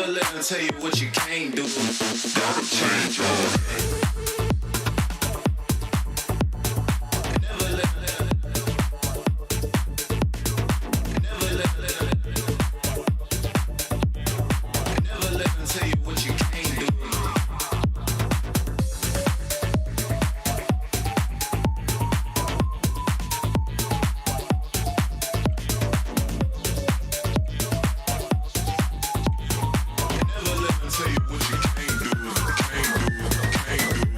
Never let them tell you what you can't do. Gotta change your head. Tell you what you can't do, can't do, can't do.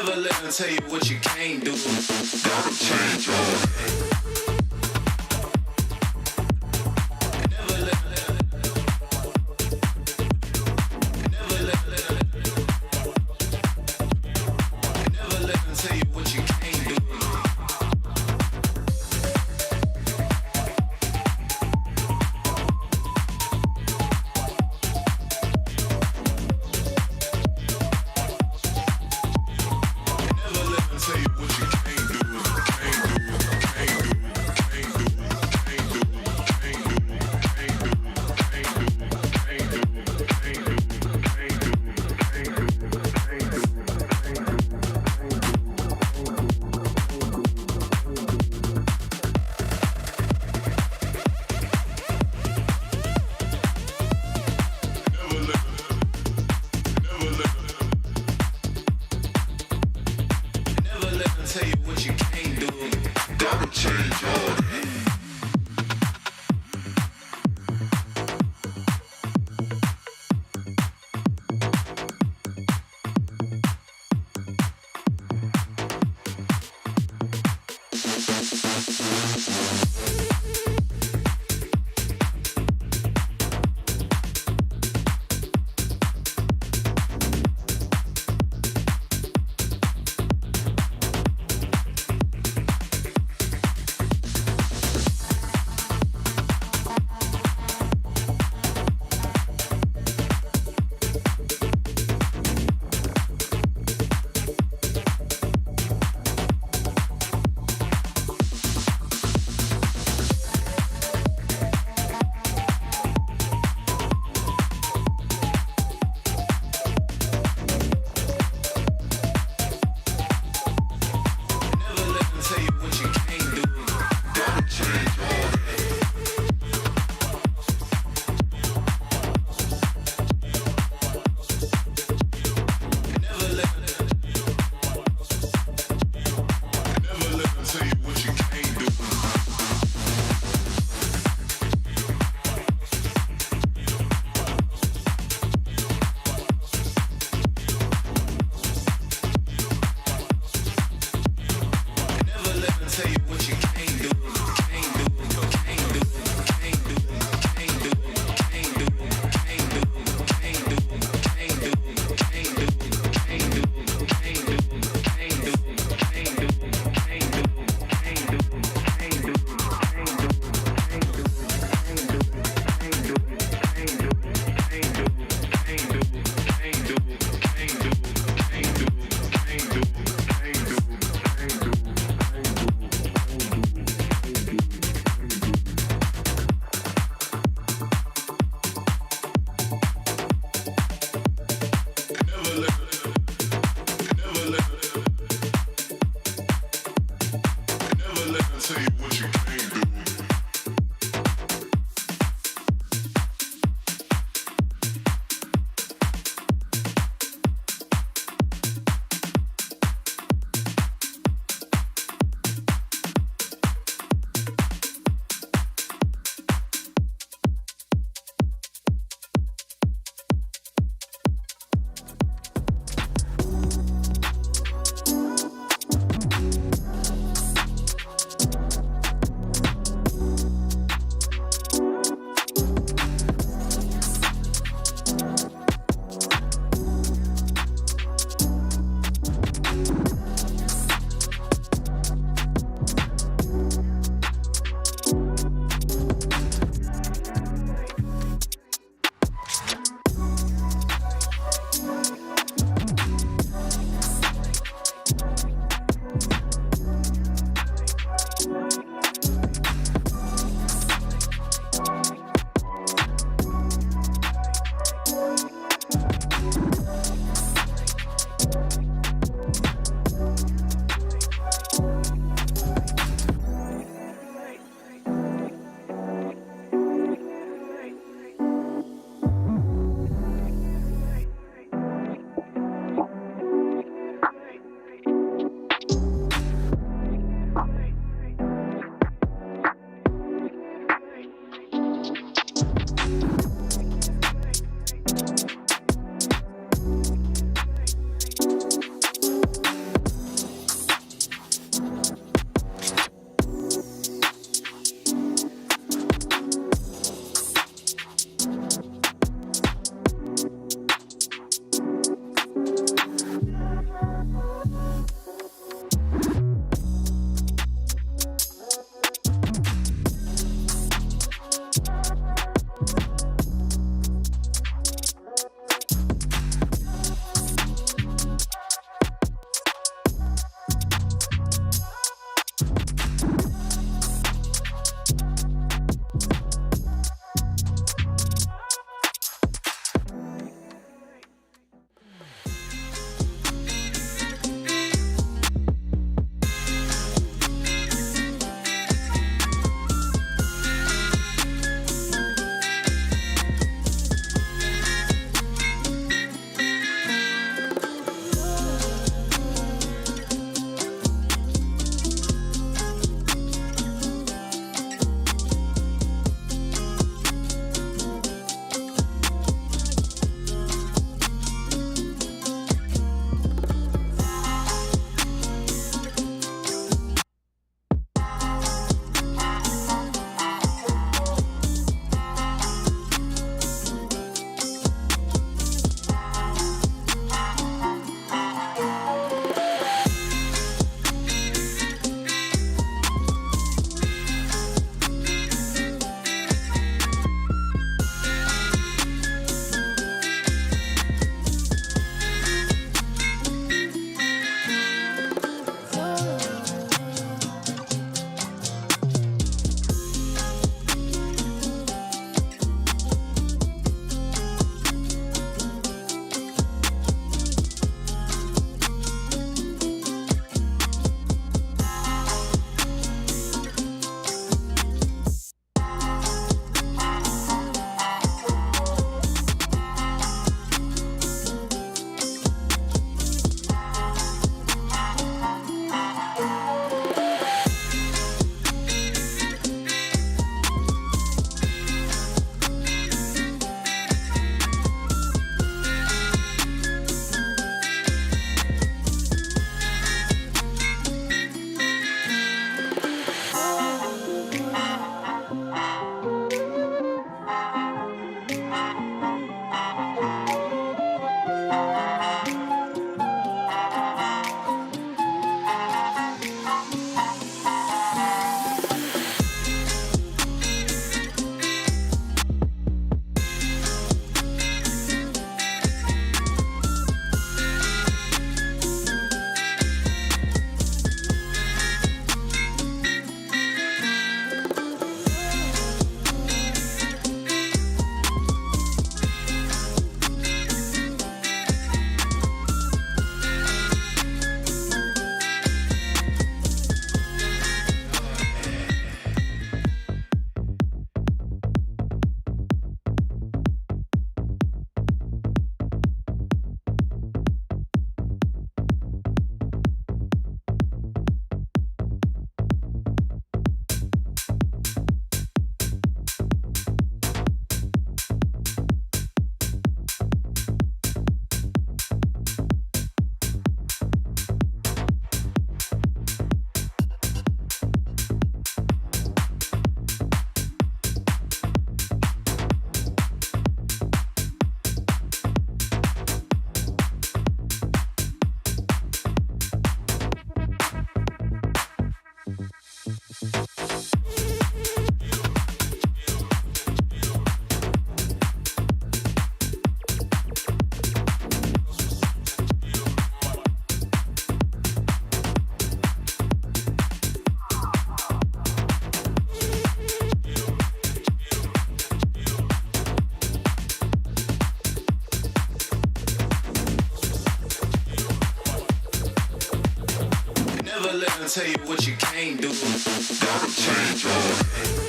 Never let them tell you what you can't do. Gotta change your ways. Tell you what you can't do, can't do, can't do. me tell you what you can't do. Gotta change your ways.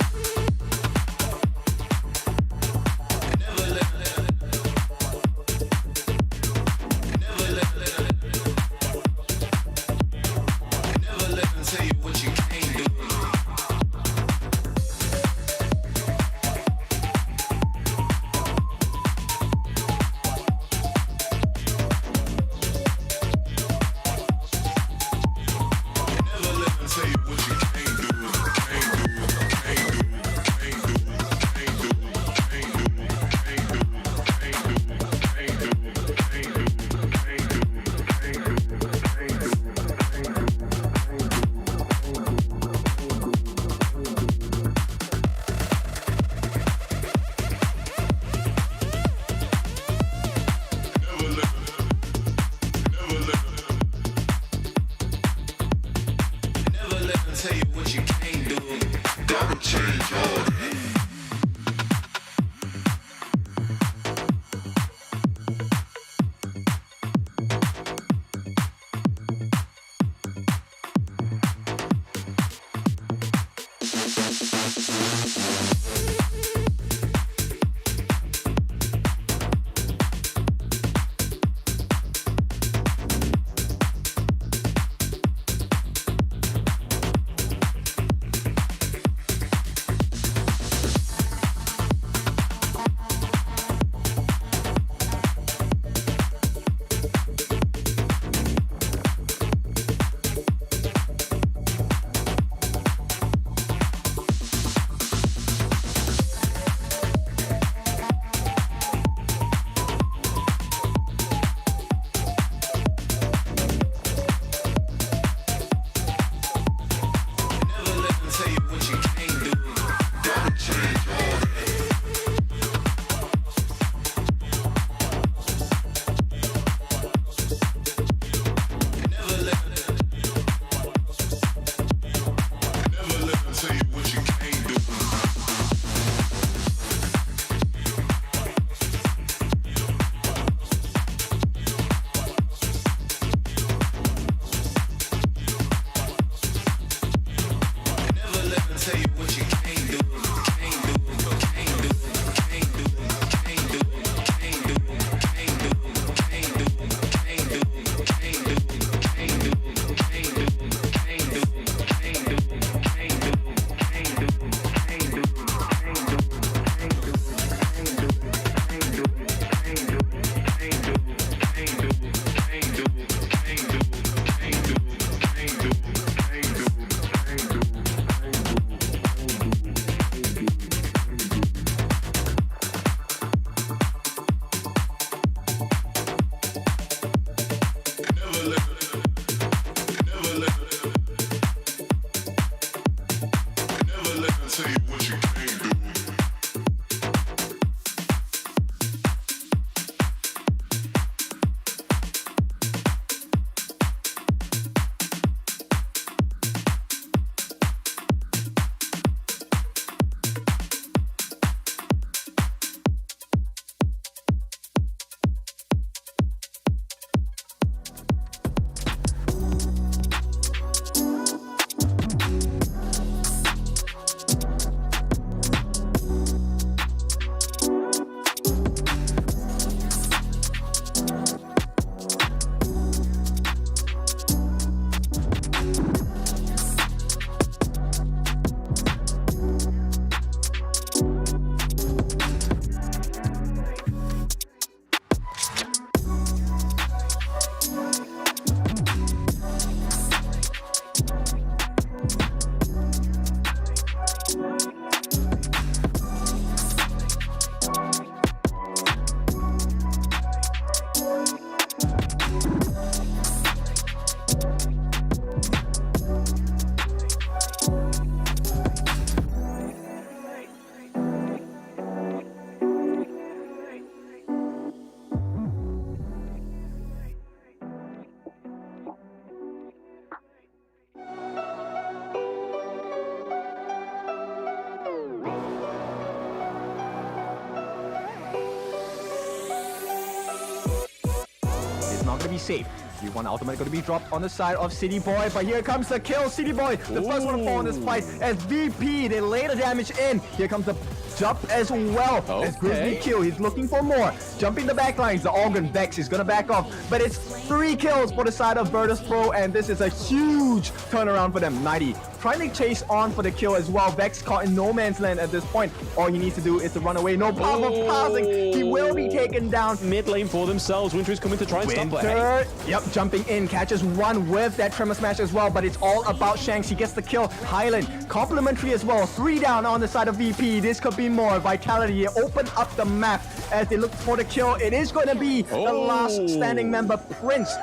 not going to be safe. V1 ultimate going to be dropped on the side of City Boy, but here comes the kill. City Boy, the first one to fall in this fight as VP, they lay the damage in. Here comes the jump as well as Grizzly Q. He's looking for more. Jumping the back lines, the Organ Vex is going to back off, but it's 3 kills for the side of Virtus.pro, and this is a huge turnaround for them. 90 trying to chase on for the kill as well. Vex caught in no man's land at this point. All he needs to do is to run away. No problem of passing. He will be taken down. Mid lane for themselves. Winter is coming to try and stop Winter, yep, jumping in, catches one with that Tremor Smash as well, but it's all about Shanks. He gets the kill. Highland, complimentary as well. 3 down on the side of VP. This could be more. Vitality open up the map as they look for the kill. It is going to be the last standing member, Prince.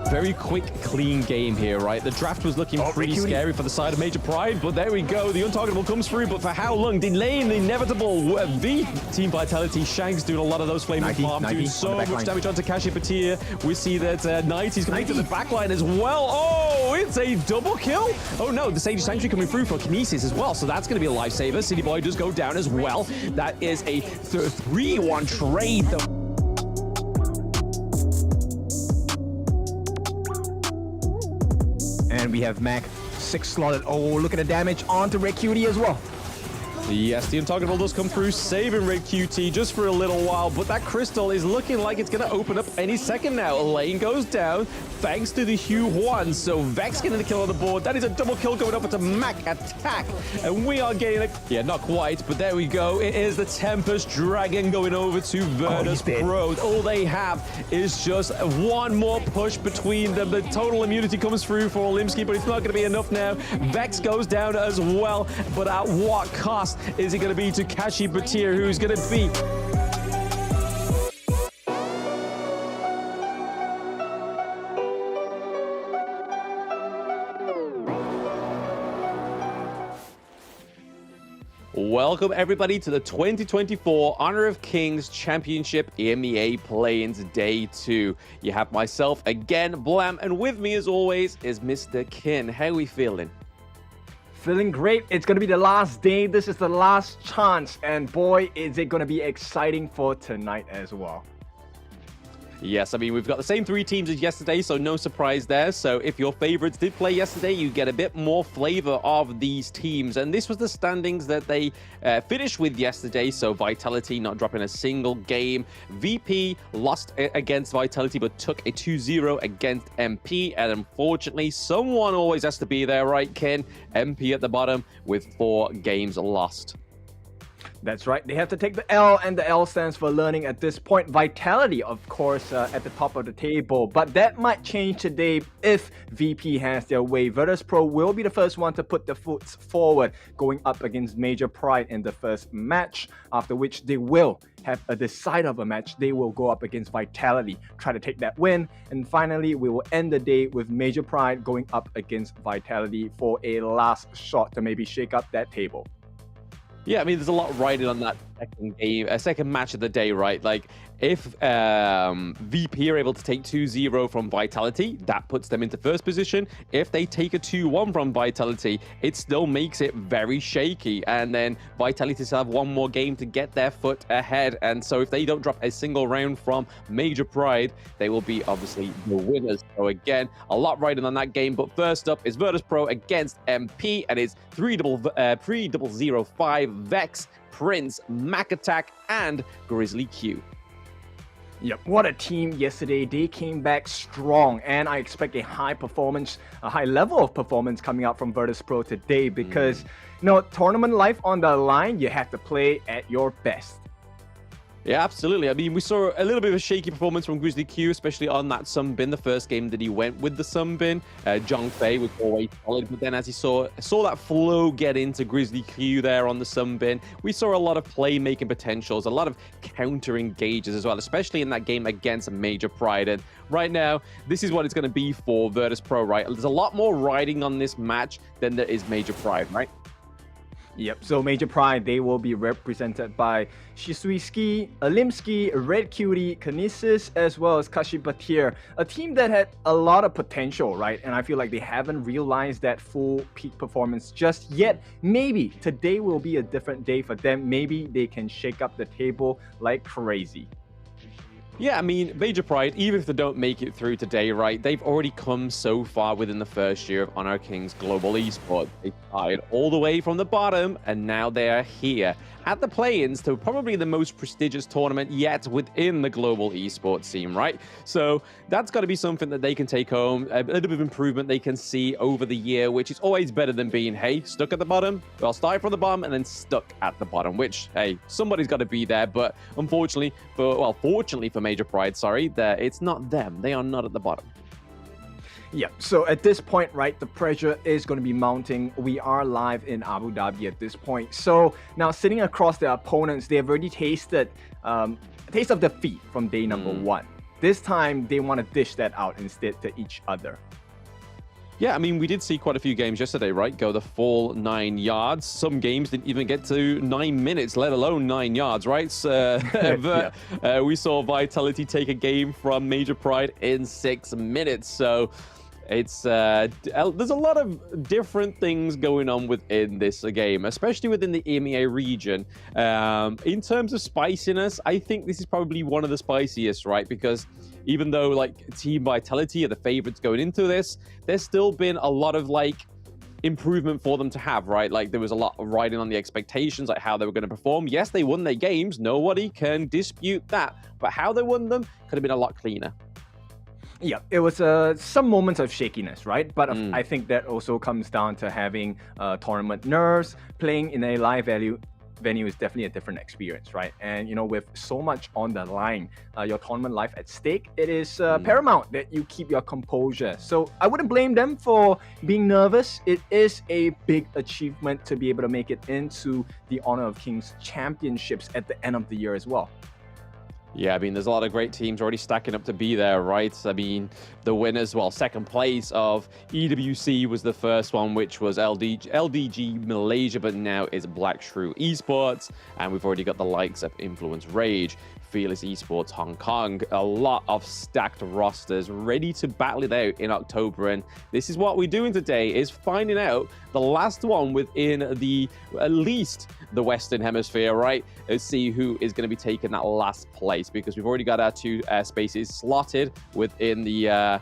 Very quick, clean game here, right? The draft was looking pretty scary for the side of Major Pride, but there we go. The untargetable comes through, but for how long? Delaying the inevitable. V Team Vitality, Shanks doing a lot of those flaming farm, doing so much damage onto Cassiopeia. We see that 90's coming to the backline as well. Oh, it's a double kill. Oh no, the Sage Sanctuary coming through for Kinesis as well, so that's going to be a lifesaver. City Boy does go down as well. That is a 3-1 trade though. And we have Mac 6 slotted. Oh, look at the damage onto Red Cutie as well. Yes, the untargetable does come through, saving Red QT just for a little while, but that crystal is looking like it's going to open up any second now. Lane goes down thanks to the Hugh Juan, so Vex getting the kill on the board. That is a double kill going up into Mac attack, and we are getting it. Yeah, not quite, but there we go. It is the Tempest Dragon going over to Virtus.pro. All they have is just one more push between them. The total immunity comes through for Olimsky, but it's not going to be enough now. Vex goes down as well, but at what cost is it going to be to Cassiopeia, who's going to be... Welcome everybody to the 2024 Honor of Kings Championship EMEA Play-ins Day 2. You have myself again, Blam, and with me as always is Mr. Kin. How are we feeling? Feeling great. It's going to be the last day. This is the last chance. And boy, is it going to be exciting for tonight as well. Yes, I mean, we've got the same 3 teams as yesterday, so no surprise there. So if your favorites did play yesterday, you get a bit more flavor of these teams. And this was the standings that they finished with yesterday. So Vitality not dropping a single game. VP lost against Vitality, but took a 2-0 against MP. And unfortunately, someone always has to be there, right, Ken? MP at the bottom with 4 games lost. That's right. They have to take the L, and the L stands for learning at this point. Vitality, of course, at the top of the table. But that might change today if VP has their way. Virtus.pro will be the first one to put the foot forward, going up against Major Pride in the first match, after which they will have a decider of a match. They will go up against Vitality, try to take that win. And finally, we will end the day with Major Pride going up against Vitality for a last shot to maybe shake up that table. Yeah, I mean, there's a lot riding on that second match of the day, right? Like, if VP are able to take 2-0 from Vitality, that puts them into first position. If they take a 2-1 from Vitality, it still makes it very shaky. And then Vitality still have one more game to get their foot ahead. And so if they don't drop a single round from Major Pride, they will be obviously the winners. So again, a lot riding on that game. But first up is Virtus.pro against MP, and it's 3-0-5 Vex, Prince, Mac Attack, and Grizzly Q. Yep, what a team yesterday. They came back strong, and I expect a high performance, a high level of performance coming out from Virtus.pro today because, you know, tournament life on the line, you have to play at your best. Yeah, absolutely. I mean, we saw a little bit of a shaky performance from Grizzly Q, especially on that Sunbin, the first game that he went with the Sunbin. Zhang Fei was always solid, but then as he saw that flow get into Grizzly Q there on the Sunbin, we saw a lot of playmaking potentials, a lot of counter engages as well, especially in that game against Major Pride. And right now, this is what it's going to be for Virtus.pro, right? There's a lot more riding on this match than there is Major Pride, right? Yep, so Major Pride, they will be represented by Shisuiski, Alimski, Red Cutie, Kinesis, as well as Kashipatir, a team that had a lot of potential, right? And I feel like they haven't realized that full peak performance just yet. Maybe today will be a different day for them. Maybe they can shake up the table like crazy. Yeah, I mean, Major Pride, even if they don't make it through today, right, they've already come so far within the first year of Honor Kings Global Esports. They started all the way from the bottom, and now they are here at the play-ins to probably the most prestigious tournament yet within the global esports scene, right? So that's got to be something that they can take home, a little bit of improvement they can see over the year, which is always better than being, hey, stuck at the bottom. Well, start from the bottom and then stuck at the bottom, which, hey, somebody's got to be there. But unfortunately, fortunately for Major Pride, sorry, it's not them. They are not at the bottom. Yeah, so at this point, right, the pressure is going to be mounting. We are live in Abu Dhabi at this point. So now sitting across their opponents, they have already tasted a taste of defeat from day number one. This time, they want to dish that out instead to each other. Yeah, I mean, we did see quite a few games yesterday, right? Go the full 9 yards. Some games didn't even get to 9 minutes, let alone 9 yards, right? We saw Vitality take a game from Major Pride in 6 minutes. So it's there's a lot of different things going on within this game, especially within the EMEA region. In terms of spiciness, I think this is probably one of the spiciest, right? Because even though like Team Vitality are the favorites going into this, there's still been a lot of like improvement for them to have, right? Like there was a lot of riding on the expectations, like how they were going to perform. Yes, they won their games. Nobody can dispute that. But how they won them could have been a lot cleaner. Yeah, it was some moments of shakiness, right? But I think that also comes down to having tournament nerves. Playing in a live venue is definitely a different experience, right? And, you know, with so much on the line, your tournament life at stake, it is paramount that you keep your composure. So I wouldn't blame them for being nervous. It is a big achievement to be able to make it into the Honor of Kings Championships at the end of the year as well. Yeah, I mean, there's a lot of great teams already stacking up to be there, right? I mean, the winners, well, second place of EWC was the first one, which was LDG Malaysia, but now is Black Shrew Esports. And we've already got the likes of Influence Rage, Fearless Esports Hong Kong, a lot of stacked rosters ready to battle it out in October. And this is what we're doing today, is finding out the last one within the, at least the Western Hemisphere, right? Let's see who is going to be taking that last place, because we've already got our 2 spaces slotted within the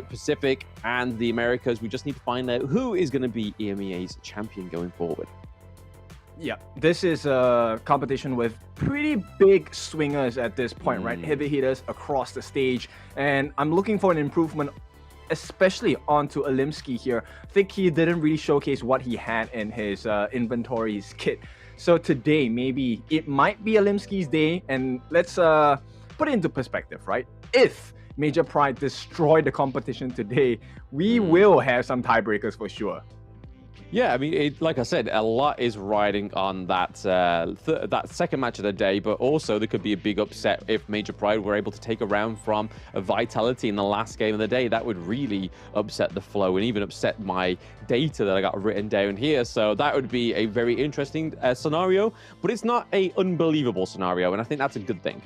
Pacific and the Americas. We just need to find out who is going to be EMEA's champion going forward. Yeah, this is a competition with pretty big swingers at this point, right? Heavy hitters across the stage. And I'm looking for an improvement, especially onto Alimski here. I think he didn't really showcase what he had in his inventory, his kit. So today, maybe it might be Alimski's day. And let's put it into perspective, right? If Major Pride destroyed the competition today, we will have some tiebreakers for sure. Yeah, I mean, like I said, a lot is riding on that that second match of the day, but also there could be a big upset if Major Pride were able to take a round from a Vitality in the last game of the day. That would really upset the flow and even upset my data that I got written down here. So that would be a very interesting scenario, but it's not an unbelievable scenario, and I think that's a good thing.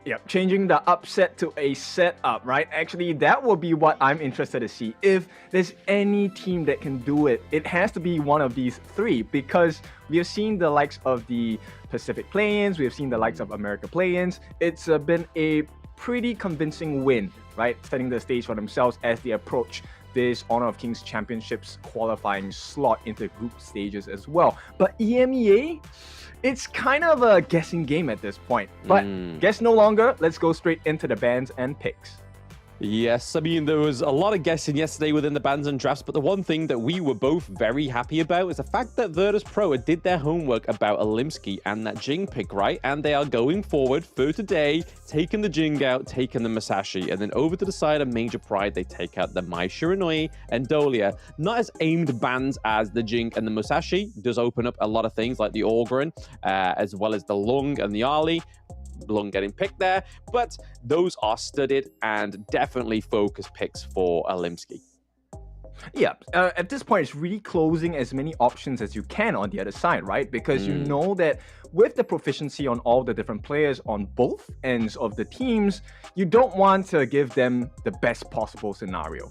Yeah, changing the upset to a setup, right? Actually, that will be what I'm interested to see. If there's any team that can do it, it has to be one of these 3, because we have seen the likes of the Pacific play-ins, we have seen the likes of America play-ins. It's been a pretty convincing win, right? Setting the stage for themselves as they approach this Honor of Kings Championships qualifying slot into group stages as well. But EMEA, it's kind of a guessing game at this point. But guess no longer. Let's go straight into the bans and picks. Yes, I mean, there was a lot of guessing yesterday within the bans and drafts, but the one thing that we were both very happy about is the fact that Virtus.pro did their homework about Alimski and that Jing pick, right? And they are going forward for today, taking the Jing out, taking the Masashi, and then over to the side of Major Pride, they take out the Mai Shiranui and Dolia. Not as aimed bans as the Jing and the Musashi. Does open up a lot of things like the Orgren, as well as the Lung and the Ali. Lung getting picked there, but those are studied and definitely focus picks for Alimski. Yeah, at this point, it's really closing as many options as you can on the other side, right? Because you know that with the proficiency on all the different players on both ends of the teams, you don't want to give them the best possible scenario.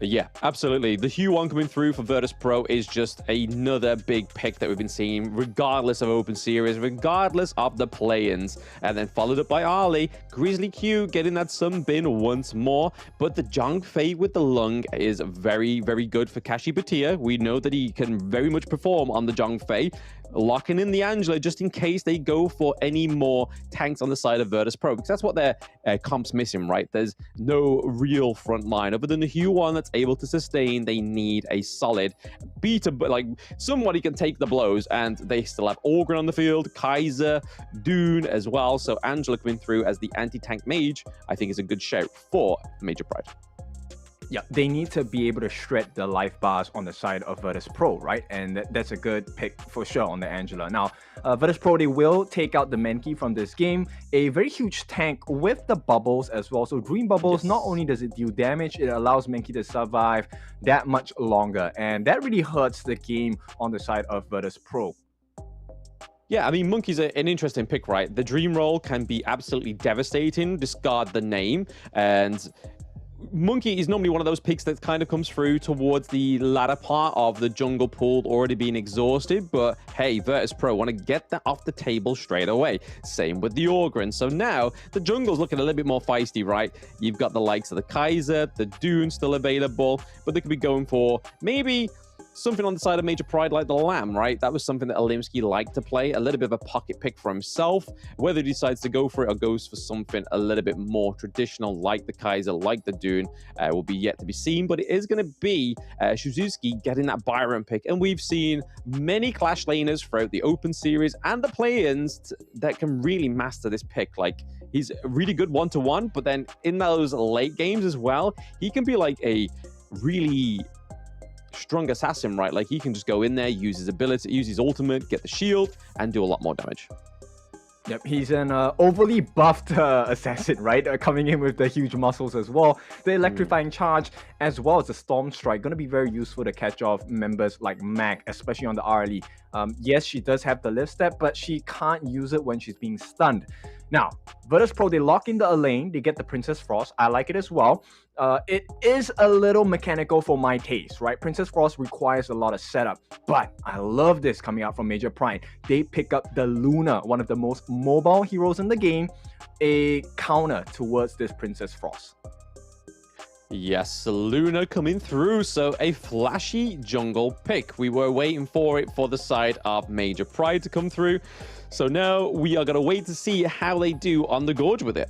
Yeah, absolutely. The Hue one coming through for Virtus.pro is just another big pick that we've been seeing, regardless of Open Series, regardless of the play-ins. And then followed up by Ali, Grizzly Q getting that Sunbin once more. But the Zhang Fei with the Lung is very, very good for Kashi Bhatia. We know that he can very much perform on the Zhang Fei. Locking in the Angela just in case they go for any more tanks on the side of Virtus.pro, because that's what their comp's missing, right? There's no real front line other than the Hue one that's able to sustain. They need a solid beater, but like somebody can take the blows, and they still have Orgren on the field, Kaiser, Dune as well. So Angela coming through as the anti-tank mage, I think is a good shout for Major Pride. Yeah, they need to be able to shred the life bars on the side of Virtus.pro, right? And that's a good pick for sure on the Angela. Now, Virtus.pro, they will take out the Menki from this game. A very huge tank with the bubbles as well. So Dream Bubbles, not only does it deal damage, it allows Menki to survive that much longer. And that really hurts the game on the side of Virtus.pro. Yeah, I mean, Monkey's an interesting pick, right? The Dream Roll can be absolutely devastating. Discard the name, and Monkey is normally one of those picks that kind of comes through towards the latter part of the jungle pool already being exhausted, but hey, Virtus.pro want to get that off the table straight away. Same with the Orgren. So now the jungle's looking a little bit more feisty, right? You've got the likes of the Kaiser, the Dune still available, but they could be going for maybe something on the side of Major Pride like the Lamb, right? That was something that Alimsky liked to play, a little bit of a pocket pick for himself. Whether he decides to go for it or goes for something a little bit more traditional like the Kaiser, like the Dune, will be yet to be seen. But it is going to be Shuzuki getting that Byron pick. And we've seen many Clash laners throughout the Open Series and the play-ins that can really master this pick. Like, he's really good one-to-one, but then in those late games as well, he can be like a really strong assassin, right? Like, he can just go in there, use his ability, use his ultimate, get the shield, and do a lot more damage. Yep, he's an overly buffed assassin, right? Coming in with the huge muscles as well. The electrifying charge as well as the storm strike, going to be very useful to catch off members like Mac, especially on the RLE. Yes, she does have the lift step, but she can't use it when she's being stunned. Now, Virtus.pro, they lock in the lane, they get the Princess Frost. I like it as well. It is a little mechanical for my taste, right? Princess Frost requires a lot of setup, but I love this coming out from Major Pride. They pick up the Luna, one of the most mobile heroes in the game, a counter towards this Princess Frost. Yes, Luna coming through, so a flashy jungle pick. We were waiting for it for the side of Major Pride to come through. So now we are going to wait to see how they do on the Gorge with it.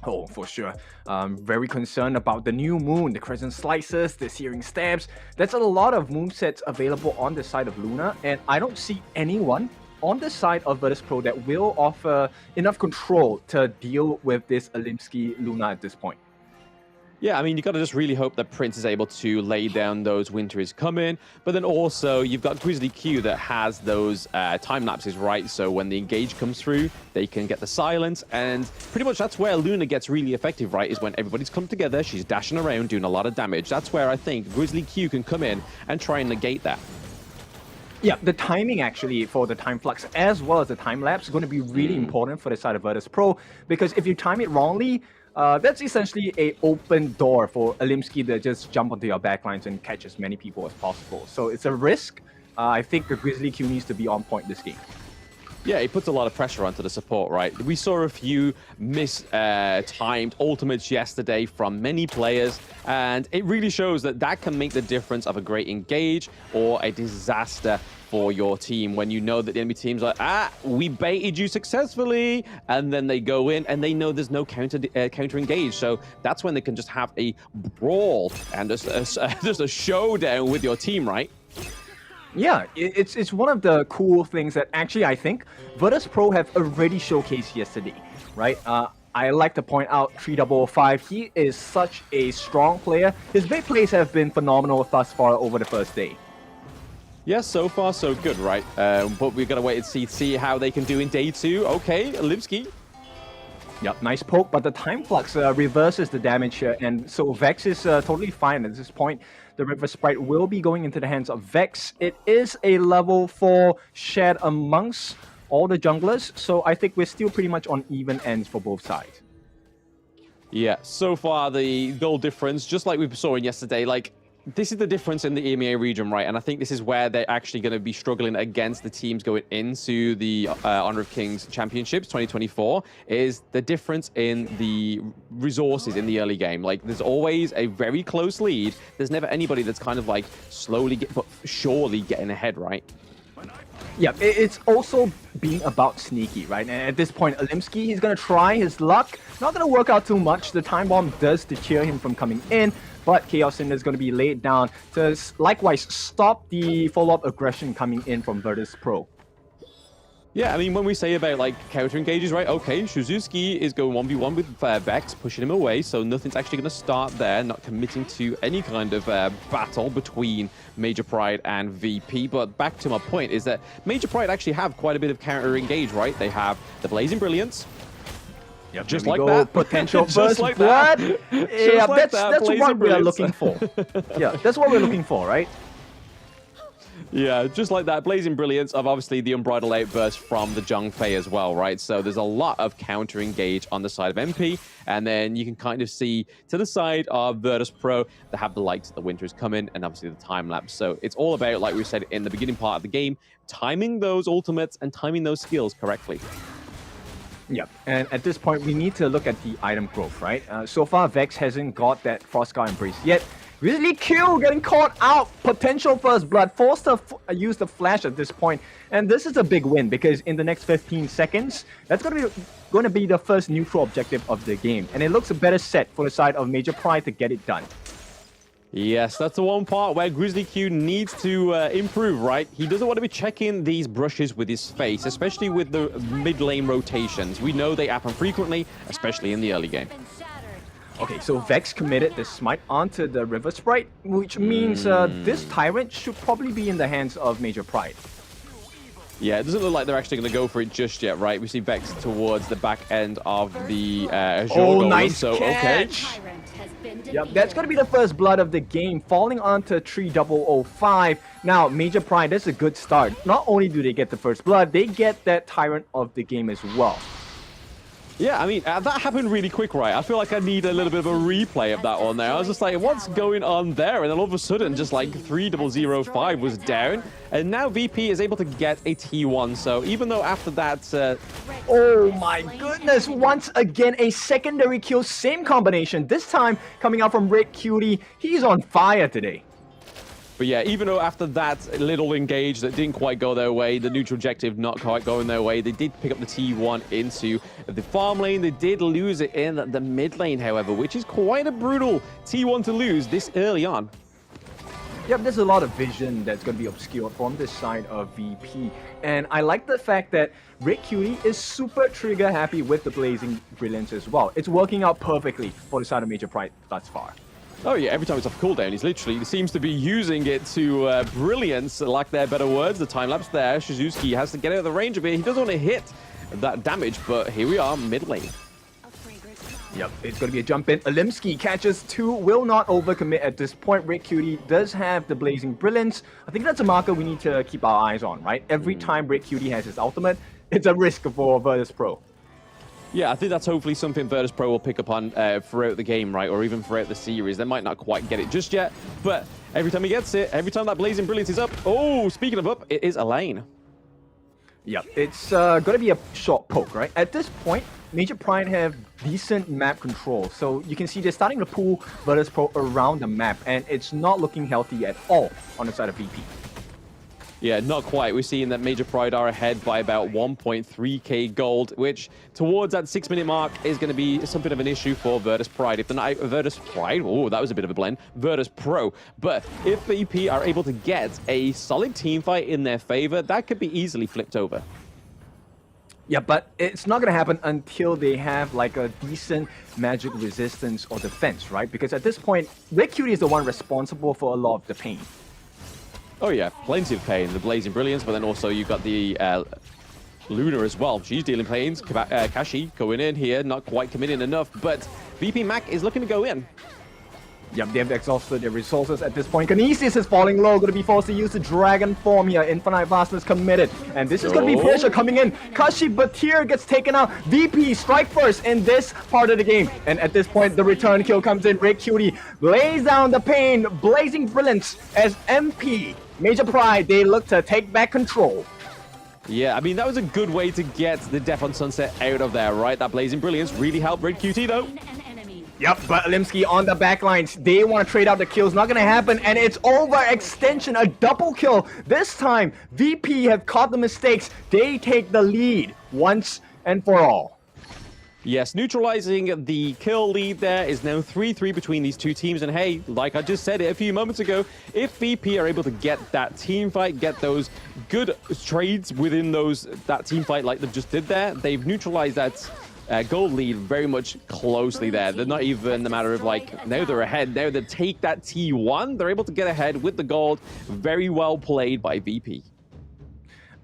Oh, for sure. Very concerned about the new moon, the crescent slices, the searing stabs. There's a lot of movesets available on the side of Luna, and I don't see anyone on the side of Virtus.pro that will offer enough control to deal with this Alimsky Luna at this point. Yeah, I mean, you got to just really hope that Prince is able to lay down those Winter is Coming, but then also you've got Grizzly Q that has those time lapses, right? So when the engage comes through, they can get the silence, and pretty much that's where Luna gets really effective, right? Is when everybody's come together, she's dashing around, doing a lot of damage. That's where I think Grizzly Q can come in and try and negate that. Yeah, the timing actually for the time flux as well as the time lapse is going to be really important for the side of Virtus.pro, because if you time it wrongly, that's essentially an open door for Alimsky to just jump onto your backlines and catch as many people as possible. So it's a risk. I think the Grizzly Q needs to be on point this game. Yeah, it puts a lot of pressure onto the support, right? We saw a few timed ultimates yesterday from many players, and it really shows that that can make the difference of a great engage or a disaster for your team when you know that the enemy team's like, we baited you successfully, and then they go in and they know there's no counter engage. So that's when they can just have a brawl and just a showdown with your team, right? Yeah, it's one of the cool things that actually I think Virtus.pro have already showcased yesterday, right? I like to point out 3005. He is such a strong player. His big plays have been phenomenal thus far over the first day. Yeah, so far so good, right? But we're gonna wait and see how they can do in day two. Okay, Alimsky. Yep, nice poke, but the time flux reverses the damage here, and so Vex is totally fine at this point. The River Sprite will be going into the hands of Vex. It is a level 4 shared amongst all the junglers, so I think we're still pretty much on even ends for both sides. Yeah, so far the goal difference, just like we saw in yesterday, like, this is the difference in the EMEA region, right? And I think this is where they're actually going to be struggling against the teams going into the Honor of Kings Championships 2024, is the difference in the resources in the early game. Like, there's always a very close lead. There's never anybody that's kind of like slowly, but surely getting ahead, right? Yeah, it's also being about sneaky, right? And at this point, Alimsky, he's going to try his luck. Not going to work out too much. The time bomb does deter him from coming in, but Chaos Cinder is going to be laid down to likewise stop the follow-up aggression coming in from Virtus.pro. Yeah, I mean, when we say about, like, counter engages, right? Okay, Shuzuki is going 1v1 with Vex, pushing him away, so nothing's actually going to start there, not committing to any kind of battle between Major Pride and VP. But back to my point is that Major Pride actually have quite a bit of counter engage, right? They have the Blazing Brilliance. Yep, just like that. Potential first like blood. Yeah, like that's what we are looking for. Yeah, that's what we're looking for, right? Yeah, just like that. Blazing Brilliance of obviously the Unbridled Outburst from the Zhang Fei as well, right? So there's a lot of counter engage on the side of MP. And then you can kind of see to the side of Virtus.pro, they have the likes of the Winter is coming and obviously the time lapse. So it's all about, like we said in the beginning part of the game, timing those ultimates and timing those skills correctly. Yep, and at this point, we need to look at the item growth, right? So far, Vex hasn't got that Frostguard Embrace yet. Grizzly Q getting caught out. Potential first blood. Forced to use the flash at this point. And this is a big win because in the next 15 seconds, that's going to be the first neutral objective of the game. And it looks a better set for the side of Major Pride to get it done. Yes, that's the one part where Grizzly Q needs to improve, right? He doesn't want to be checking these brushes with his face, especially with the mid lane rotations. We know they happen frequently, especially in the early game. Okay, so Vex committed the smite onto the River Sprite, which means this Tyrant should probably be in the hands of Major Pride. Yeah, it doesn't look like they're actually going to go for it just yet, right? We see Vex towards the back end of the Azure Golem, nice so catch. Okay. Yep, that's going to be the first blood of the game, falling onto 3005. Now, Major Pride, that's a good start. Not only do they get the first blood, they get that Tyrant of the game as well. Yeah, I mean, that happened really quick, right? I feel like I need a little bit of a replay of that one there. I was just like, what's going on there? And then all of a sudden, just like 3005 was down. And now VP is able to get a T1. So even though after that... Oh my goodness, once again, a secondary kill, same combination. This time coming out from Red Cutie. He's on fire today. But yeah, even though after that little engage that didn't quite go their way, the neutral objective not quite going their way, they did pick up the T1 into the farm lane. They did lose it in the mid lane, however, which is quite a brutal T1 to lose this early on. Yep, there's a lot of vision that's going to be obscured from this side of VP. And I like the fact that Red Cutie is super trigger happy with the Blazing Brilliance as well. It's working out perfectly for the side of Major Pride thus far. Oh yeah, every time it's off cooldown, he seems to be using it to brilliance, like their better words. The time lapse there, Shizuki has to get out of the range of it. He doesn't want to hit that damage, but here we are, mid lane. Yep, it's going to be a jump in. Alimsky catches two, will not overcommit at this point. Red Cutie does have the Blazing Brilliance. I think that's a marker we need to keep our eyes on, right? Every time Red Cutie has his ultimate, it's a risk for Virtus.pro. Yeah, I think that's hopefully something Virtus.pro will pick up on throughout the game, right? Or even throughout the series. They might not quite get it just yet, but every time he gets it, every time that Blazing Brilliance is up, oh, speaking of up, it is a lane. Yep, it's going to be a short poke, right? At this point, Major Pride have decent map control, so you can see they're starting to pull Virtus.pro around the map, and it's not looking healthy at all on the side of VP. Yeah, not quite. We're seeing that Major Pride are ahead by about 1.3k gold, which towards that 6-minute mark is going to be something of an issue for Virtus Pride. If the Virtus Pride, oh, that was a bit of a blend, Virtus.pro. But if VP are able to get a solid team fight in their favor, that could be easily flipped over. Yeah, but it's not going to happen until they have like a decent magic resistance or defense, right? Because at this point, Red Cutie is the one responsible for a lot of the pain. Oh yeah, plenty of pain, the Blazing Brilliance, but then also you've got the Luna as well. She's dealing planes. Kashi going in here, not quite committing enough, but VP Mac is looking to go in. Yep, they've exhausted their resources at this point. Kinesis is falling low, going to be forced to use the Dragon form here. Infinite Vastness committed. And this is going to be pressure coming in. Kashi Batir gets taken out. VP strike first in this part of the game. And at this point, the return kill comes in. Red Cutie lays down the pain. Blazing Brilliance as MP. Major Pride, they look to take back control. Yeah, I mean, that was a good way to get the Death on Sunset out of there, right? That Blazing Brilliance really helped Red QT, though. Yep, but Limsky on the backlines. They want to trade out the kills. Not going to happen. And it's overextension. A double kill. This time, VP have caught the mistakes. They take the lead once and for all. Yes, neutralizing the kill lead there is now 3-3 between these two teams. And hey, like I just said it a few moments ago, if VP are able to get that team fight, get those good trades within that team fight like they just did there, they've neutralized that gold lead very much closely there. They're not even a matter of like, now they're ahead. Now they take that T1. They're able to get ahead with the gold. Very well played by VP.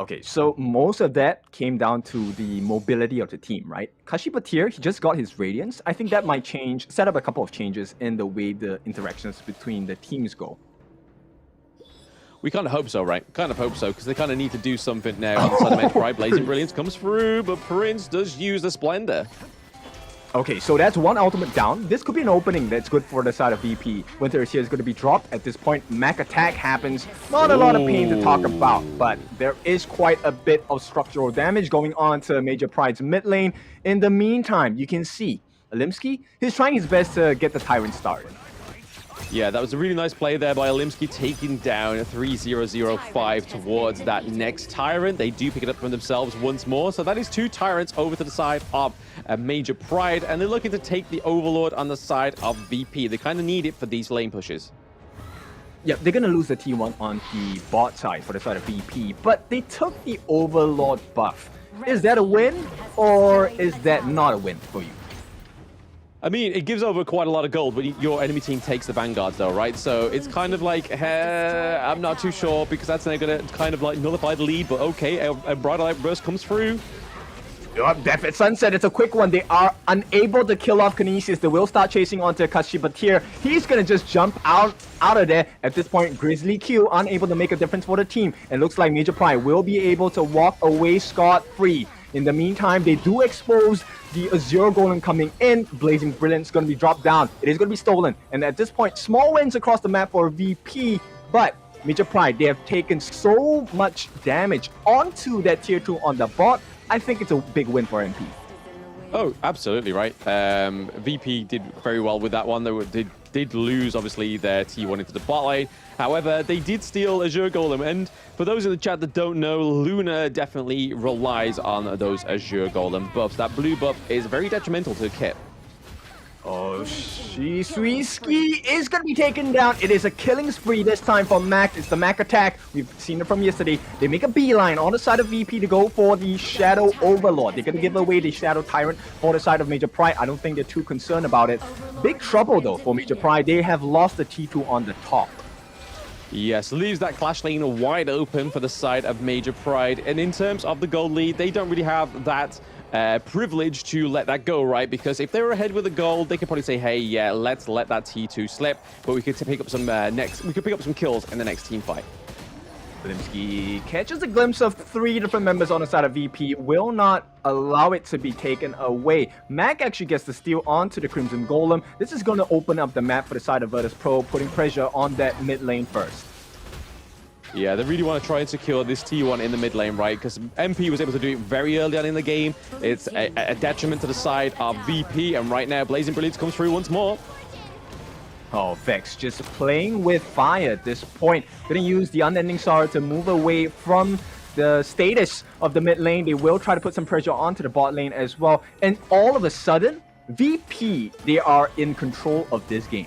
Okay, so most of that came down to the mobility of the team, right? Kashi Batir, he just got his Radiance. I think that might set up a couple of changes in the way the interactions between the teams go. We kind of hope so, right? Kind of hope so, because they kind of need to do something now on the side of Major Pride. Blazing Brilliance comes through, but Prince does use the Splendor. Okay, so that's one ultimate down. This could be an opening that's good for the side of VP. Winter is here is going to be dropped. At this point, Mac attack happens. Not a lot of pain to talk about, but there is quite a bit of structural damage going on to Major Pride's mid lane. In the meantime, you can see Alimsky, he's trying his best to get the Tyrant started. Yeah, that was a really nice play there by Alimsky, taking down 3005 towards that next Tyrant. They do pick it up from themselves once more. So that is 2 Tyrants over to the side of Major Pride. And they're looking to take the Overlord on the side of VP. They kind of need it for these lane pushes. Yeah, they're going to lose the T1 on the bot side for the side of VP. But they took the Overlord buff. Is that a win or is that not a win for you? I mean, it gives over quite a lot of gold, but your enemy team takes the Vanguards though, right? So it's kind of like, I'm not too sure, because that's now going to kind of like nullify the lead, but okay, a Bright Light Burst comes through. Death at Sunset, it's a quick one. They are unable to kill off Kinesis. They will start chasing onto Kashi Batir. He's going to just jump out of there. At this point, Grizzly Q unable to make a difference for the team. It looks like Major Pride will be able to walk away scot-free. In the meantime, they do expose the Azure Golem coming in. Blazing Brilliance is going to be dropped down. It is going to be stolen. And at this point, small wins across the map for VP. But Major Pride, they have taken so much damage onto that tier 2 on the bot. I think it's a big win for MP. Oh, absolutely right. VP did very well with that one. They did lose, obviously, their T1 into the bot lane. However, they did steal Azure Golem. And for those in the chat that don't know, Luna definitely relies on those Azure Golem buffs. That blue buff is very detrimental to the kit. Oh, Swisky is going to be taken down. It is a killing spree this time for Mac. It's the Mac attack. We've seen it from yesterday. They make a beeline on the side of VP to go for the Shadow Overlord. They're going to give away the Shadow Tyrant for the side of Major Pride. I don't think they're too concerned about it. Big trouble, though, for Major Pride. They have lost the T2 on the top. Yes, leaves that Clash lane wide open for the side of Major Pride. And in terms of the gold lead, they don't really have that privilege to let that go, right? Because if they were ahead with the gold, they could probably say, hey, yeah, let's let that T2 slip, but we could pick up some kills in the next team fight. Limsky catches a glimpse of 3 different members on the side of VP, will not allow it to be taken away. Mac actually gets the steal onto the Crimson Golem. This is going to open up the map for the side of Virtus.pro, putting pressure on that mid lane first. Yeah, they really want to try and secure this T1 in the mid lane, right? Because MP was able to do it very early on in the game. It's a detriment to the side of VP, and right now, Blazing Brilliance comes through once more. Oh, Vex just playing with fire at this point. Gonna use the Unending Sorrow to move away from the status of the mid lane. They will try to put some pressure onto the bot lane as well. And all of a sudden, VP, they are in control of this game.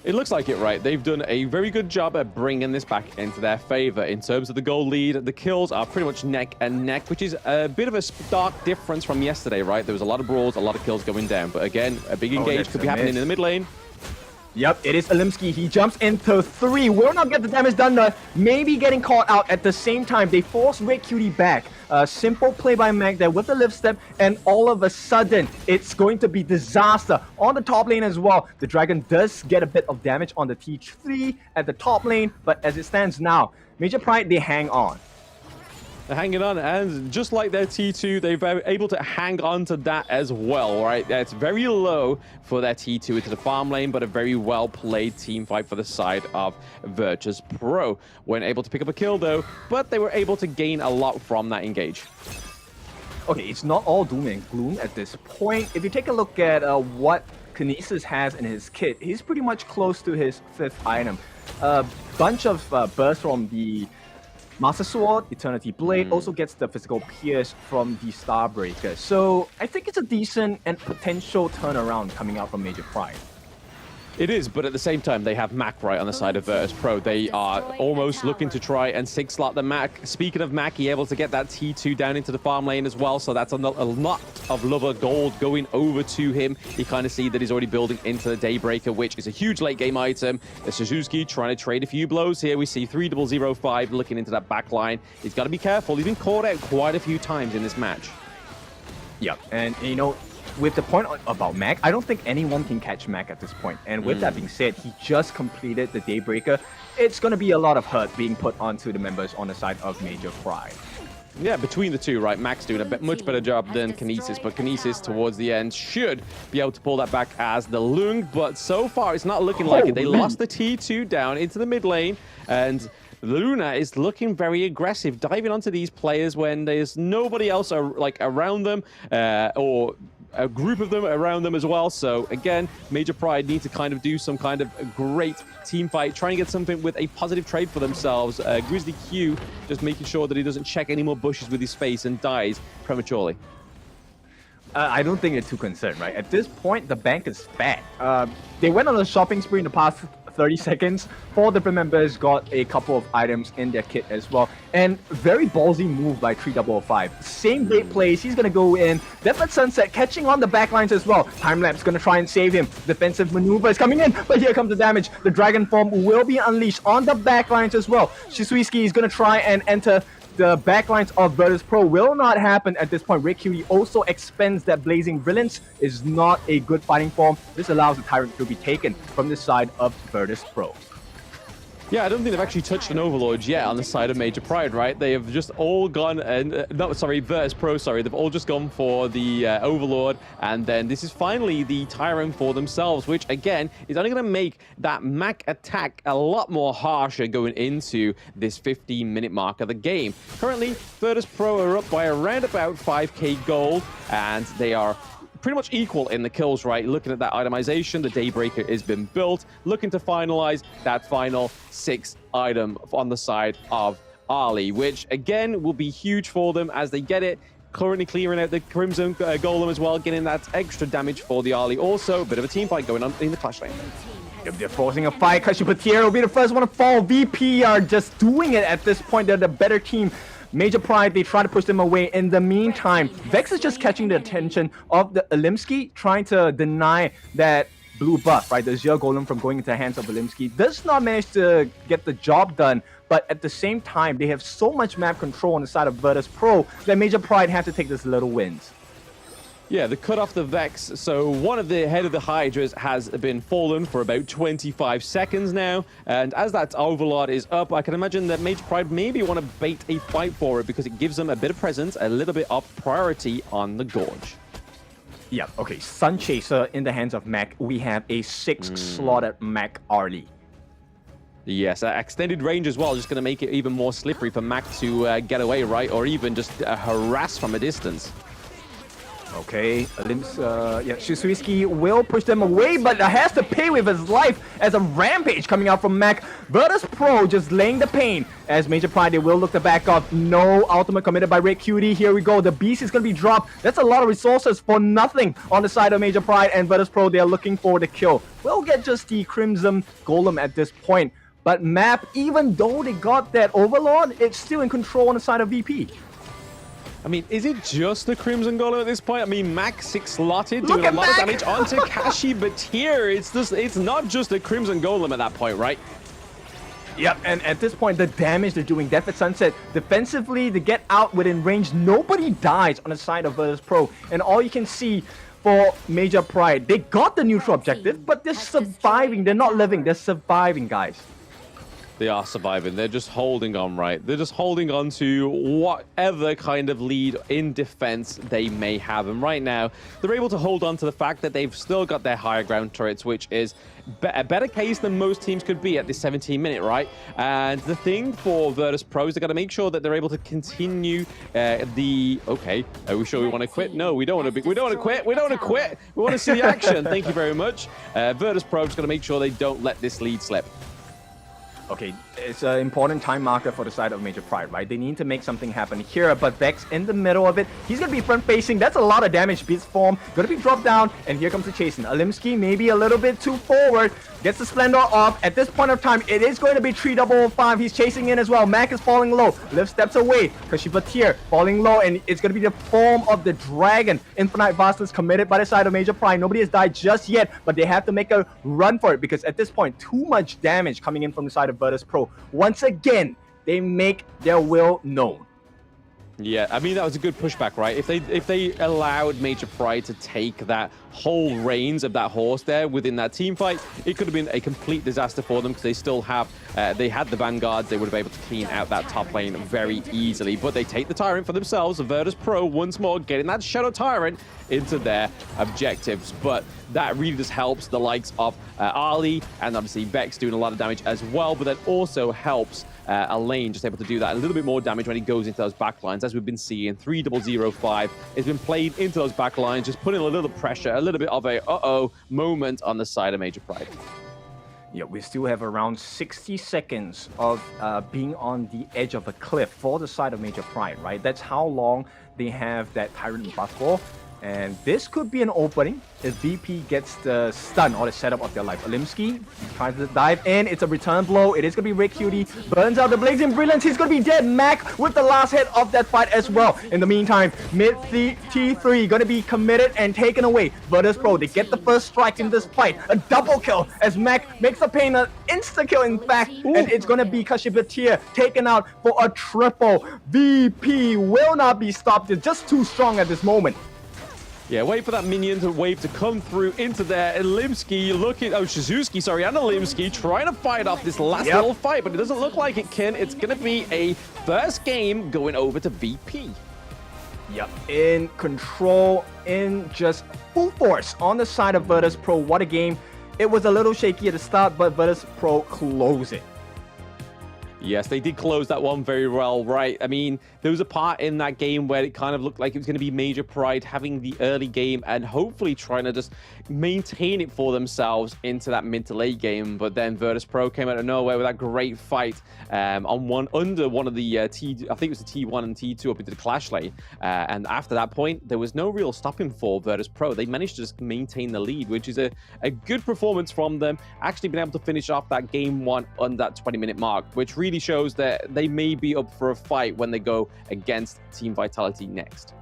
It looks like it, right? They've done a very good job at bringing this back into their favor. In terms of the gold lead, the kills are pretty much neck and neck, which is a bit of a stark difference from yesterday, right? There was a lot of brawls, a lot of kills going down. But again, a big engage could be happening in the mid lane. Yep, it is Alimsky. He jumps into 3. Will not get the damage done, maybe getting caught out at the same time. They force Red Cutie back. Simple play by Mac there with the lift step, and all of a sudden, it's going to be disaster on the top lane as well. The Dragon does get a bit of damage on the T3 at the top lane, but as it stands now, Major Pride, they hang on. They're hanging on, and just like their T2, they're able to hang on to that as well, right? It's very low for their T2 into the farm lane, but a very well-played team fight for the side of Virtus.pro. Weren't able to pick up a kill, though, but they were able to gain a lot from that engage. Okay, it's not all doom and gloom at this point. If you take a look at what Kinesis has in his kit, he's pretty much close to his 5th item. A bunch of bursts from the Master Sword, Eternity Blade, also gets the physical pierce from the Starbreaker. So I think it's a decent and potential turnaround coming out from Major Pride. It is, but at the same time, they have Mac right on the side of Virtus.pro. They are almost looking to try and 6-slot the Mac. Speaking of Mac, he able to get that T2 down into the farm lane as well, so that's a lot of lover gold going over to him. You kind of see that he's already building into the Daybreaker, which is a huge late game item. Suzuki trying to trade a few blows here. We see 3005 looking into that back line. He's got to be careful. He's been caught out quite a few times in this match. Yeah, and you know, with the point about Mac, I don't think anyone can catch Mac at this point. And with that being said, he just completed the Daybreaker. It's going to be a lot of hurt being put onto the members on the side of Major Pride. Yeah, between the two, right? Mac's doing a much better job than Kinesis, but Kinesis towards the end should be able to pull that back as the Lung, but so far it's not looking like it. They lost the T2 down into the mid lane, and Luna is looking very aggressive, diving onto these players when there's nobody else around them, or a group of them around them as well. So again, Major Pride need to kind of do some kind of a great team fight, try and get something with a positive trade for themselves. Grizzly Q just making sure that he doesn't check any more bushes with his face and dies prematurely. I don't think they're too concerned, right? At this point, the bank is fat. They went on a shopping spree in the past 30 seconds. 4 different members got a couple of items in their kit as well. And very ballsy move by 3005. Same bait plays. He's going to go in. Death at Sunset catching on the backlines as well. Timelapse going to try and save him. Defensive maneuver is coming in, but here comes the damage. The Dragon Form will be unleashed on the backlines as well. Shisuiski is going to try and enter the backlines of Virtus.pro. Will not happen at this point. Red Cutie also expends that Blazing Brilliance. Is not a good fighting form. This allows the Tyrant to be taken from the side of Virtus.pro. Yeah, I don't think they've actually touched an Overlord yet on the side of Major Pride, right? They have just all gone, Virtus.pro, sorry. They've all just gone for the Overlord, and then this is finally the Tyrant for themselves, which, again, is only going to make that Mac attack a lot more harsher going into this 15-minute mark of the game. Currently, Virtus.pro are up by around about 5k gold, and they are pretty much equal in the kills, right? Looking at that itemization, the Daybreaker has been built, looking to finalize that final 6th item on the side of Ali, which again will be huge for them as they get it. Currently clearing out the Crimson Golem as well, getting that extra damage for the Ali. Also, a bit of a team fight going on in the Clash lane. If they're forcing a fight, Kashipatir will be the first one to fall. VP are just doing it at this point. They're the better team. Major Pride, they try to push them away. In the meantime, Vex is just catching the attention of the Alimsky, trying to deny that blue buff, right? The Azure Golem from going into the hands of Alimsky. Does not manage to get the job done, but at the same time, they have so much map control on the side of Virtus.pro that Major Pride have to take this little wins. Yeah, the cut off the Vex. So one of the head of the Hydras has been fallen for about 25 seconds now. And as that Overlord is up, I can imagine that Major Pride maybe want to bait a fight for it because it gives them a bit of presence, a little bit of priority on the Gorge. Yeah, okay. Sun Chaser in the hands of Mac. We have a 6-slotted Mac Arlie. Yes, extended range as well, just going to make it even more slippery for Mac to get away, right? Or even just harass from a distance. Okay, Shisuiski will push them away, but has to pay with his life as a rampage coming out from Mac. Virtus.pro just laying the pain as Major Pride, they will look to back off. No ultimate committed by Red Cutie. Here we go. The beast is going to be dropped. That's a lot of resources for nothing on the side of Major Pride, and Virtus.pro, they are looking for the kill. We'll get just the Crimson Golem at this point, but Map, even though they got that Overlord, it's still in control on the side of VP. I mean, is it just the Crimson Golem at this point? I mean, Mac 6 slotted, doing a lot of damage onto Kashi, but here it's not just the Crimson Golem at that point, right? Yep, and at this point, the damage they're doing, Death at Sunset, defensively, to get out within range, nobody dies on the side of Virtus.pro, and all you can see for Major Pride, they got the neutral objective, but they're surviving, they're not living, they're surviving, guys. They are surviving. They're just holding on, right? They're just holding on to whatever kind of lead in defense they may have. And right now, they're able to hold on to the fact that they've still got their higher ground turrets, which is a better case than most teams could be at this 17-minute, right? And the thing for Virtus.pro is they've got to make sure that they're able to continue Okay, are we sure we want to quit? No, we don't want to quit. We don't want to quit. We want to see the action. Thank you very much. Virtus.pro is going to make sure they don't let this lead slip. Okay, it's an important time marker for the side of Major Pride, right? They need to make something happen here, but Vex in the middle of it. He's going to be front-facing. That's a lot of damage. Beats form. Going to be dropped down, and here comes the chasing. Alimsky maybe a little bit too forward. Gets the Splendor off. At this point of time, it is going to be 3-5. He's chasing in as well. Mac is falling low. Liv steps away. Kashibatir falling low, and it's going to be the form of the Dragon. Infinite Vastness committed by the side of Major Pride. Nobody has died just yet, but they have to make a run for it because at this point, too much damage coming in from the side of Virtus.pro. Once again, they make their will known. Yeah, I mean, that was a good pushback, right? If they allowed Major Pride to take that whole reins of that horse there within that team fight, it could have been a complete disaster for them because they still have, they had the Vanguards, they would have been able to clean out that top lane very easily. But they take the Tyrant for themselves, Virtus.pro once more getting that Shadow Tyrant into their objectives. But that really just helps the likes of Ali and obviously Vex doing a lot of damage as well, but that also helps Elaine just able to do that a little bit more damage when he goes into those backlines. As we've been seeing, 3005 has been played into those backlines, just putting a little pressure, a little bit of a moment on the side of Major Pride. Yeah, we still have around 60 seconds of being on the edge of a cliff for the side of Major Pride, right? That's how long they have that Tyrant buff for. And this could be an opening if VP gets the stun or the setup of their life. Alimsky tries to dive in. It's a return blow. It is going to be Rick Cutie. Burns out the Blazing Brilliance. He's going to be dead. Mac with the last hit of that fight as well. In the meantime, mid T3 going to be committed and taken away. Virtus.pro, they get the first strike in this fight. A double kill as Mac makes the pain an insta-kill in fact. Ooh. And it's going to be Kashibatir taken out for a triple. VP will not be stopped. It's just too strong at this moment. Yeah, wait for that minion wave to come through into there. Limsky looking, Shizuki, sorry, and Limsky trying to fight off this last little fight, but it doesn't look like it can. It's going to be a first game going over to VP. Yep, in control, in just full force on the side of Virtus.pro. What a game. It was a little shaky at the start, but Virtus.pro closed it. Yes, they did close that one very well, right? I mean, there was a part in that game where it kind of looked like it was going to be Major Pride having the early game and hopefully trying to just maintain it for themselves into that mid to late game. But then Virtus.pro came out of nowhere with that great fight under one of the I think it was the T1 and T2 up into the Clash lane. And after that point, there was no real stopping for Virtus.pro. They managed to just maintain the lead, which is a good performance from them. Actually been able to finish off that game one on that 20-minute mark, which really shows that they may be up for a fight when they go against Team Vitality next.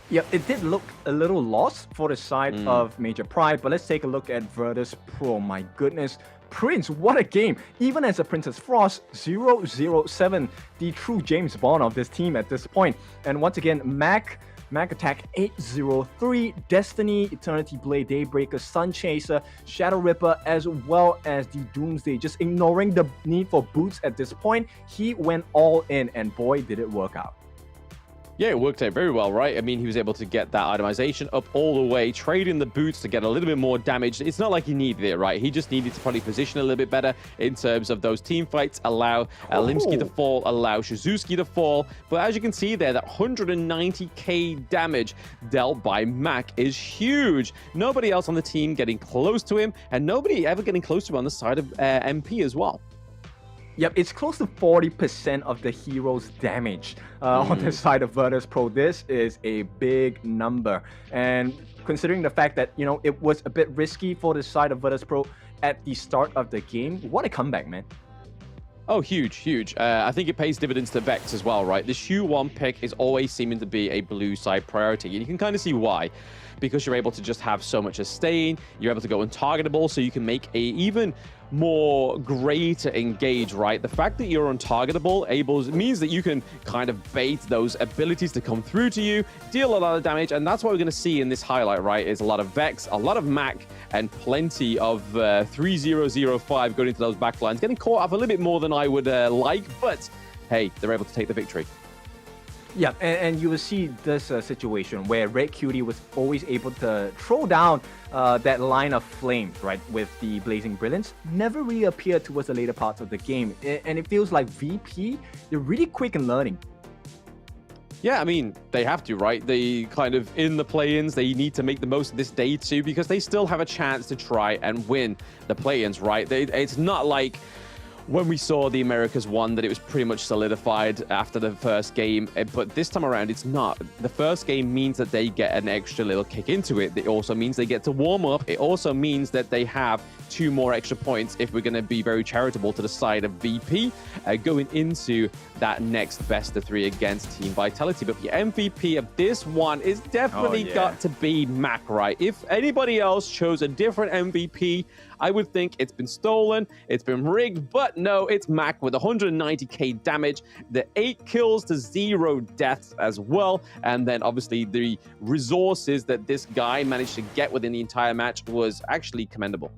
Yeah, it did look a little lost for the side of Major Pride, but let's take a look at Virtus.pro. My goodness, Prince, what a game! Even as a Princess Frost, 007, the true James Bond of this team at this point. And once again, Mac attack 803, Destiny, Eternity Blade, Daybreaker, Sun Chaser, Shadow Ripper, as well as the Doomsday. Just ignoring the need for boots at this point, he went all in, and boy, did it work out. Yeah, it worked out very well, right? I mean, he was able to get that itemization up all the way, trading the boots to get a little bit more damage. It's not like he needed it, right? He just needed to probably position a little bit better in terms of those team fights, allow Limsky to fall, allow Shizuki to fall. But as you can see there, that 190k damage dealt by Mac is huge. Nobody else on the team getting close to him, and nobody ever getting close to him on the side of MP as well. Yep, it's close to 40% of the hero's damage on the side of Virtus.pro. This is a big number. And considering the fact that, you know, it was a bit risky for the side of Virtus.pro at the start of the game, what a comeback, man. Oh, huge, huge. I think it pays dividends to Vex as well, right? This Hue 1 pick is always seeming to be a blue side priority, and you can kind of see why. Because you're able to just have so much sustain, you're able to go untargetable, so you can make a even more greater engage, right? The fact that you're untargetable means that you can kind of bait those abilities to come through to you, deal a lot of damage, and that's what we're going to see in this highlight, right? Is a lot of Vex, a lot of Mac, and plenty of 3005 going into those backlines, getting caught up a little bit more than I would like, but hey, they're able to take the victory. Yeah, and you will see this situation where Red Cutie was always able to throw down that line of flames, right, with the Blazing Brilliance. Never really appeared towards the later parts of the game. And it feels like VP, they're really quick in learning. Yeah, I mean, they have to, right? They kind of, in the play-ins, they need to make the most of this day too, because they still have a chance to try and win the play-ins, right? It's not like when we saw the Americas won, that it was pretty much solidified after the first game, but this time around, it's not. The first game means that they get an extra little kick into it. It also means they get to warm up. It also means that they have 2 more extra points, if we're going to be very charitable to the side of VP, going into that next best of 3 against Team Vitality. But the MVP of this one is definitely got to be Mac, right? If anybody else chose a different MVP, I would think it's been stolen, it's been rigged, but no, it's Mac with 190k damage, the 8 kills to 0 deaths as well, and then obviously the resources that this guy managed to get within the entire match was actually commendable.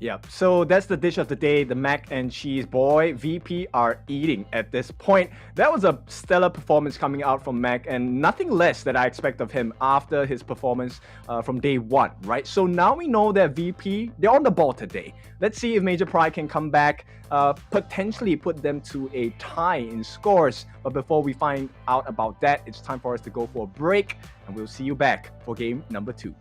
Yeah, so that's the dish of the day, the mac and cheese. Boy, VP are eating at this point. That was a stellar performance coming out from Mac, and nothing less that I expect of him after his performance from day 1, right? So now we know that VP, they're on the ball today. Let's see if Major Pride can come back, potentially put them to a tie in scores. But before we find out about that, it's time for us to go for a break, and we'll see you back for game number 2.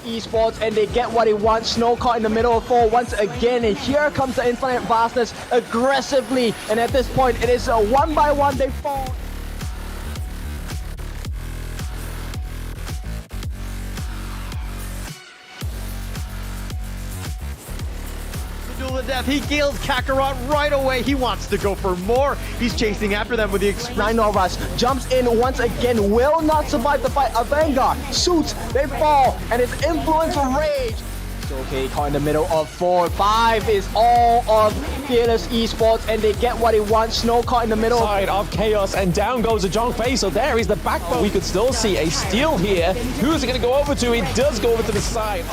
Esports, and they get what they want. Snow caught in the middle of 4 once again, and here comes the Infinite Vastness aggressively, and at this point it is a 1-by-1 they fall. To do with death. He kills Kakarot right away. He wants to go for more. He's chasing after them with the express. Ninovas jumps in once again, will not survive the fight. A Vanguard shoots, they fall, and it's influence of rage. So okay, caught in the middle of 4-5 is all of Fearless Esports, and they get what they want. Snow caught in the middle. Side of Chaos, and down goes a John Fei. So there is the backbone. We could still see a steal here. Who's it going to go over to? It does go over to the side.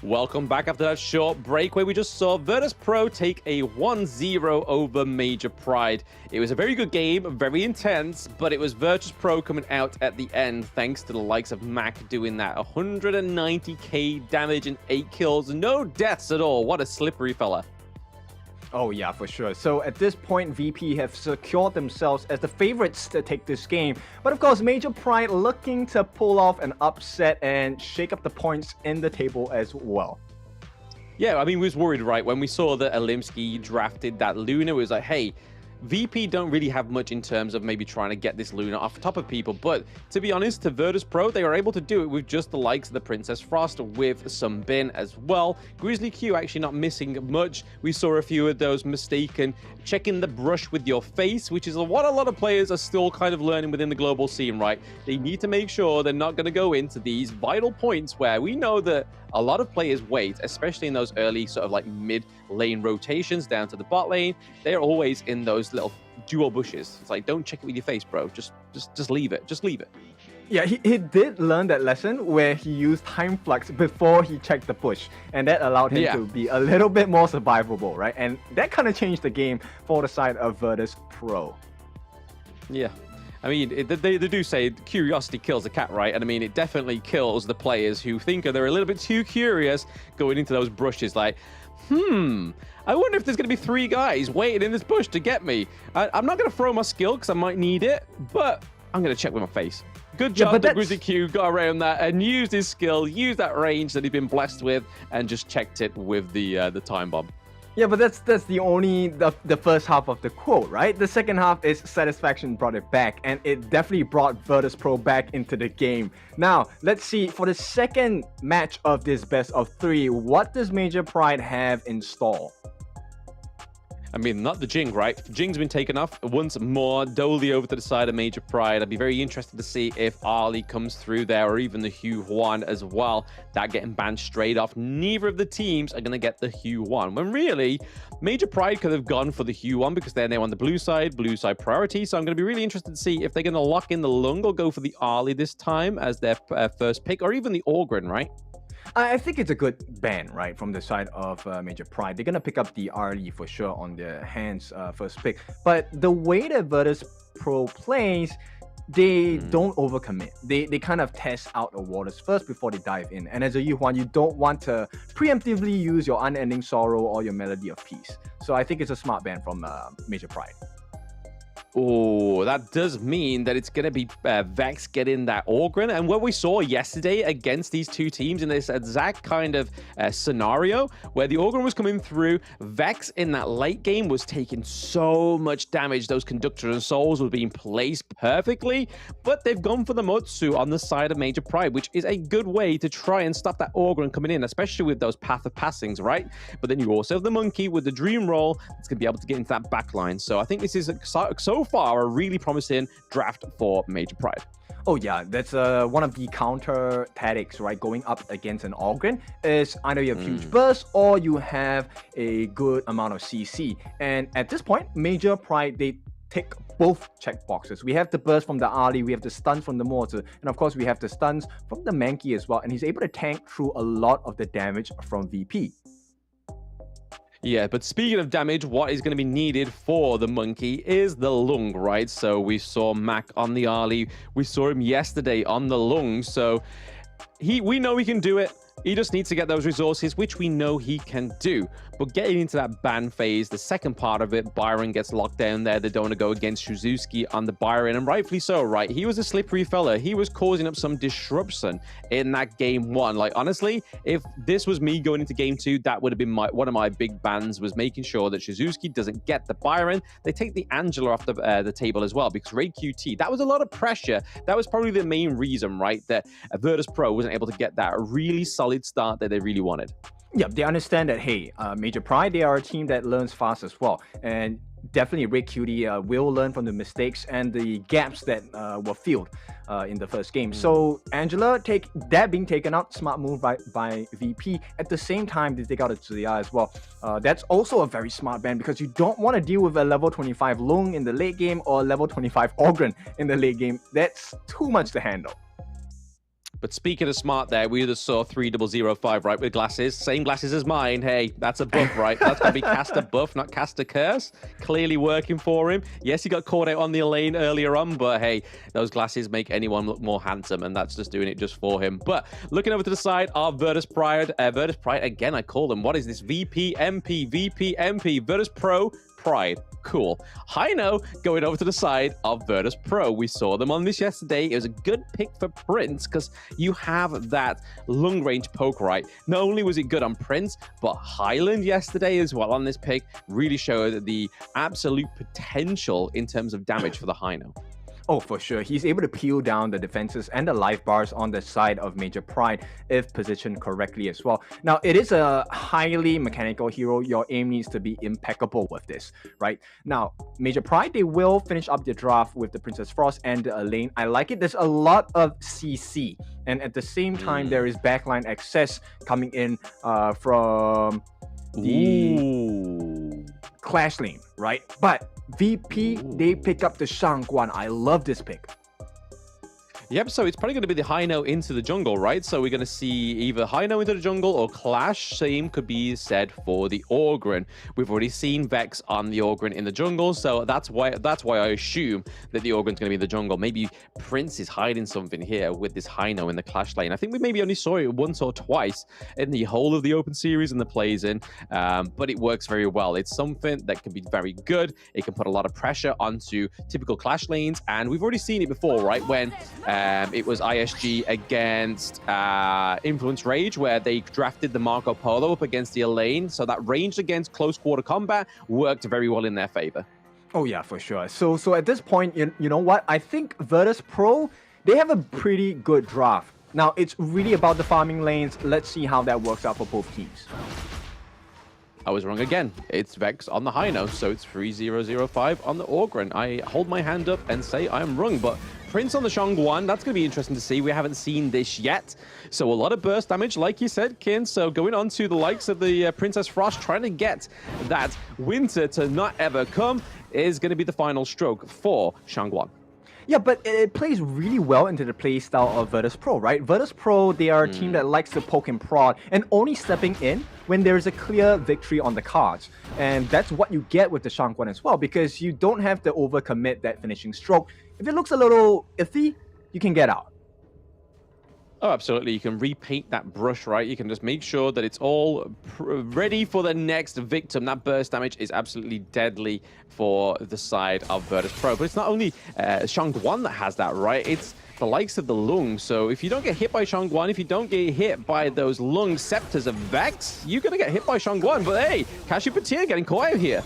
Welcome back after that short break where we just saw Virtus.pro take a 1-0 over Major Pride. It was a very good game, very intense, but it was Virtus.pro coming out at the end thanks to the likes of Mac doing that 190k damage and 8 kills. No deaths at all. What a slippery fella. Oh yeah, for sure. So at this point, VP have secured themselves as the favorites to take this game. But of course, Major Pride looking to pull off an upset and shake up the points in the table as well. Yeah, I mean, we was worried, right? When we saw that Alimsky drafted that Luna, it was like, hey, VP don't really have much in terms of maybe trying to get this Luna off top of people, but to be honest, to Virtus.pro, they were able to do it with just the likes of the Princess Frost, with some Bin as well. Grizzly Q actually not missing much. We saw a few of those mistaken checking the brush with your face, which is what a lot of players are still kind of learning within the global scene, right? They need to make sure they're not going to go into these vital points where we know that a lot of players wait, especially in those early sort of like mid lane rotations down to the bot lane. They're always in those little dual bushes. It's like, don't check it with your face, bro. Just leave it. Just leave it. Yeah, he did learn that lesson where he used Time Flux before he checked the push, and that allowed him to be a little bit more survivable, right? And that kind of changed the game for the side of Virtus.pro. Yeah. I mean, they do say curiosity kills the cat, right? And I mean, it definitely kills the players who think they're a little bit too curious going into those brushes like, I wonder if there's going to be 3 guys waiting in this bush to get me. I'm not going to throw my skill because I might need it, but I'm going to check with my face. Good job that Grizzly Q got around that and used his skill, used that range that he'd been blessed with, and just checked it with the time bomb. Yeah, but that's the only the first half of the quote, right? The second half is Satisfaction brought it back, and it definitely brought Virtus.pro back into the game. Now, let's see, for the second match of this best of 3, what does Major Pride have in store? I mean, not the Jing, right? Jing's been taken off once more. Dolly over to the side of Major Pride. I'd be very interested to see if Ali comes through there, or even the Hugh Huan as well. That getting banned straight off. Neither of the teams are going to get the Hugh Huan. When really, Major Pride could have gone for the Hugh Huan because they're now on the blue side priority. So I'm going to be really interested to see if they're going to lock in the Lung or go for the Ali this time as their first pick, or even the Orgrin, right? I think it's a good ban, right, from the side of Major Pride. They're going to pick up the RE for sure on their hands first pick. But the way that Virtus.pro plays, they don't overcommit. They kind of test out the waters first before they dive in. And as a Yuhuan, you don't want to preemptively use your Unending Sorrow or your Melody of Peace. So I think it's a smart ban from Major Pride. Oh, that does mean that it's going to be Vex getting that Orgrin. And what we saw yesterday against these two teams in this exact kind of scenario where the Orgrin was coming through, Vex in that late game was taking so much damage. Those Conductor and Souls were being placed perfectly, but they've gone for the Mutsu on the side of Major Pride, which is a good way to try and stop that Orgrin coming in, especially with those Path of Passings, right? But then you also have the Monkey with the Dream Roll that's going to be able to get into that backline. So I think this is so far a really promising draft for Major Pride. Oh yeah, that's one of the counter tactics, right? Going up against an Orgrin is either you have huge burst or you have a good amount of CC. And at this point, Major Pride, they tick both checkboxes. We have the burst from the Ali, we have the stuns from the Mortar, and of course we have the stuns from the Mankey as well. And he's able to tank through a lot of the damage from VP. Yeah, but speaking of damage, what is going to be needed for the Monkey is the Lung, right? So we saw Mac on the Ali. We saw him yesterday on the Lung. So we know he can do it. He just needs to get those resources, which we know he can do. But getting into that ban phase, the second part of it, Byron gets locked down there. They don't want to go against Shuzuki on the Byron, and rightfully so, right? He was a slippery fella. He was causing up some disruption in that game one. Like, honestly, if this was me going into game two, that would have been one of my big bans, was making sure that Shuzuki doesn't get the Byron. They take the Angela off the table as well, because Raid QT, that was a lot of pressure. That was probably the main reason, right, that Virtus.pro wasn't able to get that really solid start that they really wanted. Yeah, they understand that, hey, Major Pride, they are a team that learns fast as well. And definitely Raid QT will learn from the mistakes and the gaps that were filled in the first game. So Angela, that being taken out, smart move by VP. At the same time, they take out a Tsuya as well. That's also a very smart ban, because you don't want to deal with a level 25 Lung in the late game or level 25 Ogren in the late game. That's too much to handle. But speaking of smart there, we just saw 3005, right, with glasses. Same glasses as mine. Hey, that's a buff, right? That's going to be cast a buff, not cast a curse. Clearly working for him. Yes, he got caught out on the lane earlier on, but hey, those glasses make anyone look more handsome, and that's just doing it just for him. But looking over to the side of Virtus Pride, again, I call them, what is this? VP, Virtus.pro, Pride. Cool. Hino going over to the side of Virtus.pro. We saw them on this yesterday. It was a good pick for Prince, because you have that long range poke, right? Not only was it good on Prince, but Highland yesterday as well on this pick really showed the absolute potential in terms of damage for the Hino. Oh, for sure. He's able to peel down the defenses and the life bars on the side of Major Pride if positioned correctly as well. Now, it is a highly mechanical hero. Your aim needs to be impeccable with this, right? Now, Major Pride, they will finish up the draft with the Princess Frost and the Elaine. I like it. There's a lot of CC. And at the same time, there is backline access coming in from the Clash lane, right? But VP, they pick up the Shangguan. I love this pick. Yep, so it's probably going to be the Hino into the jungle, right? So we're going to see either Hino into the jungle or Clash. Same could be said for the Ogryn. We've already seen Vex on the Ogryn in the jungle, so that's why I assume that the Ogryn's going to be in the jungle. Maybe Prince is hiding something here with this Hino in the Clash lane. I think we maybe only saw it once or twice in the whole of the Open Series and the plays in, but it works very well. It's something that can be very good. It can put a lot of pressure onto typical Clash lanes, and we've already seen it before, right? When it was ISG against Influence Rage, where they drafted the Marco Polo up against the Elaine. So that ranged against close quarter combat worked very well in their favor. Oh yeah, for sure. So at this point, you know what? I think Virtus.pro, they have a pretty good draft. Now, it's really about the farming lanes. Let's see how that works out for both teams. I was wrong again. It's Vex on the Hino, so it's 3005 on the Ogryn. I hold my hand up and say I'm wrong, but Prince on the Shangguan, that's going to be interesting to see. We haven't seen this yet. So a lot of burst damage, like you said, Kin. So going on to the likes of the Princess Frost, trying to get that winter to not ever come is going to be the final stroke for Shangguan. Yeah, but it plays really well into the play style of Virtus.pro, right? Virtus.pro, they are a team that likes to poke and prod and only stepping in when there's a clear victory on the cards. And that's what you get with the Shangguan as well, because you don't have to overcommit that finishing stroke. If it looks a little iffy, you can get out. Oh, absolutely. You can repaint that brush, right? You can just make sure that it's all ready for the next victim. That burst damage is absolutely deadly for the side of Virtus.pro. But it's not only Shangguan that has that, right? It's the likes of the Lung. So if you don't get hit by Shangguan, if you don't get hit by those Lung Scepters of Vex, you're going to get hit by Shangguan. But hey, Cassiopeia getting caught out here.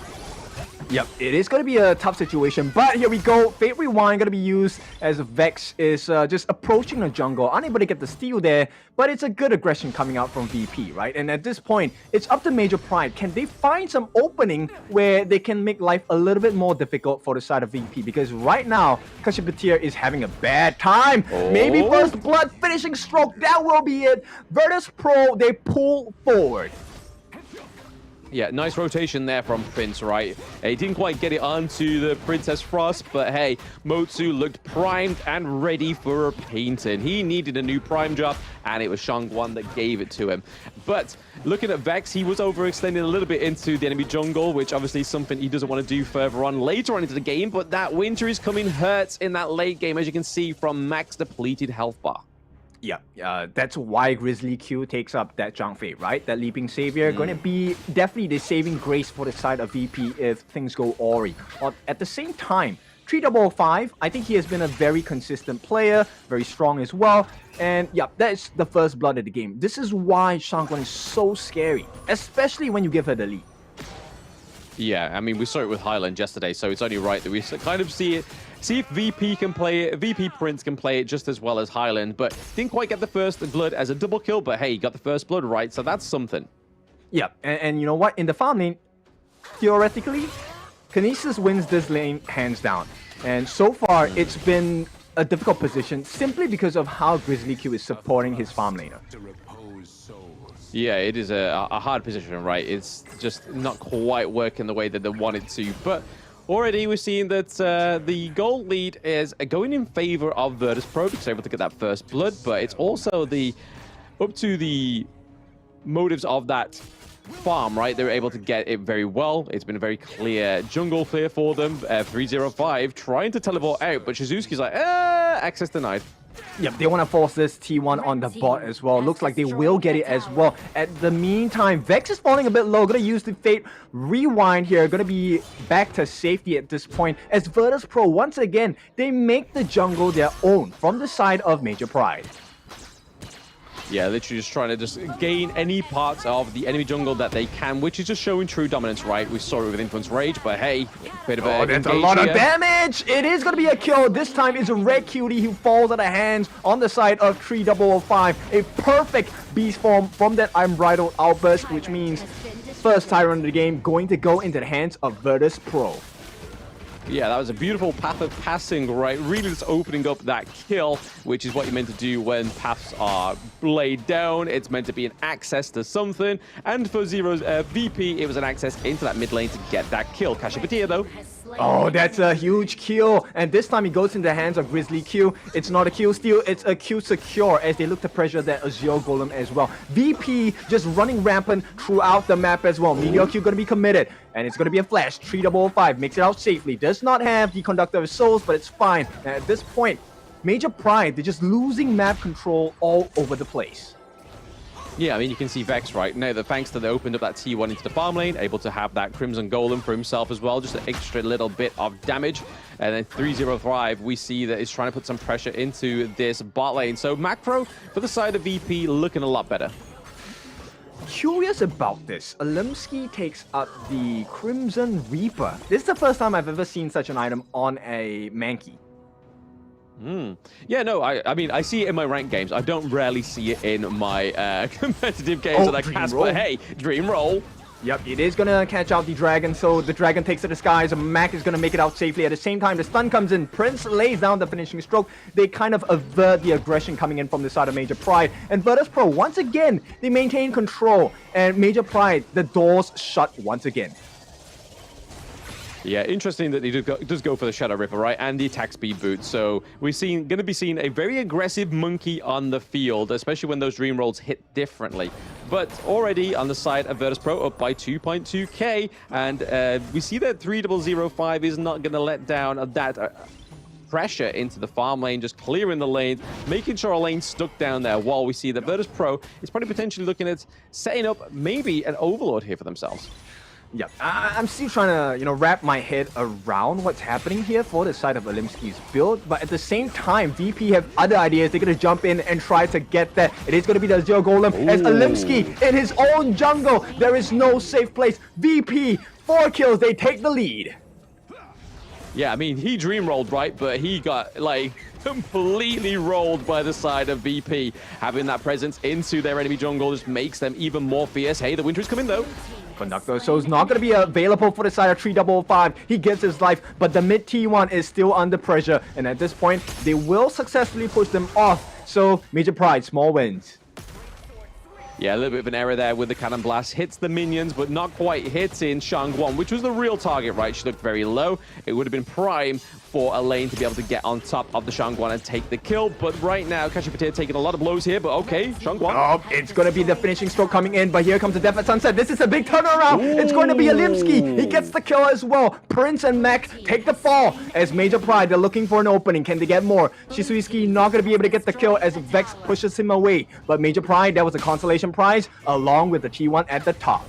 Yep, it is going to be a tough situation, but here we go. Fate Rewind going to be used as Vex is just approaching the jungle, unable to get the steal there, but it's a good aggression coming out from VP, right? And at this point, it's up to Major Pride. Can they find some opening where they can make life a little bit more difficult for the side of VP? Because right now, Cassiopeia is having a bad time. Maybe first blood finishing stroke, that will be it. Virtus.pro, they pull forward. Yeah, nice rotation there from Prince, right? He didn't quite get it onto the Princess Frost, but hey, Motsu looked primed and ready for a painting. He needed a new prime drop, and it was Shangguan that gave it to him. But looking at Vex, he was overextended a little bit into the enemy jungle, which obviously is something he doesn't want to do further on later on into the game, but that winter is coming hurts in that late game, as you can see from max depleted health bar. Yeah, that's why Grizzly Q takes up that Zhang Fei, right? That Leaping Savior, going to be definitely the saving grace for the side of VP if things go awry. But at the same time, 3005, I think he has been a very consistent player, very strong as well. And yeah, that's the first blood of the game. This is why Shangguan is so scary, especially when you give her the lead. Yeah, I mean, we saw it with Highland yesterday, so it's only right that we kind of see it. See if VP can play it, VP Prince can play it just as well as Highland, but didn't quite get the first blood as a double kill, but hey, he got the first blood right, so that's something. Yeah, and you know what? In the farm lane, theoretically, Kinesis wins this lane hands down. And so far, it's been a difficult position simply because of how Grizzly Q is supporting his farm laner. Yeah, it is a hard position, right? It's just not quite working the way that they wanted to, but already we're seeing that the gold lead is going in favor of Virtus.pro because they're able to get that first blood, but it's also up to the motives of that farm, right? They were able to get it very well. It's been a very clear jungle clear for them. 305 trying to teleport out, but Shizuki's like, access denied. Yep, they want to force this T1 on the bot as well. Looks like they will get it as well. At the meantime, Vex is falling a bit low. Gonna use the Fate Rewind here. Gonna be back to safety at this point. As Virtus.pro, once again, they make the jungle their own from the side of Major Pride. Yeah, literally just trying to just gain any parts of the enemy jungle that they can, which is just showing true dominance, right? We saw it with Influence Rage, but hey, bit of a that's a lot of damage! It is going to be a kill. This time it's a Red Cutie who falls out of hands on the side of 3005. A perfect beast form from that Unbridled Outburst, which means first Tyrant of the game going to go into the hands of Virtus.pro. Yeah, that was a beautiful path of passing, right? Really just opening up that kill, which is what you're meant to do when paths are laid down. It's meant to be an access to something. And for Zero's VP, it was an access into that mid lane to get that kill. Kashipatia, though. Oh, that's a huge kill. And this time it goes in the hands of Grizzly Q. It's not a kill steal, it's a kill secure as they look to pressure that Azure Golem as well. VP just running rampant throughout the map as well. Meteor Q going to be committed. And it's going to be a flash. 3005 makes it out safely. Does not have the Conductor of Souls, but it's fine. And at this point, Major Pride, they're just losing map control all over the place. Yeah, I mean, you can see Vex right now that thanks to they opened up that T1 into the farm lane, able to have that Crimson Golem for himself as well, just an extra little bit of damage. And then 305, we see that it's trying to put some pressure into this bot lane. So Macro, for the side of VP, looking a lot better. Curious about this. Alimsky takes up the Crimson Reaper. This is the first time I've ever seen such an item on a Mankey. Yeah, no, I mean, I see it in my ranked games. I don't rarely see it in my competitive games that I cast, but hey, Dream Roll. Yep, it is going to catch out the Dragon, so the Dragon takes to the skies. Mac is going to make it out safely. At the same time, the stun comes in. Prince lays down the finishing stroke. They kind of avert the aggression coming in from the side of Major Pride. And Virtus.pro, once again, they maintain control. And Major Pride, the doors shut once again. Yeah, interesting that he does go for the Shadow Ripper, right? And the attack speed boot. So we're going to be seeing a very aggressive monkey on the field, especially when those dream rolls hit differently. But already on the side of Virtus.pro up by 2.2k. And we see that 3005 is not going to let down that pressure into the farm lane, just clearing the lane, making sure our lane's stuck down there, while we see that Virtus.pro is probably potentially looking at setting up maybe an Overlord here for themselves. Yeah, I'm still trying to, wrap my head around what's happening here for the side of Alimsky's build, but at the same time, VP have other ideas. They're going to jump in and try to get that. It is going to be the Azure Golem as Alimsky in his own jungle. There is no safe place. VP, 4 kills, they take the lead. Yeah, I mean, he dream rolled, right? But he got, like, completely rolled by the side of VP. Having that presence into their enemy jungle just makes them even more fierce. Hey, the winter is coming, though. Conductor, so it's not going to be available for the side of 3005. He gets his life, but the mid T1 is still under pressure. And at this point, they will successfully push them off. So, Major Pride, small wins. Yeah, a little bit of an error there with the Cannon Blast. Hits the minions, but not quite hitting Shangguan, which was the real target, right? She looked very low. It would have been prime for a lane to be able to get on top of the Shangguan and take the kill. But right now, Kashipatir taking a lot of blows here, but okay, Shangguan. Oh, it's going to be the finishing stroke coming in, but here comes the Death at Sunset. This is a big turnaround. Ooh. It's going to be Alimsky. He gets the kill as well. Prince and Mac take the fall as Major Pride, they're looking for an opening. Can they get more? Shisuiski not going to be able to get the kill as Vex pushes him away. But Major Pride, that was a consolation prize along with the T1 at the top.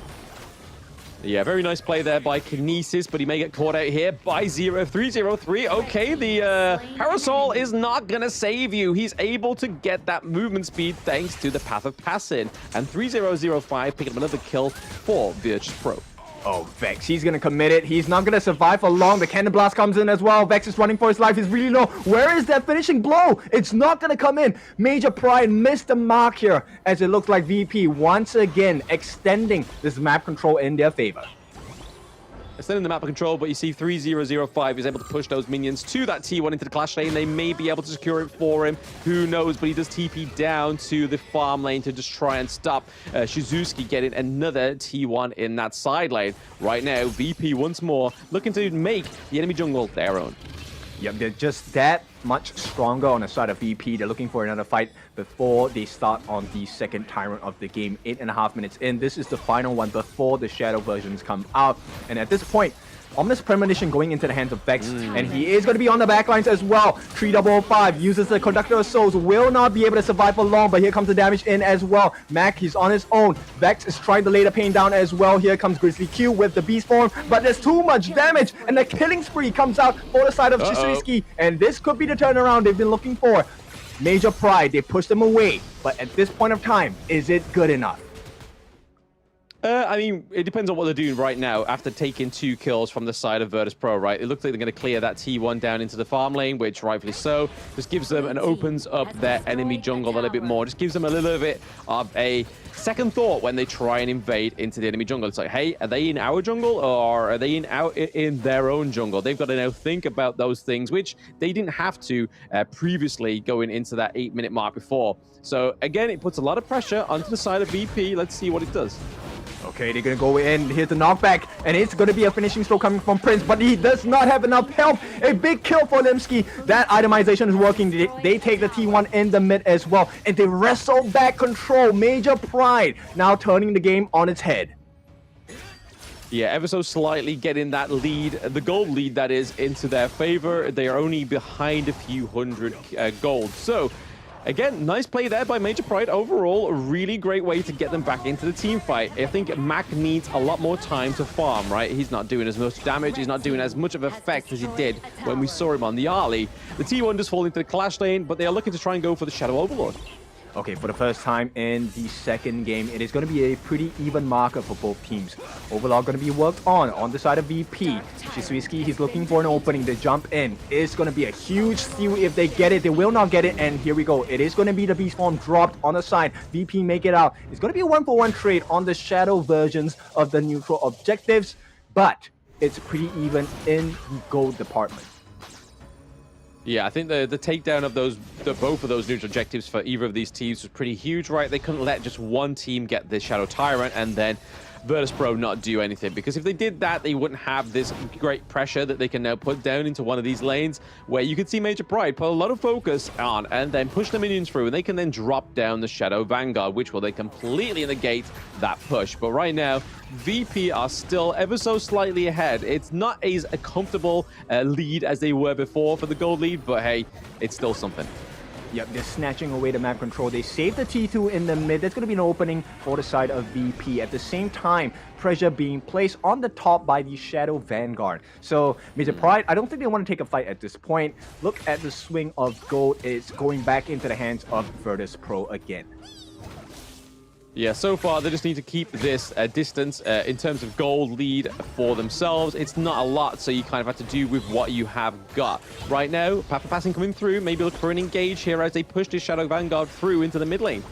Yeah, very nice play there by Kinesis, but he may get caught out here by 0-3-0-3. Okay, the Parasol is not going to save you. He's able to get that movement speed thanks to the Path of Passing. And 3005 picking up another kill for Virtus.pro. Oh, Vex, he's going to commit it. He's not going to survive for long. The Cannon Blast comes in as well. Vex is running for his life. He's really low. Where is that finishing blow? It's not going to come in. Major Pride missed the mark here as it looks like VP once again extending this map control in their favor. Extending the map of control, but you see 3005 is able to push those minions to that T1 into the clash lane. They may be able to secure it for him. Who knows? But he does TP down to the farm lane to just try and stop Shizuki getting another T1 in that side lane. Right now, VP once more looking to make the enemy jungle their own. Yep, they're just that much stronger on the side of VP. They're looking for another fight before they start on the second tyrant of the game. 8.5 minutes in. This is the final one before the shadow versions come out. And at this point, Ominous Premonition going into the hands of Vex, and he is going to be on the backlines as well. 3005 uses the Conductor of Souls, will not be able to survive for long, but here comes the damage in as well. Mac, he's on his own. Vex is trying to lay the pain down as well. Here comes Grizzly Q with the Beast Form, but there's too much damage, and the killing spree comes out for the side of Shisuiski, and this could be the turnaround they've been looking for. Major Pride, they push them away, but at this point of time, is it good enough? I mean, it depends on what they're doing right now after taking 2 kills from the side of Virtus.pro, right? It looks like they're going to clear that T1 down into the farm lane, which rightfully so. Just gives them and opens up their enemy jungle a little bit more. Just gives them a little bit of a second thought when they try and invade into the enemy jungle. It's like, hey, are they in our jungle or are they in their own jungle? They've got to now think about those things, which they didn't have to previously going into that 8-minute mark before. So again, it puts a lot of pressure onto the side of VP. Let's see what it does. Okay, they're going to go in. Here's the knockback, and it's going to be a finishing stroke coming from Prince, but he does not have enough help. A big kill for Limsky. That itemization is working. They take the T1 in the mid as well, and they wrestle back control. Major Pride now turning the game on its head. Yeah, ever so slightly getting that lead, the gold lead that is, into their favor. They are only behind a few hundred gold. So, again, nice play there by Major Pride. Overall, a really great way to get them back into the team fight. I think Mac needs a lot more time to farm, right? He's not doing as much damage. He's not doing as much of effect as he did when we saw him on the early. The T1 just fall into the clash lane, but they are looking to try and go for the Shadow Overlord. Okay, for the first time in the second game, it is going to be a pretty even marker for both teams. Overlord going to be worked on the side of VP. Shisuiski, he's looking for an opening to jump in. It's going to be a huge steal if they get it. They will not get it, and here we go. It is going to be the Beast Form dropped on the side. VP make it out. It's going to be a 1-for-1 trade on the shadow versions of the neutral objectives, but it's pretty even in the gold department. Yeah, I think the takedown of both of those neutral objectives for either of these teams was pretty huge, right? They couldn't let just one team get the Shadow Tyrant and then Virtus.pro not do anything, because if they did that, they wouldn't have this great pressure that they can now put down into one of these lanes where you could see Major Pride put a lot of focus on and then push the minions through, and they can then drop down the Shadow Vanguard, which will then completely negate that push. But right now, VP are still ever so slightly ahead. It's not as a comfortable lead as they were before for the gold lead, but hey, it's still something. Yep, they're snatching away the map control. They save the T2 in the mid. There's going to be an opening for the side of VP. At the same time, pressure being placed on the top by the Shadow Vanguard. So, Major Pride, I don't think they want to take a fight at this point. Look at the swing of gold. It's going back into the hands of Virtus.pro again. Yeah, so far they just need to keep this distance in terms of gold lead for themselves. It's not a lot, so you kind of have to do with what you have got. Right now, Papa Passing coming through, maybe look for an engage here as they push this Shadow Vanguard through into the mid lane.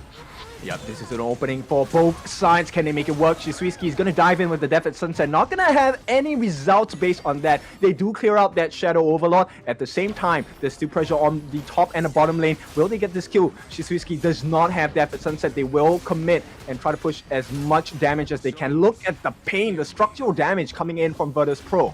Yep, this is an opening for both sides. Can they make it work? Shisuiski is going to dive in with the Death at Sunset. Not going to have any results based on that. They do clear out that Shadow Overlord. At the same time, there's still pressure on the top and the bottom lane. Will they get this kill? Shisuiski does not have Death at Sunset. They will commit and try to push as much damage as they can. Look at the pain, the structural damage coming in from Virtus.pro.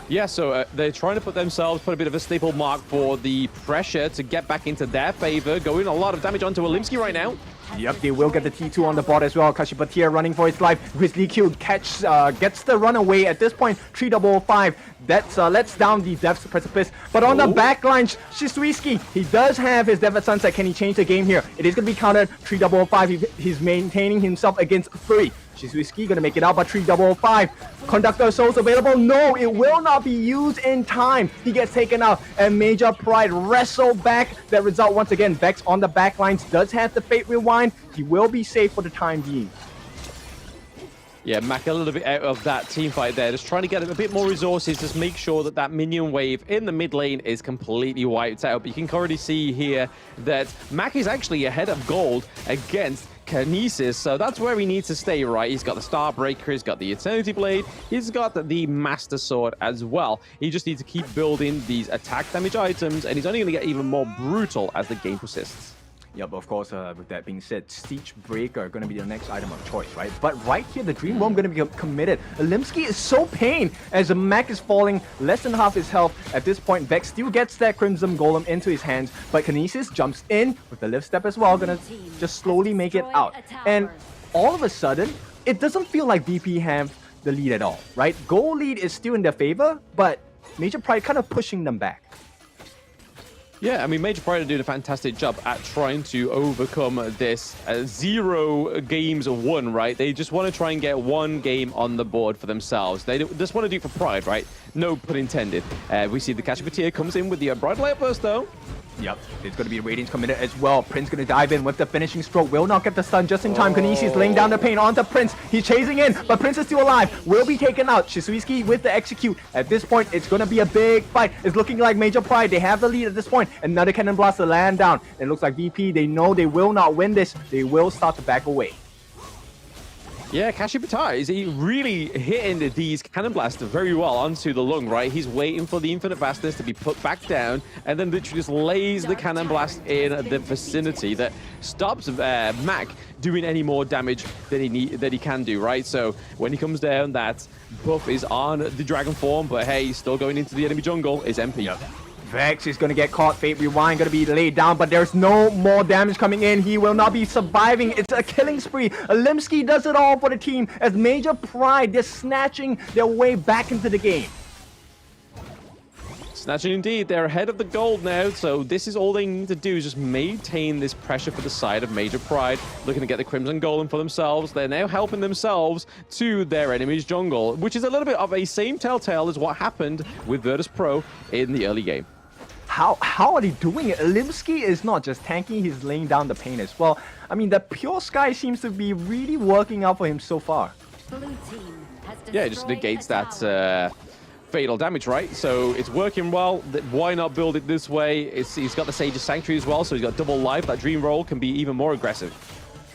Yeah, so they're trying to put a bit of a staple mark for the pressure to get back into their favor. Going a lot of damage onto Olimsky right now. Yep, they will get the T2 on the board as well. Kashipatia running for his life. Grizzly Q gets the runaway at this point. 3055. That lets down the Death's Precipice. But on the back line, Shisuiski, he does have his Death at Sunset. Can he change the game here? It is going to be countered. 3055. He's maintaining himself against 3. Shisuiski gonna make it out, but 3055. Conductor Souls available? No, it will not be used in time. He gets taken out, and Major Pride wrestle back that result once again. Vex on the back lines does have the Fate Rewind. He will be safe for the time being. Yeah, Mac a little bit out of that team fight there. Just trying to get a bit more resources. Just make sure that that minion wave in the mid lane is completely wiped out. But you can already see here that Mac is actually ahead of gold against Kinesis, so that's where he needs to stay, right? He's got the Starbreaker, he's got the Eternity Blade, he's got the Master Sword as well. He just needs to keep building these attack damage items, and he's only going to get even more brutal as the game persists. Yep, of course, with that being said, Siege Breaker going to be the next item of choice, right? But right here, the Dream Realm going to be committed. Olimsky is so pained as the Mac is falling less than half his health. At this point, Vex still gets that Crimson Golem into his hands, but Kinesis jumps in with the lift step as well, going to just slowly make it out. And all of a sudden, it doesn't feel like VP have the lead at all, right? Goal lead is still in their favor, but Major Pride kind of pushing them back. Yeah, I mean, Major Pride are doing a fantastic job at trying to overcome this 0 games won, right? They just want to try and get 1 game on the board for themselves. They just want to do it for pride, right? No pun intended. We see the Kashipatia comes in with the Bridal Outburst, though. Yep, it's going to be Radiance committed as well. Prince going to dive in with the finishing stroke. Will not get the stun just in time. Kinesis laying down the pain onto Prince. He's chasing in, but Prince is still alive. Will be taken out. Shisuiski with the execute. At this point, it's going to be a big fight. It's looking like Major Pride. They have the lead at this point. Another Cannon Blast to land down. It looks like VP, they know they will not win this. They will start to back away. Yeah, Kashipatai is really hitting these Cannon Blasts very well onto the lung, right? He's waiting for the Infinite Vastness to be put back down, and then literally just lays the Cannon Blast in the vicinity that stops Mac doing any more damage than he can do, right? So when he comes down, that buff is on the Dragon form, but hey, still going into the enemy jungle is MP. Yep. Vex is going to get caught. Fate Rewind going to be laid down, but there's no more damage coming in. He will not be surviving. It's a killing spree. Olimsky does it all for the team as Major Pride, they're snatching their way back into the game. Snatching indeed. They're ahead of the gold now, so this is all they need to do is just maintain this pressure for the side of Major Pride. Looking to get the Crimson Golem for themselves. They're now helping themselves to their enemy's jungle, which is a little bit of a same telltale as what happened with Virtus.pro in the early game. How are they doing it? Olimsky is not just tanking, he's laying down the pain as well. I mean, the Pure Sky seems to be really working out for him so far. Yeah, it just negates that fatal damage, right? So it's working well. Why not build it this way? He's got the Sage's Sanctuary as well, so he's got double life. That Dream Roll can be even more aggressive.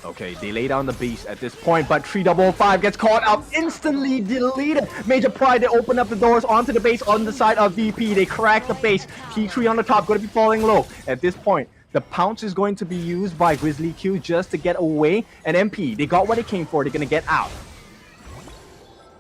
Okay, they lay down the beast at this point, but 3055 gets caught up, instantly deleted. Major Pride, they open up the doors onto the base on the side of VP. They crack the base. T3 on the top, going to be falling low. At this point, the pounce is going to be used by Grizzly Q just to get away. And MP, they got what they came for. They're going to get out.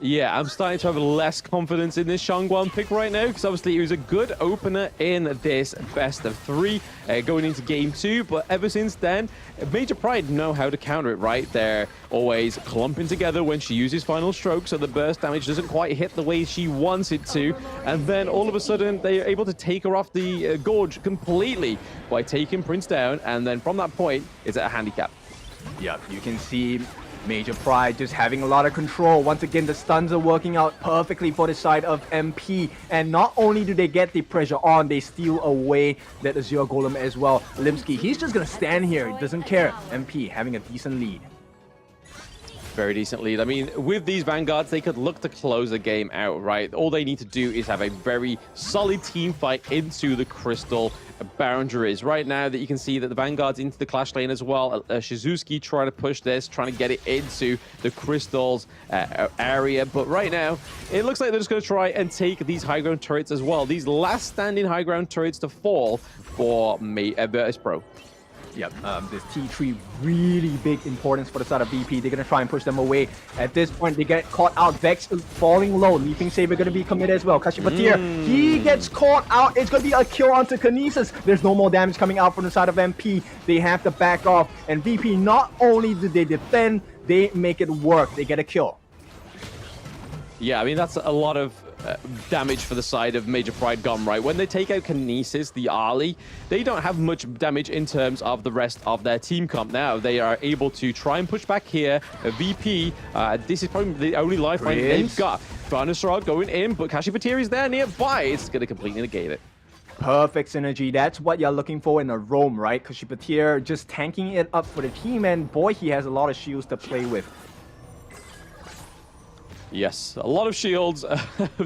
Yeah, I'm starting to have less confidence in this Shangguan pick right now, because obviously it was a good opener in this best of 3 going into game 2, but ever since then, Major Pride know how to counter it, right? They're always clumping together when she uses final stroke, so the burst damage doesn't quite hit the way she wants it to, and then all of a sudden they're able to take her off the gorge completely by taking Prince down, and then from that point, it's at a handicap. Yep, you can see Major Pride just having a lot of control. Once again, the stuns are working out perfectly for the side of MP. And not only do they get the pressure on, they steal away that Azure Golem as well. Olimsky, he's just going to stand here. He doesn't care. MP having a decent lead. Very decent lead. I mean, with these Vanguards, they could look to close the game out, right? All they need to do is have a very solid team fight into the Crystal boundaries. Right now that you can see that the Vanguard's into the Clash lane as well. Shizuki trying to push this, trying to get it into the Crystal's area. But right now, it looks like they're just going to try and take these high ground turrets as well. These last standing high ground turrets to fall for Virtus.pro. Yep, this T3 really big importance for the side of VP. They're gonna try and push them away. At this point, they get caught out. Vex is falling low. Leaping Saber gonna be committed as well. Kashipatir, he gets caught out. It's gonna be a kill onto Kinesis. There's no more damage coming out from the side of MP. They have to back off. And VP, not only do they defend, they make it work. They get a kill. Yeah, I mean, that's a lot of damage for the side of Major Pride gone right. When they take out Kinesis, the Ali, they don't have much damage in terms of the rest of their team comp now. They are able to try and push back here. VP, this is probably the only lifeline they've got. Furnace Rod going in, but Kashipatir is there nearby. It's going to completely negate it. Perfect synergy. That's what you're looking for in a roam, right? Kashipatir just tanking it up for the team, and boy, he has a lot of shields to play with. Yes, a lot of shields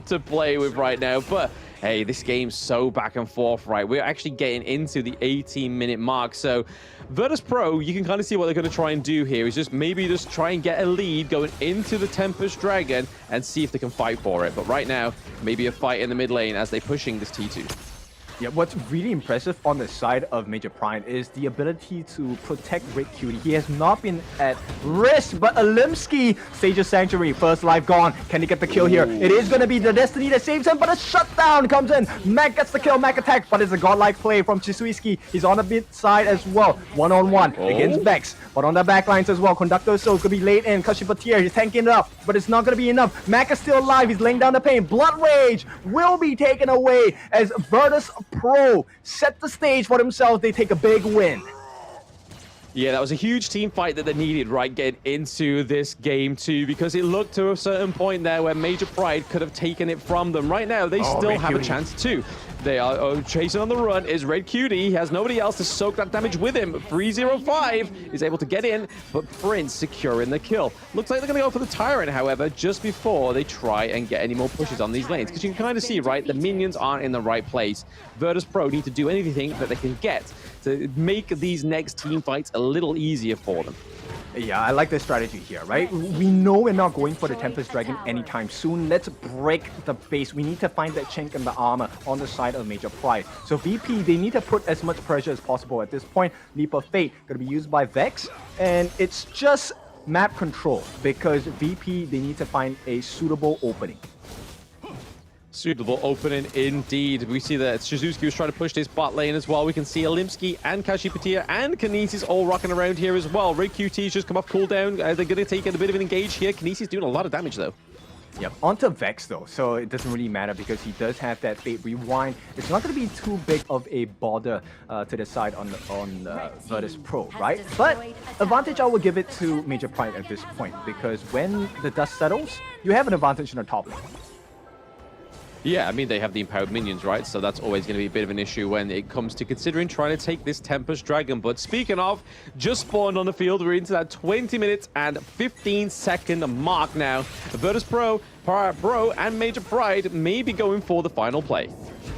to play with right now, but hey, this game's so back and forth, right? We're actually getting into the 18-minute mark, so Virtus.pro, you can kind of see what they're going to try and do here is just maybe just try and get a lead going into the Tempest Dragon and see if they can fight for it. But right now, maybe a fight in the mid lane as they're pushing this T2. Yeah, what's really impressive on the side of Major Pride is the ability to protect Red Cutie. He has not been at risk, but Alimsky, Sage's Sanctuary, first life gone. Can he get the kill here? It is going to be the Destiny that saves him, but a shutdown comes in. Mac gets the kill, Mac attack, but it's a godlike play from Chisuiski. He's on the mid side as well. One-on-one against Vex, but on the back lines as well. Conductor Soul could be late in. Kashipatir, he's tanking it up, but it's not going to be enough. Mac is still alive. He's laying down the pain. Blood Rage will be taken away as Virtus.pro set the stage for themselves. They take a big win. Yeah, that was a huge team fight that they needed, right, getting into this game too, because it looked to a certain point there where Major Pride could have taken it from them. Right now, they still have a chance too. They are chasing on the run is Red Cutie. He has nobody else to soak that damage with him. 305 is able to get in, but Prince securing the kill. Looks like they're going to go for the Tyrant, however, just before they try and get any more pushes on these lanes. Because you can kind of see, right, the minions aren't in the right place. Virtus.pro need to do anything that they can get to make these next team fights a little easier for them. Yeah, I like the strategy here, right? We know we're not going for the Tempest Dragon anytime soon. Let's break the base. We need to find that chink in the armor on the side of Major Pride. So VP, they need to put as much pressure as possible at this point. Leap of Fate going to be used by Vex, and it's just map control because VP, they need to find a suitable opening. Suitable opening indeed. We see that Shizuki was trying to push this bot lane as well. We can see Alimsky and Kashipatir and Kinesis all rocking around here as well. Red QT's just come off cooldown. They're going to take a bit of an engage here. Kinesis doing a lot of damage though. Yep, onto Vex though, so it doesn't really matter because he does have that Fate Rewind. It's not going to be too big of a bother to the side on Virtus.pro, right? But advantage I will give it to Major Pride at this point because when the dust settles, you have an advantage in the top lane. Yeah, I mean, they have the empowered minions, right? So that's always going to be a bit of an issue when it comes to considering trying to take this Tempest Dragon. But speaking of, just spawned on the field. We're into that 20 minutes and 15-second mark now. Virtus.pro, Bro, and Major Pride may be going for the final play.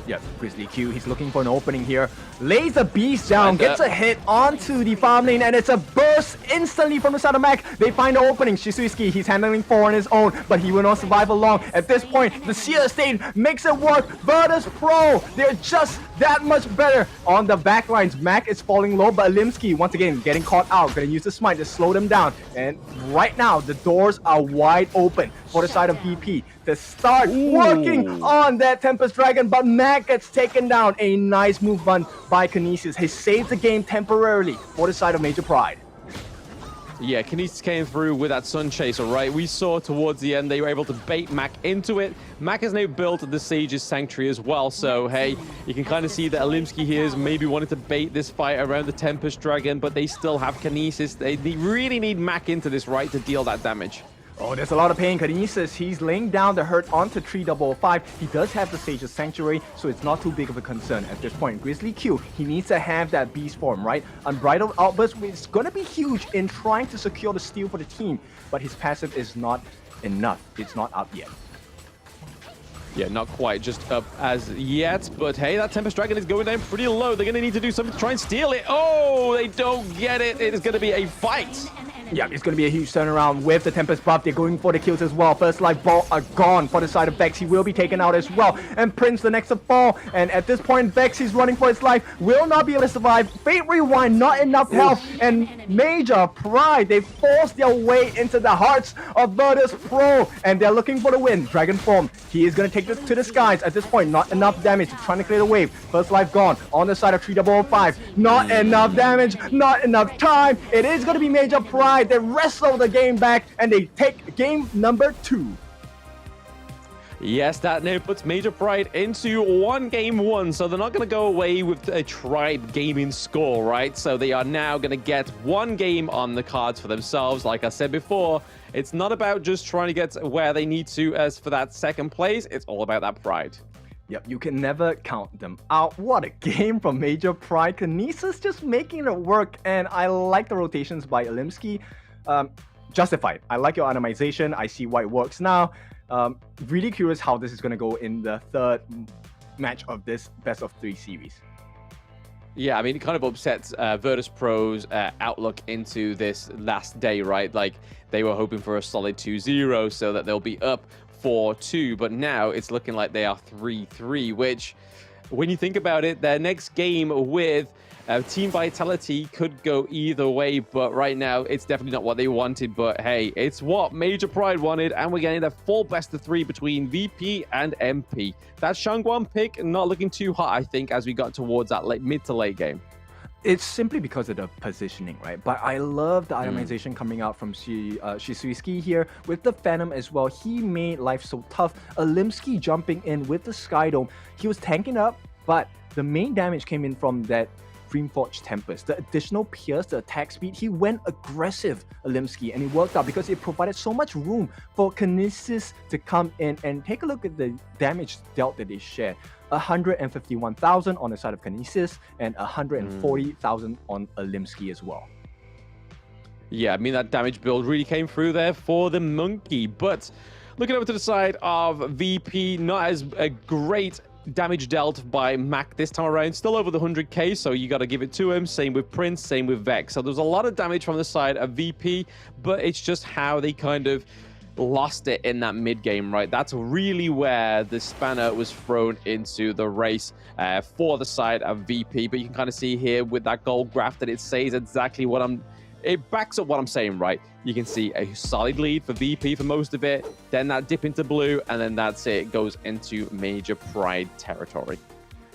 Yep, Grizzly Q, he's looking for an opening here. Lays the beast down, gets a hit onto the farm lane, and it's a burst instantly from the side of Mac. They find the opening. Shisuiski, he's handling 4 on his own, but he will not survive long. At this point, the Seer Estate makes it work. Virtus.pro, they're just that much better. On the back lines, Mac is falling low, but Alimsky, once again, getting caught out. Gonna use the smite to slow them down. And right now, the doors are wide open for the side of VP to start working on that Tempest Dragon, but Mac gets taken down. A nice move run by Kinesis. He saves the game temporarily for the side of Major Pride. Yeah, Kinesis came through with that Sun Chaser, right? We saw towards the end they were able to bait Mac into it. Mac has now built the Sage's Sanctuary as well, so hey, you can kind of see that Alimsky here is maybe wanting to bait this fight around the Tempest Dragon, but they still have Kinesis. They really need Mac into this, right, to deal that damage. Oh, there's a lot of pain. Kinesis, he's laying down the hurt onto 3055. He does have the Sage's Sanctuary, so it's not too big of a concern at this point. Grizzly Q, he needs to have that beast form, right? Unbridled Outburst is going to be huge in trying to secure the steal for the team, but his passive is not enough. It's not up yet. Yeah, not quite just up as yet, but hey, that Tempest Dragon is going down pretty low. They're going to need to do something to try and steal it. Oh, they don't get it. It is going to be a fight. Yeah, it's going to be a huge turnaround with the Tempest buff. They're going for the kills as well. First life ball are gone for the side of Vex. He will be taken out as well. And Prince the next to fall. And at this point, Vex is running for his life. Will not be able to survive. Fate Rewind, not enough health. And Major Pride, they force their way into the hearts of Virtus.pro. And they're looking for the win. Dragon Form, he is going to take this to the skies. At this point, not enough damage. Trying to clear the wave. First life gone. On the side of 3005. Not enough damage. Not enough time. It is going to be Major Pride. They wrestle the game back and they take game number 2. Yes, that now puts Major Pride into game 1, so they're not going to go away with a Tribe gaming score, right? So they are now going to get 1 game on the cards for themselves. Like I said before, it's not about just trying to get where they need to as for that second place. It's all about that pride. Yep, you can never count them out. What a game from Major Pride. Kinesis just making it work, and I like the rotations by Alimsky. Justified. I like your itemization. I see why it works now. Really curious how this is going to go in the 3rd match of this best of 3 series. Yeah, I mean, it kind of upsets Virtus.pro's outlook into this last day, right? Like, they were hoping for a solid 2-0 so that they'll be up 4-2, but now it's looking like they are 3-3, which, when you think about it, their next game with Team Vitality could go either way, but right now it's definitely not what they wanted. But hey, it's what Major Pride wanted, and we're getting a full best of 3 between VP and MP. That Shangguan pick not looking too hot, I think, as we got towards that mid to late game. It's simply because of the positioning, right? But I love the itemization coming out from Shisuiski here with the Phantom as well. He made life so tough. Alimsky jumping in with the Skydome. He was tanking up, but the main damage came in from that Dreamforge Tempest. The additional pierce, the attack speed, he went aggressive, Alimsky, and it worked out because it provided so much room for Kinesis to come in. And take a look at the damage dealt that they shared. 151,000 on the side of Kinesis and 140,000 on Alimsky as well. Yeah, I mean, that damage build really came through there for the Monkey. But looking over to the side of VP, not as a great damage dealt by Mac this time around. Still over the 100k, so you got to give it to him. Same with Prince, same with Vex. So there's a lot of damage from the side of VP, but it's just how they kind of lost it in that mid game, right? That's really where the spanner was thrown into the race for the side of VP. But you can kind of see here with that gold graph that it says exactly what it backs up what I'm saying, right? You can see a solid lead for VP for most of it, then that dip into blue, and then that's it. It goes into Major Pride territory.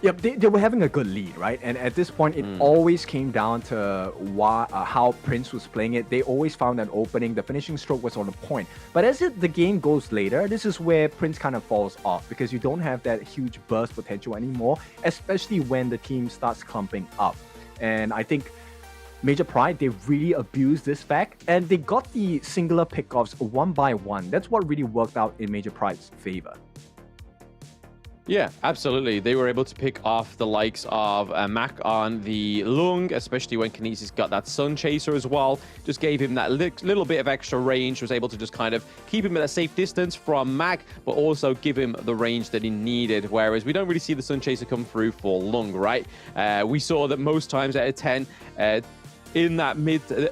Yep, they were having a good lead, right? And at this point, it always came down to how Prince was playing it. They always found an opening. The finishing stroke was on the point. But as the game goes later, this is where Prince kind of falls off because you don't have that huge burst potential anymore, especially when the team starts clumping up. And I think Major Pride, they really abused this fact, and they got the singular pickoffs 1 by 1. That's what really worked out in Major Pride's favor. Yeah, absolutely. They were able to pick off the likes of Mac on the Lung, especially when Kinesis got that Sun Chaser as well. Just gave him that little bit of extra range, was able to just kind of keep him at a safe distance from Mac, but also give him the range that he needed. Whereas we don't really see the Sun Chaser come through for Lung, right? We saw that most times out of 10 in that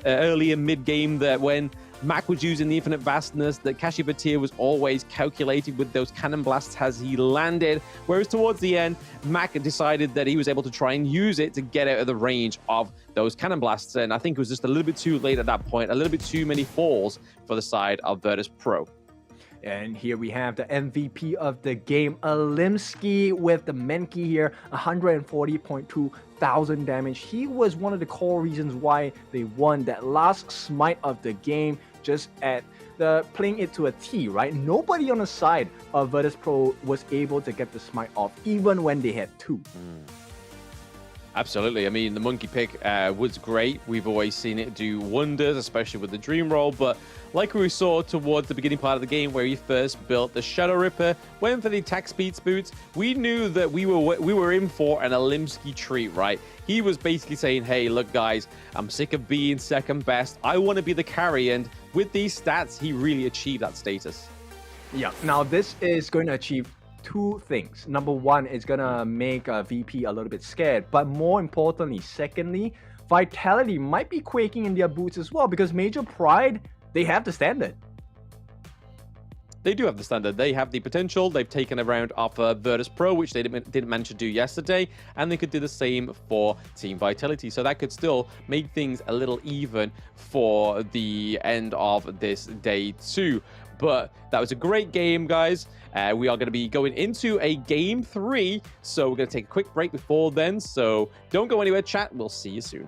early and mid game that when Mac was using the Infinite Vastness, that Kashivatir was always calculated with those cannon blasts as he landed. Whereas towards the end, Mac decided that he was able to try and use it to get out of the range of those cannon blasts. And I think it was just a little bit too late at that point, a little bit too many falls for the side of Virtus.pro. And here we have the MVP of the game, Alimsky with the Menki here, 140.2 thousand damage. He was one of the core reasons why they won that last smite of the game, just at the playing it to a T, right? Nobody on the side of Virtus.pro was able to get the smite off, even when they had 2. Absolutely. I mean, the monkey pick was great. We've always seen it do wonders, especially with the dream roll. But like we saw towards the beginning part of the game where he first built the Shadow Ripper, went for the attack speed boots, we knew that we were in for an Alimsky treat, right? He was basically saying, hey, look, guys, I'm sick of being second best. I want to be the carry. And with these stats, he really achieved that status. Yeah. Now, this is going to achieve 2 things. Number 1, it's gonna make VP a little bit scared, but more importantly, secondly, Vitality might be quaking in their boots as well, because Major Pride, they have the standard. They do have the standard. They have the potential. They've taken a round off Virtus.pro, which they didn't manage to do yesterday, and they could do the same for Team Vitality. So that could still make things a little even for the end of this day 2. But that was a great game, guys. We are going to be going into a game 3, so we're going to take a quick break before then. So don't go anywhere, chat. We'll see you soon.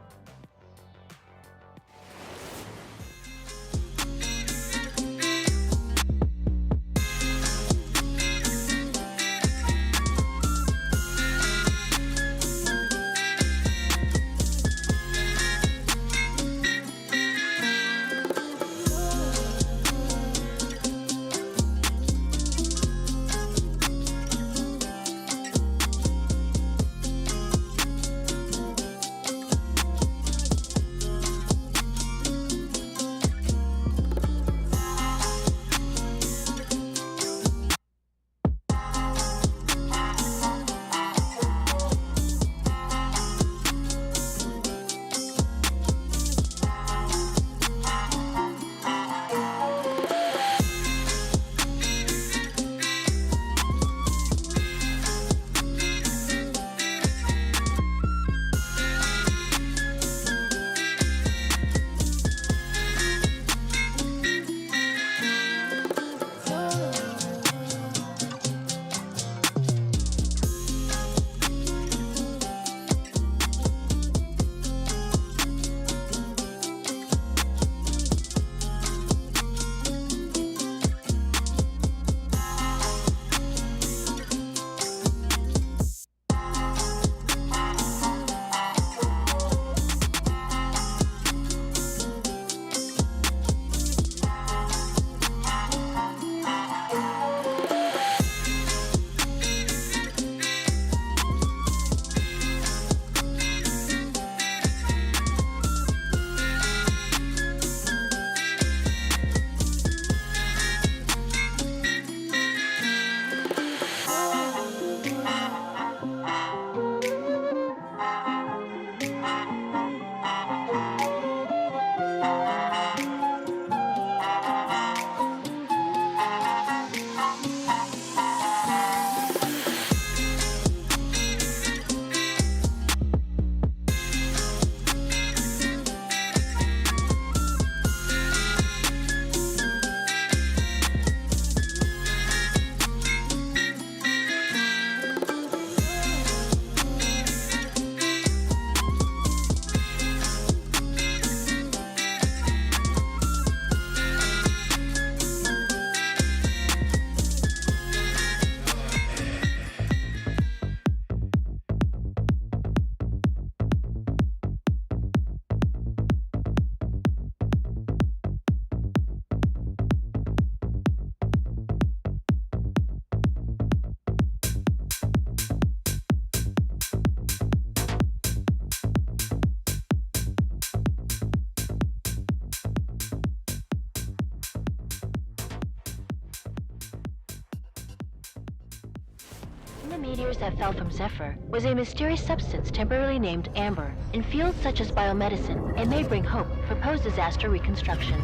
The meteors that fell from Zephyr was a mysterious substance temporarily named amber. In fields such as biomedicine, it may bring hope for post-disaster reconstruction.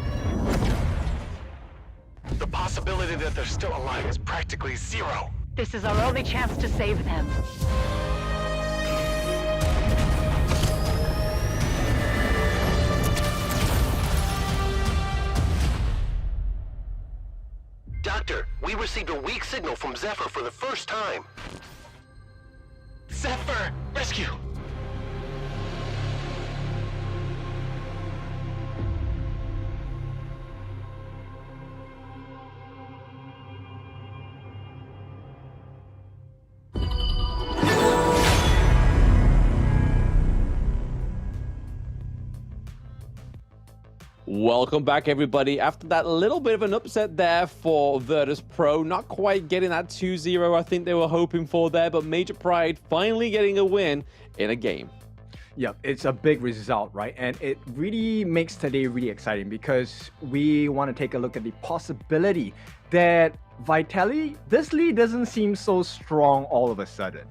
The possibility that they're still alive is practically zero. This is our only chance to save them. Doctor, we received a weak signal from Zephyr for the first time. Zephyr! Rescue! Welcome back, everybody. After that little bit of an upset there for Virtus.pro, not quite getting that 2-0 I think they were hoping for there, but Major Pride finally getting a win in a game. Yeah, it's a big result, right? And it really makes today really exciting because we want to take a look at the possibility that Vitality, this lead doesn't seem so strong all of a sudden.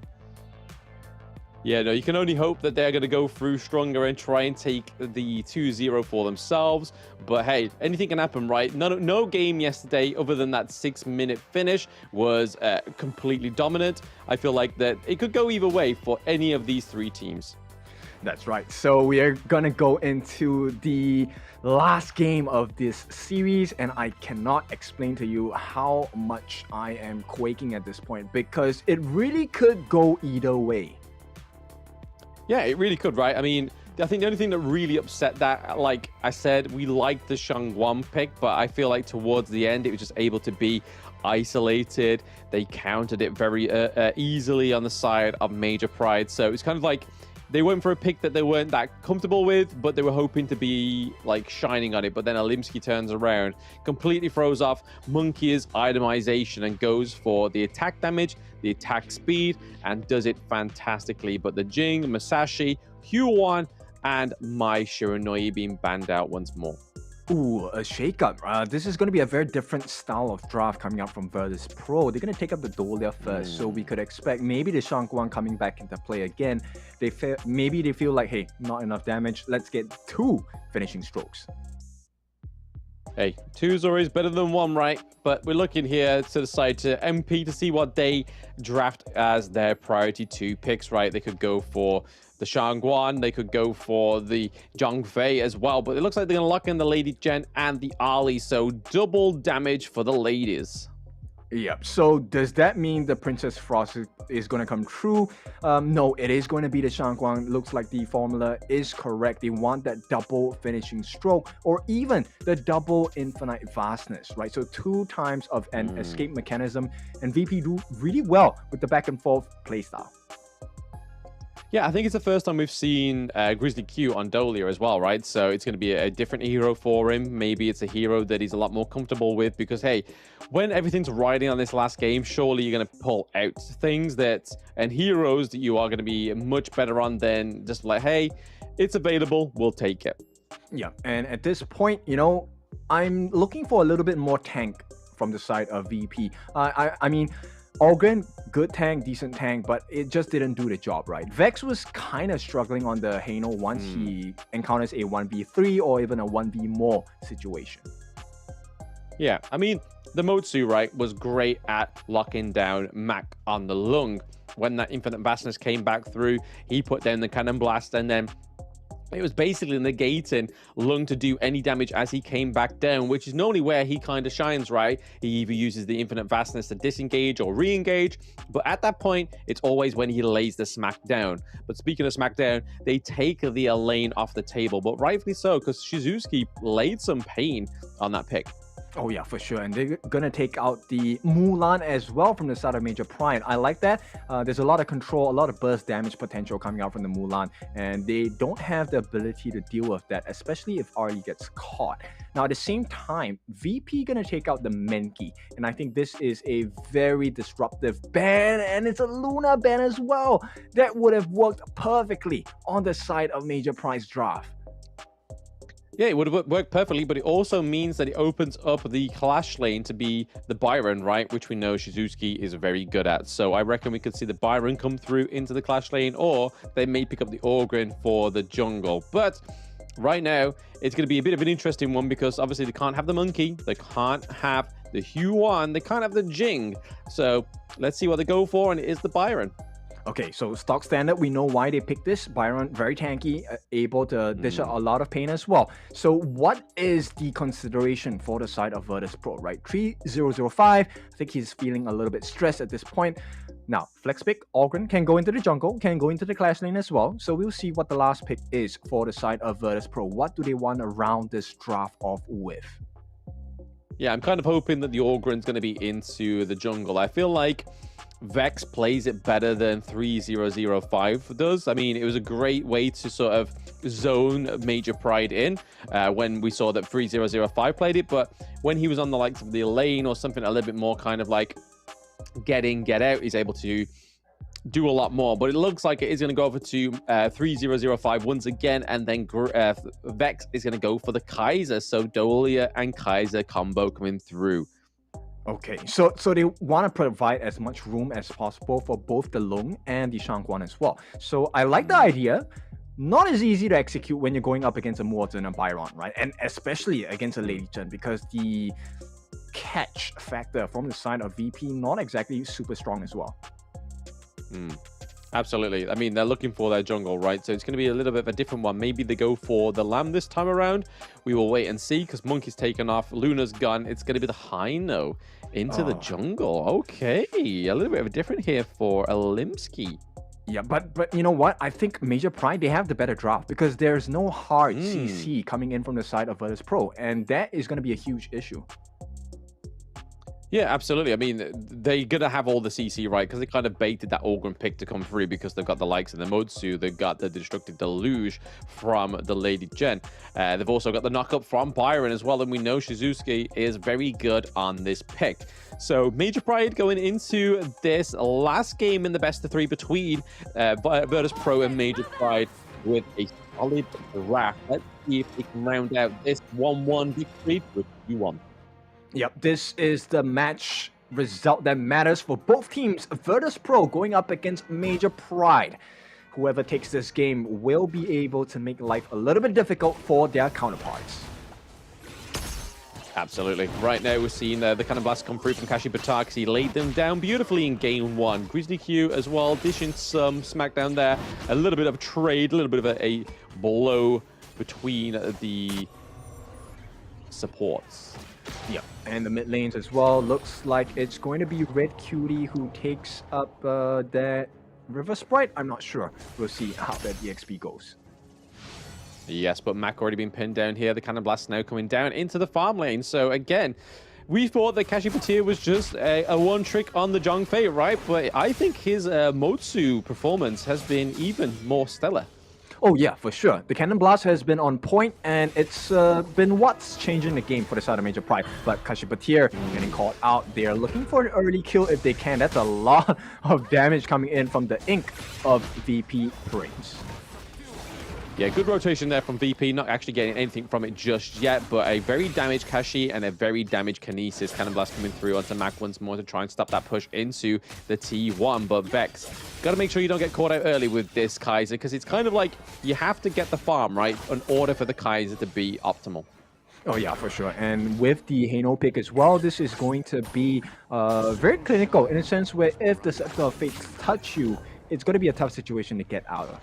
Yeah, no, you can only hope that they're going to go through stronger and try and take the 2-0 for themselves. But hey, anything can happen, right? No game yesterday, other than that 6-minute finish, was completely dominant. I feel like that it could go either way for any of these three teams. That's right. So we are gonna go into the last game of this series, and I cannot explain to you how much I am quaking at this point because it really could go either way. Yeah, it really could, right? I mean, I think the only thing that really upset that, like I said, we liked the Shangguan pick, but I feel like towards the end, it was just able to be isolated. They countered it very easily on the side of Major Pride. So it's kind of like they went for a pick that they weren't that comfortable with, but they were hoping to be like shining on it. But then Alimsky turns around, completely throws off Monkey's itemization and goes for the attack damage, the attack speed, and does it fantastically. But the Jing, Masashi, Huan, and Mai Shiranui being banned out once more. Ooh, a shakeup. This is going to be a very different style of draft coming out from Virtus.pro. They're going to take up the Dolia first, so we could expect maybe the Shangguan coming back into play again. Maybe they feel like, hey, not enough damage. Let's get 2 finishing strokes. Hey, 2 is always better than 1, right? But we're looking here to the side to MP to see what they draft as their priority 2 picks, right? They could go for the Shangguan, they could go for the Zhongfei as well, but it looks like they're going to lock in the Lady Gen and the Ali, so double damage for the ladies. Yep, so does that mean the Princess Frost is going to come true? No, it is going to be the Shangguan. Looks like the formula is correct. They want that double finishing stroke or even the double infinite vastness, right? So 2 times of an escape mechanism, and VP do really well with the back and forth playstyle. Yeah, I think it's the first time we've seen Grizzly Q on Dolia as well, right? So it's going to be a different hero for him. Maybe it's a hero that he's a lot more comfortable with because, hey, when everything's riding on this last game, surely you're going to pull out things and heroes that you are going to be much better on than just like, hey, it's available, we'll take it. Yeah, and at this point, you know, I'm looking for a little bit more tank from the side of VP. I mean, Ogren, good tank, decent tank, but it just didn't do the job, right? Vex was kind of struggling on the Hano once he encounters a 1v3 or even a 1v more situation. Yeah, I mean, the Motsu, right, was great at locking down Mac on the lung. When that Infinite Vastness came back through, he put down the Cannon Blast, and then it was basically negating Lung to do any damage as he came back down, which is normally where he kind of shines, right? He either uses the Infinite Vastness to disengage or re-engage, but at that point, it's always when he lays the smack down. But speaking of smackdown, they take the Elaine off the table, but rightfully so, because Shizuki laid some pain on that pick. Oh yeah, for sure. And they're gonna take out the Mulan as well from the side of Major Pride. I like that. There's a lot of control, a lot of burst damage potential coming out from the Mulan, and they don't have the ability to deal with that, especially if Arlie gets caught. Now at the same time, VP gonna take out the Menki, and I think this is a very disruptive ban, and it's a Luna ban as well. That would have worked perfectly on the side of Major Pride's draft. Yeah, it would have worked perfectly, but it also means that it opens up the Clash lane to be the Byron, right? Which we know Shizuki is very good at. So I reckon we could see the Byron come through into the Clash lane, or they may pick up the Orgrin for the jungle. But right now, it's going to be a bit of an interesting one because obviously they can't have the Monkey, they can't have the Huan, they can't have the Jing. So let's see what they go for, and it is the Byron. Okay, so stock standard, we know why they picked this. Byron, very tanky, able to dish out a lot of pain as well. So what is the consideration for the side of Virtus.pro, right? 3005, I think he's feeling a little bit stressed at this point. Now, flex pick, Ogren can go into the jungle, can go into the Clash lane as well. So we'll see what the last pick is for the side of Virtus.pro. What do they want to round this draft off with? Yeah, I'm kind of hoping that the Orgrin's going to be into the jungle. I feel like Vex plays it better than 3005 does. I mean, it was a great way to sort of zone Major Pride in when we saw that 3005 played it, but when he was on the likes of the lane or something a little bit more kind of like get in, get out, he's able to do a lot more. But it looks like it is going to go over to 3005 once again, and then Vex is going to go for the Kaiser. So Dolia and Kaiser combo coming through. Okay, so they want to provide as much room as possible for both the Lung and the Shangguan as well. So I like the idea. Not as easy to execute when you're going up against a Muozi and a Byron, right? And especially against a Lady Chen, because the catch factor from the side of VP not exactly super strong as well. Absolutely. I mean, they're looking for their jungle, right? So it's going to be a little bit of a different one. Maybe they go for the Lamb this time around. We will wait and see, because Monkey's taken off. Luna's gone. It's going to be the Hino into the jungle. Okay. A little bit of a different here for Alimsky. Yeah, but you know what? I think Major Pride, they have the better draft, because there's no hard CC coming in from the side of Virtus.pro, and that is going to be a huge issue. Yeah, absolutely. I mean, they're going to have all the CC, right? Because they kind of baited that Orgrim pick to come through, because they've got the likes of the Modsu, they've got the Destructive Deluge from the Lady Jen. They've also got the knockup from Byron as well, and we know Shizuki is very good on this pick. So Major Pride going into this last game in the best of 3 between Virtus.pro and Major Pride with a solid draft. Let's see if they can round out this 1-1 victory with 2-1. Yep, this is the match result that matters for both teams. Virtus.pro going up against Major Pride. Whoever takes this game will be able to make life a little bit difficult for their counterparts. Absolutely. Right now, we're seeing the Cannon Blast come through from Kashi Batar, because he laid them down beautifully in game 1. Grizzly Q as well, dishing some smackdown there. A little bit of trade, a little bit of a blow between the supports. Yep, and the mid lanes as well. Looks like it's going to be Red Cutie who takes up that River Sprite. I'm not sure. We'll see how that EXP goes. Yes, but Mac already been pinned down here. The Cannon Blast now coming down into the farm lane. So again, we thought that Kashi Patir was just a one trick on the Zhang Fei, right? But I think his Motsu performance has been even more stellar. Oh yeah, for sure. The Cannon Blast has been on point, and it's been what's changing the game for the side of Major Pride. But Kashi Patir getting called out. They are looking for an early kill if they can. That's a lot of damage coming in from the ink of VP Brains. Yeah, good rotation there from VP, not actually getting anything from it just yet, but a very damaged Kashi and a very damaged Kinesis. Cannon Blast coming through onto Mac once more to try and stop that push into the T1. But Vex, got to make sure you don't get caught out early with this Kaiser, because it's kind of like you have to get the farm, right, in order for the Kaiser to be optimal. Oh yeah, for sure. And with the Haino pick as well, this is going to be very clinical in a sense where if the Scepter of Fate touch you, it's going to be a tough situation to get out of.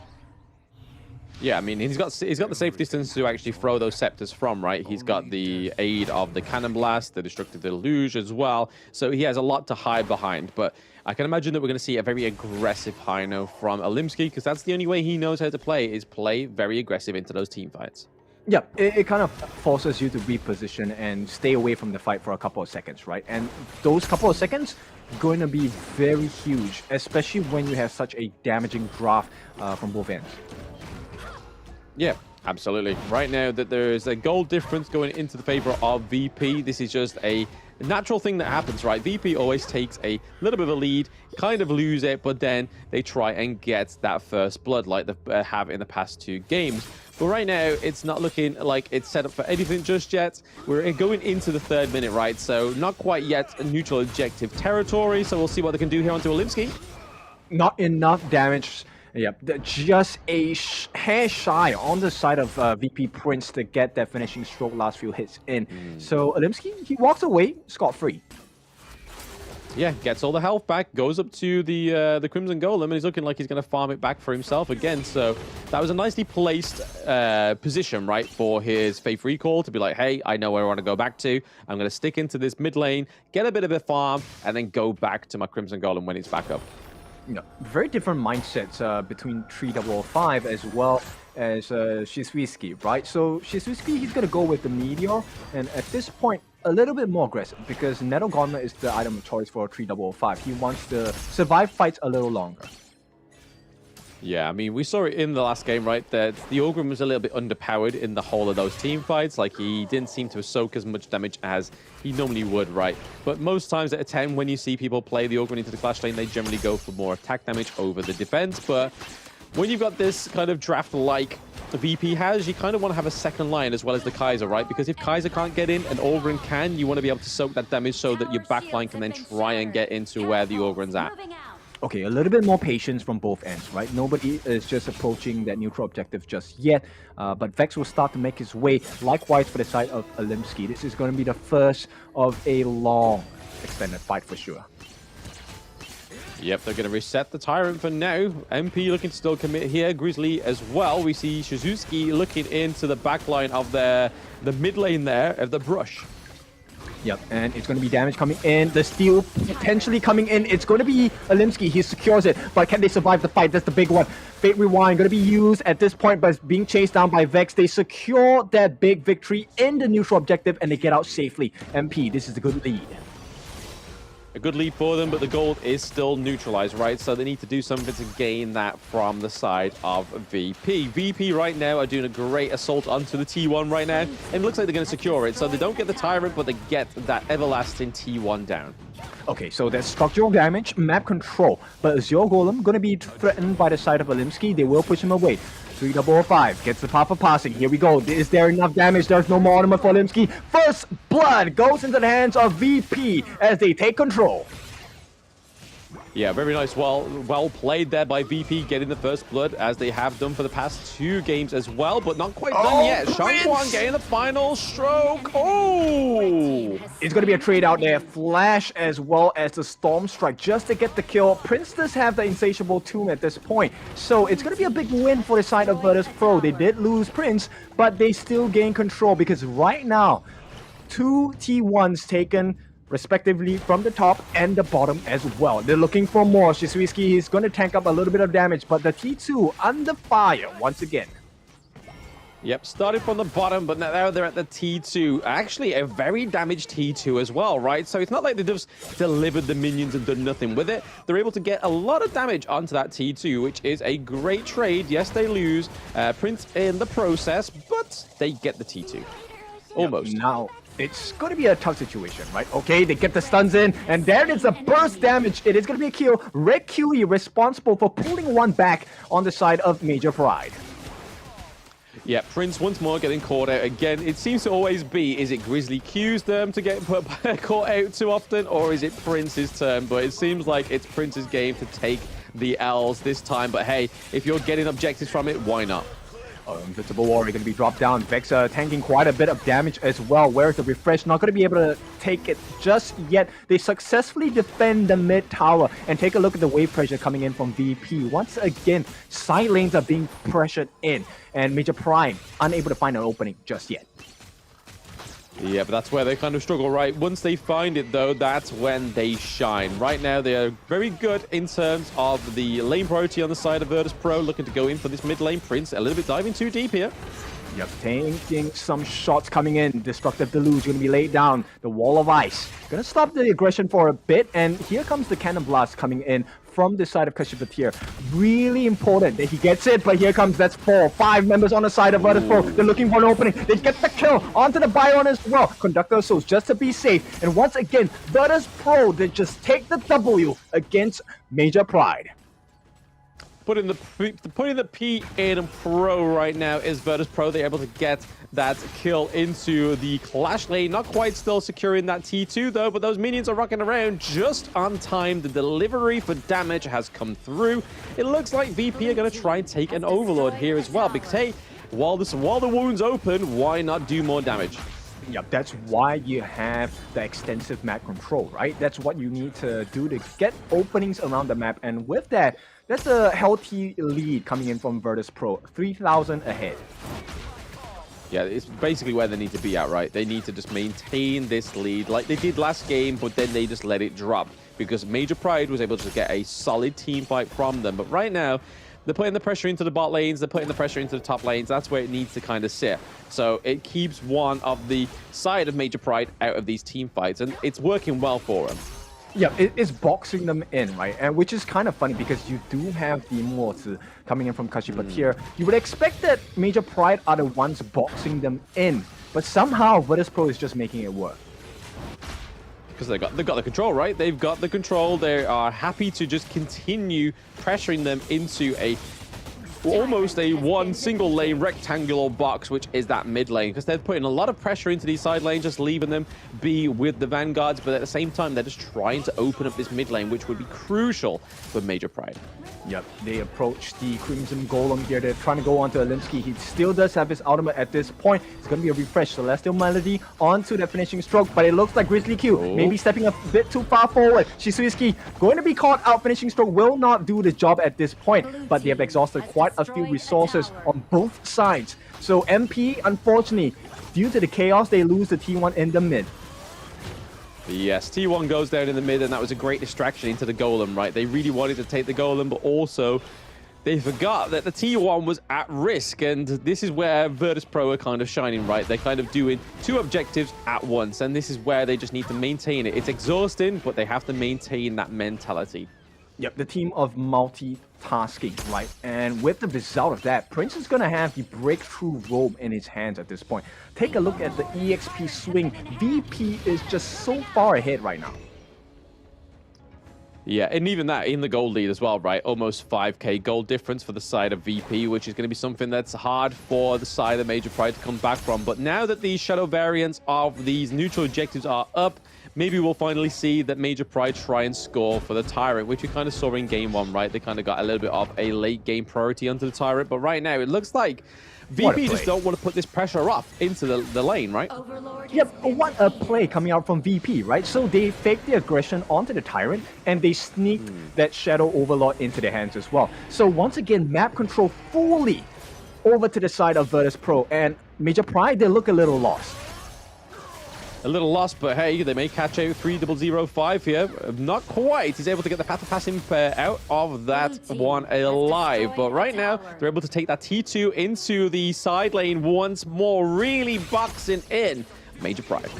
Yeah, I mean, he's got the safe distance to actually throw those scepters from, right? He's got the aid of the Cannon Blast, the Destructive Deluge as well. So he has a lot to hide behind. But I can imagine that we're going to see a very aggressive Hino from Alimsky, because that's the only way he knows how to play, is play very aggressive into those team fights. Yeah, it kind of forces you to reposition and stay away from the fight for a couple of seconds, right? And those couple of seconds going to be very huge, especially when you have such a damaging draft from both ends. Yeah, absolutely. Right now that there's a goal difference going into the favor of VP. This is just a natural thing that happens, right? VP always takes a little bit of a lead, kind of lose it, but then they try and get that first blood like they have in the past 2 games. But right now, it's not looking like it's set up for anything just yet. We're going into the 3rd minute, right? So not quite yet a neutral objective territory. So we'll see what they can do here onto Alimsky. Not enough damage. Yep, just a hair shy on the side of VP Prince to get that finishing stroke last few hits in. So Alimsky, he walks away scot-free. Yeah, gets all the health back, goes up to the Crimson Golem, and he's looking like he's going to farm it back for himself again. So that was a nicely placed position, right, for his Faith Recall to be like, hey, I know where I want to go back to. I'm going to stick into this mid lane, get a bit of a farm, and then go back to my Crimson Golem when it's back up. You know, very different mindsets between 3005 as well as Shizuki, right? So Shizuki, he's going to go with the Meteor, and at this point, a little bit more aggressive, because Nettle Gauntlet is the item of choice for 3005. He wants to survive fights a little longer. Yeah, I mean, we saw it in the last game, right, that the Orgrim was a little bit underpowered in the whole of those team fights. Like, he didn't seem to soak as much damage as he normally would, right? But most times at a 10, when you see people play the Orgrim into the Clash lane, they generally go for more attack damage over the defense. But when you've got this kind of draft-like VP has, you kind of want to have a second line as well as the Kaiser, right? Because if Kaiser can't get in and Ogryn can, you want to be able to soak that damage so that your backline can then try and get into where the Ogryn's at. Okay, a little bit more patience from both ends, right? Nobody is just approaching that neutral objective just yet, but Vex will start to make his way. Likewise for the side of Alimsky. This is going to be the first of a long extended fight for sure. Yep, they're going to reset the Tyrant for now. MP looking to still commit here. Grizzly as well. We see Shizuki looking into the backline of the mid lane there of the Brush. Yep, and it's going to be damage coming in. The steal potentially coming in. It's going to be Alimsky. He secures it, but can they survive the fight? That's the big one. Fate Rewind going to be used at this point, but being chased down by Vex. They secure that big victory in the neutral objective, and they get out safely. MP, this is a good lead. A good lead for them, but the gold is still neutralized, right? So they need to do something to gain that from the side of VP. VP right now are doing a great assault onto the T1 right now, and it looks like they're going to secure it. So they don't get the Tyrant, but they get that everlasting T1 down. Okay, so there's structural damage, map control, but Azure Golem going to be threatened by the side of Alimsky. They will push him away. 3005 gets the pop of passing. Here we go. Is there enough damage? There's no more armor for Alimsky. First blood goes into the hands of VP as they take control. Yeah, very nice. Well played there by VP getting the first blood, as they have done for the past 2 games as well, but not quite done yet. Shangguan getting the final stroke. Oh! It's going to be a trade out there. Flash as well as the Storm Strike just to get the kill. Prince does have the Insatiable Tomb at this point, so it's going to be a big win for the side of Virtus.pro. They did lose Prince, but they still gain control because right now, 2 T1s taken respectively from the top and the bottom as well. They're looking for more. Shizuki is going to tank up a little bit of damage, but the T2 under fire once again. Yep, started from the bottom, but now they're at the T2. Actually, a very damaged T2 as well, right? So it's not like they just delivered the minions and done nothing with it. They're able to get a lot of damage onto that T2, which is a great trade. Yes, they lose Prince in the process, but they get the T2. Almost. Yep, now, it's going to be a tough situation, right? Okay, they get the stuns in, and there is a burst damage. It is going to be a kill. Red QE responsible for pulling one back on the side of Major Pride. Yeah, Prince once more getting caught out again. It seems to always be, is it Grizzly Q's them to get caught out too often, or is it Prince's turn? But it seems like it's Prince's game to take the L's this time. But hey, if you're getting objectives from it, why not? Invisible Warrior going to be dropped down. Vex tanking quite a bit of damage as well. Where's the refresh? Not going to be able to take it just yet. They successfully defend the mid tower. And take a look at the wave pressure coming in from VP. Once again, side lanes are being pressured in. And Major Prime unable to find an opening just yet. Yeah, but that's where they kind of struggle, right? Once they find it, though, that's when they shine. Right now, they are very good in terms of the lane priority on the side of Virtus.pro, looking to go in for this mid lane. Prince a little bit diving too deep here. Yep, taking some shots coming in. Destructive Deluge going to be laid down. The Wall of Ice going to stop the aggression for a bit. And here comes the Cannon Blast coming in from the side of Kashypatir. Really important that he gets it, but here comes, that's 4, 5 members on the side of Virtus.pro. They're looking for an opening. They get the kill onto the Byron as well. Conductor Souls just to be safe. And once again, Virtus.pro, they just take the W against Major Pride. Putting the P in pro right now is Virtus.pro. They're able to get that kill into the Clash lane. Not quite still securing that T2 though, but those minions are rocking around just on time. The delivery for damage has come through. It looks like VP are going to try and take an Overlord here as well, because hey, while the wound's open, why not do more damage? Yep, that's why you have the extensive map control, right? That's what you need to do to get openings around the map. And with that, that's a healthy lead coming in from Virtus.pro, 3,000 ahead. Yeah, it's basically where they need to be at, right? They need to just maintain this lead like they did last game, but then they just let it drop because Major Pride was able to get a solid team fight from them. But right now, they're putting the pressure into the bot lanes, they're putting the pressure into the top lanes. That's where it needs to kind of sit. So it keeps one of the side of Major Pride out of these team fights, and it's working well for them. Yeah, it's boxing them in, right? And which is kind of funny because you do have the Immorts coming in from Kashypatir. You would expect that Major Pride are the ones boxing them in, but somehow Virtus.pro is just making it work. Because they've got the control, right? They've got the control. They are happy to just continue pressuring them into a almost a one single lane rectangular box, which is that mid lane, because they're putting a lot of pressure into these side lanes, just leaving them be with the Vanguards, but at the same time, they're just trying to open up this mid lane, which would be crucial for Major Pride. Yep, they approach the Crimson Golem here. They're trying to go onto Alimsky. He still does have his ultimate at this point. It's going to be a refresh. Celestial Melody onto the finishing stroke, but it looks like Grizzly Q maybe stepping a bit too far forward. Shisuiski going to be caught out. Finishing stroke will not do the job at this point, but they have exhausted quite a few resources on both sides. So MP, unfortunately, due to the chaos, they lose the T1 in the mid. Yes, T1 goes down in the mid, and that was a great distraction into the Golem, right? They really wanted to take the Golem, but also they forgot that the T1 was at risk, and this is where Virtus.pro are kind of shining, right? They're kind of doing two objectives at once, and this is where they just need to maintain it. It's exhausting, but they have to maintain that mentality. Yep, the team of multitasking, right? And with the result of that, Prince is going to have the breakthrough robe in his hands at this point. Take a look at the EXP swing. VP is just so far ahead right now. Yeah, and even that in the gold lead as well, right? Almost 5k gold difference for the side of VP, which is going to be something that's hard for the side of Major Pride to come back from. But now that these shadow variants of these neutral objectives are up, maybe we'll finally see that Major Pride try and score for the Tyrant, which we kind of saw in game one, right? They kind of got a little bit of a late game priority onto the Tyrant, but right now it looks like VP just don't want to put this pressure off into the lane, right? Yep, what a play coming out from VP, right? So they fake the aggression onto the Tyrant, and they sneak that Shadow Overlord into their hands as well. So once again, map control fully over to the side of Virtus.pro, and Major Pride, they look a little lost. A little lost, but hey, they may catch a 3005 here. Not quite. He's able to get the Path of Passing out of that one alive. But right now, they're able to take that T2 into the side lane once more, really boxing in Major Pride.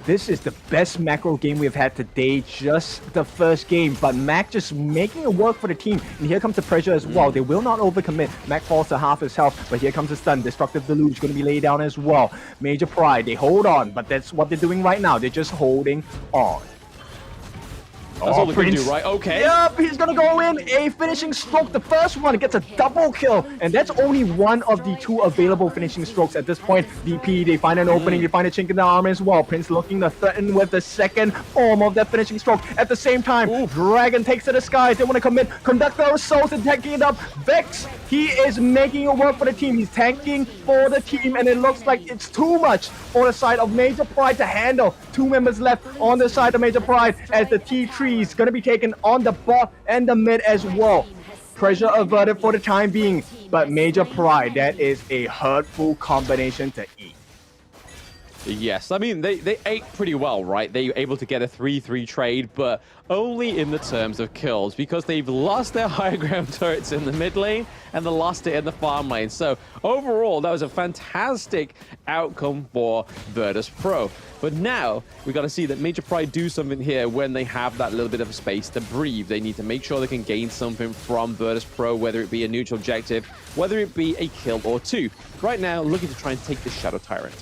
This is the best macro game we've had today, just the first game, but Mac just making it work for the team. And here comes the pressure as well. They will not overcommit. Mac falls to half his health, but here comes the stun. Destructive Deluge going to be laid down as well. Major Pride, they hold on, but that's what they're doing right now. They're just holding on. That's all we can do, right? Okay. Yep, he's gonna go in. A finishing stroke. The first one gets a double kill. And that's only one of the two available finishing strokes at this point. VP, they find an opening. They find a chink in the armor as well. Prince looking to threaten with the second form of that finishing stroke. At the same time, Dragon takes to the skies. They want to commit. Conductor of Souls and tanking it up. Vex, he is making it work for the team. He's tanking for the team. And it looks like it's too much for the side of Major Pride to handle. Two members left on the side of Major Pride as the T3 is going to be taken on the bot and the mid as well. Pressure averted for the time being, but Major Pride, that is a hurtful combination to eat. Yes, I mean, they ate pretty well, right? They were able to get a 3-3 trade, but only in the terms of kills, because they've lost their higher ground turrets in the mid lane, and they lost it in the farm lane. So overall, that was a fantastic outcome for Virtus.pro. But now, we got to see that Major Pride do something here when they have that little bit of space to breathe. They need to make sure they can gain something from Virtus.pro, whether it be a neutral objective, whether it be a kill or two. Right now, looking to try and take this Shadow Tyrant.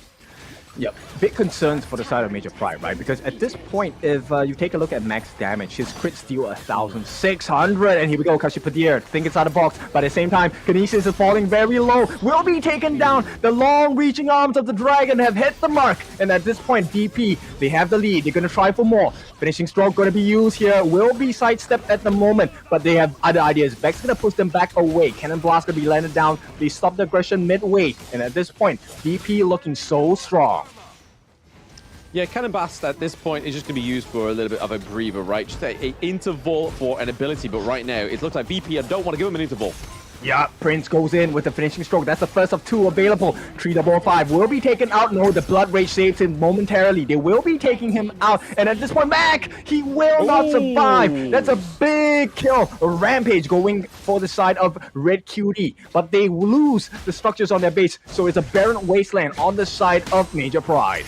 Yep, big concerns for the side of Major Pride, right? Because at this point, if you take a look at max damage, his crit steal 1,600, and here we go, Kashipadir, think it's out of the box, but at the same time, Kinesis is falling very low, will be taken down. The long-reaching arms of the Dragon have hit the mark, and at this point, DP, they have the lead, they're going to try for more. Finishing stroke going to be used here, will be sidestepped at the moment, but they have other ideas. Vex going to push them back away, Cannon Blast going to be landed down, they stop the aggression midway, and at this point, DP looking so strong. Yeah, Cannon Blast at this point is just going to be used for a little bit of a breather, right? Just a interval for an ability, but right now, it looks like VP don't want to give him an interval. Yeah, Prince goes in with the finishing stroke. That's the first of two available. 355 will be taken out. No, the Blood Rage saves him momentarily. They will be taking him out. And at this point, Mac, he will not survive. That's a big kill. A Rampage going for the side of Red QD. But they lose the structures on their base. So it's a barren wasteland on the side of Major Pride.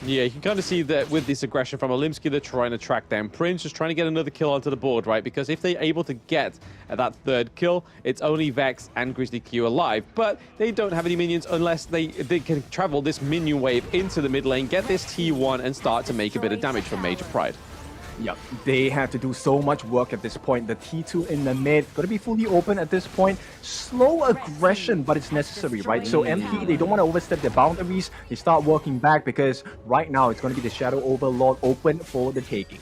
Yeah, you can kind of see that with this aggression from Alimsky, they're trying to track down Prince, just trying to get another kill onto the board, right? Because if they're able to get that third kill, it's only Vex and Grizzly Q alive. But they don't have any minions unless they can travel this minion wave into the mid lane, get this T1, and start to make a bit of damage from Major Pride. Yep, they have to do so much work at this point. The T2 in the mid, going to be fully open at this point. Slow aggression, but it's necessary, right? So MP, they don't want to overstep their boundaries. They start working back because right now it's going to be the Shadow Overlord open for the taking.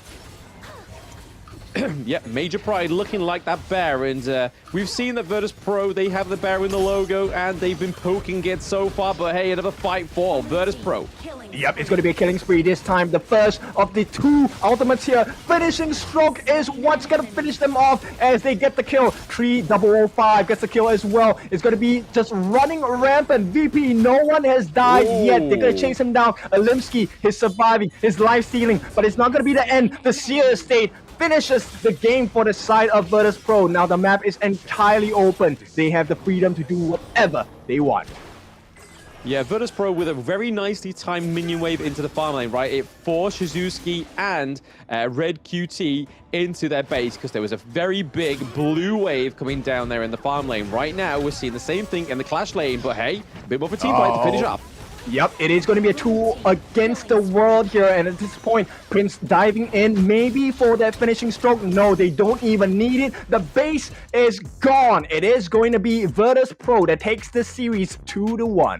Yep, Major Pride looking like that bear, and we've seen that Virtus.pro, they have the bear in the logo, and they've been poking it so far, but hey, another fight for Virtus.pro. Yep, it's going to be a killing spree this time. The first of the two ultimates here. Finishing stroke is what's going to finish them off as they get the kill. 3005 gets the kill as well. It's going to be just running rampant. VP, no one has died yet. They're going to chase him down. Alimsky, he's surviving, his life stealing, but it's not going to be the end. The Seer Estate finishes the game for the side of Virtus.pro. Now the map is entirely open. They have the freedom to do whatever they want. Yeah, Virtus.pro with a very nicely timed minion wave into the farm lane, right? It forced Shizuki and Red QT into their base because there was a very big blue wave coming down there in the farm lane. Right now, we're seeing the same thing in the clash lane, but hey, a bit more of a team fight to finish up. Yep, it is going to be a 2 against the world here, and at this point, Prince diving in maybe for that finishing stroke. No, they don't even need it. The base is gone. It is going to be Virtus.pro that takes the series 2-1.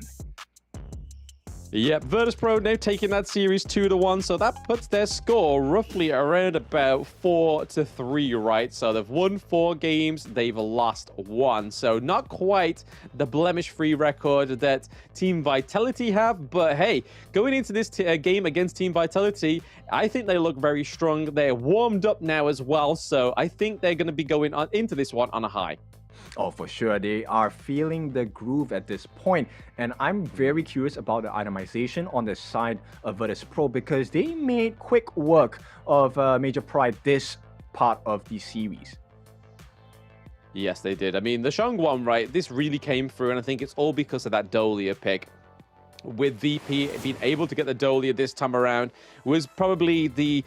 Yep, Virtus.pro now taking that series 2-1, so that puts their score roughly around about 4-3, right? So they've won 4 games, they've lost 1. So not quite the blemish-free record that Team Vitality have, but hey, going into this game against Team Vitality, I think they look very strong. They're warmed up now as well, so I think they're going to be going on into this one on a high. Oh, for sure. They are feeling the groove at this point. And I'm very curious about the itemization on the side of Virtus.pro because they made quick work of Major Pride this part of the series. Yes, they did. I mean, the Shang one, right, this really came through, and I think it's all because of that Dolia pick. With VP being able to get the Dolia this time around was probably the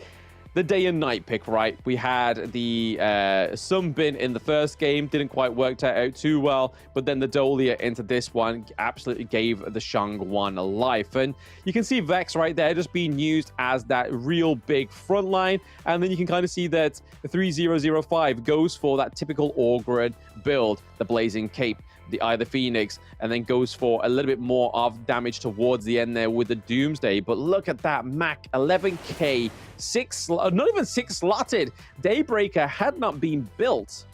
day and night pick, right? We had the Sunbin in the first game, didn't quite work out too well, but then the Dolia into this one absolutely gave the Shang one a life. And you can see Vex right there just being used as that real big front line, and then you can kind of see that 3005 goes for that typical Orgrid build, the Blazing Cape, the Eye of the Phoenix, and then goes for a little bit more of damage towards the end there with the Doomsday. But look at that Mac 11k, not even 6 slotted. Daybreaker had not been built.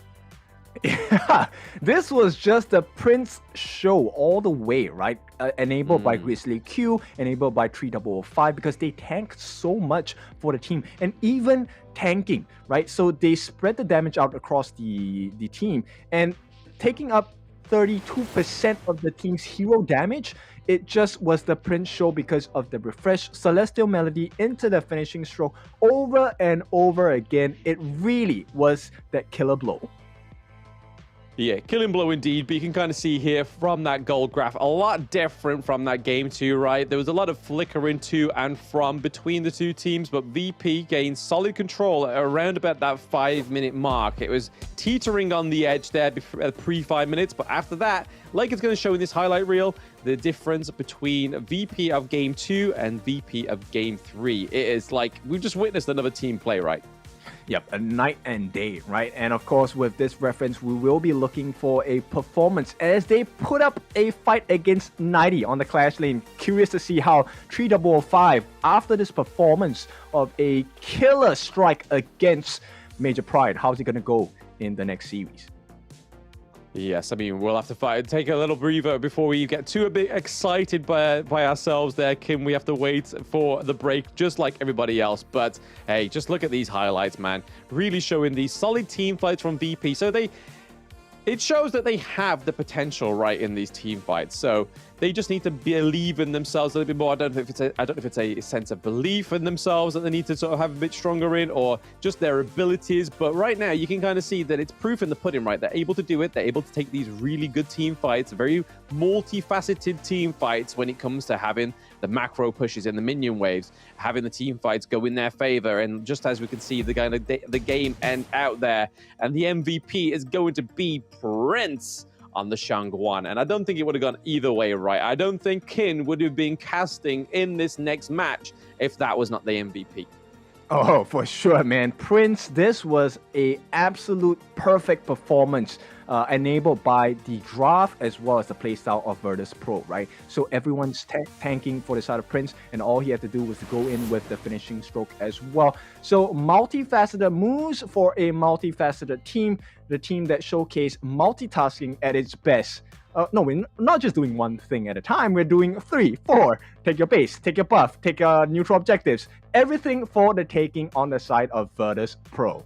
Yeah, this was just a Prince show all the way, right? Enabled by Grizzly Q, enabled by 3005 because they tanked so much for the team, and even tanking, right? So they spread the damage out across the team and taking up 32% of the team's hero damage. It just was the Prince show because of the refresh Celestial Melody into the finishing stroke over and over again. It really was that killer blow. Yeah, killing blow indeed, but you can kind of see here from that gold graph, a lot different from that game too, right? There was a lot of flickering to and from between the two teams, but VP gained solid control at around about that 5-minute mark. It was teetering on the edge there pre-5 minutes, but after that, like it's going to show in this highlight reel, the difference between VP of Game 2 and VP of Game 3. It is like, we've just witnessed another team play, right? Yep, a night and day, right? And of course, with this reference, we will be looking for a performance as they put up a fight against 90 on the Clash lane. Curious to see how 3005, after this performance of a killer strike against Major Pride, how's it going to go in the next series? Yes, I mean, we'll have to take a little breather before we get too a bit excited by ourselves there, Kim. We have to wait for the break just like everybody else. But hey, just look at these highlights, man. Really showing these solid team fights from VP. So it shows that they have the potential, right, in these team fights. So they just need to believe in themselves a little bit more. I don't know if it's a sense of belief in themselves that they need to sort of have a bit stronger in, or just their abilities. But right now, you can kind of see that it's proof in the pudding, right? They're able to do it. They're able to take these really good team fights, very multifaceted team fights when it comes to having the macro pushes and the minion waves, having the team fights go in their favor. And just as we can see, the game end out there, and the MVP is going to be Prince on the Shang one. And I don't think it would have gone either way, right? I don't think Kin would have been casting in this next match if that was not the MVP. Oh, for sure, man. Prince, this was a absolute perfect performance enabled by the draft as well as the playstyle of Virtus.pro, right? So everyone's tanking for the side of Prince, and all he had to do was to go in with the finishing stroke as well. So multifaceted moves for a multifaceted team, the team that showcased multitasking at its best. No, we're not just doing one thing at a time. We're doing 3, 4. Take your base, take your buff, take your neutral objectives. Everything for the taking on the side of Virtus.pro.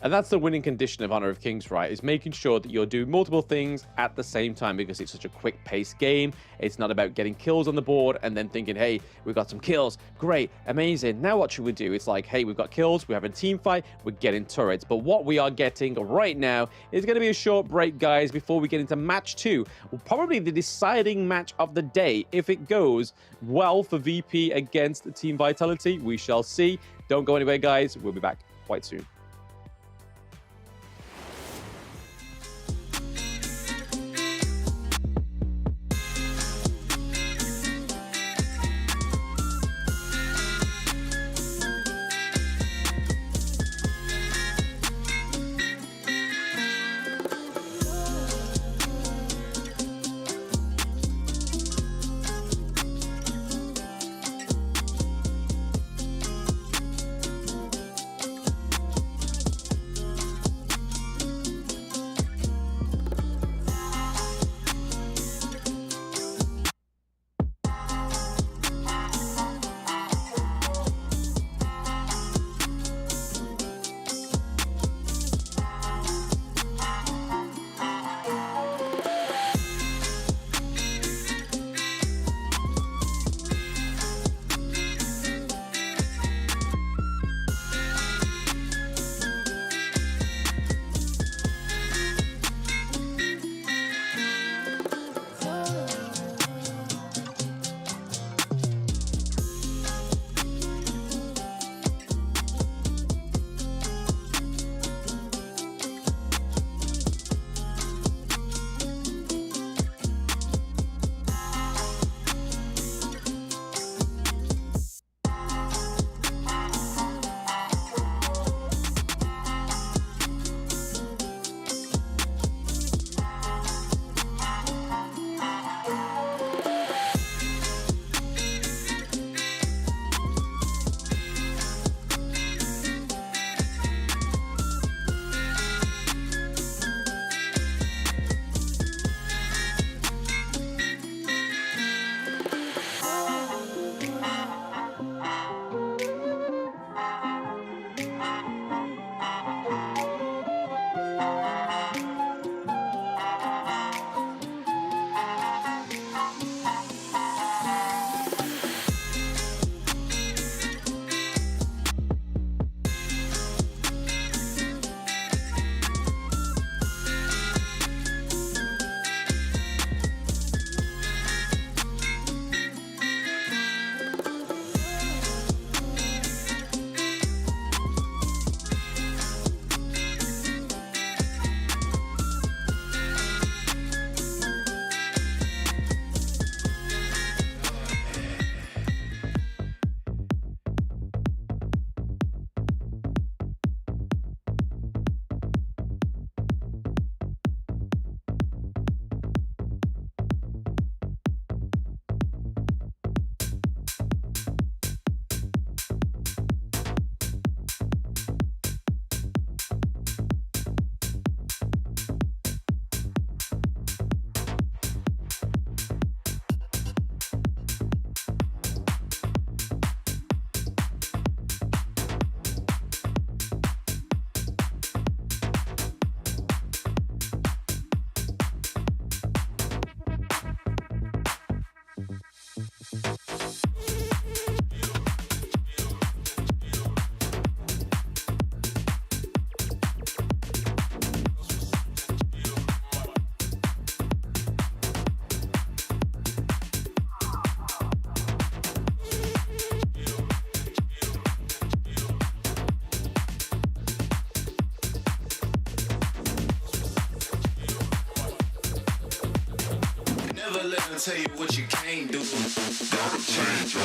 And that's the winning condition of Honor of Kings, right? Is making sure that you're doing multiple things at the same time, because it's such a quick-paced game. It's not about getting kills on the board and then thinking, hey, we've got some kills. Great, amazing. Now what should we do? It's like, hey, we've got kills, we're having a team fight, we're getting turrets. But what we are getting right now is going to be a short break, guys, before we get into match 2. Probably the deciding match of the day. If it goes well for VP against Team Vitality, we shall see. Don't go anywhere, guys. We'll be back quite soon. to tell you what you can't do. Gotta change your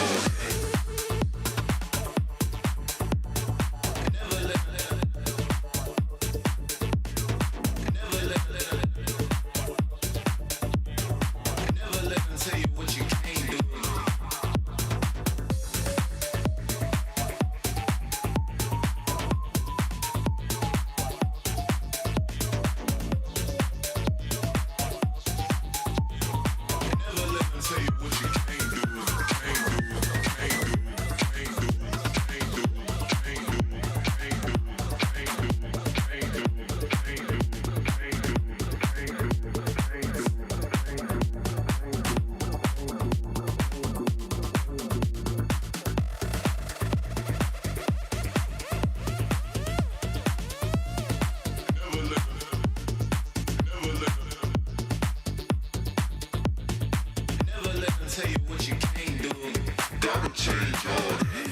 Gotta change all that.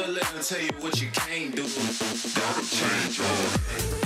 Never let them tell you what you can't do. Gotta change your ways.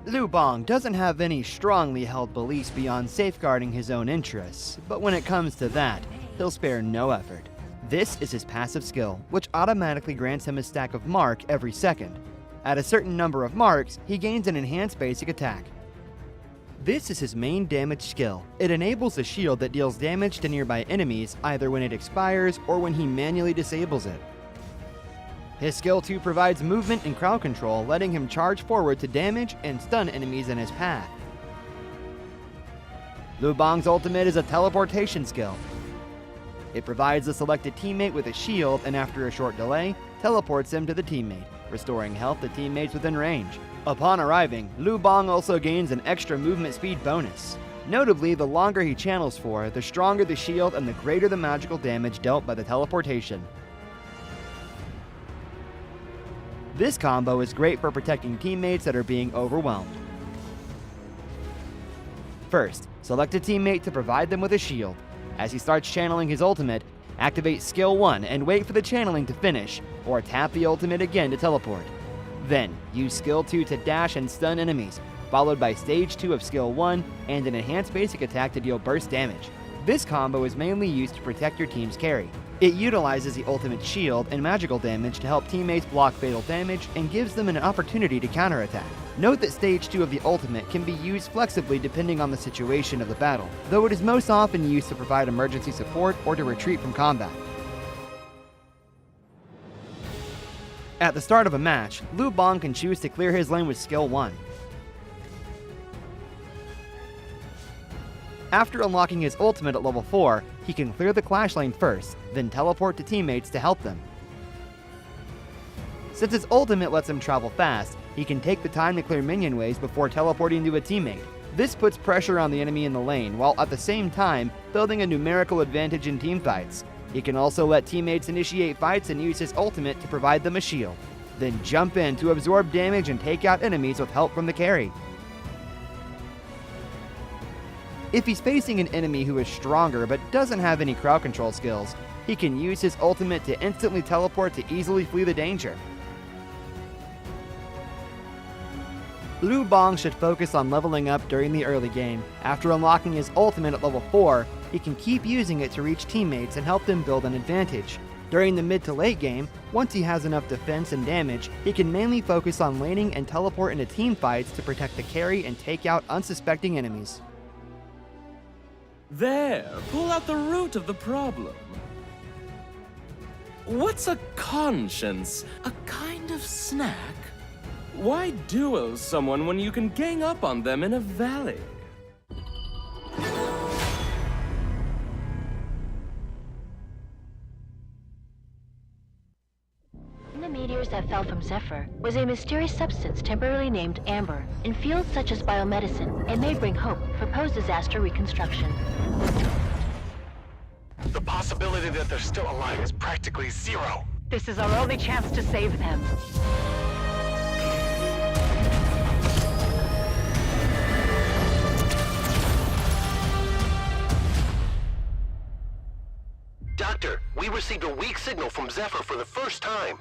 Liu Bang doesn't have any strongly held beliefs beyond safeguarding his own interests, but when it comes to that, he'll spare no effort. This is his passive skill, which automatically grants him a stack of mark every second. At a certain number of marks, he gains an enhanced basic attack. This is his main damage skill. It enables a shield that deals damage to nearby enemies either when it expires or when he manually disables it. His skill 2 provides movement and crowd control, letting him charge forward to damage and stun enemies in his path. Liu Bang's ultimate is a teleportation skill. It provides the selected teammate with a shield and after a short delay, teleports him to the teammate, restoring health to teammates within range. Upon arriving, Liu Bang also gains an extra movement speed bonus. Notably, the longer he channels for, the stronger the shield and the greater the magical damage dealt by the teleportation. This combo is great for protecting teammates that are being overwhelmed. First, select a teammate to provide them with a shield. As he starts channeling his ultimate, activate skill 1 and wait for the channeling to finish, or tap the ultimate again to teleport. Then, use skill 2 to dash and stun enemies, followed by stage 2 of skill 1 and an enhanced basic attack to deal burst damage. This combo is mainly used to protect your team's carry. It utilizes the ultimate shield and magical damage to help teammates block fatal damage and gives them an opportunity to counterattack. Note that stage 2 of the ultimate can be used flexibly depending on the situation of the battle, though it is most often used to provide emergency support or to retreat from combat. At the start of a match, Liu Bang can choose to clear his lane with skill 1. After unlocking his ultimate at level 4, he can clear the clash lane first, then teleport to teammates to help them. Since his ultimate lets him travel fast, he can take the time to clear minion waves before teleporting to a teammate. This puts pressure on the enemy in the lane, while at the same time building a numerical advantage in teamfights. He can also let teammates initiate fights and use his ultimate to provide them a shield, then jump in to absorb damage and take out enemies with help from the carry. If he's facing an enemy who is stronger but doesn't have any crowd control skills, he can use his ultimate to instantly teleport to easily flee the danger. Liu Bang should focus on leveling up during the early game. After unlocking his ultimate at level 4, he can keep using it to reach teammates and help them build an advantage. During the mid to late game, once he has enough defense and damage, he can mainly focus on laning and teleport into team fights to protect the carry and take out unsuspecting enemies. There, pull out the root of the problem. What's a conscience? A kind of snack? Why duo someone when you can gang up on them in a valley? In the meteors that fell from Zephyr was a mysterious substance temporarily named Amber. In fields such as biomedicine, it may bring hope for post-disaster reconstruction. The possibility that they're still alive is practically zero. This is our only chance to save them. Doctor, we received a weak signal from Zephyr for the first time.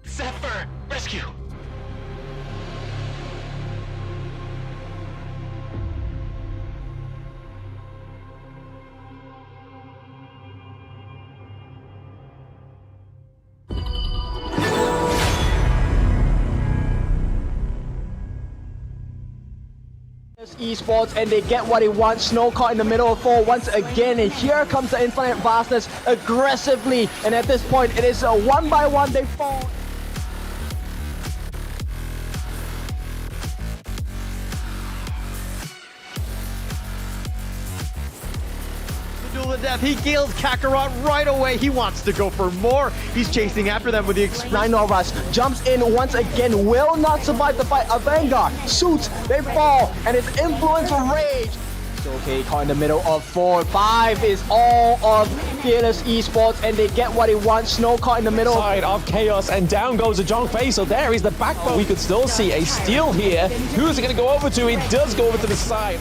Zephyr! Rescue! Esports, and they get what they want. Snow caught in the middle of 4 once again, and here comes the Infinite Vastness aggressively, and at this point it is a 1-by-1 they fall. Duel to death. He kills Kakarot right away. He wants to go for more. He's chasing after them with the Nine Novas jumps in once again, will not survive the fight. A Vanguard shoots, they fall, and his influence rage. Okay, caught in the middle of 4. 5 is all of Fearless Esports, and they get what they want. Snow caught in the middle Side of Chaos, and down goes a Zhongfei, so there is the backbone. We could still see a steal here. Who's it going to go over to? It does go over to the side.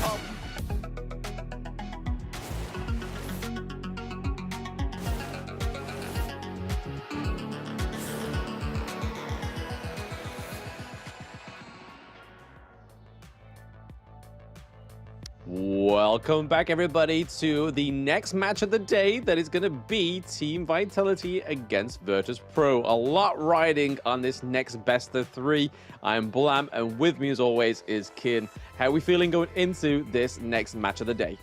Welcome back, everybody, to the next match of the day that is going to be Team Vitality against Virtus.pro. A lot riding on this next best of three. I'm Blam, and with me, as always, is Kin. How are we feeling going into this next match of the day?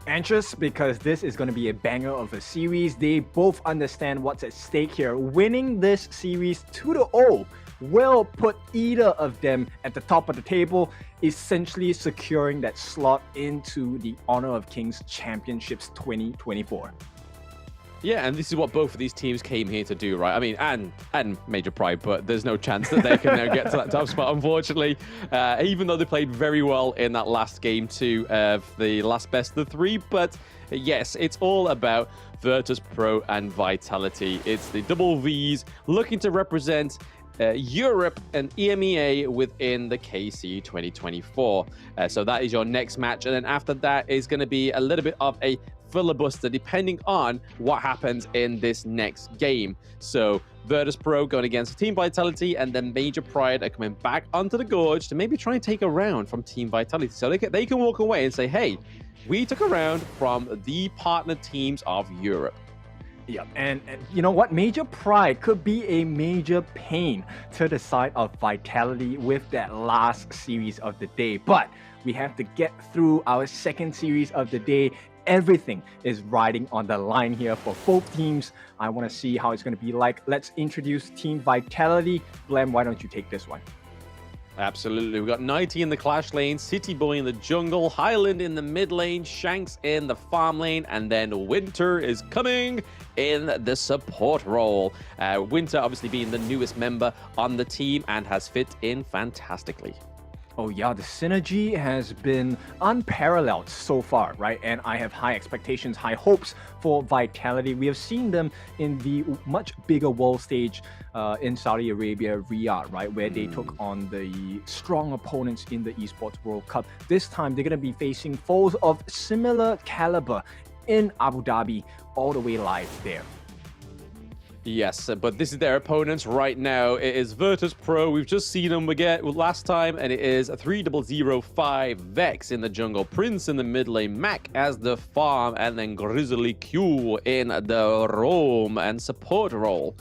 Anxious, because this is going to be a banger of a series. They both understand what's at stake here. Winning this series 2-0 will put either of them at the top of the table, essentially securing that slot into the Honor of Kings Championships 2024. Yeah, and this is what both of these teams came here to do, right? I mean, and Major Pride, but there's no chance that they can now get to that top spot, unfortunately. Even though they played very well in that last game two of the last best of three. But yes, it's all about Virtus.pro and Vitality. It's the double Vs looking to represent Europe and EMEA within the KC 2024. So that is your next match. And then after that is going to be a little bit of a filibuster depending on what happens in this next game. So Virtus.pro going against Team Vitality, and then Major Pride are coming back onto the Gorge to maybe try and take a round from Team Vitality. So they can walk away and say, hey, we took a round from the partner teams of Europe. Yeah, and you know what? Major Pride could be a major pain to the side of Vitality with that last series of the day. But we have to get through our second series of the day. Everything is riding on the line here for both teams. I want to see how it's going to be like. Let's introduce Team Vitality. Blam, why don't you take this one? Absolutely. We've got 90 in the clash lane, City Boy in the jungle, Highland in the mid lane, Shanks in the farm lane, and then Winter is coming in the support role. Winter obviously being the newest member on the team and has fit in fantastically. Oh yeah, the synergy has been unparalleled so far, right? And I have high expectations, high hopes for Vitality. We have seen them in the much bigger world stage in Saudi Arabia, Riyadh, right? Where they took on the strong opponents in the Esports World Cup. This time, they're going to be facing foes of similar caliber in Abu Dhabi, all the way live there. Yes, but this is their opponents right now. It is Virtus.pro. We've just seen them again last time, and it is a 3005 Vex in the jungle, Prince in the mid lane, Mac as the farm, and then Grizzly Q in the roam and support role.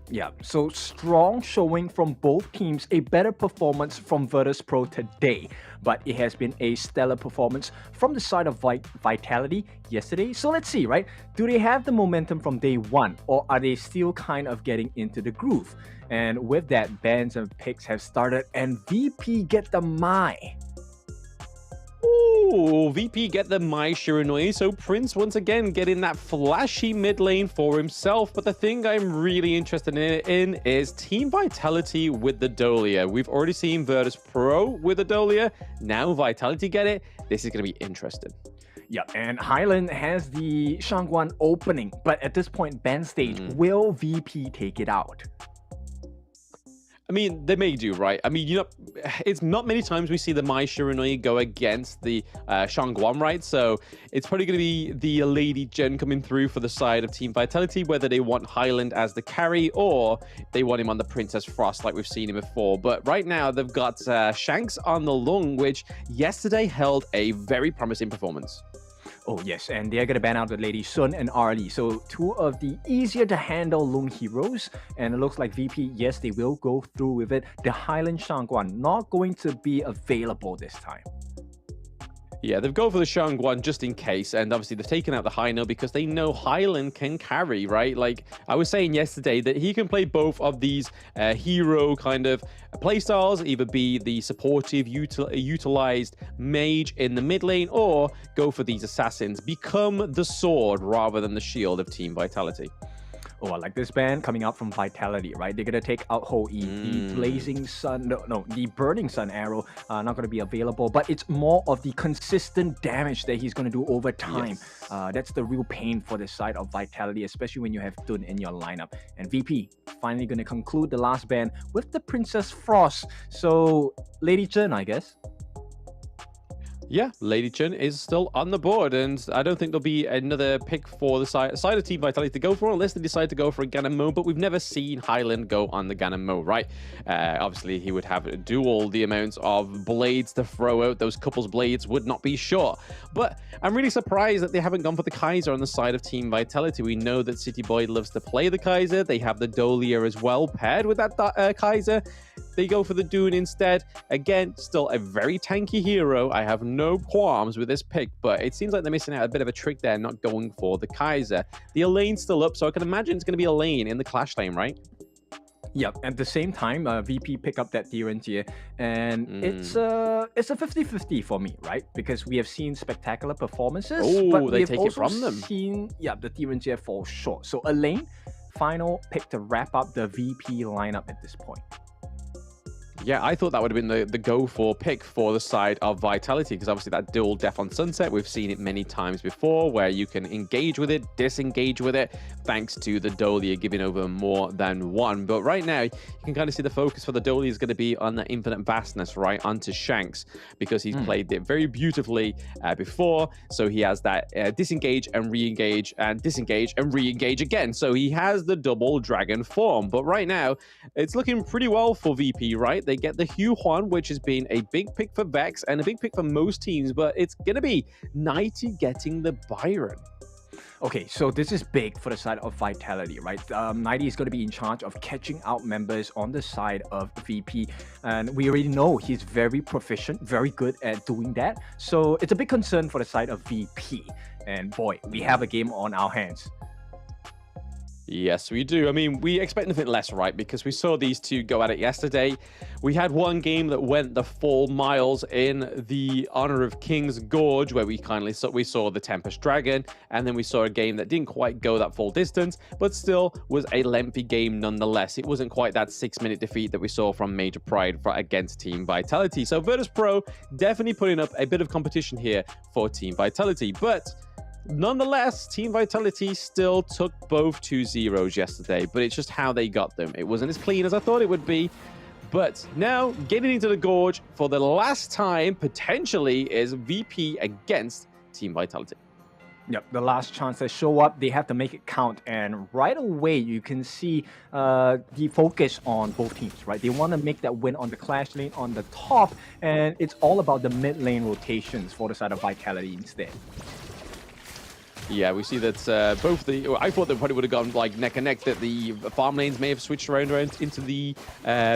Yeah, so strong showing from both teams, a better performance from Virtus.pro today, but it has been a stellar performance from the side of Vitality yesterday. So let's see, right? Do they have the momentum from day one, or are they still kind of getting into the groove? And with that, bans and picks have started, and VP get the Mai. Ooh, VP get the Mai Shiranui, so Prince once again getting that flashy mid lane for himself. But the thing I'm really interested in is Team Vitality with the Dolia. We've already seen Virtus.pro with the Dolia. Now Vitality get it. This is going to be interesting. Yeah, and Highland has the Shangguan opening, but at this point, ban stage, will VP take it out? I mean, they may do, right? I mean, you know, it's not many times we see the Mai Shiranui go against the Shangguan, right? So it's probably going to be the Lady Jen coming through for the side of Team Vitality, whether they want Highland as the carry or they want him on the Princess Frost like we've seen him before. But right now, they've got Shanks on the Lung, which yesterday held a very promising performance. Oh yes, and they're gonna ban out the Lady Sun and Arlie. So two of the easier to handle Lung heroes. And it looks like VP, yes, they will go through with it. The Highland Shangguan not going to be available this time. Yeah, they've gone for the Shangguan just in case, and obviously they've taken out the Hino because they know Highland can carry, right? Like I was saying yesterday that he can play both of these hero kind of playstyles, either be the supportive, utilized mage in the mid lane, or go for these assassins, become the sword rather than the shield of Team Vitality. Oh, I like this ban coming out from Vitality, right? They're gonna take out Ho E. The Blazing Sun, the Burning Sun arrow, not gonna be available, but it's more of the consistent damage that he's gonna do over time. Yes. That's the real pain for the side of Vitality, especially when you have Dun in your lineup. And VP finally gonna conclude the last ban with the Princess Frost. So, Lady Chen, I guess. Yeah, Lady Chen is still on the board, and I don't think there'll be another pick for the side of Team Vitality to go for unless they decide to go for a Ganon Mo, but we've never seen Highland go on the Ganon Mo, right? Obviously, he would have dual the amounts of blades to throw out. Those couples blades would not be short. But I'm really surprised that they haven't gone for the Kaiser on the side of Team Vitality. We know that City Boy loves to play the Kaiser. They have the Dolia as well, paired with that Kaiser. They go for the Dune instead. Again, still a very tanky hero. I have no qualms with this pick, but it seems like they're missing out a bit of a trick there, not going for the Kaiser. The Elaine's still up, so I can imagine it's going to be Elaine in the Clash lane, right? Yep, at the same time, VP pick up that Tyrantia, and it's a 50-50 for me, right? Because we have seen spectacular performances, but they we've take it also from them. seen, the Tyrantia fall short. So Elaine, final pick to wrap up the VP lineup at this point. Yeah, I thought that would have been the go-for pick for the side of Vitality, because obviously that dual Death on Sunset, we've seen it many times before, where you can engage with it, disengage with it, thanks to the Dolia giving over more than one. But right now, you can kind of see the focus for the Dolia is going to be on the Infinite Vastness, right, onto Shanks, because he's played it very beautifully before, so he has that disengage and re-engage, and disengage and re-engage again. So he has the double dragon form, but right now, it's looking pretty well for VP, right? They get the Hugh Huan, which has been a big pick for Vex and a big pick for most teams, but it's going to be Nighty getting the Byron. Okay, so this is big for the side of Vitality, right? Nighty is going to be in charge of catching out members on the side of VP, and we already know he's very proficient, very good at doing that. So it's a big concern for the side of VP, and boy, we have a game on our hands. Yes, we do. I mean, we expect nothing less, right? Because we saw these two go at it yesterday. We had one game that went the full miles in the Honor of King's Gorge, where we saw the Tempest Dragon, and then we saw a game that didn't quite go that full distance, but still was a lengthy game nonetheless. It wasn't quite that 6-minute defeat that we saw from Major Pride against Team Vitality. So Virtus.pro definitely putting up a bit of competition here for Team Vitality, but nonetheless, Team Vitality still took both 2-0s yesterday, but it's just how they got them. It wasn't as clean as I thought it would be, but now getting into the Gorge for the last time, potentially, is VP against Team Vitality. Yep, the last chance they show up, they have to make it count, and right away you can see the focus on both teams, right? They want to make that win on the Clash lane on the top, and it's all about the mid lane rotations for the side of Vitality instead. Yeah, we see that both the... I thought they probably would have gone like neck and neck, that the farm lanes may have switched around into the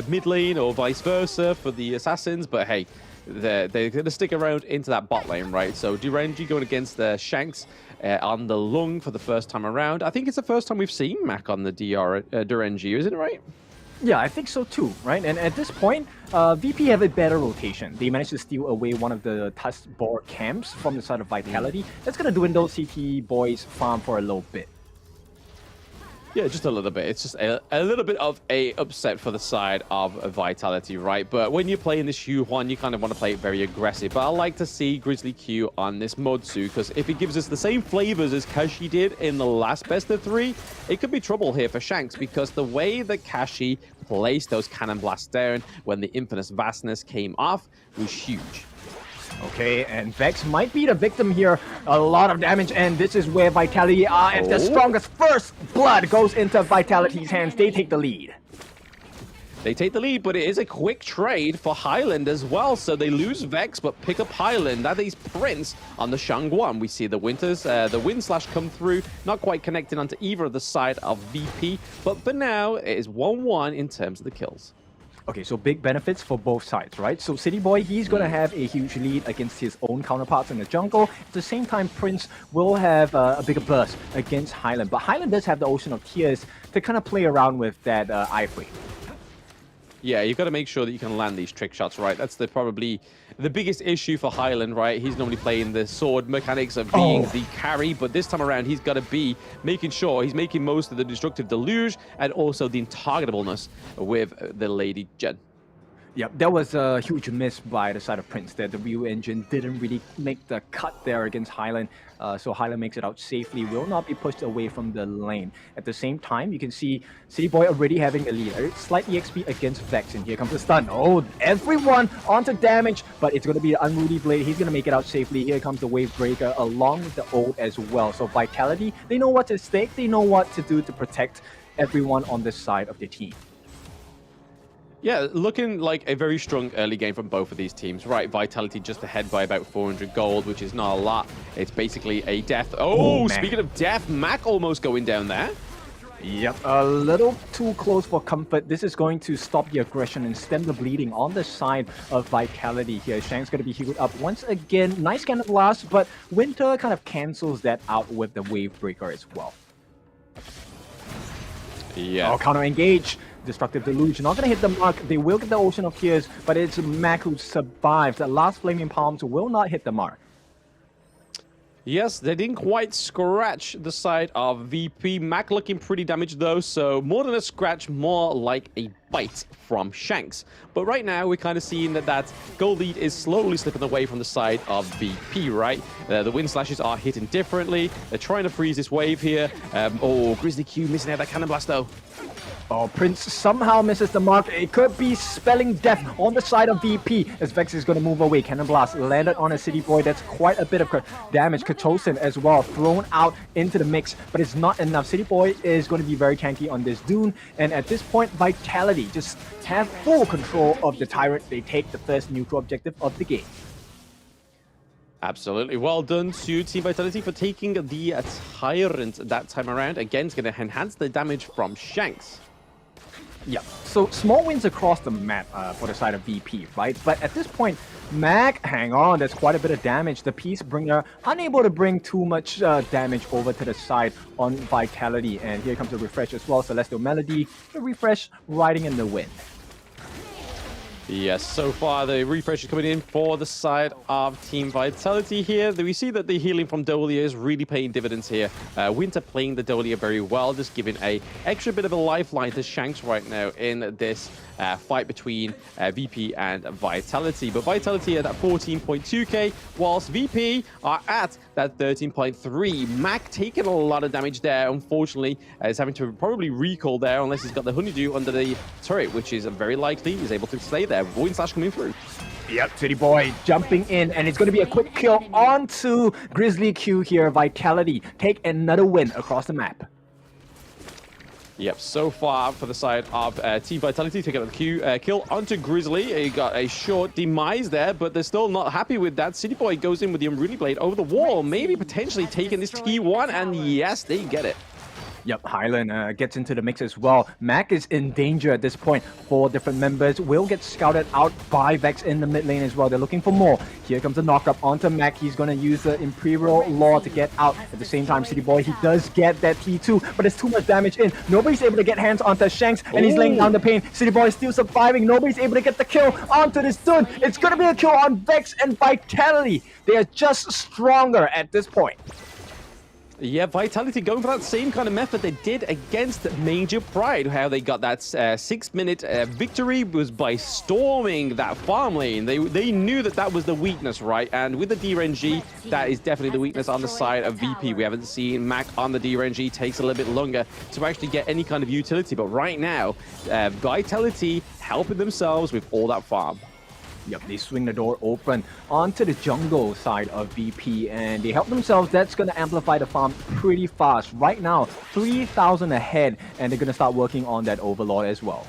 mid lane or vice versa for the assassins, but hey, they're going to stick around into that bot lane, right? So Duranji going against the Shanks on the Lung for the first time around. I think it's the first time we've seen Mac on the Duranji, isn't it right? Yeah, I think so too, right? And at this point, VP have a better rotation. They managed to steal away one of the Tusk Boar camps from the side of Vitality. That's going to dwindle CT Boy's farm for a little bit. Yeah, just a little bit. It's just a little bit of a upset for the side of Vitality, right? But when you're playing this Hugh Huan, you kind of want to play it very aggressive. But I like to see Grizzly Q on this Modsu, because if it gives us the same flavors as Kashi did in the last best of 3, it could be trouble here for Shanks, because the way that Kashi placed those cannon blasts down when the Infinite Vastness came off was huge. Okay, and Vex might be the victim here. A lot of damage, and this is where Vitality are at the strongest. First blood goes into Vitality's hands. They take the lead. They take the lead, but it is a quick trade for Highland as well. So they lose Vex, but pick up Highland. That is Prince on the Shangguan. We see the Wind Slash come through, not quite connecting onto either of the side of VP. But for now, it is 1-1 in terms of the kills. Okay, so big benefits for both sides, right? So City Boy, he's going to have a huge lead against his own counterparts in the jungle. At the same time, Prince will have a bigger burst against Highland. But Highland does have the Ocean of Tears to kind of play around with that iframe. Yeah, you've got to make sure that you can land these trick shots, right? That's probably the biggest issue for Highland, right? He's normally playing the sword mechanics of being the carry, but this time around, he's got to be making sure he's making most of the destructive deluge and also the intargetableness with the Lady Jen. Yep, that was a huge miss by the side of Prince there. The WEU engine didn't really make the cut there against Highland, so Highland makes it out safely, will not be pushed away from the lane. At the same time, you can see City Boy already having a lead. Slight EXP against Vex, and here comes the stun. Oh, everyone onto damage, but it's going to be an Unruly Blade. He's going to make it out safely. Here comes the Wave Breaker along with the ult as well. So Vitality, they know what to stake, they know what to do to protect everyone on this side of the team. Yeah, looking like a very strong early game from both of these teams. Right, Vitality just ahead by about 400 gold, which is not a lot. It's basically a death. Oh, speaking of death, Mac almost going down there. Yep, a little too close for comfort. This is going to stop the aggression and stem the bleeding on the side of Vitality here. Shank's going to be healed up once again. Nice Cannon Blast, but Winter kind of cancels that out with the Wave Breaker as well. Yeah. Oh, counter engage. Destructive Deluge, not going to hit the mark. They will get the Ocean of Tears, but it's Mac who survives. The last Flaming Palms will not hit the mark. Yes, they didn't quite scratch the side of VP. Mac looking pretty damaged though, so more than a scratch, more like a bite from Shanks. But right now, we're kind of seeing that gold lead is slowly slipping away from the side of VP, right? The wind slashes are hitting differently. They're trying to freeze this wave here. Oh, Grizzly Q missing out that Cannon Blast though. Oh, Prince somehow misses the mark. It could be spelling death on the side of VP as Vex is going to move away. Cannon Blast landed on a City Boy. That's quite a bit of damage. Katosin as well thrown out into the mix, but it's not enough. City Boy is going to be very tanky on this Dune, and at this point, Vitality just have full control of the Tyrant. They take the first neutral objective of the game. Absolutely. Well done to Team Vitality for taking the Tyrant that time around. Again, it's going to enhance the damage from Shanks. Yeah, so small wins across the map for the side of VP, right? But at this point, Mac, hang on, there's quite a bit of damage. The Peace Bringer unable to bring too much damage over to the side on Vitality. And here comes the refresh as well. Celestial Melody, the refresh riding in the wind. Yes, so far the refresh is coming in for the side of Team Vitality here. We see that the healing from Dolia is really paying dividends here. Winter playing the Dolia very well, just giving a extra bit of a lifeline to Shanks right now in this fight between VP and Vitality. But Vitality at that 14.2k, whilst VP are at that 13.3. Mac taking a lot of damage there, unfortunately. Is having to probably recall there unless he's got the Honeydew under the turret, which is very likely. He's able to stay there. Void Slash coming through. Yep, City Boy jumping in, and it's going to be a quick kill onto Grizzly Q here. Vitality take another win across the map. Yep, so far for the side of Team Vitality, taking out the kill onto Grizzly. He got a short demise there, but they're still not happy with that. City Boy goes in with the Unruly Blade over the wall, maybe potentially taking this T1, and yes, they get it. Yep, Highland gets into the mix as well. Mac is in danger at this point. 4 different members will get scouted out by Vex in the mid lane as well. They're looking for more. Here comes a knockup onto Mac. He's going to use the Imperial Law to get out. At the same time, City Boy, he does get that T2, but there's too much damage in. Nobody's able to get hands onto Shanks, and he's laying down the pain. City Boy is still surviving. Nobody's able to get the kill onto this Dune. It's going to be a kill on Vex and Vitality. They are just stronger at this point. Yeah, Vitality going for that same kind of method they did against Major Pride. How they got that 6-minute victory was by storming that farm lane. They knew that was the weakness, right? And with the DRNG, that is definitely the weakness on the side of VP. We haven't seen Mac on the DRNG. Takes a little bit longer to actually get any kind of utility. But right now, Vitality helping themselves with all that farm. Yep, they swing the door open onto the jungle side of VP, and they help themselves. That's going to amplify the farm pretty fast. Right now, 3,000 ahead, and they're going to start working on that Overlord as well.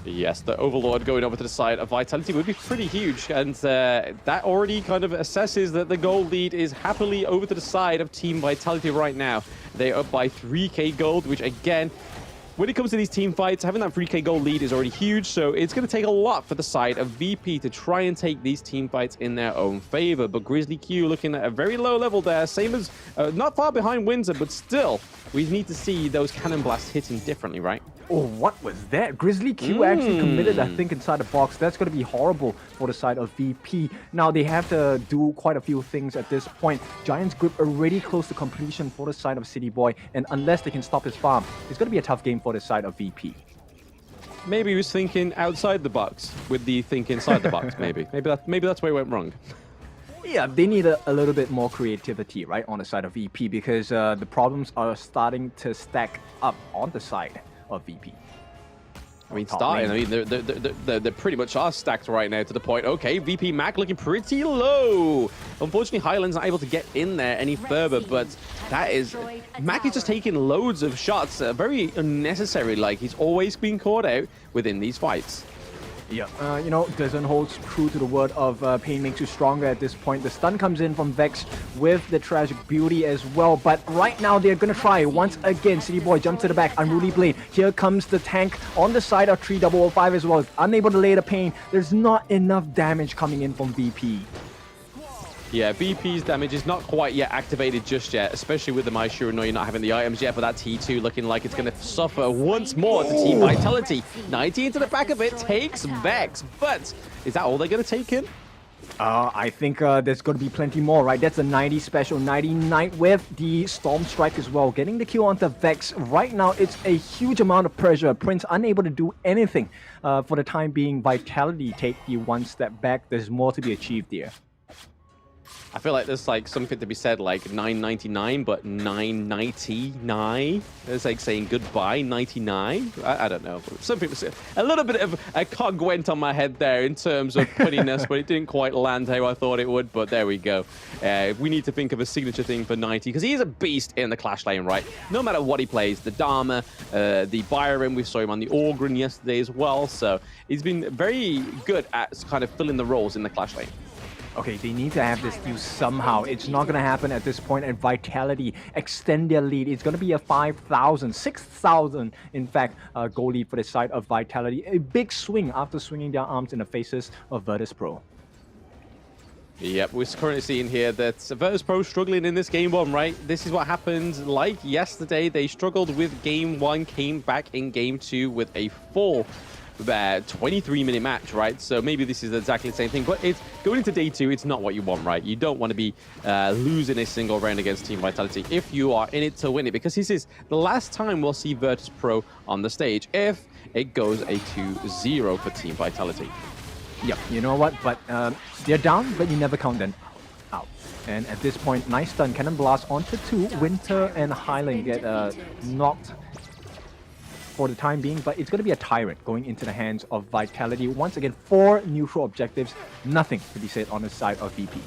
Yes, the Overlord going over to the side of Vitality would be pretty huge, and that already kind of assesses that the gold lead is happily over to the side of Team Vitality right now. They're up by 3k gold, which again, when it comes to these team fights, having that 3k gold lead is already huge, so it's going to take a lot for the side of VP to try and take these team fights in their own favor. But Grizzly Q looking at a very low level there, same as not far behind Windsor, but still, we need to see those cannon blasts hitting differently, right? Oh, what was that? Grizzly Q actually committed, I think, inside the box. That's going to be horrible for the side of VP. Now, they have to do quite a few things at this point. Giant's Grip already close to completion for the side of City Boy, and unless they can stop his farm, it's going to be a tough game for the side of VP. Maybe he was thinking outside the box with the think inside the box, maybe. Maybe that's where he went wrong. Yeah, they need a little bit more creativity, right, on the side of VP because the problems are starting to stack up on the side of VP. I mean, they're pretty much are stacked right now to the point. Okay, VP Mac looking pretty low. Unfortunately, Highland's not able to get in there any further, but that is... Mac is just taking loads of shots, very unnecessary, like he's always been caught out within these fights. Yeah, you know, doesn't hold true to the word of pain makes you stronger at this point. The stun comes in from Vex with the Tragic Beauty as well. But right now, they're going to try once again. City Boy jumps to the back. Unruly Blade. Here comes the tank on the side of 3005 as well. Unable to lay the pain. There's not enough damage coming in from VP. Yeah, VP's damage is not quite yet activated just yet, especially with the Maishiro no, you're not having the items yet, but that T2 looking like it's going to suffer once more to Team Vitality. 19 to the back of it takes Vex, but is that all they're going to take in? I think there's going to be plenty more, right? That's a 90 special, 99 with the Storm Strike as well. Getting the kill onto Vex. Right now, it's a huge amount of pressure. Prince unable to do anything for the time being. Vitality take the one step back. There's more to be achieved here. I feel like there's like something to be said like 999, but 999. It's like saying goodbye 99. I don't know. Something, a little bit of a cog went on my head there in terms of punniness, but it didn't quite land how I thought it would. But there we go. We need to think of a signature thing for 90 because he is a beast in the Clash lane, right? No matter what he plays, the Dharma, the Byron, we saw him on the Orgrin yesterday as well. So he's been very good at kind of filling the roles in the Clash lane. Okay, they need to have this deal somehow. It's not going to happen at this point, and Vitality extend their lead. It's going to be a 5,000, 6,000, in fact, goal lead for the side of Vitality. A big swing after swinging their arms in the faces of Virtus.pro. Yep, we're currently seeing here that Virtus.pro struggling in this game one, right? This is what happened like yesterday. They struggled with game one, came back in game two with a full 23-minute match, right? So maybe this is exactly the same thing, but it's going into day two, it's not what you want, right? You don't want to be losing a single round against Team Vitality if you are in it to win it, because this is the last time we'll see Virtus.pro on the stage if it goes a 2-0 for Team Vitality. Yep, you know what? But they're down, but you never count them out. And at this point, nice stun, Cannon Blast onto 2. Winter and Highland get knocked for the time being, but it's going to be a Tyrant going into the hands of Vitality. Once again, 4 neutral objectives, nothing to be said on the side of VP.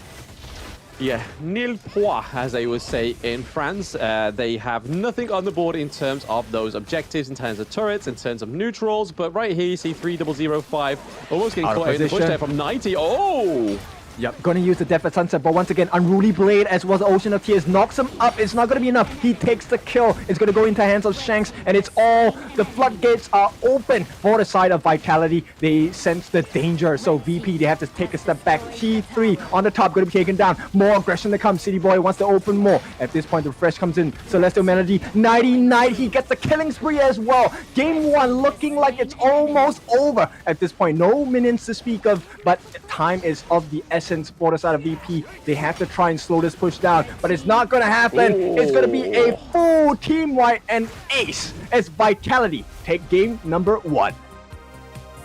Yeah, nil point, as they would say in France. They have nothing on the board in terms of those objectives, in terms of turrets, in terms of neutrals, but right here you see 3005 almost getting caught in the bush there from 90. Oh! Yep, gonna use the Death at Sunset, but once again, Unruly Blade as well as the Ocean of Tears knocks him up. It's not gonna be enough. He takes the kill. It's gonna go into the hands of Shanks, and it's all, the floodgates are open for the side of Vitality. They sense the danger, so VP, they have to take a step back. T3 on the top, gonna be taken down. More aggression to come. City Boy wants to open more. At this point, the refresh comes in. Celestial Melody, 99, he gets the killing spree as well. Game 1 looking like it's almost over. At this point, no minions to speak of, but time is of the essence for the side of VP. They have to try and slow this push down, but it's not going to happen. Ooh. It's going to be a full team wipe and ace as Vitality take game number 1.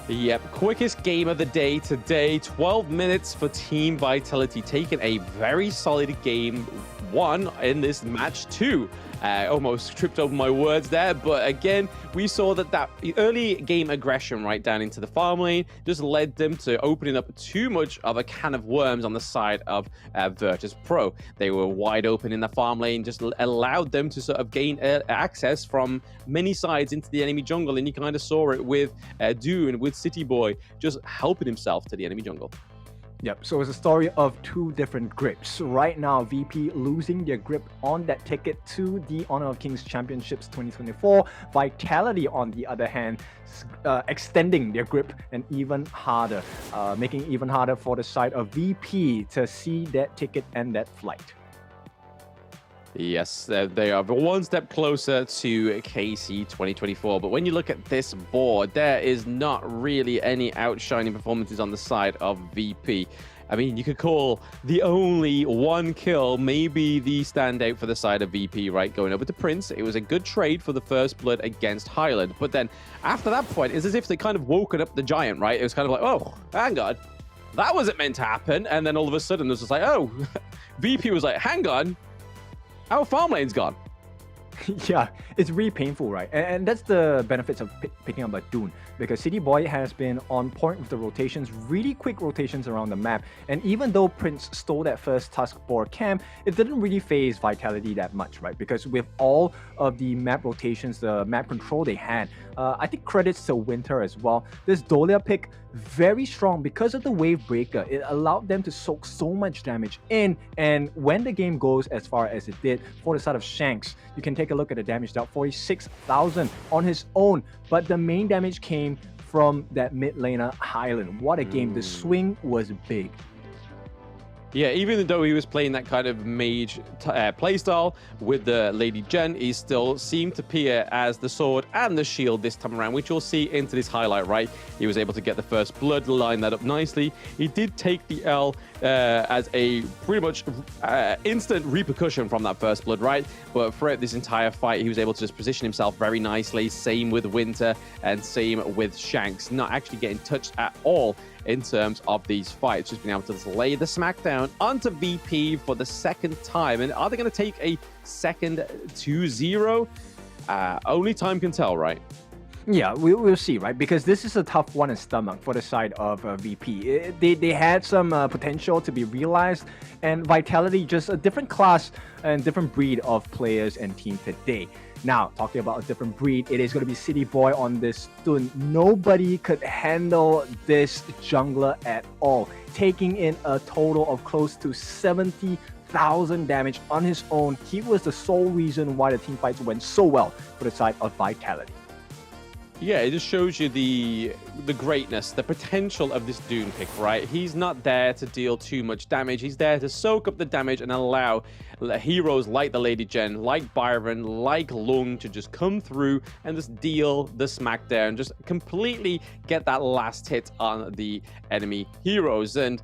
Yep, quickest game of the day today. 12 minutes for Team Vitality, taking a very solid game 1 in this match 2. Almost tripped over my words there, but again, we saw that early game aggression right down into the farm lane just led them to opening up too much of a can of worms on the side of Virtus.pro. They were wide open in the farm lane, just allowed them to sort of gain access from many sides into the enemy jungle, and you kind of saw it with Dune, with City Boy, just helping himself to the enemy jungle. Yep, so it's a story of 2 different grips. Right now, VP losing their grip on that ticket to the Honor of Kings Championships 2024. Vitality, on the other hand, extending their grip and even harder, making it even harder for the side of VP to see that ticket and that flight. Yes, they are one step closer to KC 2024. But when you look at this board, there is not really any outshining performances on the side of VP. I mean, you could call the only one kill maybe the standout for the side of VP, right? Going over to Prince. It was a good trade for the first blood against Highland. But then after that point, it's as if they kind of woken up the giant, right? It was kind of like, oh, hang on. That wasn't meant to happen. And then all of a sudden, it was just like, oh, VP was like, hang on. Our farm lane's gone. Yeah, it's really painful, right? And that's the benefits of picking up a Dune, because City Boy has been on point with the rotations, really quick rotations around the map. And even though Prince stole that first Tusk Boar camp, it didn't really phase Vitality that much, right? Because with all of the map rotations, the map control they had, I think credits to Winter as well. This Dolia pick, very strong because of the wave breaker. It allowed them to soak so much damage in, and when the game goes as far as it did for the side of Shanks, you can take a look at the damage dealt, 46,000 on his own, but the main damage came from that mid laner Highland. What a game. The swing was big. Yeah, even though he was playing that kind of mage playstyle with the Lady Jen, he still seemed to appear as the sword and the shield this time around, which you'll see into this highlight, right? He was able to get the first blood, line that up nicely. He did take the L as a pretty much instant repercussion from that first blood, right? But throughout this entire fight, he was able to just position himself very nicely. Same with Winter and same with Shanks, not actually getting touched at all in terms of these fights. Just being able to lay the smackdown onto VP for the second time. And are they going to take a second 2-0? Only time can tell, right? Yeah, we'll see, right? Because this is a tough one in stomach for the side of VP. They had some potential to be realized, and Vitality just a different class and different breed of players and team today. Now, talking about a different breed, it is going to be City Boy on this Stun. Nobody could handle this jungler at all, taking in a total of close to 70,000 damage on his own. He was the sole reason why the team fights went so well for the side of Vitality. Yeah, it just shows you the greatness, the potential of this Dune pick, right? He's not there to deal too much damage. He's there to soak up the damage and allow heroes like the Lady Jen, like Byron, like Lung to just come through and just deal the smackdown, just completely get that last hit on the enemy heroes. And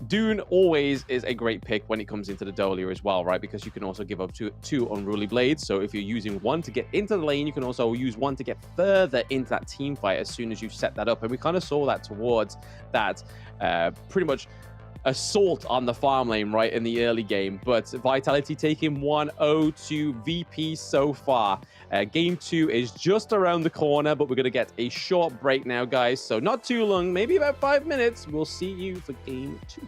Dune always is a great pick when it comes into the Dolia as well, right? Because you can also give up two Unruly Blades. So if you're using one to get into the lane, you can also use one to get further into that team fight as soon as you set that up. And we kind of saw that towards that pretty much assault on the farm lane, right, in the early game. But Vitality taking 1-0 to VP so far. Game 2 is just around the corner, but we're going to get a short break now, guys. So not too long, maybe about 5 minutes. We'll see you for Game 2.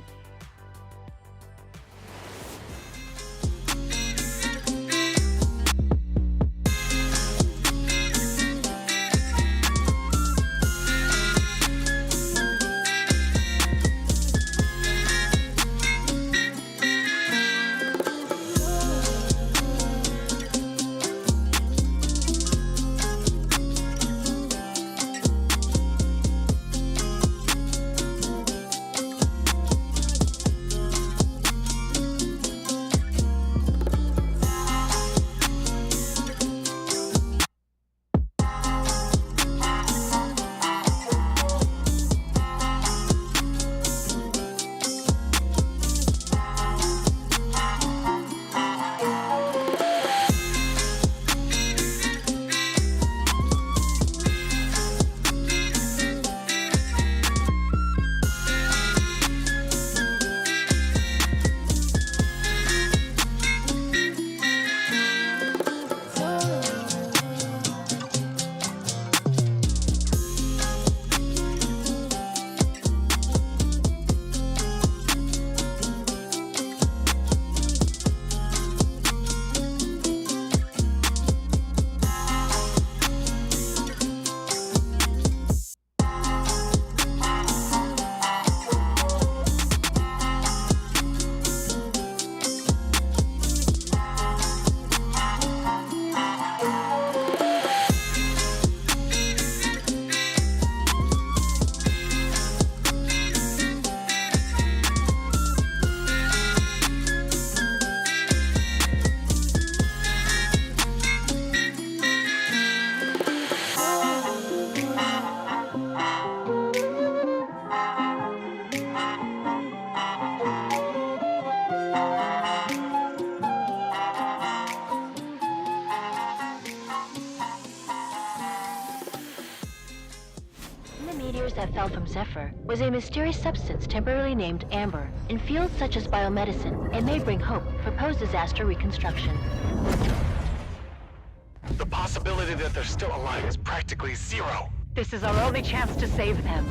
meteors that fell from Zephyr was a mysterious substance temporarily named Amber. In fields such as biomedicine, it may bring hope for post-disaster reconstruction. The possibility that they're still alive is practically zero. This is our only chance to save them.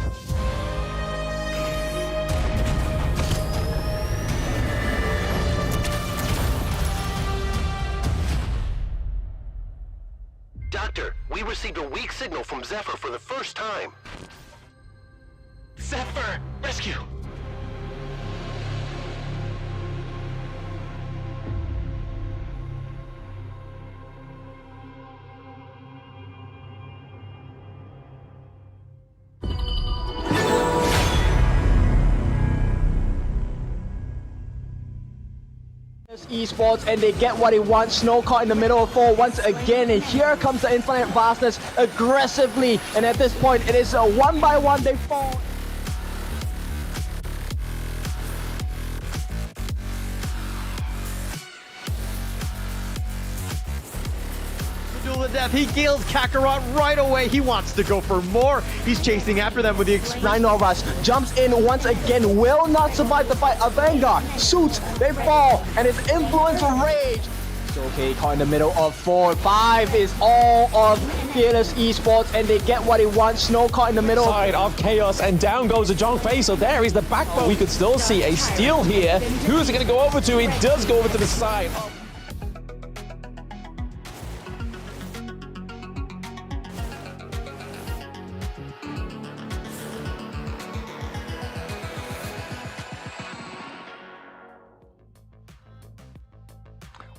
Doctor, we received a weak signal from Zephyr for the first time. Zephyr! Rescue! Esports, and they get what they want. Snow caught in the middle of 4 once again, and here comes the Infinite Vastness aggressively, and at this point it is a 1-by-1 they fall. Duel to death. He kills Kakarot right away. He wants to go for more. He's chasing after them with the Rhinovas jumps in once again, will not survive the fight. A Vanguard shoots, they fall, and his influence rage. So okay, caught in the middle of 4. 5 is all of Fearless Esports, and they get what they want. Snow caught in the middle Side of Chaos, and down goes the Zhongfei. So there is the backbone. We could still see a steal here. Who's it going to go over to? It does go over to the side.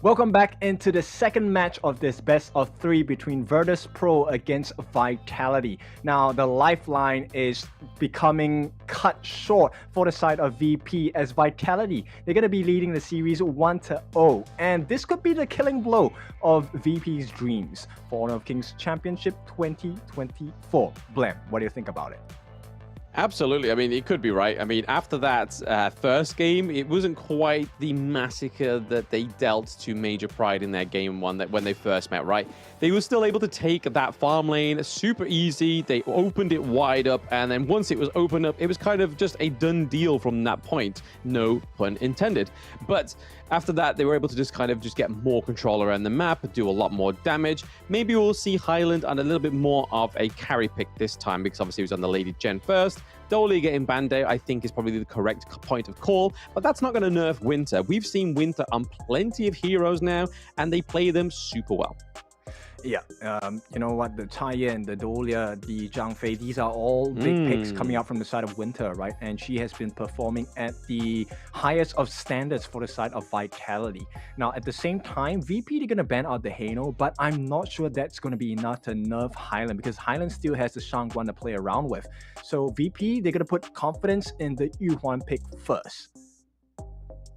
Welcome back into the second match of this best of 3 between Virtus.pro against Vitality. Now, the lifeline is becoming cut short for the side of VP as Vitality. They're going to be leading the series 1-0, and this could be the killing blow of VP's dreams for Honor of Kings Championship 2024. Blem, what do you think about it? Absolutely. I mean, it could be right. I mean, after that first game, it wasn't quite the massacre that they dealt to Major Pride in their game 1 that when they first met, right? They were still able to take that farm lane super easy. They opened it wide up, and then once it was opened up, it was kind of just a done deal from that point. No pun intended. But after that, they were able to just kind of just get more control around the map, do a lot more damage. Maybe we'll see Highland on a little bit more of a carry pick this time, because obviously he was on the Lady Gen first. Dolly getting banned out, I think, is probably the correct point of call, but that's not going to nerf Winter. We've seen Winter on plenty of heroes now, and they play them super well. Yeah, you know what, the Taiyan, the Dolia, the Zhangfei, these are all big picks coming out from the side of Winter, right? And she has been performing at the highest of standards for the side of Vitality. Now, at the same time, VP, they're going to ban out the Hano, but I'm not sure that's going to be enough to nerf Highland, because Highland still has the Shangguan to play around with. So VP, they're going to put confidence in the Yuhuan pick first.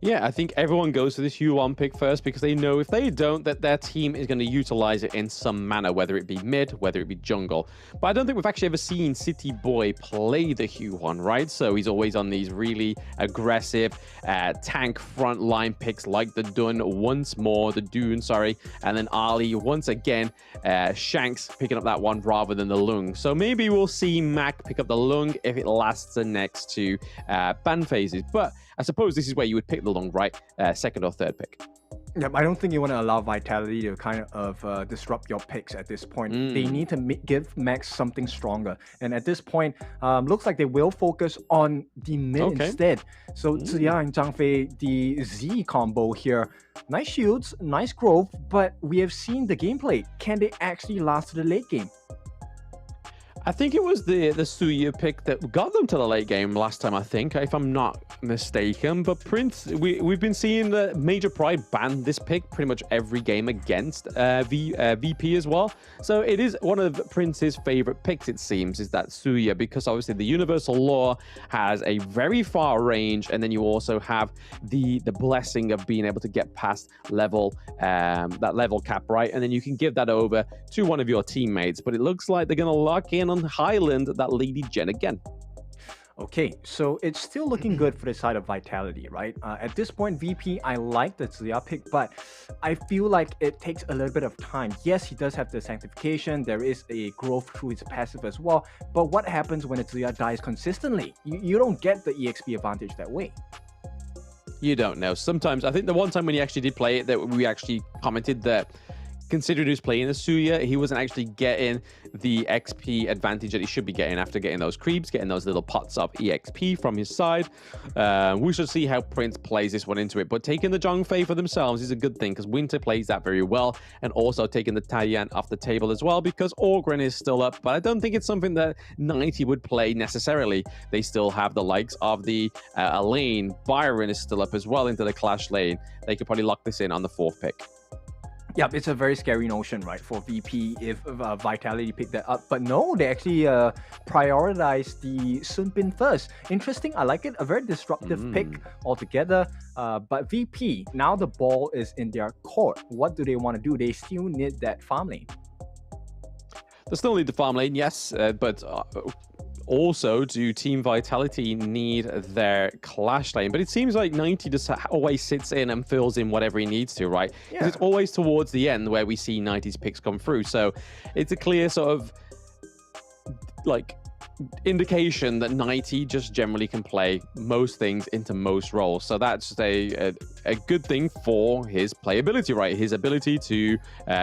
Yeah, I think everyone goes to this Huan pick first because they know if they don't, that their team is going to utilize it in some manner, whether it be mid, whether it be jungle. But I don't think we've actually ever seen City Boy play the Huan, right? So he's always on these really aggressive tank front line picks like the Dune, and then Ali once again, Shanks picking up that one rather than the Lung. So maybe we'll see Mac pick up the Lung if it lasts the next 2 ban phases. But I suppose this is where you would pick the Lung, right? Second or third pick. Yep, I don't think you want to allow Vitality to kind of disrupt your picks at this point. They need to give Max something stronger. And at this point, looks like they will focus on the mid instead. So Ziya and Zhangfei, the Z combo here. Nice shields, nice growth, but we have seen the gameplay. Can they actually last to the late game? I think it was the Suya pick that got them to the late game last time, I think, if I'm not mistaken. But Prince, we've been seeing the Major Pride ban this pick pretty much every game against VP as well. So it is one of Prince's favorite picks, it seems, is that Suya, because obviously the Universal Law has a very far range, and then you also have the blessing of being able to get past level that level cap, right? And then you can give that over to one of your teammates. But it looks like they're going to lock in on Highland, that Lady Gen again. Okay, so it's still looking good for the side of Vitality, right? At this point, VP, I like the Zuya pick, but I feel like it takes a little bit of time. Yes, he does have the Sanctification, there is a growth through his passive as well, but what happens when a Zuya dies consistently? You don't get the EXP advantage that way. You don't know. Sometimes, I think the one time when he actually did play it, that we actually commented that considering he was playing the Suya, he wasn't actually getting the XP advantage that he should be getting after getting those creeps, getting those little pots of EXP from his side. We should see how Prince plays this one into it. But taking the Zhongfei for themselves is a good thing because Winter plays that very well. And also taking the Taiyan off the table as well because Orgren is still up. But I don't think it's something that 90 would play necessarily. They still have the likes of the Elaine. Byron is still up as well into the Clash lane. They could probably lock this in on the 4th pick. Yep, it's a very scary notion, right, for VP if Vitality picked that up. But no, they actually prioritized the Sun Bin first. Interesting, I like it. A very disruptive pick altogether. But VP, now the ball is in their court. What do they want to do? They still need that farm lane. They still need the farm lane, yes, but also do Team Vitality need their Clash lane? But it seems like 90 just always sits in and fills in whatever he needs to, right? Because it's always towards the end where we see 90's picks come through. So it's a clear sort of like indication that 90 just generally can play most things into most roles. So that's a good thing for his playability, right? His ability to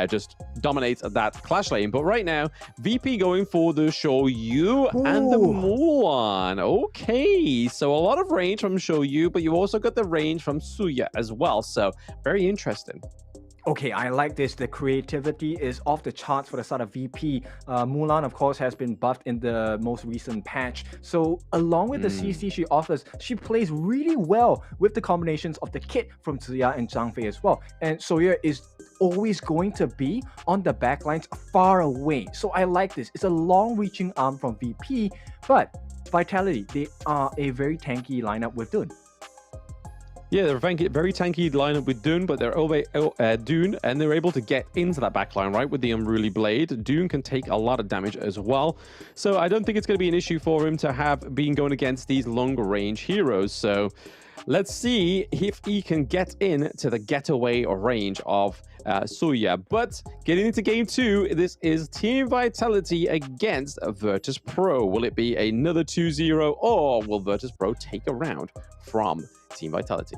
just dominate that Clash lane. But right now, VP going for the Shoyu and the Mulan. Okay, so a lot of range from Shoyu, but you also got the range from Suya as well. So very interesting. Okay, I like this. The creativity is off the charts for the side of VP. Mulan, of course, has been buffed in the most recent patch. So along with the CC she offers, she plays really well with the combinations of the kit from Zuya and Zhangfei as well. And Sawyer is always going to be on the backlines far away. So I like this. It's a long-reaching arm from VP, but Vitality, they are a very tanky lineup with Dun. Yeah, they're a very tanky lineup with Dune, but they're over Dune, and they're able to get into that backline, right, with the Unruly Blade. Dune can take a lot of damage as well. So I don't think it's going to be an issue for him to have been going against these long-range heroes. So let's see if he can get into the getaway range of Suya. But getting into game 2, this is Team Vitality against Virtus.pro. Will it be another 2-0, or will Virtus.pro take a round from Team Vitality?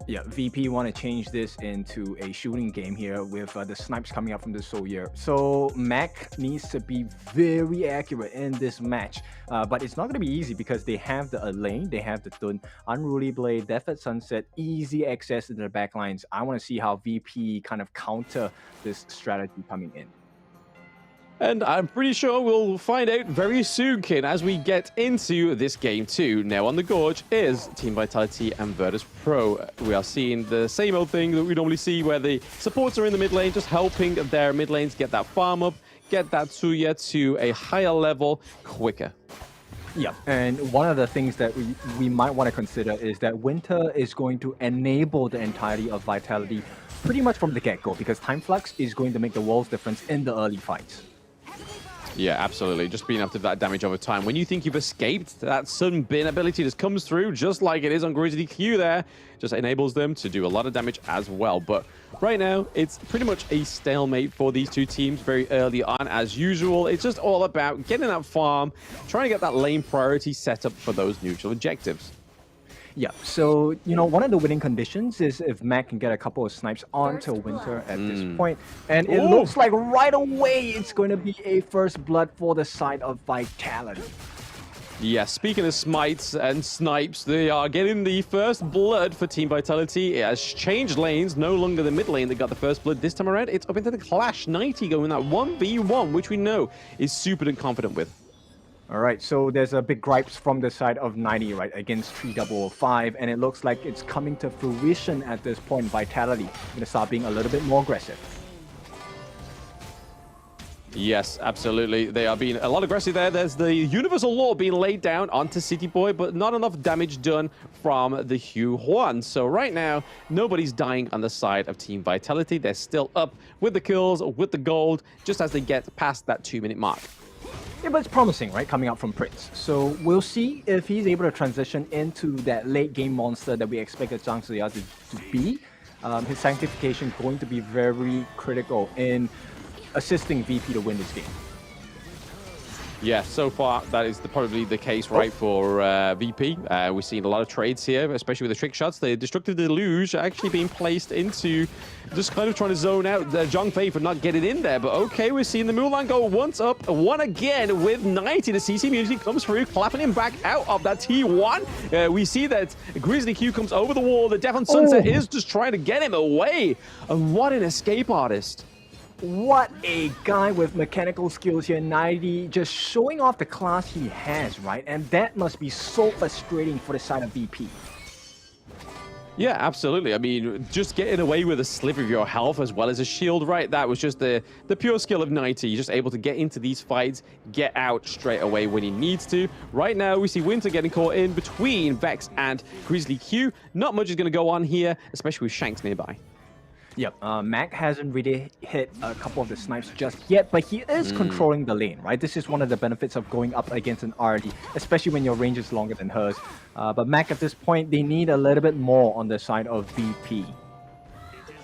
Yeah, VP want to change this into a shooting game here with the snipes coming up from the Sawyer. So Mac needs to be very accurate in this match. But it's not going to be easy because they have the Elaine, they have the Dun, Unruly Blade, Death at Sunset, easy access into the backlines. I want to see how VP kind of counter this strategy coming in. And I'm pretty sure we'll find out very soon, Kin, as we get into this game 2. Now on the Gorge is Team Vitality and Virtus.pro. We are seeing the same old thing that we normally see where the supports are in the mid lane, just helping their mid lanes get that farm up, get that Tsuya to a higher level quicker. Yeah, and one of the things that we might want to consider is that Winter is going to enable the entirety of Vitality pretty much from the get-go, because Time Flux is going to make the world's difference in the early fights. Yeah, absolutely. Just being able to do that damage over time. When you think you've escaped, that Sun Bin ability just comes through, just like it is on Grizzly Q there. Just enables them to do a lot of damage as well. But right now, it's pretty much a stalemate for these two teams very early on, as usual. It's just all about getting that farm, trying to get that lane priority set up for those neutral objectives. Yeah, so, you know, one of the winning conditions is if Mac can get a couple of snipes onto Winter at this point. And it looks like right away it's going to be a first blood for the side of Vitality. Yeah, speaking of smites and snipes, they are getting the first blood for Team Vitality. It has changed lanes, no longer the mid lane that got the first blood this time around. It's up into the Clash. 90 going that 1v1, which we know is super confident with. All right, so there's a big gripes from the side of 90, right, against 3005, and it looks like it's coming to fruition at this point. Vitality going to start being a little bit more aggressive. Yes, absolutely. They are being a lot aggressive there. There's the Universal Law being laid down onto City Boy, but not enough damage done from the Hugh Huan. So right now, nobody's dying on the side of Team Vitality. They're still up with the kills, with the gold, just as they get past that 2-minute mark. Yeah, but it's promising, right, coming out from Prince. So we'll see if he's able to transition into that late game monster that we expected Zhang Ziya to be. His sanctification going to be very critical in assisting VP to win this game. Yeah, so far that is probably the case, right, for VP. We've seen a lot of trades here, especially with the trick shots. The Destructive Deluge actually being placed into just kind of trying to zone out Zhang Fei for not getting in there. But okay, we're seeing the Mulan go once up, one again with 90. The CC immunity comes through, clapping him back out of that T1. We see that Grizzly Q comes over the wall. The Death on Sunset is just trying to get him away. And what an escape artist. What a guy with mechanical skills here, 90, just showing off the class he has, right? And that must be so frustrating for the side of VP. Yeah, absolutely. I mean, just getting away with a sliver of your health as well as a shield, right? That was just the pure skill of 90. You're just able to get into these fights, get out straight away when he needs to. Right now, we see Winter getting caught in between Vex and Grizzly Q. Not much is going to go on here, especially with Shanks nearby. Yep, Mac hasn't really hit a couple of the snipes just yet, but he is controlling the lane, right? This is one of the benefits of going up against an RD, especially when your range is longer than hers. But Mac at this point, they need a little bit more on the side of VP.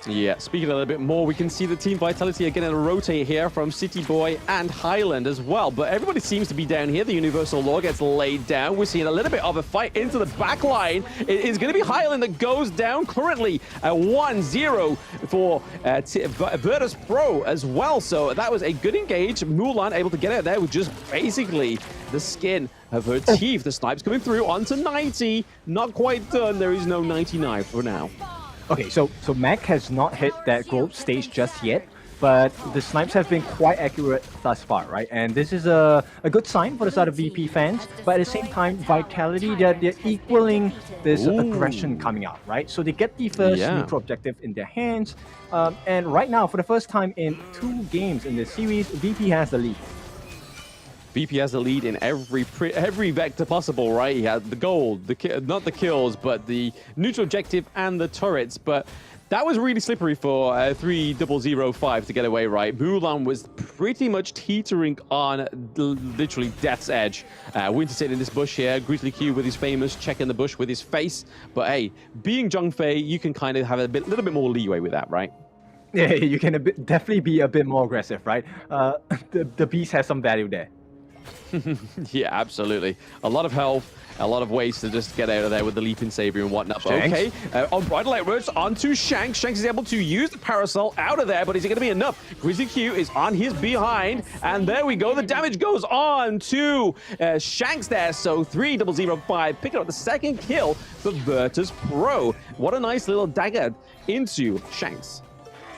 Yeah, speaking a little bit more, we can see the team vitality again in a rotate here from City Boy and Highland as well. But everybody seems to be down here. The Universal Law gets laid down. We're seeing a little bit of a fight into the back line. It is going to be Highland that goes down currently at 1-0 for Virtus.pro as well. So that was a good engage. Mulan able to get out there with just basically the skin of her teeth. The snipes coming through onto 90. Not quite done. There is no 99 for now. Okay, so Mac has not hit that growth stage just yet, but the snipes have been quite accurate thus far, right? And this is a good sign for the side of VP fans, but at the same time, Vitality, they're equaling this aggression coming out, right? So they get the first neutral objective in their hands, and right now, for the first time in 2 games in this series, VP has the lead. VP has the lead in every vector possible, right? He had the gold, not the kills, but the neutral objective and the turrets. But that was really slippery for 3005 to get away, right? Mulan was pretty much teetering on literally death's edge. Winter sitting in this bush here. Grizzly Q with his famous check in the bush with his face. But hey, being Zhang Fei, you can kind of have a little bit more leeway with that, right? Yeah, you can definitely be a bit more aggressive, right? The beast has some value there. Yeah, absolutely. A lot of health, a lot of ways to just get out of there with the leaping savior and whatnot. But okay, on Bridal Light Roads onto Shanks. Shanks is able to use the parasol out of there, but is it going to be enough? Grizzly Q is on his behind, and there we go. The damage goes on to Shanks there. So 3005 picking up the second kill for Virtus.pro. What a nice little dagger into Shanks.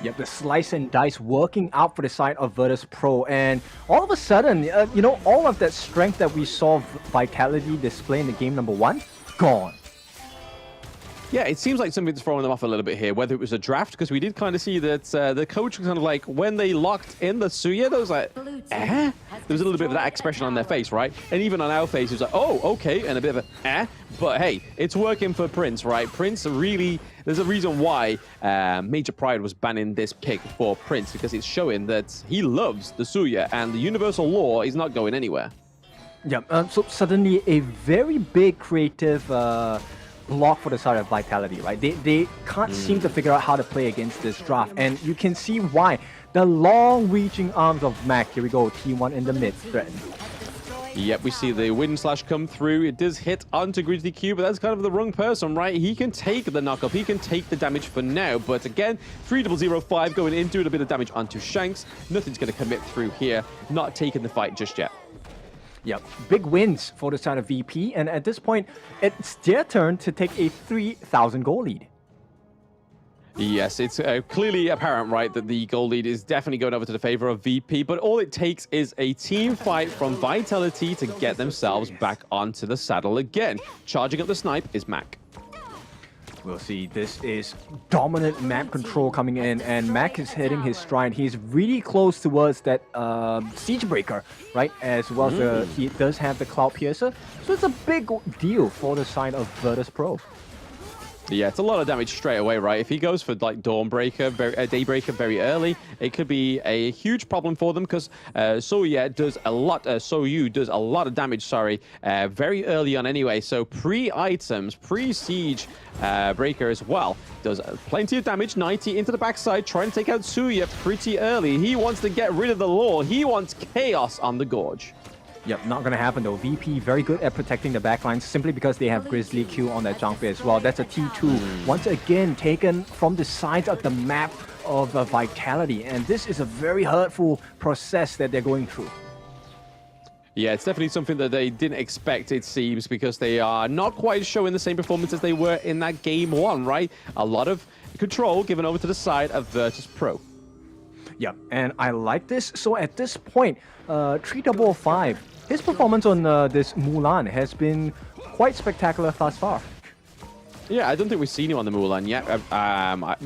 Yep, the slice and dice working out for the side of Virtus.pro, and all of a sudden, you know, all of that strength that we saw Vitality display in the game number 1, gone. Yeah, it seems like something's throwing them off a little bit here, whether it was a draft, because we did kind of see that the coach was kind of like, when they locked in the Suya, there was like, eh? There was a little bit of that expression on their face, right? And even on our face, it was like, oh, okay, and a bit of a, eh? But hey, it's working for Prince, right? Prince really, there's a reason why Major Pride was banning this pick for Prince, because it's showing that he loves the Suya, and the Universal Law is not going anywhere. Yeah, so suddenly a very big creative block for the side of Vitality, right? They can't seem to figure out how to play against this draft, and you can see why. The long-reaching arms of Mac, here we go, T1 in the mid, threatened. Yep, we see the wind slash come through. It does hit onto Grizzly Q, but that's kind of the wrong person, right? He can take the knockup. He can take the damage for now. But again, 3005 going in, doing a bit of damage onto Shanks. Nothing's going to commit through here. Not taking the fight just yet. Yep, big wins for the side of VP, and at this point, it's their turn to take a 3,000 goal lead. Yes, it's clearly apparent, right, that the goal lead is definitely going over to the favor of VP, but all it takes is a team fight from Vitality to get themselves back onto the saddle again. Charging up the snipe is Mac. We'll see, this is dominant map control coming in, and Mac is hitting his stride. He's really close towards that Siege Breaker, right? As well as he does have the Cloud Piercer. So it's a big deal for the side of Virtus.pro. Yeah, it's a lot of damage straight away, right? If he goes for like Dawnbreaker, Daybreaker very early, it could be a huge problem for them because Soyu does a lot of damage, very early on anyway. So pre-items, pre-siege breaker as well, does plenty of damage. 90 into the backside, trying to take out Suya pretty early. He wants to get rid of the lore. He wants chaos on the Gorge. Yep, not going to happen though. VP very good at protecting the backlines simply because they have Grizzly Q on that junk as well. That's a T2. Once again, taken from the sides of the map of Vitality. And this is a very hurtful process that they're going through. Yeah, it's definitely something that they didn't expect, it seems, because they are not quite showing the same performance as they were in that game one, right? A lot of control given over to the side of Virtus.pro. Yeah, and I like this. So at this point, 3005, his performance on this Mulan has been quite spectacular thus far. Yeah, I don't think we've seen him on the Mulan yet.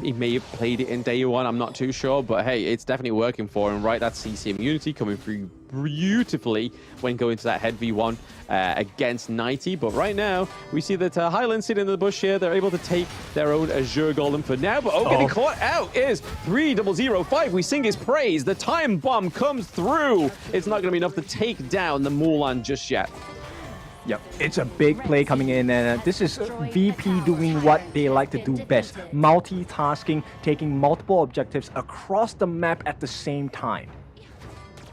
He may have played it in day one, I'm not too sure, but hey, it's definitely working for him, right? That CC immunity coming through beautifully when going to that head V1 against 90. But right now, we see that Highland sitting in the bush here. They're able to take their own Azure Golem for now, but getting caught out is 3005. We sing his praise. The time bomb comes through. It's not going to be enough to take down the Mulan just yet. Yep, it's a big play coming in, and this is VP doing what they like to do best. Multitasking, taking multiple objectives across the map at the same time.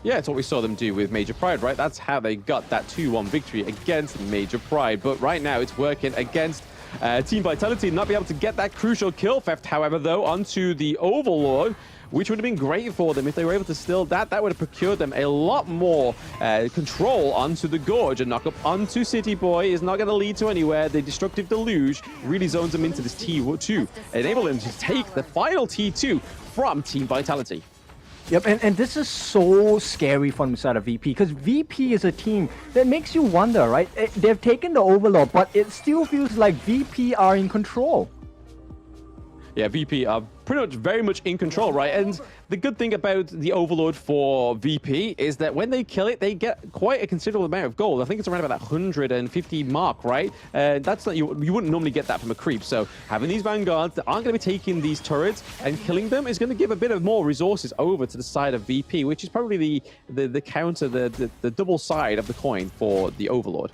Yeah, it's what we saw them do with Major Pride, right? That's how they got that 2-1 victory against Major Pride. But right now, it's working against Team Vitality, not be able to get that crucial kill theft, however, though, onto the Overlord, which would have been great for them if they were able to steal that. That would have procured them a lot more control onto the Gorge. A knock-up onto City Boy is not going to lead to anywhere. The Destructive Deluge really zones them into this T2, enabling them to take the final T2 from Team Vitality. Yep, and this is so scary from the side of VP, because VP is a team that makes you wonder, right? They've taken the Overlord, but it still feels like VP are in control. Yeah, VP are pretty much very much in control, right? And the good thing about the Overlord for VP is that when they kill it, they get quite a considerable amount of gold. I think it's around about that 150 mark, right? That's not, you wouldn't normally get that from a creep. So having these Vanguards that aren't going to be taking these turrets and killing them is going to give a bit of more resources over to the side of VP, which is probably the counter, the double side of the coin for the Overlord.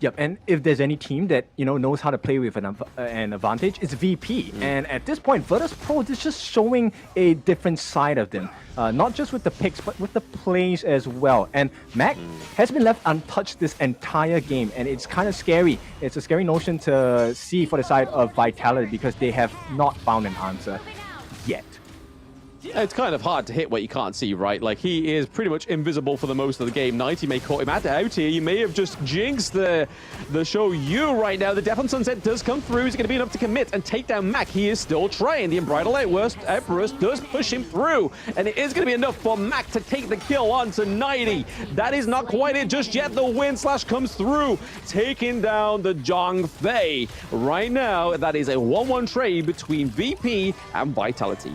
Yep, and if there's any team that knows how to play with an advantage, it's VP. And at this point, Virtus.pro is just showing a different side of them, not just with the picks, but with the plays as well. And Mac has been left untouched this entire game, and it's kind of scary. It's a scary notion to see for the side of Vitality because they have not found an answer yet. It's kind of hard to hit what you can't see, right? Like, he is pretty much invisible for the most of the game. 90 may caught him out here. You may have just jinxed the show you right now. The Death on Sunset does come through. Is it going to be enough to commit and take down Mac? He is still trying. The Unbridled Outburst does push him through, and it is going to be enough for Mac to take the kill onto 90. That is not quite it just yet. The Wind Slash comes through, taking down the Zhang Fei. Right now, that is a 1-1 trade between VP and Vitality.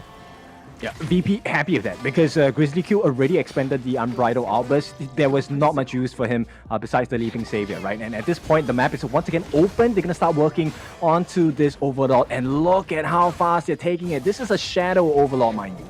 Yeah, VP happy with that because Grizzly Q already expended the Unbridled Outburst. There was not much use for him besides the Leaping Savior, right? And at this point, the map is once again open. They're going to start working onto this Overlord, and look at how fast they're taking it. This is a Shadow Overlord, mind you.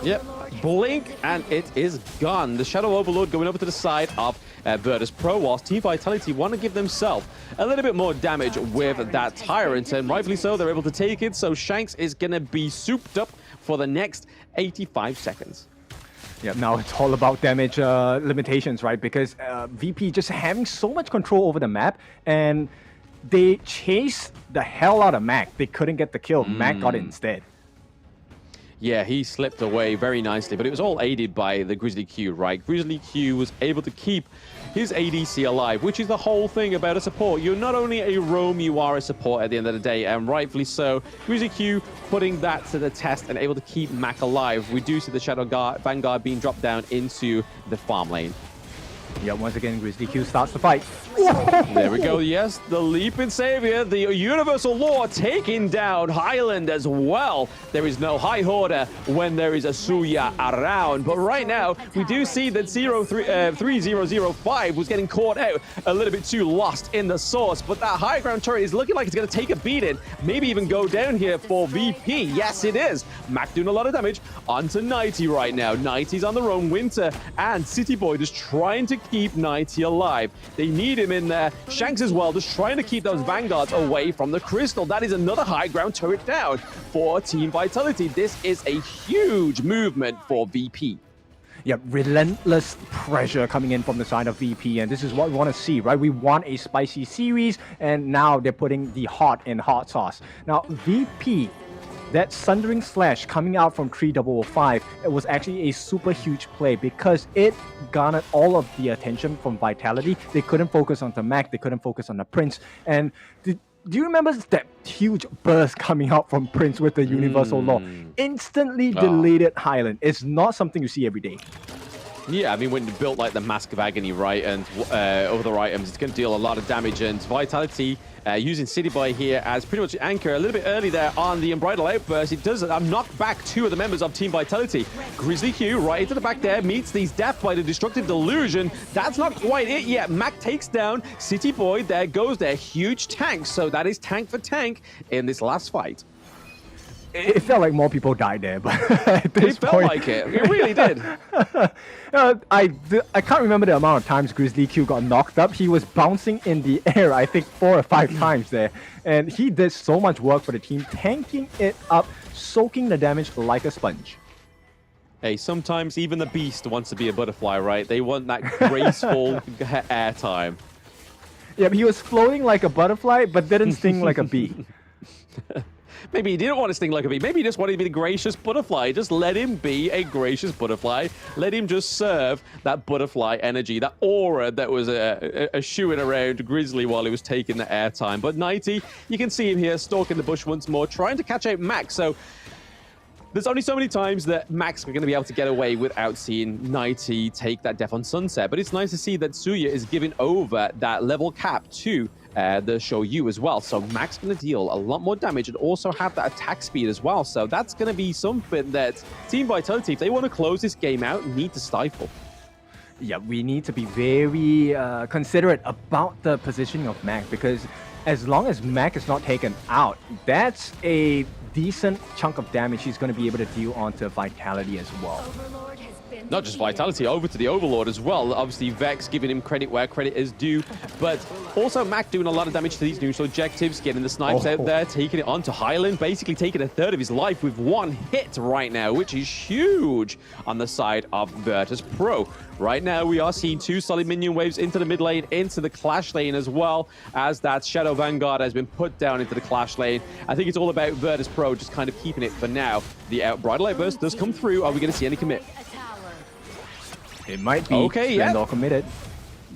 Yep, blink and it is gone. The Shadow Overlord going over to the side of Virtus.pro, whilst Team Vitality want to give themselves a little bit more damage with that Tyrant, and rightfully so, they're able to take it. So Shanks is going to be souped up for the next 85 seconds. Yeah, now it's all about damage limitations, right? Because VP just having so much control over the map, and they chased the hell out of Mac. They couldn't get the kill. Mac got it instead. Yeah, he slipped away very nicely, but it was all aided by the Grizzly Q, right? Grizzly Q was able to keep his ADC alive, which is the whole thing about a support. You're not only a roam, you are a support at the end of the day, and rightfully so. Grizzly Q putting that to the test and able to keep Mac alive. We do see the Shadow Vanguard being dropped down into the farm lane. Yeah, once again, Grizzly Q starts the fight. There we go. Yes, the Leaping Savior, the Universal Law taking down Highland as well. There is no high order when there is a Suya around. But right now, we do see that 3005 was getting caught out a little bit too lost in the source. But that high ground turret is looking like it's going to take a beating, maybe even go down here for VP. Yes, it is. Mac doing a lot of damage onto 90 right now. 90's on their own. Winter and City Boy just trying to keep 90 alive. They need him in there. Shanks as well, just trying to keep those Vanguards away from the Crystal. That is another high ground turret down for Team Vitality. This is a huge movement for VP. Yeah, relentless pressure coming in from the side of VP, and this is what we want to see, right? We want a spicy series, and now they're putting the hot in hot sauce. Now, VP, that Sundering Slash coming out from 3005, it was actually a super huge play because it garnered all of the attention from Vitality. They couldn't focus on the Mac, they couldn't focus on the Prince, and do you remember that huge burst coming out from Prince with the Universal Law? Instantly deleted Highland. It's not something you see every day. Yeah, I mean, when you built like the Mask of Agony, right, and other items, it's going to deal a lot of damage. And Vitality using City Boy here as pretty much anchor a little bit early there on the Unbridled Outburst. It does knock back two of the members of Team Vitality. Grizzly Q right into the back there, meets these death by the Destructive Delusion. That's not quite it yet. Mac takes down City Boy. There goes their huge tank. So that is tank for tank in this last fight. It felt like more people died there, but at this It felt point, like it. It really did. I can't remember the amount of times Grizzly Q got knocked up. He was bouncing in the air, I think 4 or 5 times there. And he did so much work for the team, tanking it up, soaking the damage like a sponge. Hey, sometimes even the beast wants to be a butterfly, right? They want that graceful airtime. Yeah, he was floating like a butterfly, but didn't sting like a bee. Maybe he didn't want to sting like a bee. Maybe he just wanted to be the gracious butterfly. Just let him be a gracious butterfly. Let him just serve that butterfly energy, that aura that was shooing around Grizzly while he was taking the airtime. But 90, you can see him here stalking the bush once more, trying to catch out Max. So there's only so many times that Max are going to be able to get away without seeing 90 take that death on Sunset. But it's nice to see that Suya is giving over that level cap to the Shoyu as well. So Max going to deal a lot more damage and also have that attack speed as well. So that's going to be something that Team Vitality, if they want to close this game out, need to stifle. Yeah, we need to be very considerate about the positioning of Mac, because as long as Mac is not taken out, that's a decent chunk of damage he's going to be able to deal onto Vitality as well. Not just Vitality, over to the Overlord as well. Obviously, Vex giving him credit where credit is due, but also Mac doing a lot of damage to these neutral objectives, getting the snipes out there, taking it onto Highland, basically taking a third of his life with one hit right now, which is huge on the side of Virtus.pro. Right now, we are seeing 2 solid minion waves into the mid lane, into the clash lane as well, as that Shadow Vanguard has been put down into the clash lane. I think it's all about Virtus.pro just kind of keeping it for now. The Bridal Outburst does come through. Are we going to see any commit? It might be. Okay, yeah. All committed.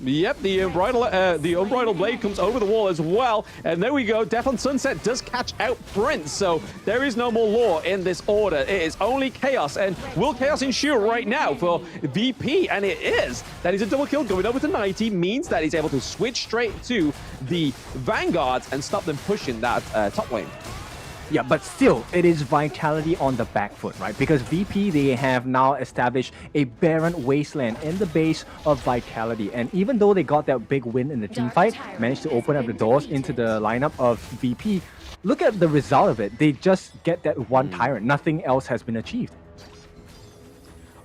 Yep, the Unbridled Blade comes over the wall as well. And there we go. Death on Sunset does catch out Prince. So there is no more law in this order. It is only chaos. And will chaos ensure right now for VP? And it is. That is a double kill going over to 90. Means that he's able to switch straight to the Vanguards and stop them pushing that top lane. Yeah, but still, it is Vitality on the back foot, right? Because VP, they have now established a barren wasteland in the base of Vitality. And even though they got that big win in the team fight, managed to open up the doors into the lineup of VP, look at the result of it. They just get that one tyrant. Nothing else has been achieved.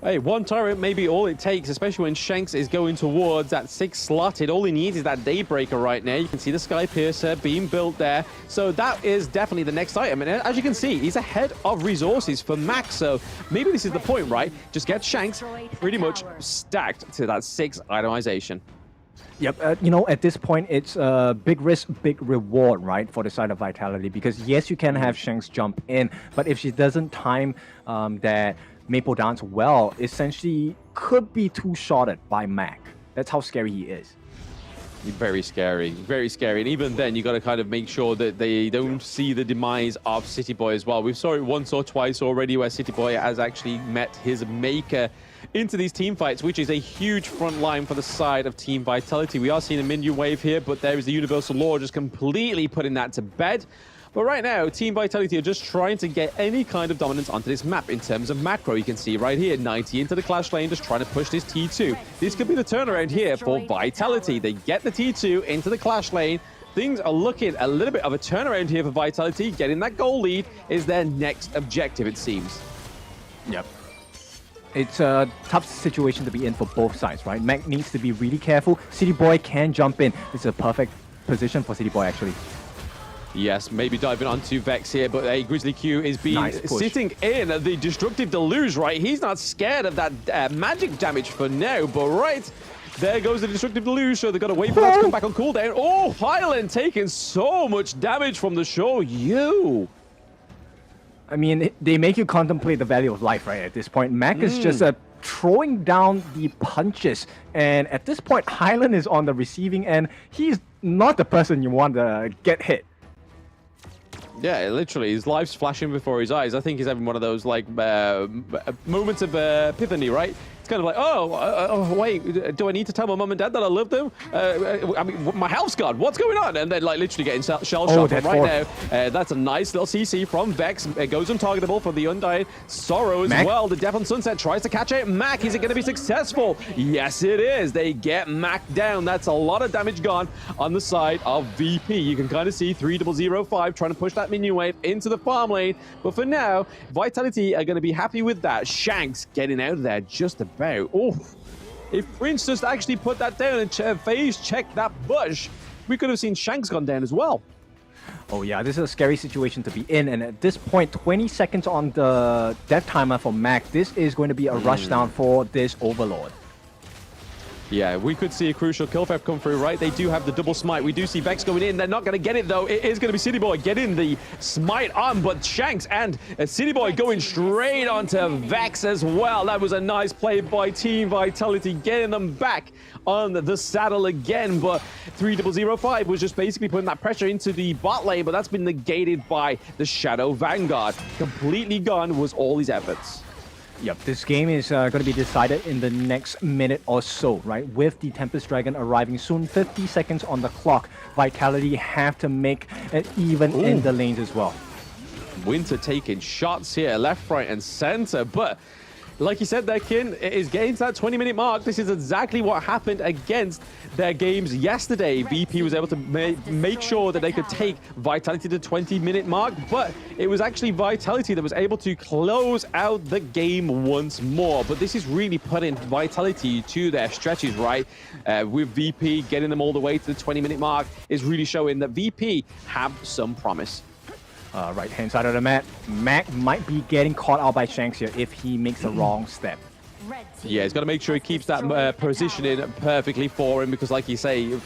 Hey, one turret may be all it takes, especially when Shanks is going towards that 6 slotted. All he needs is that Daybreaker right now. You can see the Sky Piercer being built there. So that is definitely the next item. And as you can see, he's ahead of resources for Max. So maybe this is the point, right? Just get Shanks pretty much stacked to that 6 itemization. Yep, you know, at this point, it's a big risk, big reward, right, for the side of Vitality. Because yes, you can have Shanks jump in, but if she doesn't time that Maple Dance well, essentially could be two-shotted by Mac. That's how scary he is. Very scary, very scary. And even then, you got to kind of make sure that they don't see the demise of City Boy as well. We saw it once or twice already where City Boy has actually met his maker into these team fights, which is a huge front line for the side of Team Vitality. We are seeing a minion wave here, but there is the Universal Law just completely putting that to bed. But right now, Team Vitality are just trying to get any kind of dominance onto this map in terms of macro. You can see right here, 90 into the Clash lane, just trying to push this T2. This could be the turnaround here for Vitality. They get the T2 into the Clash lane. Things are looking a little bit of a turnaround here for Vitality. Getting that goal lead is their next objective, it seems. Yep. It's a tough situation to be in for both sides, right? Mac needs to be really careful. City Boy can jump in. It's a perfect position for City Boy, actually. Yes, maybe diving onto Vex here, but a Grizzly Q is being sitting in the Destructive Deluge, right? He's not scared of that magic damage for now, but right, there goes the Destructive Deluge, so they've got to wait for that to come back on cooldown. Oh, Highland taking so much damage from the show. I mean, they make you contemplate the value of life, right? At this point, Mac is just throwing down the punches, and at this point, Highland is on the receiving end. He's not the person you want to get hit. Yeah, literally, his life's flashing before his eyes. I think he's having one of those, like, moments of epiphany, right? It's kind of like, wait, do I need to tell my mom and dad that I love them? I mean, my health's gone. What's going on? And then, like, literally getting shell-shocked right now. That's a nice little CC from Vex. It goes untargetable for the Undying Sorrow as well. The Death on Sunset tries to catch it. Mac, is it going to be successful? Yes, it is. They get Mac down. That's a lot of damage gone on the side of VP. You can kind of see 3005 trying to push that minion wave into the farm lane. But for now, Vitality are going to be happy with that. Shanks getting out of there just about. Oh, if Prince just actually put that down and phase checked that bush, we could have seen Shanks gone down as well. Oh yeah, this is a scary situation to be in, and at this point, 20 seconds on the death timer for Mac. This is going to be a rushdown for this Overlord. Yeah, we could see a crucial kill theft come through, right? They do have the double smite. We do see Vex going in. They're not going to get it, though. It is going to be City Boy getting the smite on, but Shanks and City Boy going straight onto Vex as well. That was a nice play by Team Vitality, getting them back on the saddle again, but 3005 was just basically putting that pressure into the bot lane, but that's been negated by the Shadow Vanguard. Completely gone was all his efforts. Yep, this game is going to be decided in the next minute or so, right? With the Tempest Dragon arriving soon, 50 seconds on the clock. Vitality have to make it even in the lanes as well. Winter taking shots here, left, right, and center, but like you said there, Kin, it is getting to that 20-minute mark. This is exactly what happened against their games yesterday. VP was able to make sure that they could take Vitality to the 20-minute mark, but it was actually Vitality that was able to close out the game once more. But this is really putting Vitality to their stretches, right? With VP getting them all the way to the 20-minute mark is really showing that VP have some promise. Right-hand side of the map, Mac might be getting caught out by Shanks here if he makes a wrong step. Yeah, he's got to make sure he keeps that positioning perfectly for him because, like you say,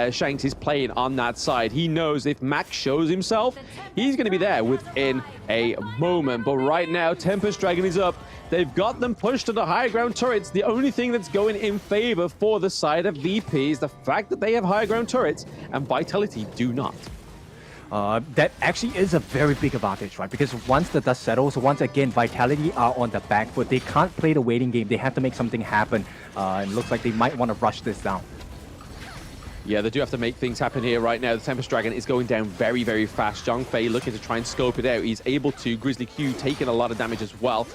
Shanks is playing on that side. He knows if Mac shows himself, he's going to be there within a moment. But right now, Tempest Dragon is up. They've got them pushed to the higher ground turrets. The only thing that's going in favor for the side of VP is the fact that they have higher ground turrets and Vitality do not. That actually is a very big advantage, right? Because once the dust settles, once again, Vitality are on the back foot. They can't play the waiting game. They have to make something happen. And it looks like they might want to rush this down. Yeah, they do have to make things happen here right now. The Tempest Dragon is going down very, very fast. Zhang Fei looking to try and scope it out. He's able to. Grizzly Q taking a lot of damage as well,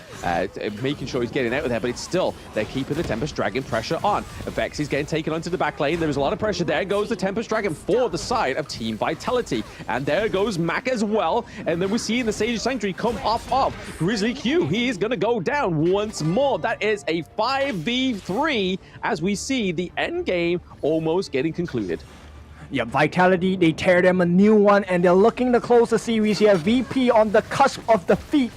making sure he's getting out of there, but it's still, they're keeping the Tempest Dragon pressure on. Vex is getting taken onto the back lane. There's a lot of pressure. There goes the Tempest Dragon for the side of Team Vitality. And there goes Mac as well. And then we're seeing the Sage Sanctuary come off of Grizzly Q. He is going to go down once more. That is a 5v3 as we see the end game almost getting concluded. Yeah, Vitality, they tear them a new one, and they're looking to close the series here. VP on the cusp of defeat.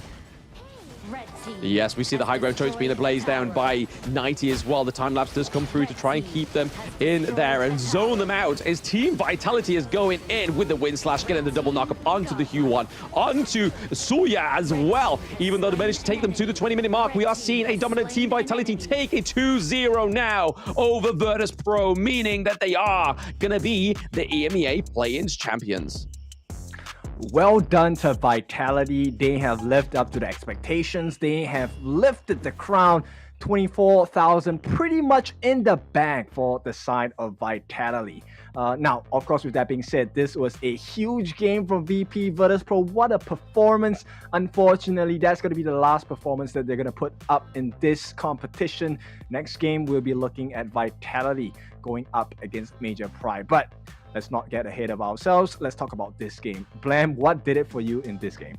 Yes, we see the high ground turrets being ablaze down by 90 as well. The time lapse does come through to try and keep them in there and zone them out as Team Vitality is going in with the wind slash, getting the double knock up onto the Hue1, onto Suya as well. Even though they managed to take them to the 20-minute mark, we are seeing a dominant Team Vitality take a 2-0 now over Virtus.pro, meaning that they are going to be the EMEA Play-ins champions. Well done to Vitality. They have lived up to the expectations. They have lifted the crown 24,000 pretty much in the bag for the side of Vitality. Now, of course, with that being said, this was a huge game from VP Virtus.pro. What a performance. Unfortunately, that's going to be the last performance that they're going to put up in this competition. Next game, we'll be looking at Vitality going up against Major Pride. But let's not get ahead of ourselves. Let's talk about this game. Blam, what did it for you in this game?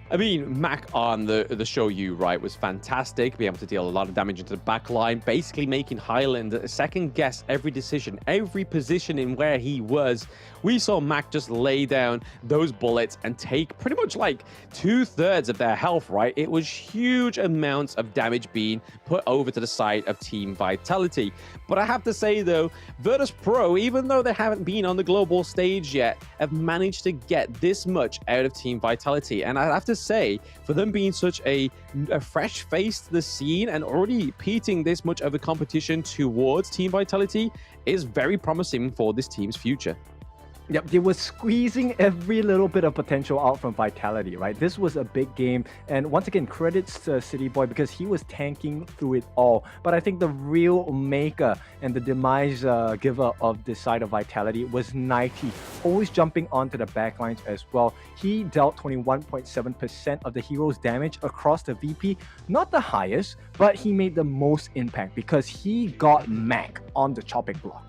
I mean, Mac on the Show U, right, was fantastic. Being able to deal a lot of damage into the back line, basically making Highland second guess every decision, every position in where he was. We saw Mac just lay down those bullets and take pretty much like 2/3 of their health, right? It was huge amounts of damage being put over to the side of Team Vitality. But I have to say, though, Virtus.pro, even though they haven't been on the global stage yet, have managed to get this much out of Team Vitality. And I have to say, for them being such a fresh face to the scene and already repeating this much of a competition towards Team Vitality is very promising for this team's future. Yep, they were squeezing every little bit of potential out from Vitality, right? This was a big game, and once again, credits to City Boy because he was tanking through it all. But I think the real maker and the demise giver of this side of Vitality was 90, always jumping onto the backlines as well. He dealt 21.7% of the hero's damage across the VP, not the highest, but he made the most impact because he got Mac on the chopping block.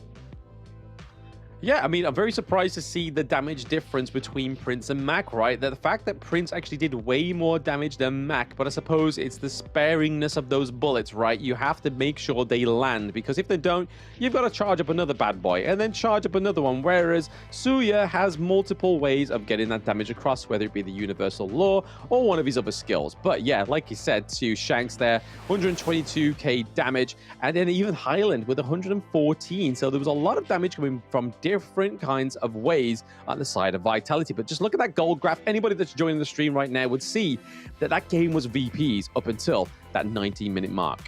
Yeah, I mean, I'm very surprised to see the damage difference between Prince and Mac, right? The fact that Prince actually did way more damage than Mac, but I suppose it's the sparingness of those bullets, right? You have to make sure they land, because if they don't, you've got to charge up another bad boy and then charge up another one, whereas Suya has multiple ways of getting that damage across, whether it be the Universal Law or one of his other skills. But yeah, like you said, to Shanks there, 122k damage, and then even Highland with 114, so there was a lot of damage coming from different kinds of ways on the side of Vitality. But just look at that gold graph. Anybody that's joining the stream right now would see that that game was VPs up until that 19-minute mark.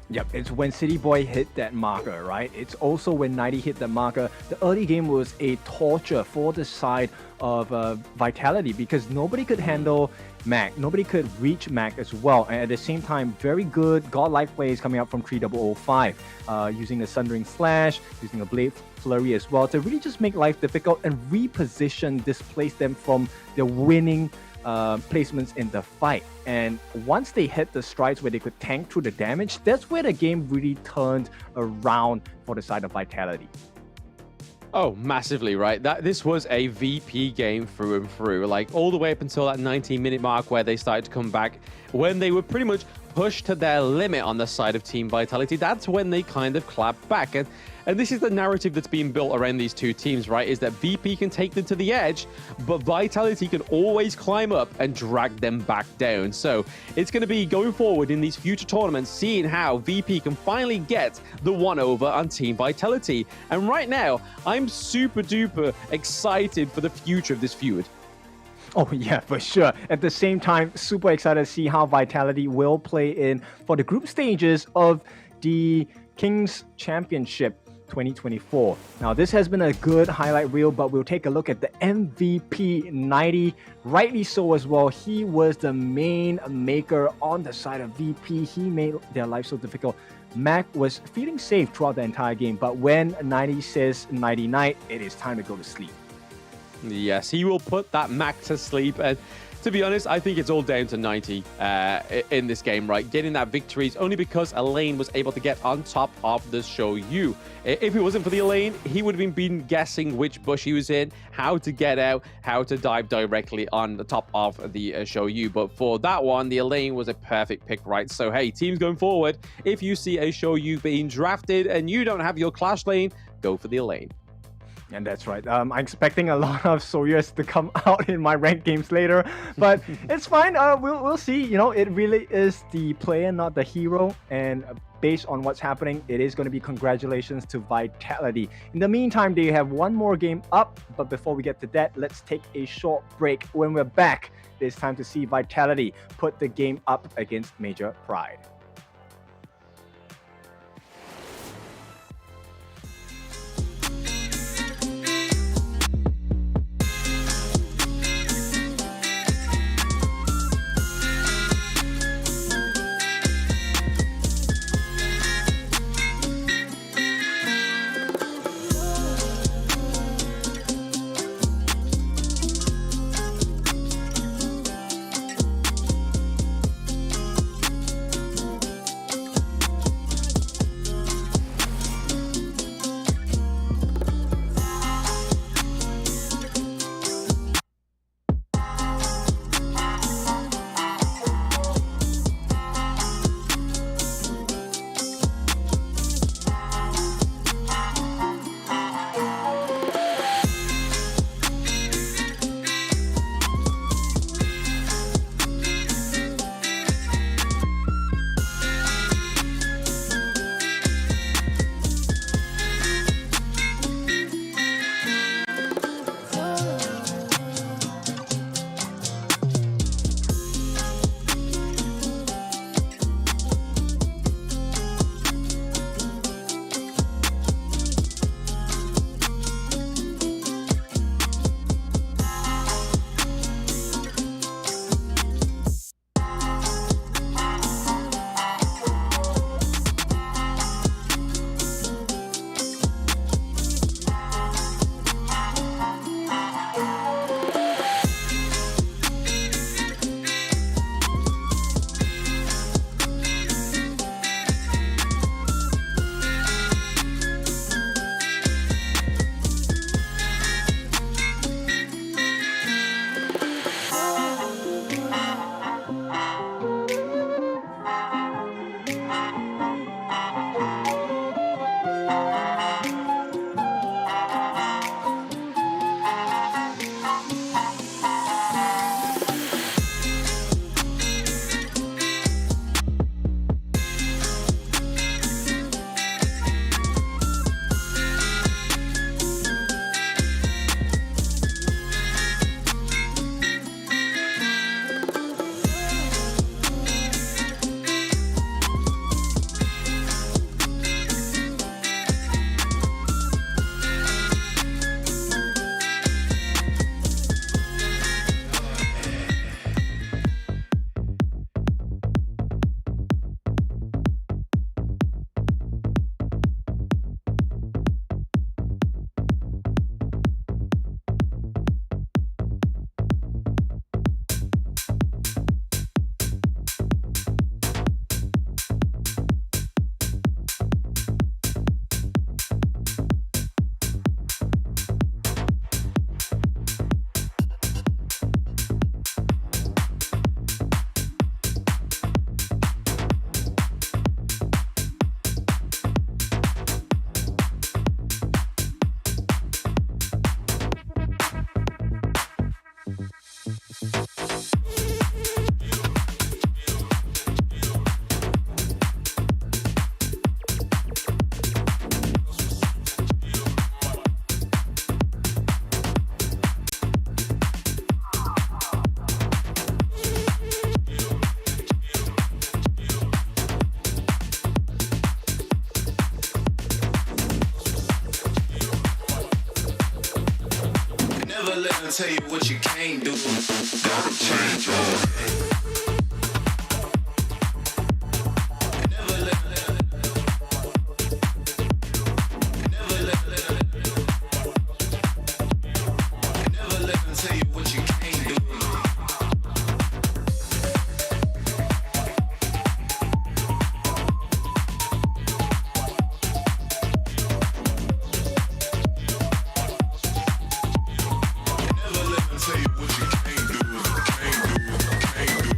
Yep, it's when City Boy hit that marker, right? It's also when 90 hit that marker. The early game was a torture for the side of Vitality because nobody could handle Mac. Nobody could reach Mac as well. And at the same time, very good godlike plays coming out from 3005, using the Sundering Slash, using a Blade Flurry as well to really just make life difficult and reposition, displace them from their winning placements in the fight. And once they hit the strides where they could tank through the damage, that's where the game really turned around for the side of Vitality. Oh, massively, right? This was a VP game through and through, like all the way up until that 19-minute mark where they started to come back, when they were pretty much pushed to their limit on the side of Team Vitality. That's when they kind of clapped back. And this is the narrative that's being built around these two teams, right? Is that VP can take them to the edge, but Vitality can always climb up and drag them back down. So it's going to be going forward in these future tournaments, seeing how VP can finally get the one over on Team Vitality. And right now, I'm super duper excited for the future of this feud. Oh yeah, for sure. At the same time, super excited to see how Vitality will play in for the group stages of the Kings Championship 2024. Now, this has been a good highlight reel, but we'll take a look at the MVP 90. Rightly so as well. He was the main maker on the side of VP. He made their life so difficult. Mac was feeling safe throughout the entire game, but when 90 says 90 night, it is time to go to sleep. Yes, he will put that Mac to sleep. And to be honest, I think it's all down to 90 in this game, right? Getting that victory is only because Elaine was able to get on top of the Show U. If it wasn't for the Elaine, he would have been guessing which bush he was in, how to get out, how to dive directly on the top of the Show U. But for that one, the Elaine was a perfect pick, right? So, hey, teams going forward, if you see a Show U being drafted and you don't have your Clash lane, go for the Elaine. And that's right. I'm expecting a lot of Soyuz to come out in my ranked games later, but it's fine. We'll see. You know, it really is the player, not the hero. And based on what's happening, it is going to be congratulations to Vitality. In the meantime, they have one more game up. But before we get to that, let's take a short break. When we're back, it's time to see Vitality put the game up against Major Pride. them tell you what you can't do. Gotta change your ways. Never let them tell you what you can't do. Never let them tell you what you can't do, can't do, can't do.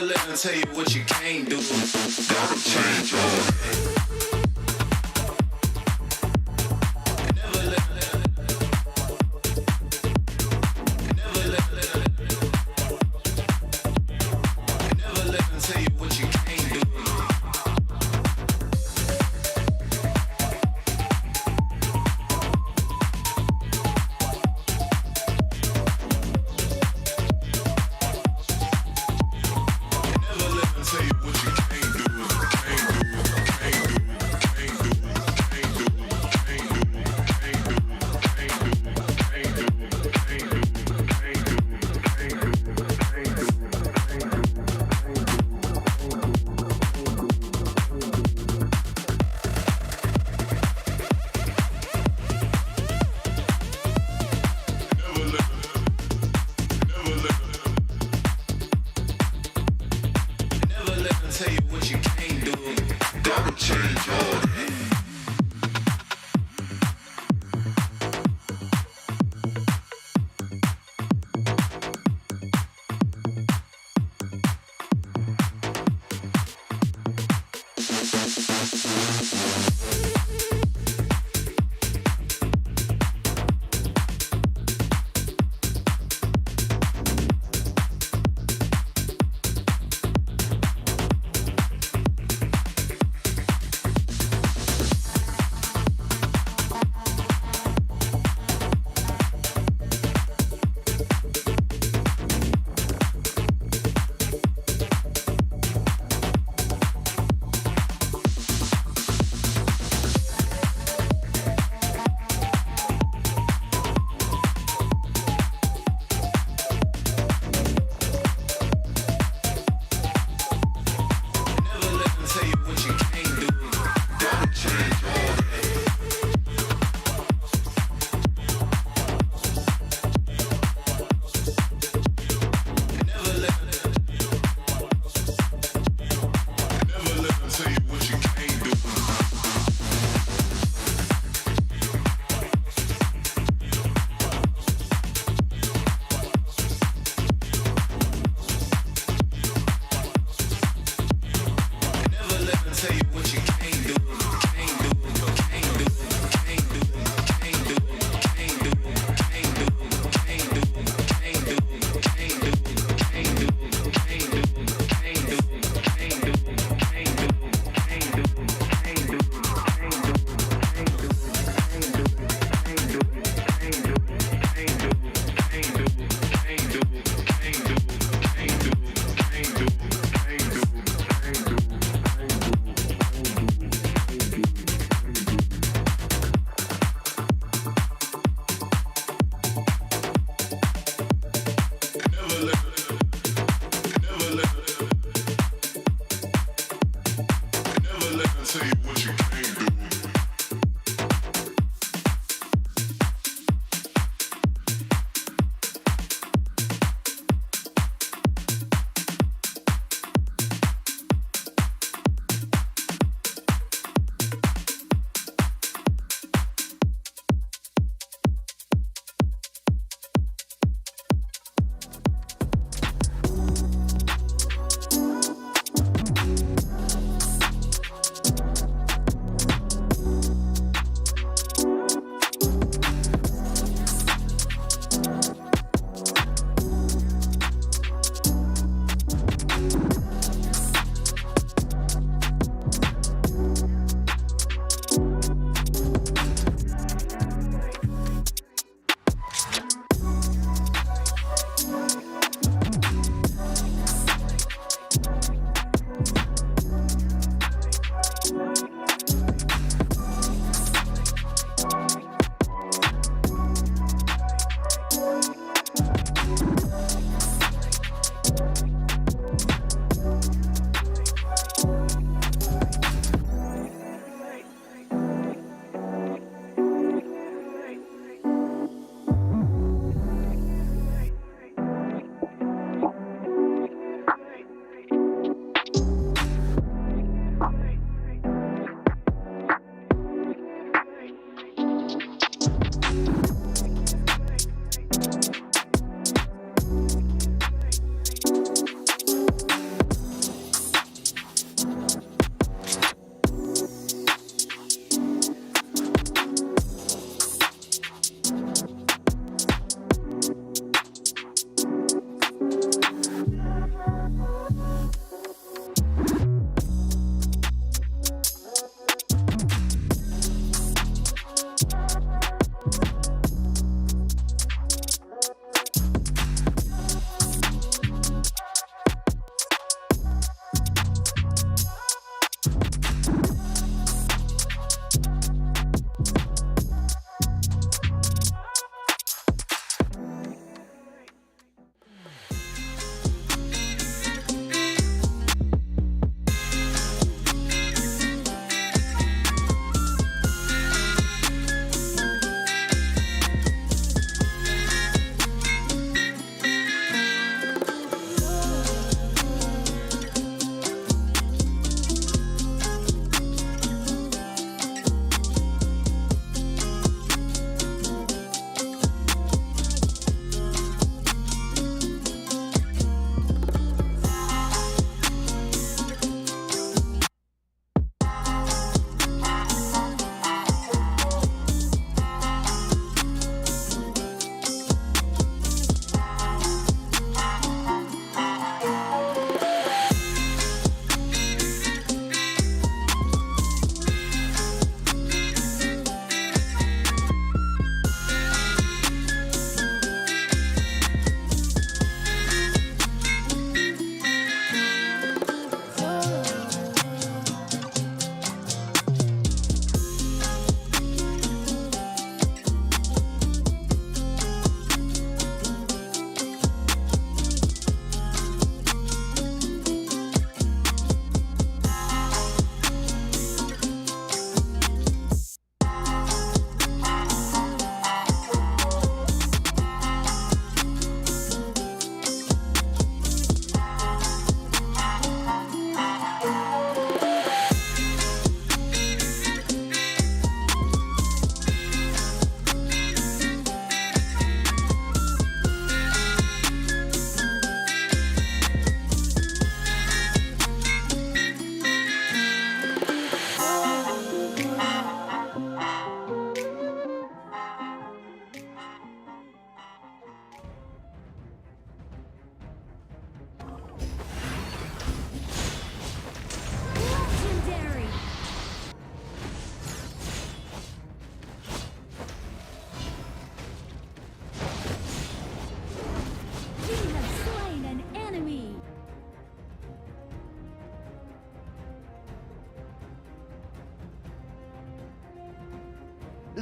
let them tell you what you can't do. Gotta change your ways. Tell you what you can't do, can't do, can't do.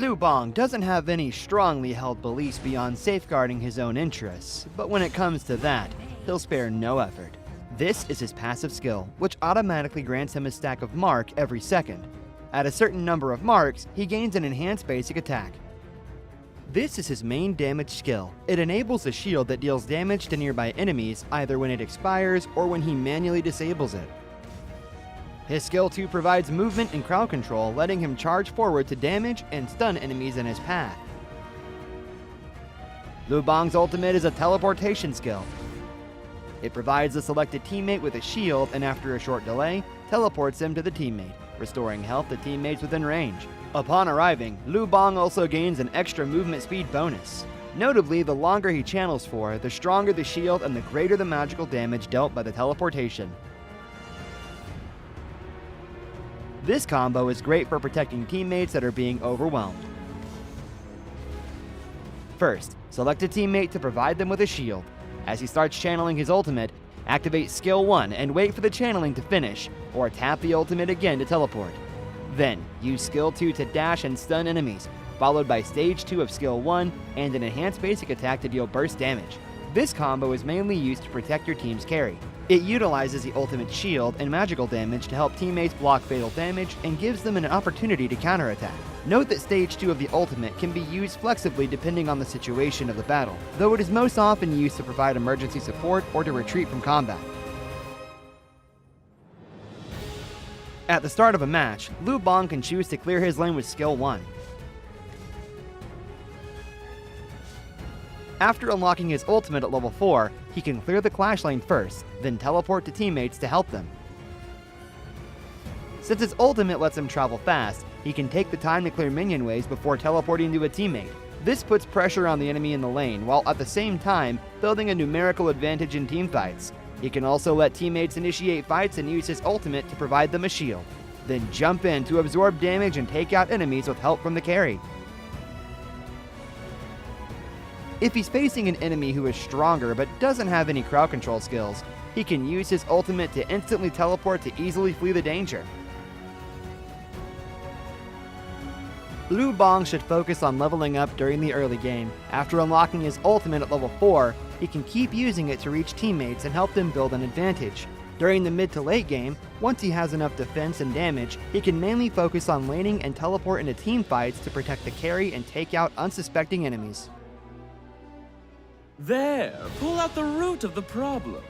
Lu Bang doesn't have any strongly held beliefs beyond safeguarding his own interests, but when it comes to that, he'll spare no effort. This is his passive skill, which automatically grants him a stack of mark every second. At a certain number of marks, he gains an enhanced basic attack. This is his main damage skill. It enables a shield that deals damage to nearby enemies either when it expires or when he manually disables it. His skill 2 provides movement and crowd control, letting him charge forward to damage and stun enemies in his path. Lu Bang's ultimate is a teleportation skill. It provides the selected teammate with a shield and after a short delay, teleports him to the teammate, restoring health to teammates within range. Upon arriving, Lu Bang also gains an extra movement speed bonus. Notably, the longer he channels for, the stronger the shield and the greater the magical damage dealt by the teleportation. This combo is great for protecting teammates that are being overwhelmed. First, select a teammate to provide them with a shield. As he starts channeling his ultimate, activate skill 1 and wait for the channeling to finish, or tap the ultimate again to teleport. Then, use skill 2 to dash and stun enemies, followed by stage 2 of skill 1 and an enhanced basic attack to deal burst damage. This combo is mainly used to protect your team's carry. It utilizes the ultimate shield and magical damage to help teammates block fatal damage and gives them an opportunity to counterattack. Note that stage 2 of the ultimate can be used flexibly depending on the situation of the battle, though it is most often used to provide emergency support or to retreat from combat. At the start of a match, Lu Bang can choose to clear his lane with skill 1. After unlocking his ultimate at level 4, he can clear the clash lane first, then teleport to teammates to help them. Since his ultimate lets him travel fast, he can take the time to clear minion waves before teleporting to a teammate. This puts pressure on the enemy in the lane, while at the same time building a numerical advantage in teamfights. He can also let teammates initiate fights and use his ultimate to provide them a shield, then jump in to absorb damage and take out enemies with help from the carry. If he's facing an enemy who is stronger but doesn't have any crowd control skills, he can use his ultimate to instantly teleport to easily flee the danger. Lu Bang should focus on leveling up during the early game. After unlocking his ultimate at level 4, he can keep using it to reach teammates and help them build an advantage. During the mid to late game, once he has enough defense and damage, he can mainly focus on laning and teleport into team fights to protect the carry and take out unsuspecting enemies. There, pull out the root of the problem.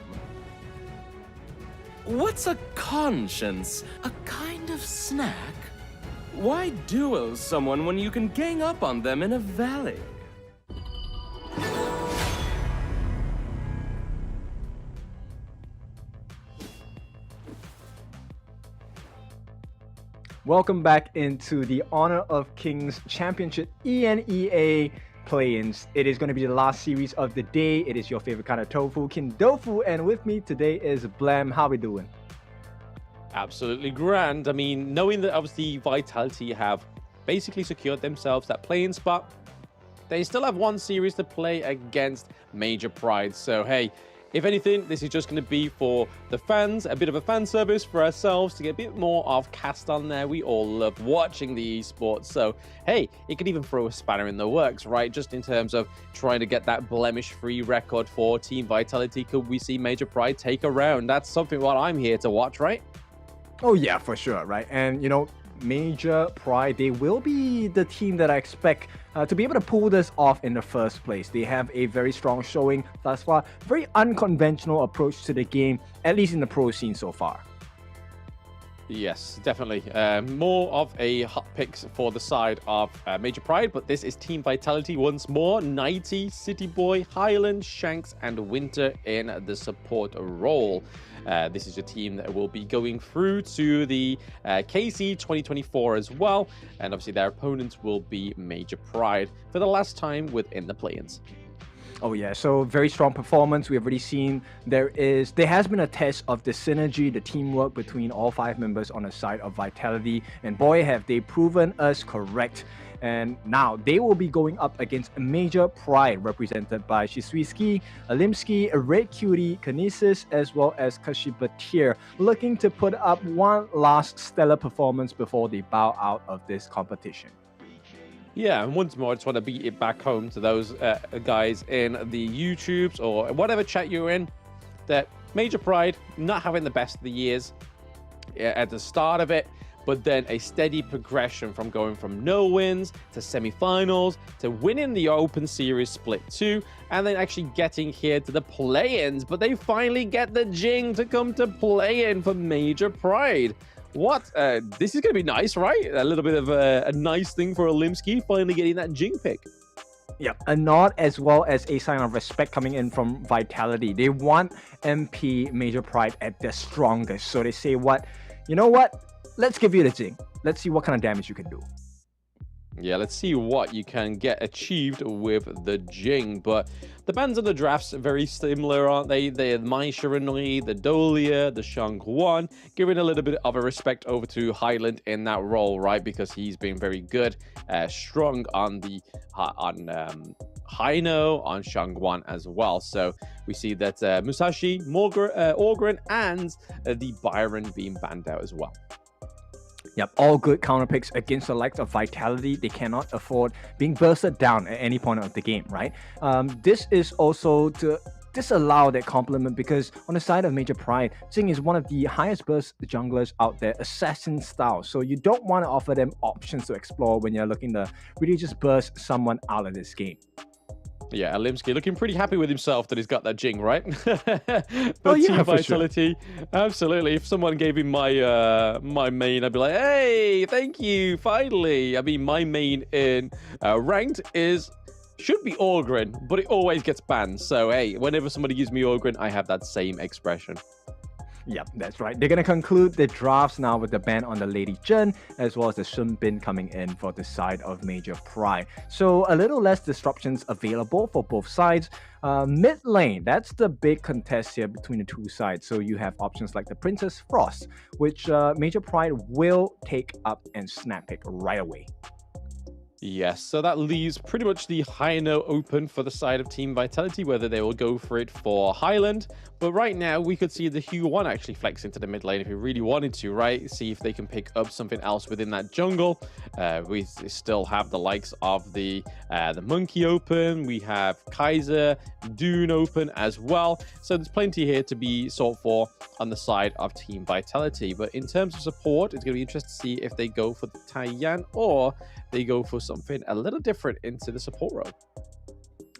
What's a conscience? A kind of snack? Why duo someone when you can gang up on them in a valley? Welcome back into the Honor of Kings Championship EMEA play-ins. It is going to be the last series of the day. It is your favorite kind of tofu, King Dofu, and with me today is Blam. How we doing? Absolutely grand. I mean, knowing that obviously Vitality have basically secured themselves that play-in spot, they still have one series to play against Major Pride. So hey, if anything, this is just going to be for the fans, a bit of a fan service for ourselves to get a bit more of cast on there. We all love watching the esports. So, hey, it could even throw a spanner in the works, right? Just in terms of trying to get that blemish-free record for Team Vitality. Could we see Major Pride take a round? That's something what I'm here to watch, right? Oh yeah, for sure, right? And you know, Major Pride, they will be the team that I expect to be able to pull this off in the first place. They have a very strong showing thus far, very unconventional approach to the game, at least in the pro scene so far. Yes, definitely. More of a hot picks for the side of Major Pride, but this is Team Vitality once more. 90, City Boy, Highland, Shanks, and Winter in the support role. This is a team that will be going through to the KC 2024 as well, and obviously their opponents will be Major Pride for the last time within the play-ins. Oh yeah, so very strong performance. We've already seen there has been a test of the synergy, the teamwork between all 5 members on the side of Vitality, and boy have they proven us correct. And now they will be going up against a Major Pride represented by Shiswiski, Alimski, Red Cutie, Kinesis, as well as Kashibatir, looking to put up one last stellar performance before they bow out of this competition. Yeah, and once more, I just want to beat it back home to those guys in the YouTubes or whatever chat you're in, that Major Pride not having the best of the years at the start of it, but then a steady progression from going from no wins to semifinals to winning the Open Series Split 2 and then actually getting here to the play-ins. But they finally get the Jing to come to play-in for Major Pride. What? This is going to be nice, right? A little bit of a nice thing for Olimsky, finally getting that Jing pick. Yep, a nod as well as a sign of respect coming in from Vitality. They want MP Major Pride at their strongest. So they say, what? You know what? Let's give you the Jing. Let's see what kind of damage you can do. Yeah, let's see what you can get achieved with the Jing. But the bans and the drafts are very similar, aren't they? They're Mai Shiranui, the Dolia, the Shangguan, giving a little bit of a respect over to Highland in that role, right? Because he's been very good, strong on the Haino, on Shangguan as well. So we see that Musashi, Orgren, and the Byron being banned out as well. Yep, all good counter picks against the likes of Vitality. They cannot afford being bursted down at any point of the game, right? This is also to disallow that compliment because on the side of Major Pride, Jing is one of the highest burst junglers out there, assassin style. So you don't want to offer them options to explore when you're looking to really just burst someone out of this game. Yeah, Olimsky looking pretty happy with himself that he's got that Jing, right? Oh yeah, Team for Vitality, sure. Absolutely. If someone gave him my my main, I'd be like, hey, thank you, finally. I mean, my main in ranked should be Orgren, but it always gets banned. So hey, whenever somebody gives me Orgren, I have that same expression. Yep, that's right. They're going to conclude the drafts now with the ban on the Lady Zhen, as well as the Sun Bin coming in for the side of Major Pride. So a little less disruptions available for both sides. Mid lane, that's the big contest here between the two sides. So you have options like the Princess Frost, which Major Pride will take up and snap pick right away. Yes, so that leaves pretty much the Haino open for the side of Team Vitality, whether they will go for it for Highland. But right now, we could see the Hue1 actually flex into the mid lane if he really wanted to, right? See if they can pick up something else within that jungle. We still have the likes of the Monkey open. We have Kaiser, Dune open as well. So there's plenty here to be sought for on the side of Team Vitality. But in terms of support, it's going to be interesting to see if they go for the Taiyan or they go for something a little different into the support role.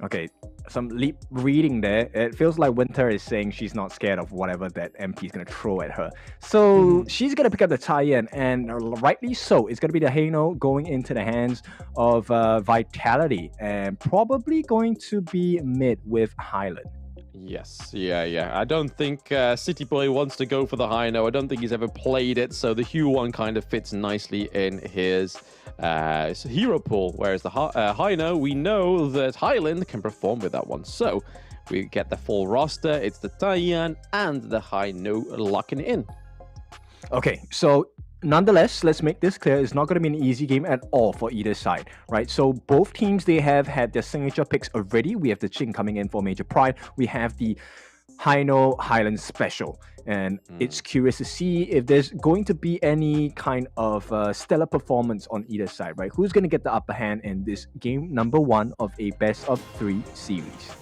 Okay, some leap reading there. It feels like Winter is saying she's not scared of whatever that MP is going to throw at her. So she's going to pick up the tie-in, and rightly so. It's going to be the Haino going into the hands of Vitality, and probably going to be mid with Highland. Yes, yeah. I don't think City Boy wants to go for the Haino. I don't think he's ever played it, so the Hue1 kind of fits nicely in his hero pool, whereas the Haino, we know that Highland can perform with that one. So we get the full roster. It's the Taiyan and the Haino locking in. Okay, so nonetheless, let's make this clear. It's not going to be an easy game at all for either side, right? So both teams, they have had their signature picks already. We have the Jing coming in for Major Pride. We have the Haino Highland Special. And it's curious to see if there's going to be any kind of stellar performance on either side, right? Who's going to get the upper hand in this game number 1 of a best-of-3 series?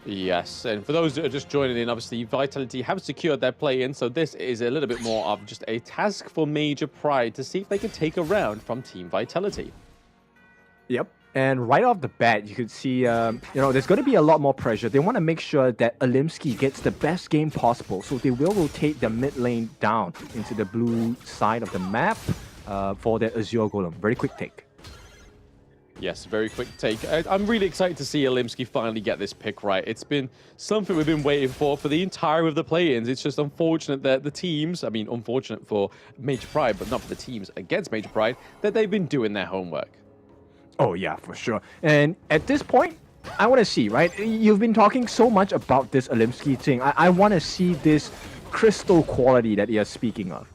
Yes, and for those that are just joining in, obviously Vitality have secured their play-in, so this is a little bit more of just a task for Major Pride to see if they can take a round from Team Vitality. Yep. And right off the bat, you could see, there's going to be a lot more pressure. They want to make sure that Olimsky gets the best game possible. So they will rotate their mid lane down into the blue side of the map for their Azure Golem. Very quick take. Yes, very quick take. I'm really excited to see Olimsky finally get this pick right. It's been something we've been waiting for the entire of the play-ins. It's just unfortunate that the teams, unfortunate for Major Pride, but not for the teams against Major Pride, that they've been doing their homework. Oh, yeah, for sure. And at this point, I want to see, right? You've been talking so much about this Olimsky thing. I want to see this crystal quality that you're speaking of.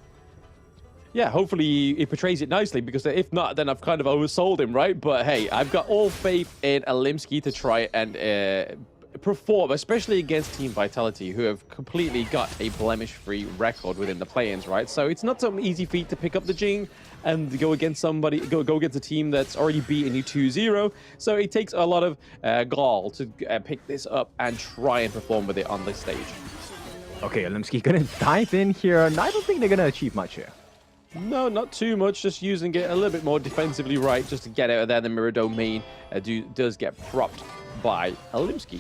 Yeah, hopefully he portrays it nicely, because if not, then I've kind of oversold him, right? But hey, I've got all faith in Olimsky to try and perform, especially against Team Vitality, who have completely got a blemish-free record within the play-ins, right? So it's not some easy feat to pick up the Jing and go against go against a team that's already beaten you 2-0. So it takes a lot of gall to pick this up and try and perform with it on this stage. Okay, Alimsky gonna dive in here, and I don't think they're gonna achieve much here. No, not too much. Just using it a little bit more defensively right, just to get out of there. The mirror domain does get propped by Alimsky.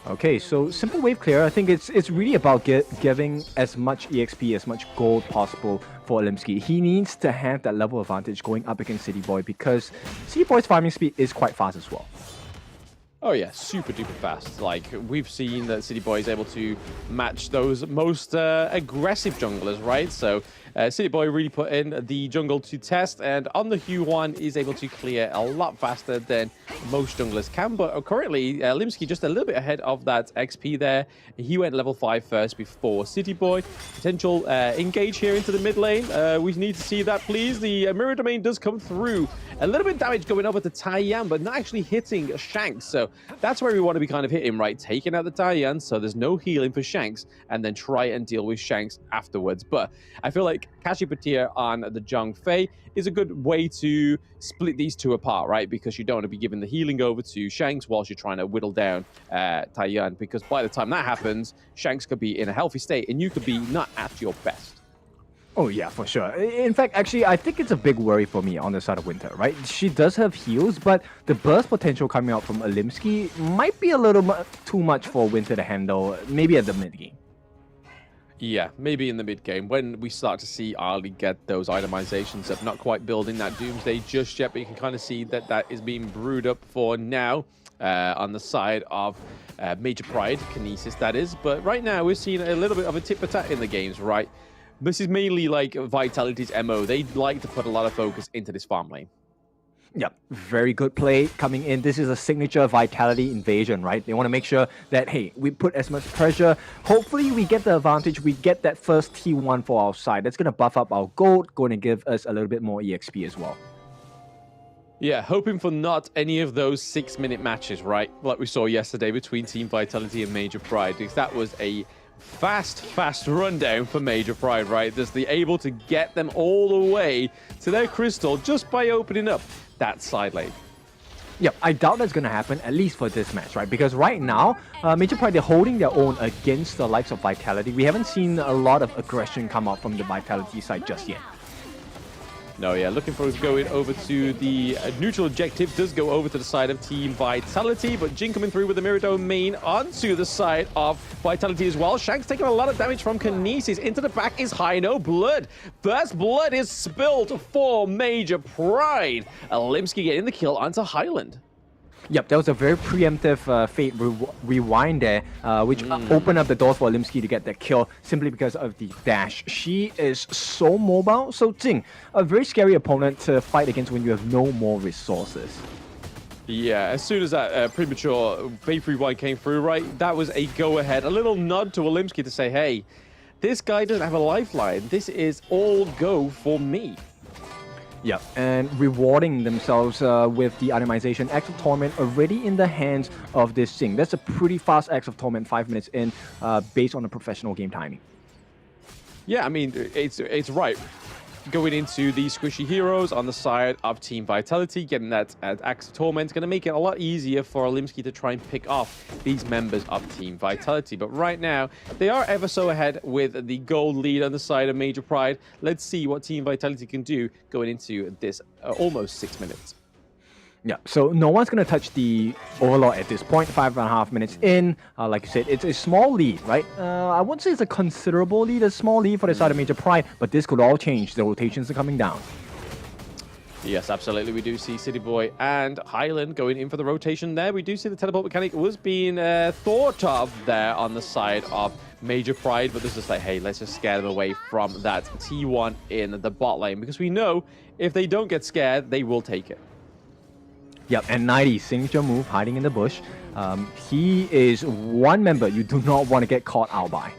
Okay, so simple wave clear. I think it's really about giving as much EXP, as much gold possible for Alimsky. He needs to have that level advantage going up against City Boy because City Boy's farming speed is quite fast as well. Oh yeah, super duper fast. Like, we've seen that City Boy is able to match those most aggressive junglers, right? So City Boy really put in the jungle to test, and on the Hue 1 is able to clear a lot faster than most junglers can. But currently, Limsky just a little bit ahead of that XP there. He went level 5 first before City Boy. Potential engage here into the mid lane. We need to see that, please. The mirror domain does come through. A little bit of damage going over to Taiyan, but not actually hitting Shanks. So that's where we want to be kind of hitting, right? Taking out the Taiyan, so there's no healing for Shanks, and then try and deal with Shanks afterwards. But I feel like Kashipatir on the Zhang Fei is a good way to split these two apart, right? Because you don't want to be giving the healing over to Shanks whilst you're trying to whittle down Taiyan, because by the time that happens, Shanks could be in a healthy state, and you could be not at your best. Oh yeah, for sure. In fact, actually, I think it's a big worry for me on the side of Winter, right? She does have heals, but the burst potential coming out from Alimsky might be a little too much for Winter to handle, maybe at the mid game. Yeah, maybe in the mid game when we start to see Ali get those itemizations up. Not quite building that Doomsday just yet, but you can kind of see that that is being brewed up for now on the side of Major Pride, Kinesis that is. But right now we're seeing a little bit of a tip for tat in the games, right? This is mainly like Vitality's MO. They like to put a lot of focus into this farm lane. Yep, very good play coming in. This is a signature Vitality invasion, right? They want to make sure that, hey, we put as much pressure. Hopefully we get the advantage. We get that first T1 for our side. That's going to buff up our gold, going to give us a little bit more EXP as well. Yeah, hoping for not any of those 6-minute matches, right? Like we saw yesterday between Team Vitality and Major Pride, because that was a fast rundown for Major Pride, right? Just the able to get them all the way to their crystal just by opening up that side lane. Yep, I doubt that's going to happen, at least for this match, right? Because right now, Major Pride, they're holding their own against the likes of Vitality. We haven't seen a lot of aggression come out from the Vitality side just yet. No, yeah, looking for going over to the neutral objective. Does go over to the side of Team Vitality, but Jin coming through with the Mirror Domain onto the side of Vitality as well. Shanks taking a lot of damage from Kinesis. Into the back is high, no blood. First blood is spilled for Major Pride. Alimsky getting the kill onto Highland. Yep, that was a very preemptive Fate rewind there, which opened up the doors for Alimsky to get that kill simply because of the dash. She is so mobile, so Jing, a very scary opponent to fight against when you have no more resources. Yeah, as soon as that premature Fate rewind came through, right, that was a go-ahead. A little nod to Alimsky to say, hey, this guy doesn't have a lifeline. This is all go for me. Yeah, and rewarding themselves with the itemization. Axe of Torment already in the hands of this Jing. That's a pretty fast Axe of Torment, 5 minutes in, based on the professional game timing. Yeah, I mean, it's right. Going into the squishy heroes on the side of Team Vitality, getting that Axe of Torment is going to make it a lot easier for Alimsky to try and pick off these members of Team Vitality. But right now, they are ever so ahead with the gold lead on the side of Major Pride. Let's see what Team Vitality can do going into this almost 6 minutes. Yeah, so no one's going to touch the Overlord at this point. 5.5 minutes in. Like you said, it's a small lead, right? I wouldn't say it's a considerable lead, a small lead for the side of Major Pride, but this could all change. The rotations are coming down. Yes, absolutely. We do see City Boy and Highland going in for the rotation there. We do see the teleport mechanic was being thought of there on the side of Major Pride, but this is like, hey, let's just scare them away from that T1 in the bot lane, because we know if they don't get scared, they will take it. Yep, and 90, signature move, hiding in the bush. He is one member you do not want to get caught out by.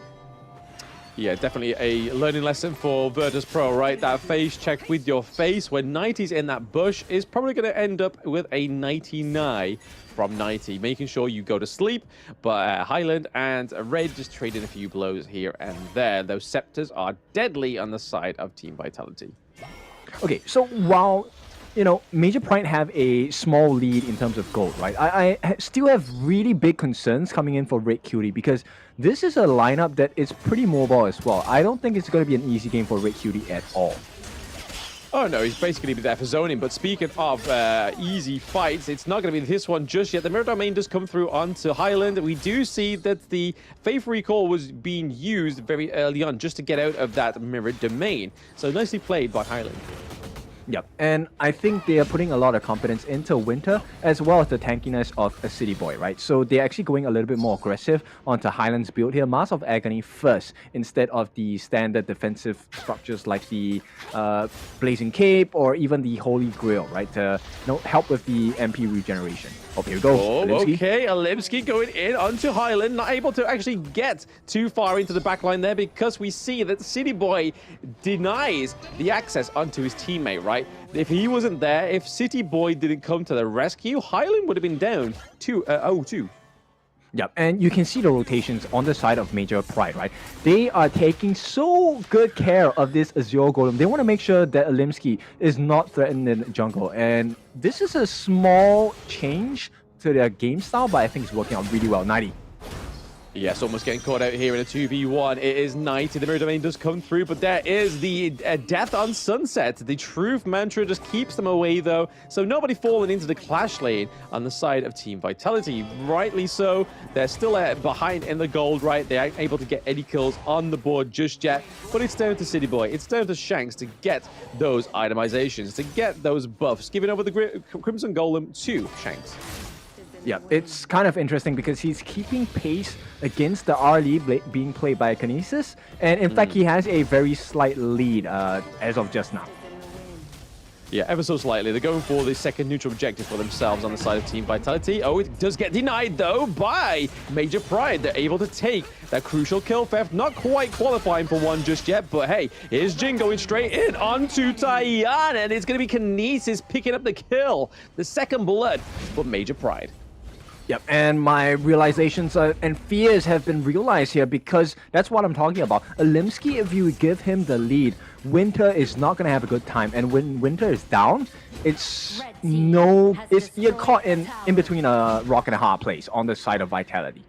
Yeah, definitely a learning lesson for Virtus.pro, right? That face check with your face when 90's in that bush is probably going to end up with a 99 from 90, making sure you go to sleep. But Highland and Red just trading a few blows here and there. Those scepters are deadly on the side of Team Vitality. Okay, so while Major Pride have a small lead in terms of gold, right? I still have really big concerns coming in for Red Cutie because this is a lineup that is pretty mobile as well. I don't think it's going to be an easy game for Red Cutie at all. Oh no, he's basically there for zoning. But speaking of easy fights, it's not going to be this one just yet. The Mirror Domain does come through onto Highland. We do see that the Faith Recall was being used very early on just to get out of that Mirror Domain. So nicely played by Highland. Yep, and I think they are putting a lot of confidence into Winter as well as the tankiness of a City Boy, right? So they're actually going a little bit more aggressive onto Highland's build here. Mask of Agony first instead of the standard defensive structures like the Blazing Cape or even the Holy Grail, right? To help with the MP regeneration. Oh, here we go. Alimsky. Okay, Alimsky going in onto Highland, not able to actually get too far into the backline there because we see that City Boy denies the access onto his teammate, right? If he wasn't there, if City Boy didn't come to the rescue, Highland would have been down 0-2. Yep, and you can see the rotations on the side of Major Pride, right? They are taking so good care of this Azure Golem. They want to make sure that Alimsky is not threatened in the jungle. And this is a small change to their game style, but I think it's working out really well. 90. Yes, almost getting caught out here in a 2v1. It is 90. The Mirror Domain does come through, but there is the Death on Sunset. The Truth Mantra just keeps them away, though. So nobody falling into the clash lane on the side of Team Vitality. Rightly so. They're still behind in the gold, right? They aren't able to get any kills on the board just yet. But it's down to City Boy. It's down to Shanks to get those itemizations, to get those buffs. Giving over the Crimson Golem to Shanks. Yeah, it's kind of interesting because he's keeping pace against the RLE being played by Kinesis. And in fact, he has a very slight lead as of just now. Yeah, ever so slightly. They're going for the second neutral objective for themselves on the side of Team Vitality. Oh, it does get denied, though, by Major Pride. They're able to take that crucial kill theft. Not quite qualifying for one just yet, but hey, here's Jin going straight in onto Taiyan, and it's going to be Kinesis picking up the kill. The second blood for Major Pride. Yep, and my realizations and fears have been realized here because that's what I'm talking about. Alimsky, if you give him the lead, Winter is not going to have a good time. And when Winter is down, you're caught in between a rock and a hard place on the side of Vitality.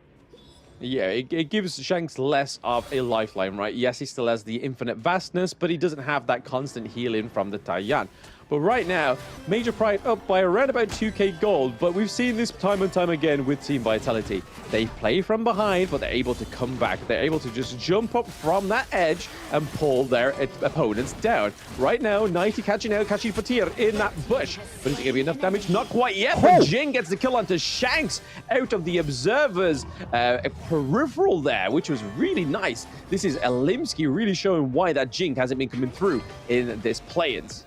Yeah, it gives Shanks less of a lifeline, right? Yes, he still has the infinite vastness, but he doesn't have that constant healing from the Taiyan. But right now, Major Pride up by around about 2k gold, but we've seen this time and time again with Team Vitality. They play from behind, but they're able to come back. They're able to just jump up from that edge and pull their opponents down. Right now, 90 catching Fatir in that bush. But is it going to be enough damage? Not quite yet, but Jin gets the kill onto Shanks out of the Observer's peripheral there, which was really nice. This is Alimsky really showing why that Jin hasn't been coming through in this play-ins.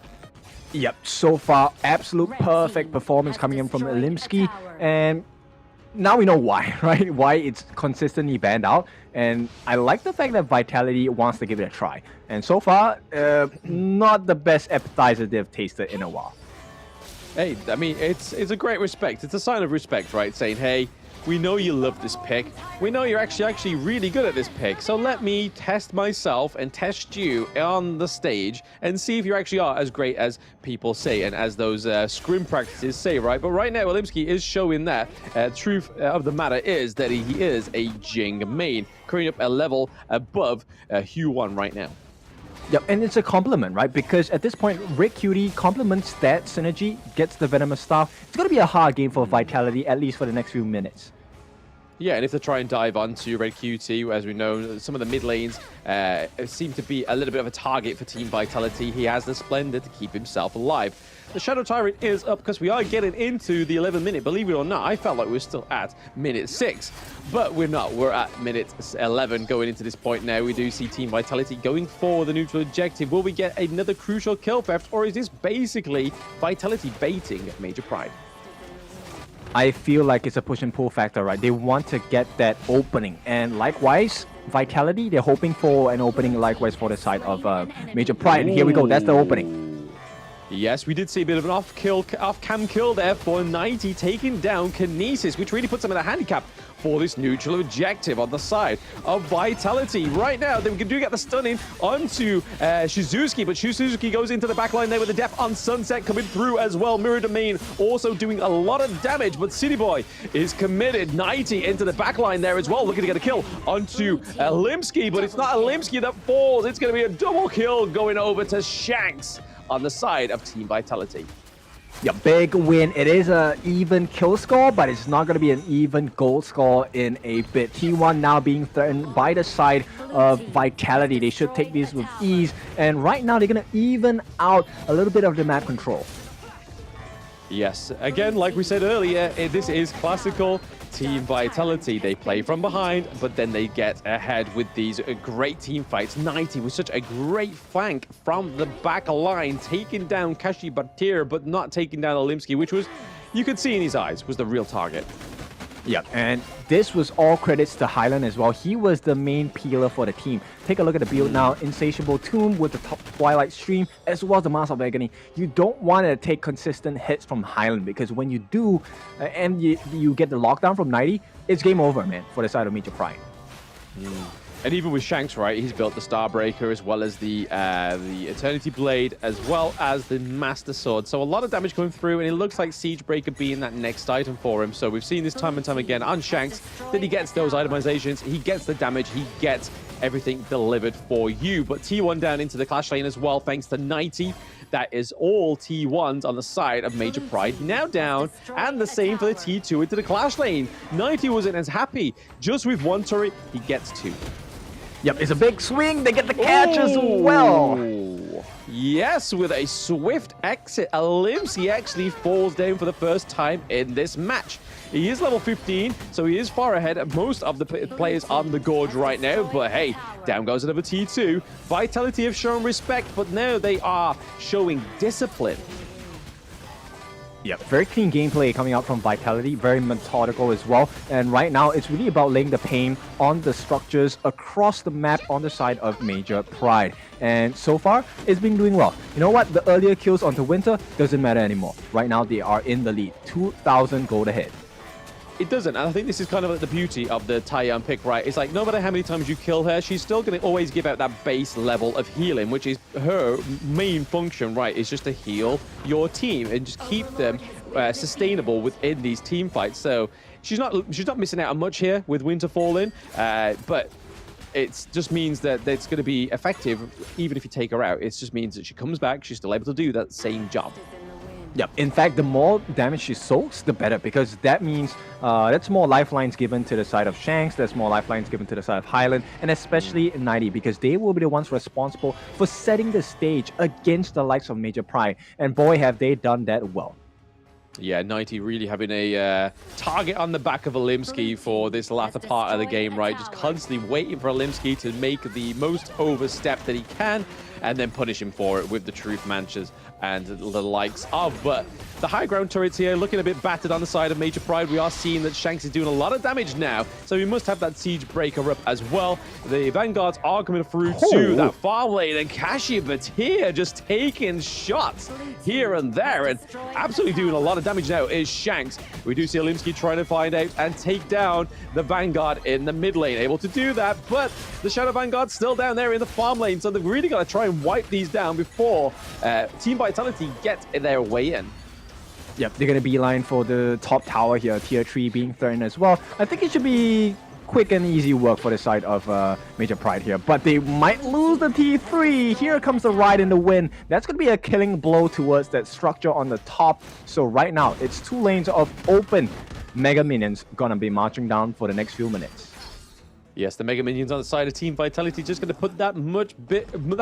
Yep, so far, absolute perfect performance coming in from Alimsky. And now we know why, right? Why it's consistently banned out. And I like the fact that Vitality wants to give it a try. And so far, not the best appetizer they've tasted in a while. Hey, I mean, it's a great respect. It's a sign of respect, right? Saying, hey, we know you love this pick. We know you're actually really good at this pick. So let me test myself and test you on the stage and see if you actually are as great as people say and as those scrim practices say, right? But right now, Alimsky is showing that truth of the matter is that he is a Jing main, currently up a level above Hue 1 right now. Yep, and it's a compliment, right? Because at this point, Red Cutie complements that synergy, gets the Venomous Staff. It's going to be a hard game for Vitality, at least for the next few minutes. Yeah, and if they try and dive onto Red QT, as we know, some of the mid lanes seem to be a little bit of a target for Team Vitality. He has the Splendor to keep himself alive. The Shadow Tyrant is up because we are getting into the 11th minute. Believe it or not, I felt like we were still at minute 6, but we're not. We're at minute 11 going into this point now. We do see Team Vitality going for the neutral objective. Will we get another crucial kill theft, or is this basically Vitality baiting Major Pride? I feel like it's a push and pull factor, right? They want to get that opening. And likewise, Vitality, they're hoping for an opening likewise for the side of Major Pride. And here we go, that's the opening. Yes, we did see a bit of an off-cam kill there for 90, taking down Kinesis, which really puts them in a handicap for this neutral objective on the side of Vitality. Right now, they do get the stunning onto Shizuki, but Shizuki goes into the backline there with the def on Sunset coming through as well. Mirror Domain also doing a lot of damage, but City Boy is committed. 90 into the backline there as well, looking to get a kill onto Limsky, but it's not Limsky that falls. It's going to be a double kill going over to Shanks on the side of Team Vitality. Yeah, big win. It is an even kill score, but it's not going to be an even gold score in a bit. T1 now being threatened by the side of Vitality. They should take this with ease, and right now they're going to even out a little bit of the map control. Yes, again, like we said earlier, this is classical Team Vitality. They play from behind, but then they get ahead with these great team fights. 90 with such a great flank from the back line, taking down Kashi Batir, but not taking down Olimsky, which was, you could see in his eyes, was the real target. Yeah, and this was all credits to Highland as well. He was the main peeler for the team. Take a look at the build now. Insatiable Tomb with the top Twilight Stream, as well as the Mask of Agony. You don't want to take consistent hits from Highland, because when you do, and you get the lockdown from 90, it's game over, man, for the side of Major Pride. And even with Shanks, right, he's built the Starbreaker as well as the Eternity Blade, as well as the Master Sword. So a lot of damage coming through, and it looks like Siegebreaker being that next item for him. So we've seen this time and time again on Shanks, that he gets those itemizations, he gets the damage, he gets everything delivered for you. But T1 down into the Clash Lane as well, thanks to 90. That is all T1s on the side of Major Pride now down, and the same for the T2 into the Clash Lane. 90 wasn't as happy. Just with one turret, he gets two. Yep, it's a big swing. They get the catch as well. Yes, with a swift exit, Olimsky actually falls down for the first time in this match. He is level 15, so he is far ahead of most of the players on the Gorge right now. But hey, down goes another T2. Vitality have shown respect, but now they are showing discipline. Yeah, very clean gameplay coming out from Vitality, very methodical as well. And right now, it's really about laying the pain on the structures across the map on the side of Major Pride. And so far, it's been doing well. You know what? The earlier kills onto Winter doesn't matter anymore. Right now, they are in the lead, 2,000 gold ahead. It doesn't, and I think this is kind of like the beauty of the Taiyan pick, right? It's like, no matter how many times you kill her, she's still going to always give out that base level of healing, which is her main function, right? Is just to heal your team and just keep them sustainable within these team fights. So she's not missing out on much here with Winter falling, but it just means that it's going to be effective even if you take her out. It just means that she comes back, she's still able to do that same job. Yep. In fact, the more damage she soaks, the better, because that means that's more lifelines given to the side of Shanks, there's more lifelines given to the side of Highland, and especially 90, because they will be the ones responsible for setting the stage against the likes of Major Pride. And boy, have they done that well. Yeah, 90 really having a target on the back of Olimsky for this latter part of the game, right? Just constantly waiting for Olimsky to make the most overstep that he can, and then punish him for it with the Truth Manchas and the likes of. But the high ground turrets here looking a bit battered on the side of Major Pride. We are seeing that Shanks is doing a lot of damage now, so we must have that siege breaker up as well. The Vanguards are coming through to that farm lane, and Kashi Batir just taking shots here and there, and absolutely doing a lot of damage now is Shanks. We do see Olimsky trying to find out and take down the Vanguard in the mid lane, able to do that, but the Shadow Vanguard's still down there in the farm lane, so they've really got to try and wipe these down before Team Vitality get their way in. Yep, they're going to beeline for the top tower here, tier 3 being threatened as well. I think it should be quick and easy work for the side of Major Pride here, but they might lose the T3. Here comes the ride in the wind. That's going to be a killing blow towards that structure on the top. So right now, it's 2 lanes of open Mega Minions going to be marching down for the next few minutes. Yes, the Mega Minions on the side of Team Vitality just going to put that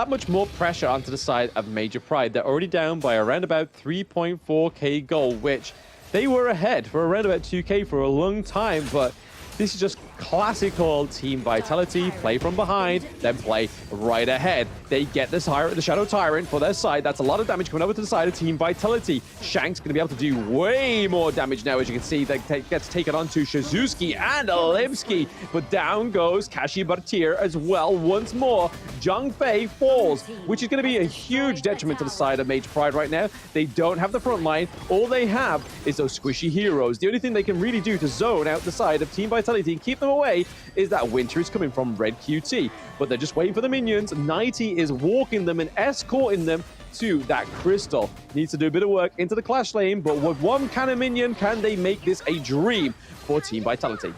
much more pressure onto the side of Major Pride. They're already down by around about 3.4k gold, which they were ahead for around about 2k for a long time, but this is just classical Team Vitality, play from behind, then play right ahead. They get the Shadow Tyrant for their side. That's a lot of damage coming over to the side of Team Vitality. Shank's going to be able to do way more damage now, as you can see. That gets taken onto Shizuki and Olimsky, but down goes Kashi Bartir as well once more. Zhang Fei falls, which is going to be a huge detriment to the side of Major Pride right now. They don't have the front line. All they have is those squishy heroes. The only thing they can really do to zone out the side of Team Vitality and keep them away is that Winter is coming from Red QT, but they're just waiting for the minions. 90 is walking them and escorting them to that crystal. Needs to do a bit of work into the clash lane, but with one cannon minion, can they make this a dream for Team Vitality?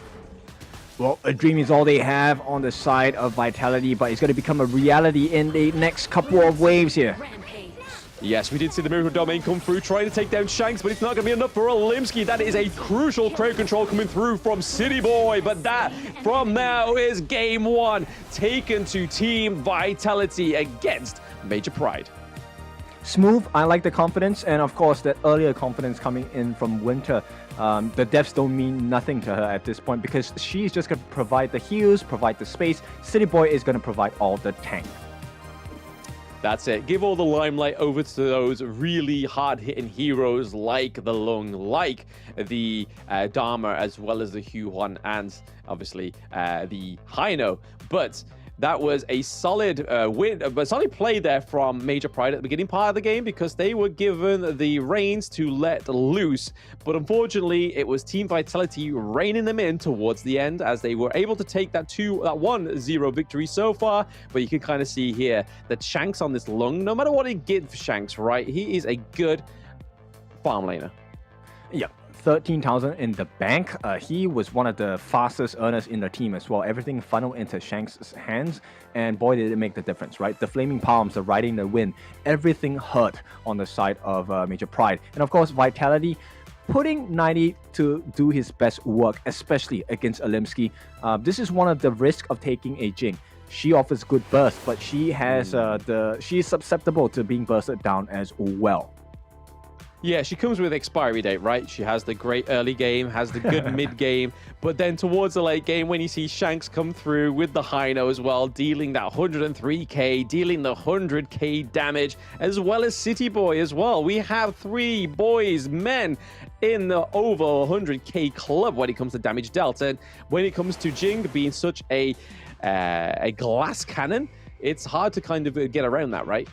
Well, a dream is all they have on the side of Vitality, but it's going to become a reality in the next couple of waves here. Yes, we did see the Miracle Domain come through, trying to take down Shanks, but it's not going to be enough for Olimsky. That is a crucial crowd control coming through from City Boy, but that, from now, is game one, taken to Team Vitality against Major Pride. Smooth, I like the confidence, and of course that earlier confidence coming in from Winter. The deaths don't mean nothing to her at this point because she's just going to provide the heals, provide the space. City Boy is going to provide all the tank. That's it. Give all the limelight over to those really hard-hitting heroes like the Lung, like the Dharma, as well as the Hugh Huan, and obviously the Hino. But that was a solid win, a solid play there from Major Pride at the beginning part of the game because they were given the reins to let loose. But unfortunately, it was Team Vitality reining them in towards the end as they were able to take that 1-0 victory so far. But you can kind of see here that Shanks on this Lung, no matter what he gives Shanks, right, he is a good farm laner. Yeah. 13,000 in the bank. He was one of the fastest earners in the team as well. Everything funneled into Shanks' hands, and boy, did it make the difference, right? The Flaming Palms, the riding the wind, everything hurt on the side of Major Pride. And of course, Vitality putting 90 to do his best work, especially against Olimsky. This is one of the risks of taking a Jing. She offers good burst, but she has she's susceptible to being bursted down as well. Yeah, she comes with expiry date, right? She has the great early game, has the good mid game, but then towards the late game, when you see Shanks come through with the Hino as well, dealing that 103k, dealing the 100k damage, as well as City Boy as well. We have 3 boys, men, in the over 100k club when it comes to damage dealt. And when it comes to Jing being such a glass cannon, it's hard to kind of get around that, right?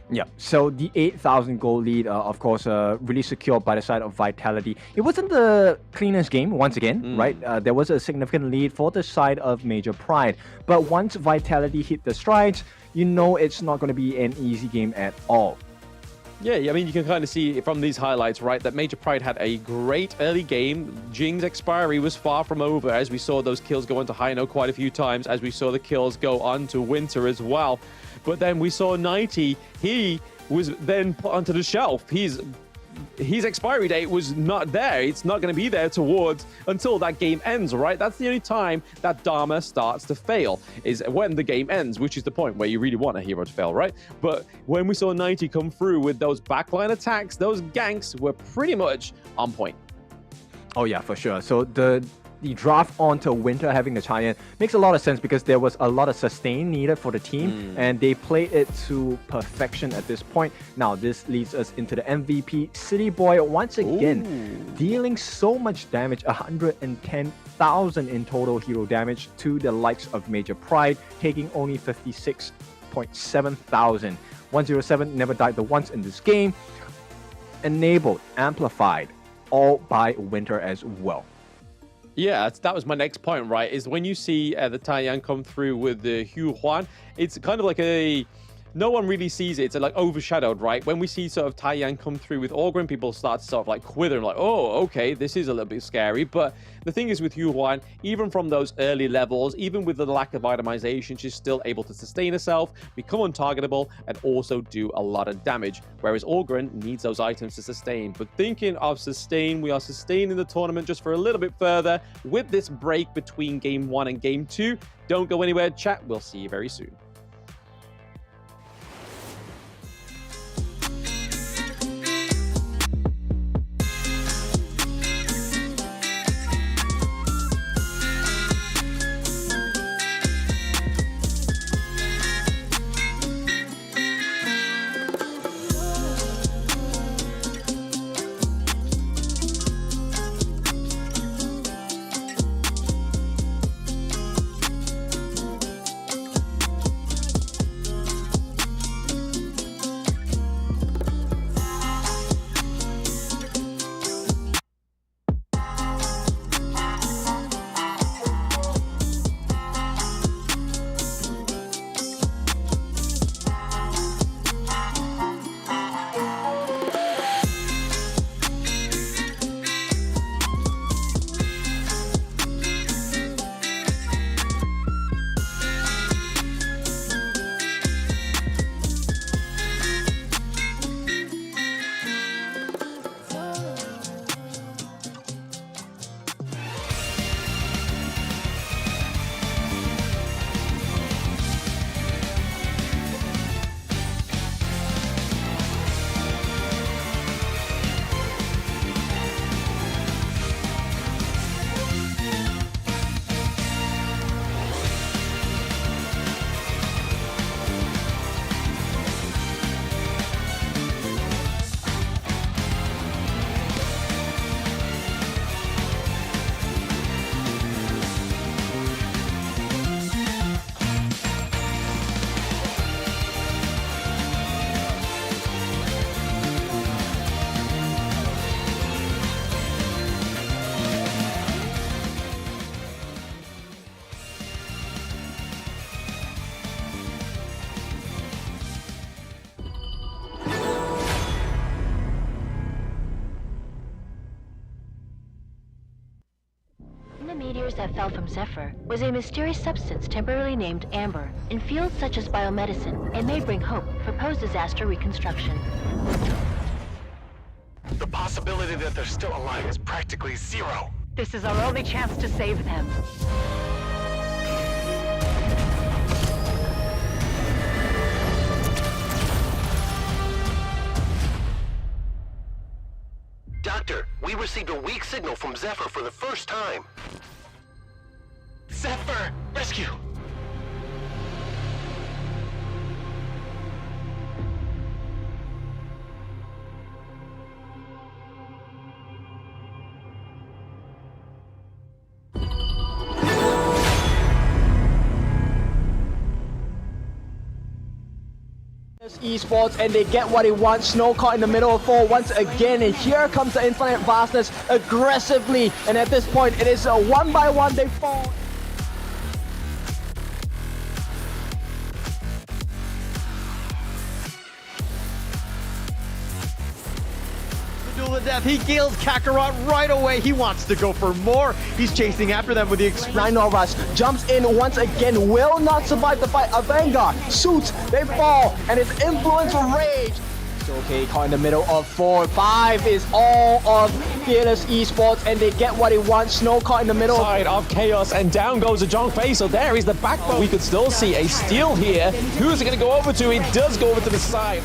Yeah, so the 8,000 goal lead, of course, really secured by the side of Vitality. It wasn't the cleanest game, once again, right? There was a significant lead for the side of Major Pride. But once Vitality hit the strides, you know it's not going to be an easy game at all. Yeah, I mean, you can kind of see from these highlights, right, that Major Pride had a great early game. Jing's expiry was far from over, as we saw those kills go onto Hino quite a few times, as we saw the kills go onto Winter as well. But then we saw 90, he was then put onto the shelf. His expiry date was not there. It's not going to be there until that game ends, right? That's the only time that Dharma starts to fail, is when the game ends, which is the point where you really want a hero to fail, right? But when we saw 90 come through with those backline attacks, those ganks were pretty much on point. Oh yeah, for sure. So the draft onto Winter having the Giant makes a lot of sense because there was a lot of sustain needed for the team and they played it to perfection at this point. Now this leads us into the MVP. City Boy once again dealing so much damage, 110,000 in total hero damage to the likes of Major Pride, taking only 56.7 thousand. 107 never died the once in this game. Enabled, amplified, all by Winter as well. Yeah, that was my next point, right? Is when you see the Taiyan come through with the Hugh Huan, it's kind of like no one really sees it. It's like overshadowed, right? When we see sort of Taiyan come through with Orgrim, people start to sort of like quiver, like, oh, okay, this is a little bit scary. But the thing is with Hugh Huan, even from those early levels, even with the lack of itemization, she's still able to sustain herself, become untargetable, and also do a lot of damage. Whereas Orgrim needs those items to sustain. But thinking of sustain, we are sustaining the tournament just for a little bit further with this break between Game 1 and Game 2. Don't go anywhere, chat. We'll see you very soon. meteors that fell from Zephyr was a mysterious substance temporarily named Amber. In fields such as biomedicine, it may bring hope for post-disaster reconstruction. The possibility that they're still alive is practically zero. This is our only chance to save them. Doctor, we received a weak signal from Zephyr for the first time. Zephyr, rescue! Esports, and they get what they want. Snow caught in the middle of 4 once again, and here comes the Infinite Vastness aggressively, and at this point it is a 1-by-1 they fall. Duel to death. He kills Kakarot right away. He wants to go for more. He's chasing after them with the Rhinovas jumps in once again, will not survive the fight. A Vanguard suits, they fall, and his influence rage. So okay, caught in the middle of 4. 5 is all of Fearless Esports, and they get what they want. Snow caught in the middle Side of Chaos, and down goes a Zhongfei. So there is the backbone. We could still see a steal here. Who's it going to go over to? It does go over to the side.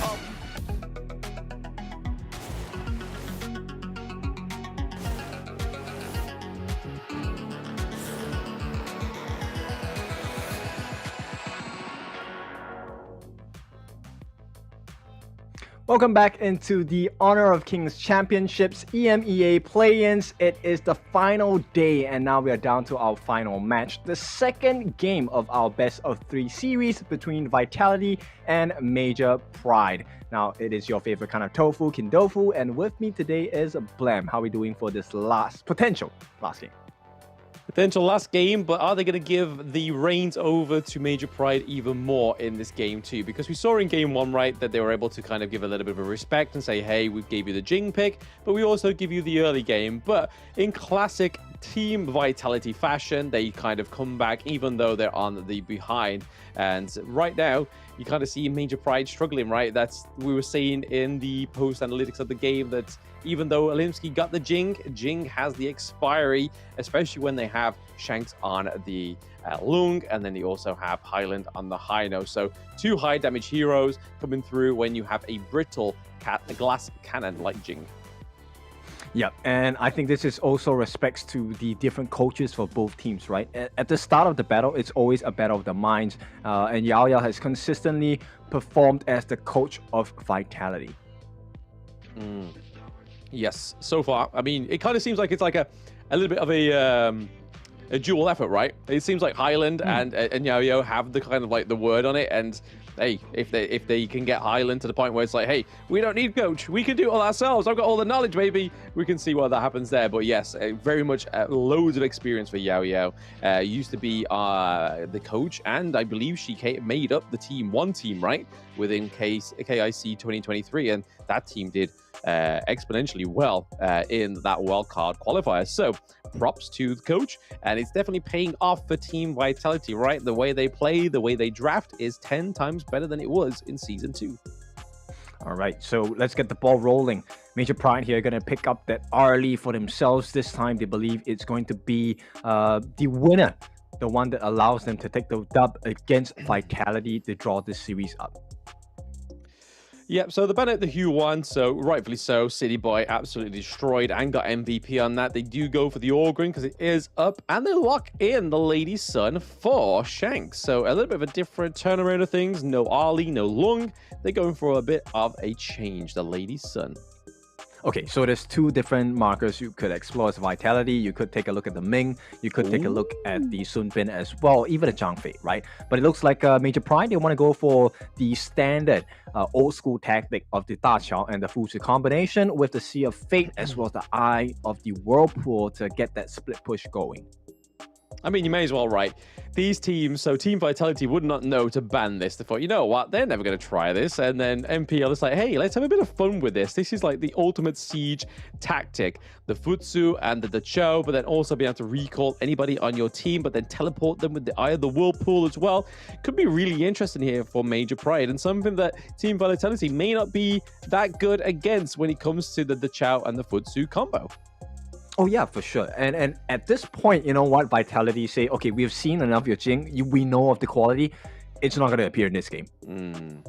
Welcome back into the Honor of Kings Championships EMEA play-ins. It is the final day, and now we are down to our final match, the second game of our best of 3 series between Vitality and Major Pride. Now, it is your favorite kind of tofu, Kindofu, and with me today is Blam. How are we doing for this potential last game? Potential last game, but are they going to give the reins over to Major Pride even more in this game too? Because we saw in game 1, right, that they were able to kind of give a little bit of a respect and say, hey, we gave you the Jing pick, but we also give you the early game. But in classic Team Vitality fashion, they kind of come back even though they're on the behind. And right now, you kind of see Major Pride struggling, right? We were saying in the post analytics of the game that even though Alimsky got the Jing has the expiry, especially when they have Shanks on the Lung, and then they also have Highland on the Hino. So 2 high damage heroes coming through when you have a brittle glass cannon like Jing. Yep, and I think this is also respects to the different coaches for both teams, right? At the start of the battle, it's always a battle of the minds, and Yao Yao has consistently performed as the coach of Vitality. Yes, so far. I mean, it kind of seems like it's like a little bit of a dual effort, right? It seems like Highland and Yao Yao have the kind of like the word on it, and hey, if they can get Highland to the point where it's like, hey, we don't need coach, we can do it all ourselves. I've got all the knowledge, baby. We can see what that happens there. But yes, very much loads of experience for Yao Yao. Used to be the coach, and I believe she made up the one team, right, within KIC 2023, and that team did exponentially well in that wildcard qualifier. So props to the coach, and it's definitely paying off for Team Vitality, right? The way they play, the way they draft is 10 times better than it was in Season 2. All right, so let's get the ball rolling. Major Pride here going to pick up that early for themselves. This time they believe it's going to be the winner, the one that allows them to take the dub against Vitality to draw this series up. Yep, so the Bennett, the Hue won, so rightfully so. City Boy absolutely destroyed and got MVP on that. They do go for the Orgrin because it is up, and they lock in the Lady Sun for Shanks. So a little bit of a different turnaround of things. No Ali, no Lung. They're going for a bit of a change, the Lady Sun. Okay, so there's 2 different markers you could explore as Vitality. You could take a look at the Ming. You could take a look at the Sun Bin as well, even the Zhangfei, right? But it looks like Major Pride, they want to go for the standard old school tactic of the Da Chao and the Fuzi combination with the Sea of Fate as well as the Eye of the Whirlpool to get that split push going. I mean, you may as well, right? These teams, so Team Vitality would not know to ban this. They thought, you know what, they're never going to try this. And then MPL is like, hey, let's have a bit of fun with this. This is like the ultimate siege tactic. The Futsu and the Cho, but then also be able to recall anybody on your team, but then teleport them with the Eye of the Whirlpool as well. Could be really interesting here for Major Pride, and something that Team Vitality may not be that good against when it comes to the Chow and the Futsu combo. Oh yeah, for sure. And at this point, you know what, Vitality say, okay, we've seen enough of your Jing, we know of the quality, it's not going to appear in this game.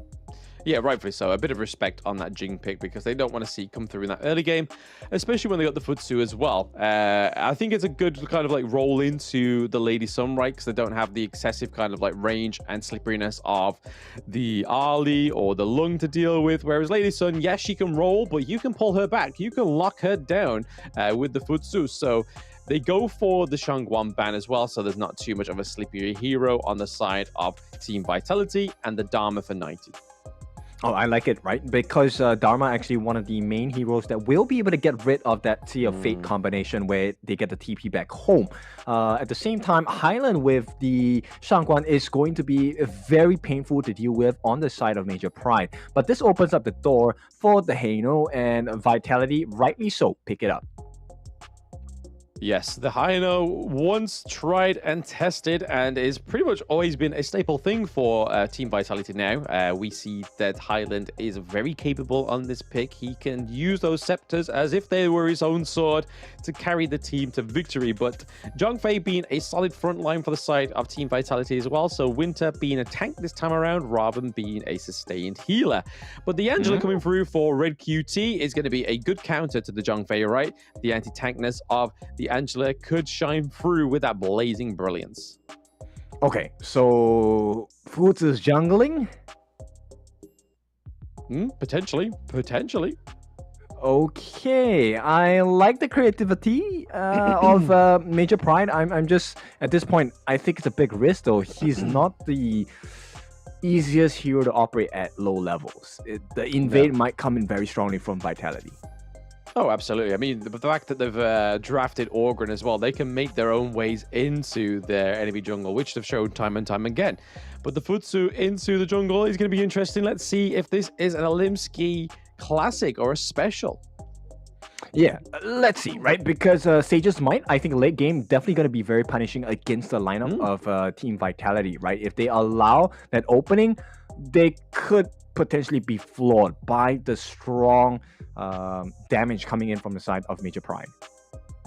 Yeah, rightfully so. A bit of respect on that Jing pick because they don't want to see come through in that early game, especially when they got the Futsu as well. I think it's a good kind of like roll into the Lady Sun, right? Because they don't have the excessive kind of like range and slipperiness of the Ali or the Lung to deal with. Whereas Lady Sun, yes, she can roll, but you can pull her back. You can lock her down with the Futsu. So they go for the Shangguan ban as well, so there's not too much of a slippery hero on the side of Team Vitality and the Dharma for 90. Oh, I like it, right? Because Dharma actually one of the main heroes that will be able to get rid of that Sea of Fate combination where they get the TP back home. At the same time, Highland with the Shangguan is going to be very painful to deal with on the side of Major Pride. But this opens up the door for the Heino, and Vitality, rightly so, pick it up. Yes, the Hyeno once tried and tested and is pretty much always been a staple thing for Team Vitality now. We see that Highland is very capable on this pick. He can use those scepters as if they were his own sword to carry the team to victory. But Zhongfei being a solid front line for the side of Team Vitality as well. So Winter being a tank this time around rather than being a sustained healer. But the Angela coming through for Red QT is going to be a good counter to the Zhongfei, right? The anti-tankness of the Angela could shine through with that blazing brilliance. Okay, so Futsu's jungling? Potentially. Okay, I like the creativity of Major Pride. I'm just, at this point, I think it's a big risk though. He's not the easiest hero to operate at low levels. The invade might come in very strongly from Vitality. Oh, absolutely. I mean, the fact that they've drafted Orgren as well, they can make their own ways into their enemy jungle, which they've shown time and time again. But the Futsu into the jungle is going to be interesting. Let's see if this is an Olimsky classic or a special. Yeah, let's see, right? Because Sage's Might, I think late game, definitely going to be very punishing against the lineup of Team Vitality, right? If they allow that opening, they could potentially be flawed by the strong damage coming in from the side of Major Pride.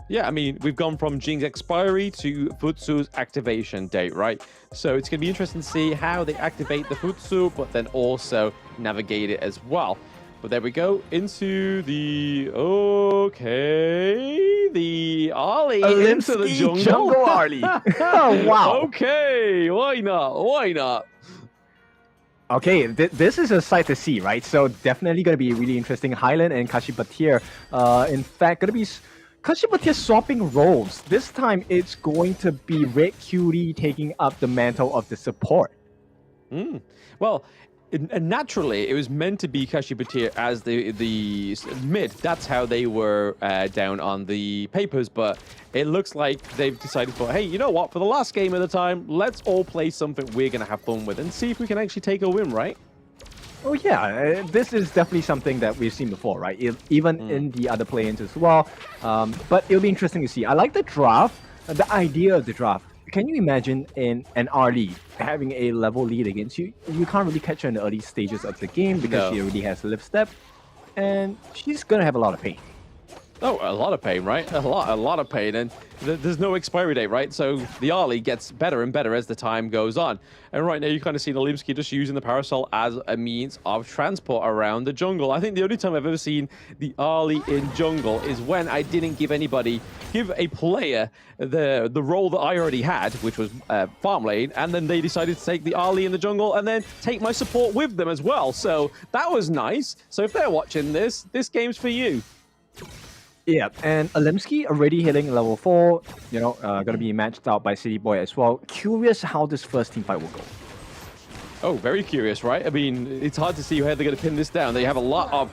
Yeah, I mean, we've gone from Jing's expiry to Futsu's activation date, right? So it's going to be interesting to see how they activate the Futsu, but then also navigate it as well. But there we go, into the... Okay, the Ollie into the jungle. Ollie. Oh, wow. Okay, why not? Okay, this is a sight to see, right? So definitely going to be really interesting. Highland and Kashipatir, in fact, going to be Kashipatir swapping roles. This time, it's going to be Red Cutie taking up the mantle of the support. Well, naturally, it was meant to be Kashipatir as the mid. That's how they were down on the papers, but it looks like they've decided for, hey, you know what? For the last game of the time, let's all play something we're going to have fun with and see if we can actually take a win, right? Oh yeah, this is definitely something that we've seen before, right? Even in the other play-ins as well. But it'll be interesting to see. I like the draft, the idea of the draft. Can you imagine in an R lead having a level lead against you? You can't really catch her in the early stages of the game because she already has a lift step, and she's gonna have a lot of pain. Oh, a lot of pain, right? A lot of pain, and there's no expiry date, right? So the Arlie gets better and better as the time goes on. And right now, you kind of see Olimsky just using the Parasol as a means of transport around the jungle. I think the only time I've ever seen the Arlie in jungle is when I didn't give a player the role that I already had, which was farm lane, and then they decided to take the Arlie in the jungle and then take my support with them as well. So that was nice. So if they're watching this game's for you. Yeah, and Olimsky already hitting level 4, you know, gonna be matched out by City Boy as well. Curious how this first team fight will go. Oh, very curious, right? I mean, it's hard to see how they're going to pin this down. They have a lot of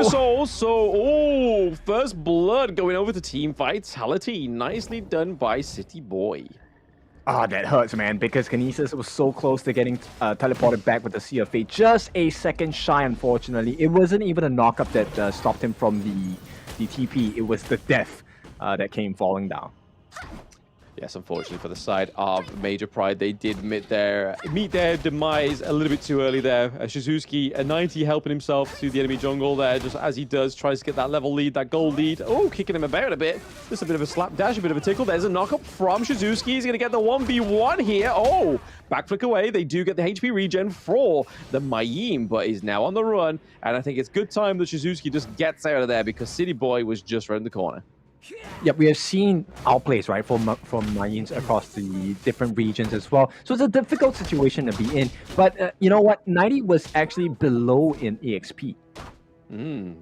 souls, so first blood going over to Team Vitality. Nicely done by City Boy. Oh, that hurts, man, because Kinesis was so close to getting teleported back with the Sea of Fate. Just a second shy, unfortunately. It wasn't even a knockup that stopped him from the TP. It was the death that came falling down. Yes, unfortunately for the side of Major Pride, they did meet their demise a little bit too early there. Shizuki, a 90, helping himself to the enemy jungle there, just as he does, tries to get that level lead, that gold lead. Oh, kicking him about a bit. Just a bit of a slapdash, a bit of a tickle. There's a knockup from Shizuki. He's going to get the 1v1 here. Oh, back flick away. They do get the HP regen for the Mayim, but he's now on the run. And I think it's good time that Shizuki just gets out of there because City Boy was just around the corner. Yep, we have seen outplays, right, from Mayins across the different regions as well. So it's a difficult situation to be in. But you know what? 90 was actually below in EXP.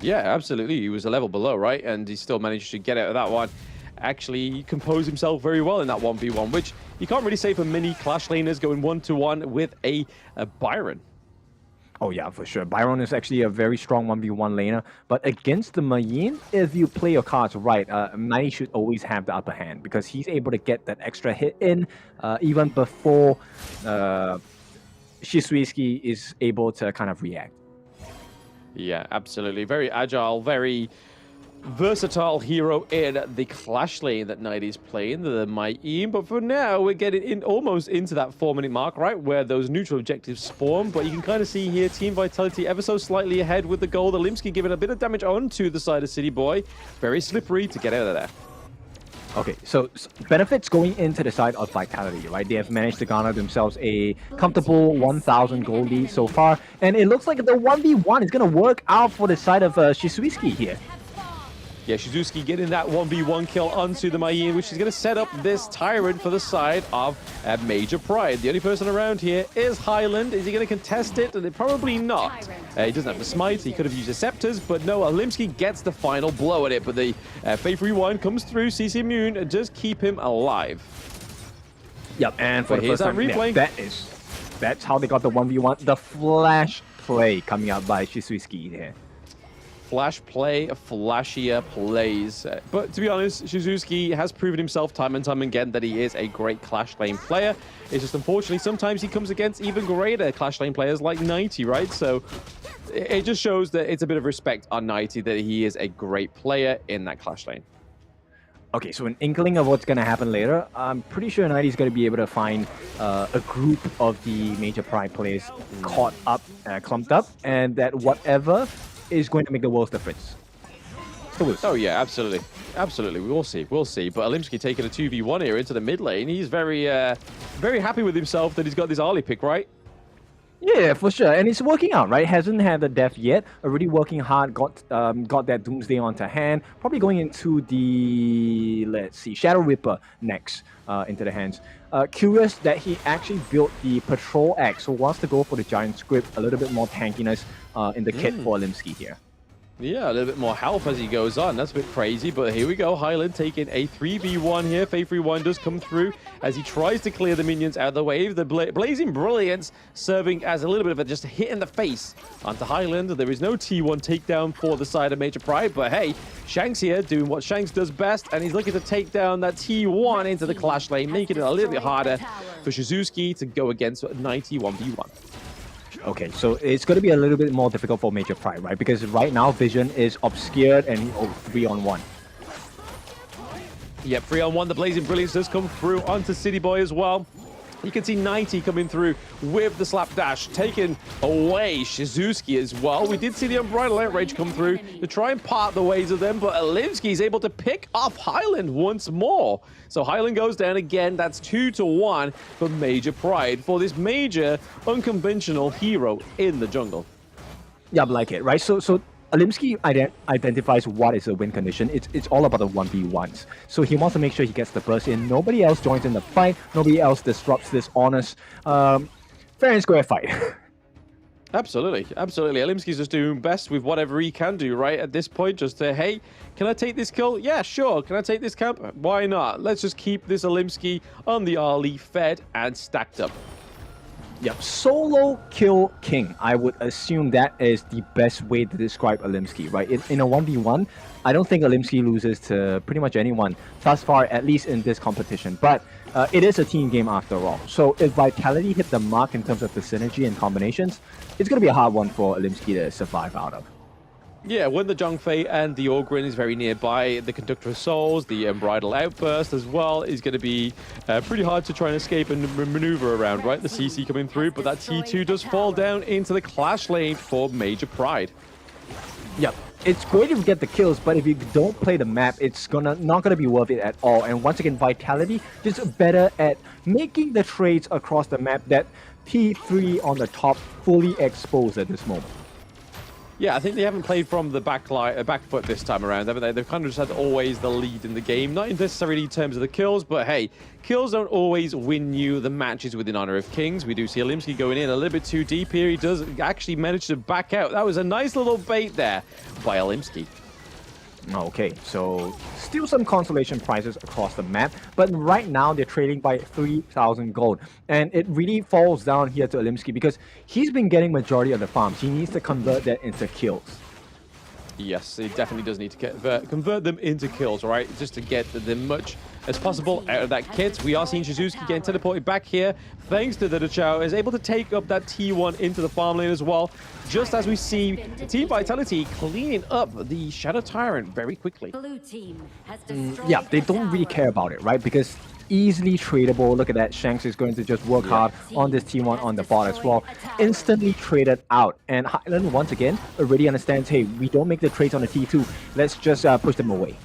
Yeah, absolutely. He was a level below, right? And he still managed to get out of that one. Actually composed himself very well in that 1v1, which you can't really say for many Clash laners going 1-to-1 with a Byron. Oh yeah, for sure. Byron is actually a very strong 1v1 laner, but against the Mayin, if you play your cards right, Nai should always have the upper hand because he's able to get that extra hit in even before Shizuki is able to kind of react. Yeah, absolutely. Very agile, very versatile hero in the Clash lane that Knight is playing, the Mayim. But for now, we're getting in almost into that 4-minute mark, right, where those neutral objectives spawn. But you can kind of see here Team Vitality ever so slightly ahead with the gold. Alimsky giving a bit of damage onto the side of City Boy. Very slippery to get out of there. Okay, so benefits going into the side of Vitality, right? They have managed to garner themselves a comfortable 1,000 gold lead so far. And it looks like the 1v1 is going to work out for the side of Shizuki here. Yeah, Shizuki getting that 1v1 kill onto the Mayim, which is going to set up this Tyrant for the side of Major Pride. The only person around here is Highland. Is he going to contest it? And probably not. He doesn't have the smite. He could have used the scepters, but no, Alimsky gets the final blow at it. But the Faith Rewind comes through, CC Immune, and just keep him alive. Yep, and for but the first time, replay. Yeah, that's how they got the 1v1. The flash play coming out by Shizuki here. Flash play, flashier plays. But to be honest, Shizuki has proven himself time and time again that he is a great Clash lane player. It's just unfortunately sometimes he comes against even greater Clash lane players like 90, right? So it just shows that it's a bit of respect on 90 that he is a great player in that Clash lane. Okay, so an inkling of what's going to happen later. I'm pretty sure 90 is going to be able to find a group of the Major Pride players caught up, clumped up, and that whatever is going to make the world's difference. Oh yeah, absolutely. Absolutely, we'll see. But Alimsky taking a 2v1 here into the mid lane. He's very happy with himself that he's got this early pick, right? Yeah, for sure. And it's working out, right? Hasn't had the death yet. Already working hard, got that Doomsday onto hand. Probably going into the, let's see, Shadow Ripper next into the hands. Curious that he actually built the Patrol Axe, so wants to go for the Giant Script, a little bit more tankiness in the kit for Alimsky here. Yeah, a little bit more health as he goes on. That's a bit crazy, but here we go. Highland taking a 3v1 here. Faith Rewind does come through as he tries to clear the minions out of the wave. The Blazing Brilliance serving as a little bit of a just hit in the face onto Highland. There is no T1 takedown for the side of Major Pride, but hey, Shanks here doing what Shanks does best, and he's looking to take down that T1 into the Clash lane, making it a little bit harder for Shizuki to go against 91v1. Okay, so it's going to be a little bit more difficult for Major Pride, right? Because right now Vision is obscured and 3-on-1. Yep, 3-on-1. The Blazing Brilliance does come through onto City Boy as well. You can see 90 coming through with the slapdash, taking away Shizuki as well. We did see the Unbridled Outrage come through to try and part the ways of them, but Alimsky is able to pick off Highland once more. So Highland goes down again. That's 2-1 for Major Pride for this major unconventional hero in the jungle. Yeah, I like it, right? So Alimsky identifies what is a win condition. It's all about the 1v1s. So he wants to make sure he gets the burst in. Nobody else joins in the fight. Nobody else disrupts this honest, fair and square fight. Absolutely. Alimsky's just doing best with whatever he can do, right? At this point, just to, hey, can I take this kill? Yeah, sure. Can I take this camp? Why not? Let's just keep this Alimsky on the early fed and stacked up. Yep, solo kill king. I would assume that is the best way to describe Alimsky, right? In a 1v1, I don't think Alimsky loses to pretty much anyone thus far, at least in this competition. But it is a team game after all. So if Vitality hit the mark in terms of the synergy and combinations, it's going to be a hard one for Alimsky to survive out of. Yeah, when the Zhongfei and the Orgrin is very nearby, the Conductor of Souls, the Unbridled Outburst as well is going to be pretty hard to try and escape and maneuver around, right? The CC coming through, but that T2 does fall down into the clash lane for Major Pride. Yep, it's great if you get the kills, but if you don't play the map, it's not gonna be worth it at all. And once again, Vitality just better at making the trades across the map that T3 on the top fully exposed at this moment. Yeah, I think they haven't played from the back foot this time around, haven't they? They've kind of just had always the lead in the game. Not necessarily in terms of the kills, but hey, kills don't always win you the matches within Honor of Kings. We do see Alimsky going in a little bit too deep here. He does actually manage to back out. That was a nice little bait there by Alimsky. Okay, so still some consolation prizes across the map, but right now they're trading by 3,000 gold. And it really falls down here to Alimsky because he's been getting majority of the farms. He needs to convert that into kills. Yes, he definitely does need to convert them into kills, right? Just to get them much as possible out of that kit. We are seeing Shizuki getting teleported back here, thanks to the Chao is able to take up that T1 into the farm lane as well, just as we see Team Vitality cleaning up the Shadow Tyrant very quickly. Yeah, they don't really care about it, right? Because easily tradable. Look at that. Shanks is going to just work hard on this T1 on the bot as well. Instantly traded out. And Highland, once again, already understands, hey, we don't make the trades on the T2. Let's just push them away.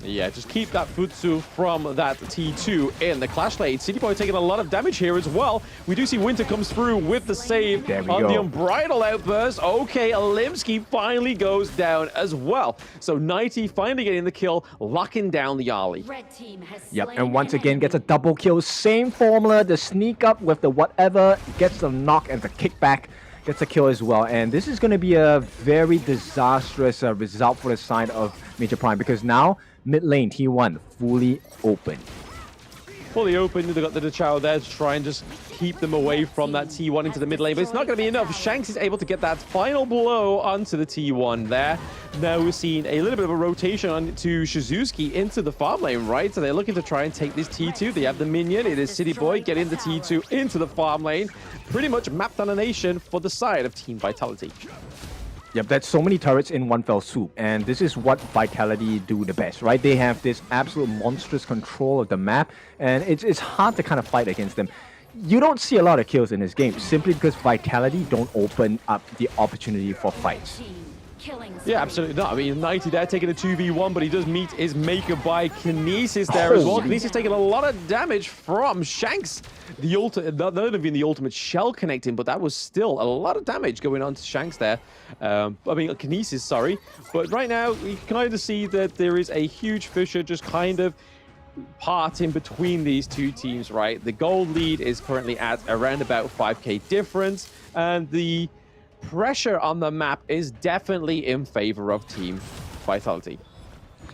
Yeah, just keep that Futsu from that T2 in the clash lane. City Boy taking a lot of damage here as well. We do see Winter comes through with the save on the Unbridled Outburst. Okay, Alimsky finally goes down as well. So 90 finally getting the kill, locking down the Ali. Yep, and once again gets a double kill. Same formula, the sneak up with the whatever, gets the knock and the kickback. Gets a kill as well, and this is going to be a very disastrous result for the side of Major Prime because now mid lane T1 fully open. Fully open, they've got the Chao there to try and just keep them away from that T1 into the mid lane, but it's not going to be enough. Shanks is able to get that final blow onto the T1 there. Now we're seeing a little bit of a rotation onto Shizuki into the farm lane, right? So they're looking to try and take this T2. They have the minion. It is City Boy getting the T2 into the farm lane. Pretty much map domination for the side of Team Vitality. Yep, that's so many turrets in one fell swoop, and this is what Vitality do the best, right? They have this absolute monstrous control of the map, and it's hard to kind of fight against them. You don't see a lot of kills in this game, simply because Vitality don't open up the opportunity for fights. Yeah, absolutely not. I mean, 90 there taking a 2v1, but he does meet his maker by Kinesis there as well. Kinesis taking a lot of damage from Shanks. Not even the ultimate shell connecting, but that was still a lot of damage going on to Shanks there. I mean, Kinesis, sorry. But right now, you can kind of see that there is a huge fissure just kind of parting between these two teams, right? The gold lead is currently at around about 5k difference, and the pressure on the map is definitely in favor of Team Vitality.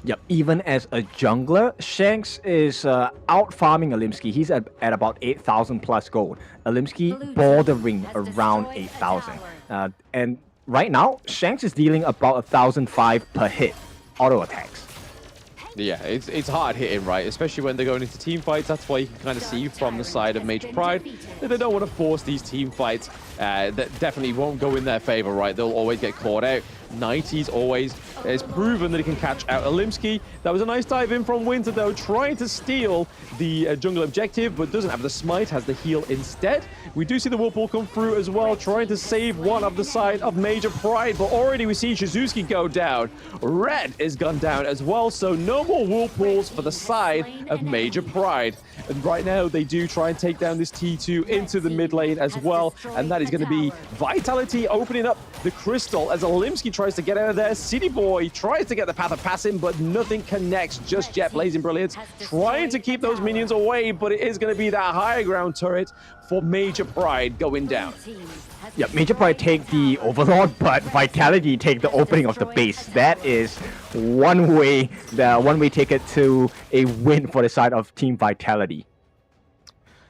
Yep, even as a jungler, Shanks is out farming Alimsky. He's at about 8,000 plus gold. Alimsky bordering around 8,000. And right now, Shanks is dealing about 1,005 per hit auto attacks. Yeah, it's hard hitting, right? Especially when they're going into team fights. That's why you can kind of see from the side of Major Pride that they don't want to force these team fights. That definitely won't go in their favor, right? They'll always get caught out. 90s always has proven that he can catch out Alimsky. That was a nice dive in from Winter, though, trying to steal the jungle objective, but doesn't have the smite, has the heal instead. We do see the Whirlpool come through as well, trying to save one of the side of Major Pride, but already we see Shizuki go down. Red is gone down as well, so no more Whirlpools for the side of Major Pride. And right now, they do try and take down this T2 into the mid lane as well, and that is going to be Vitality opening up the crystal as Alimsky tries to get out of there. City Boy tries to get the Path of Passing, but nothing connects just yet. Blazing Brilliance trying to keep those minions away, but it is going to be that higher ground turret for Major Pride going down. Yeah, Major Pride take the Overlord, but Vitality take the opening of the base. That is one way ticket to a win for the side of Team Vitality.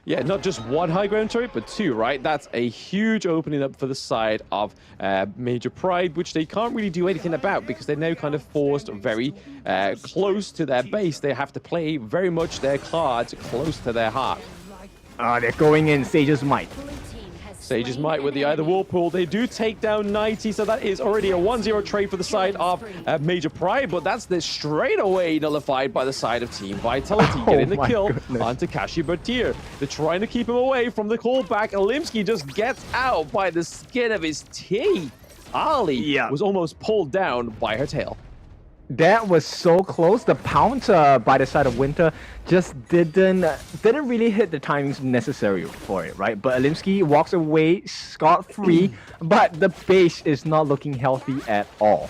Yeah, not just one high ground turret, but two, right? That's a huge opening up for the side of Major Pride, which they can't really do anything about because they're now kind of forced very close to their base. They have to play very much their cards close to their heart. They're going in Sage's Might. Sage's Might with the either Whirlpool. They do take down 90, so that is already a 1-0 trade for the side of Major Pride, but that's straight away nullified by the side of Team Vitality, getting the kill on Takashi Batir. They're trying to keep him away from the callback. Alimsky just gets out by the skin of his teeth. Ali was almost pulled down by her tail. That was so close. The pounce by the side of Winter just didn't really hit the timings necessary for it, right? But Alimsky walks away scot-free, but the base is not looking healthy at all.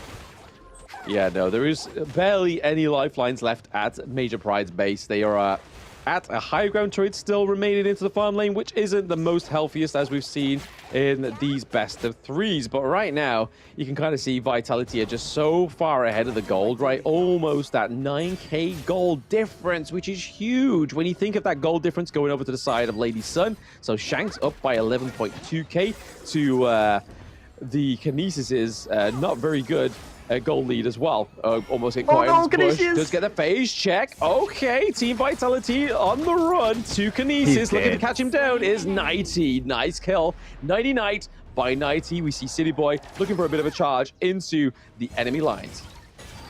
Yeah, no, there is barely any lifelines left at Major Pride's base. They are at a high ground turret still remaining into the farm lane, which isn't the most healthiest as we've seen in these best of threes. But right now, you can kind of see Vitality are just so far ahead of the gold, right? Almost that 9k gold difference, which is huge when you think of that gold difference going over to the side of Lady Sun. So Shanks up by 11.2k to the Kinesis is not very good. Goal lead as well. Almost hit quiet. Does get a phase check. Okay, Team Vitality on the run to Kinesis. Looking to catch him down is 90. Nice kill. 90 Knight by 90. We see City Boy looking for a bit of a charge into the enemy lines.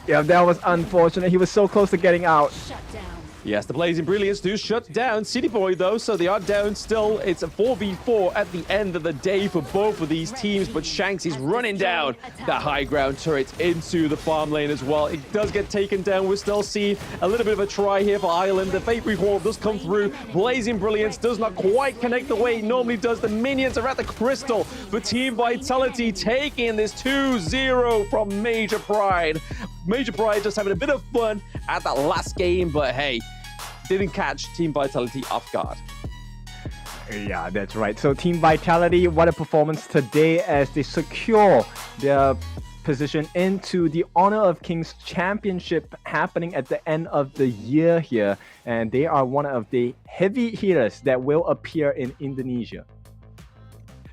Yeah, that was unfortunate. He was so close to getting out. Shut down. Yes, the Blazing Brilliance do shut down City Boy, though, so they are down still. It's a 4v4 at the end of the day for both of these teams, but Shanks is running down that high ground turret into the farm lane as well. It does get taken down. We're still seeing a little bit of a try here for Ireland. The Fate Recall does come through. Blazing Brilliance does not quite connect the way it normally does. The minions are at the crystal for Team Vitality, taking this 2-0 from Major Pride. Major Pride just having a bit of fun at that last game, but hey, didn't catch Team Vitality off guard. Yeah, that's right. So Team Vitality, what a performance today as they secure their position into the Honor of Kings Championship happening at the end of the year here. And they are one of the heavy hitters that will appear in Indonesia.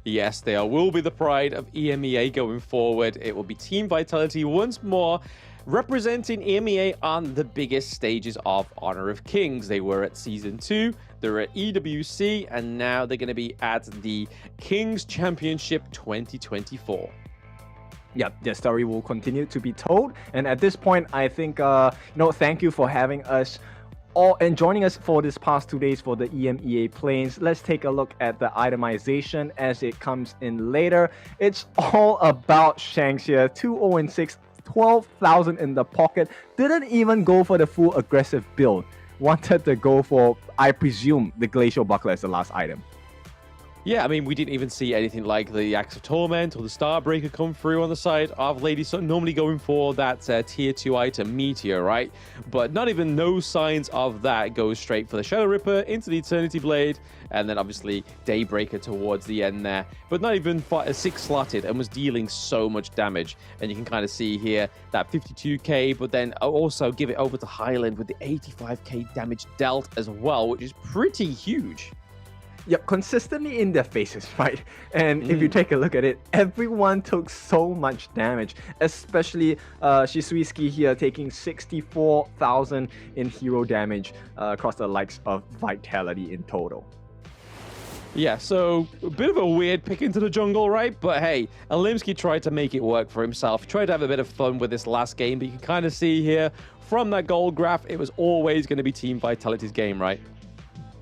Yes, they will be the pride of EMEA going forward. It will be Team Vitality once more, representing EMEA on the biggest stages of Honor of Kings. They were at Season 2, they're at EWC, and now they're going to be at the Kings Championship 2024. Yep, their story will continue to be told. And at this point, I think, thank you for having us and joining us for this past 2 days for the EMEA Plains. Let's take a look at the itemization as it comes in later. It's all about Shanks here, 2-0-6. 12,000 in the pocket. Didn't even go for the full aggressive build. Wanted to go for, I presume, the Glacial Buckler as the last item. Yeah, I mean, we didn't even see anything like the Axe of Torment or the Starbreaker come through on the side of Lady Sun. Normally going for that tier 2 item, Meteor, right? But not even no signs of that. Goes straight for the Shadow Ripper into the Eternity Blade, and then obviously Daybreaker towards the end there. But not even 6 slotted and was dealing so much damage. And you can kind of see here that 52k, but then also give it over to Highland with the 85k damage dealt as well, which is pretty huge. Yep, consistently in their faces, right? And if you take a look at it, everyone took so much damage, especially Shisuiski here taking 64,000 in hero damage across the likes of Vitality in total. Yeah, so a bit of a weird pick into the jungle, right? But hey, Alimsky tried to make it work for himself. He tried to have a bit of fun with this last game, but you can kind of see here from that gold graph, it was always going to be Team Vitality's game, right?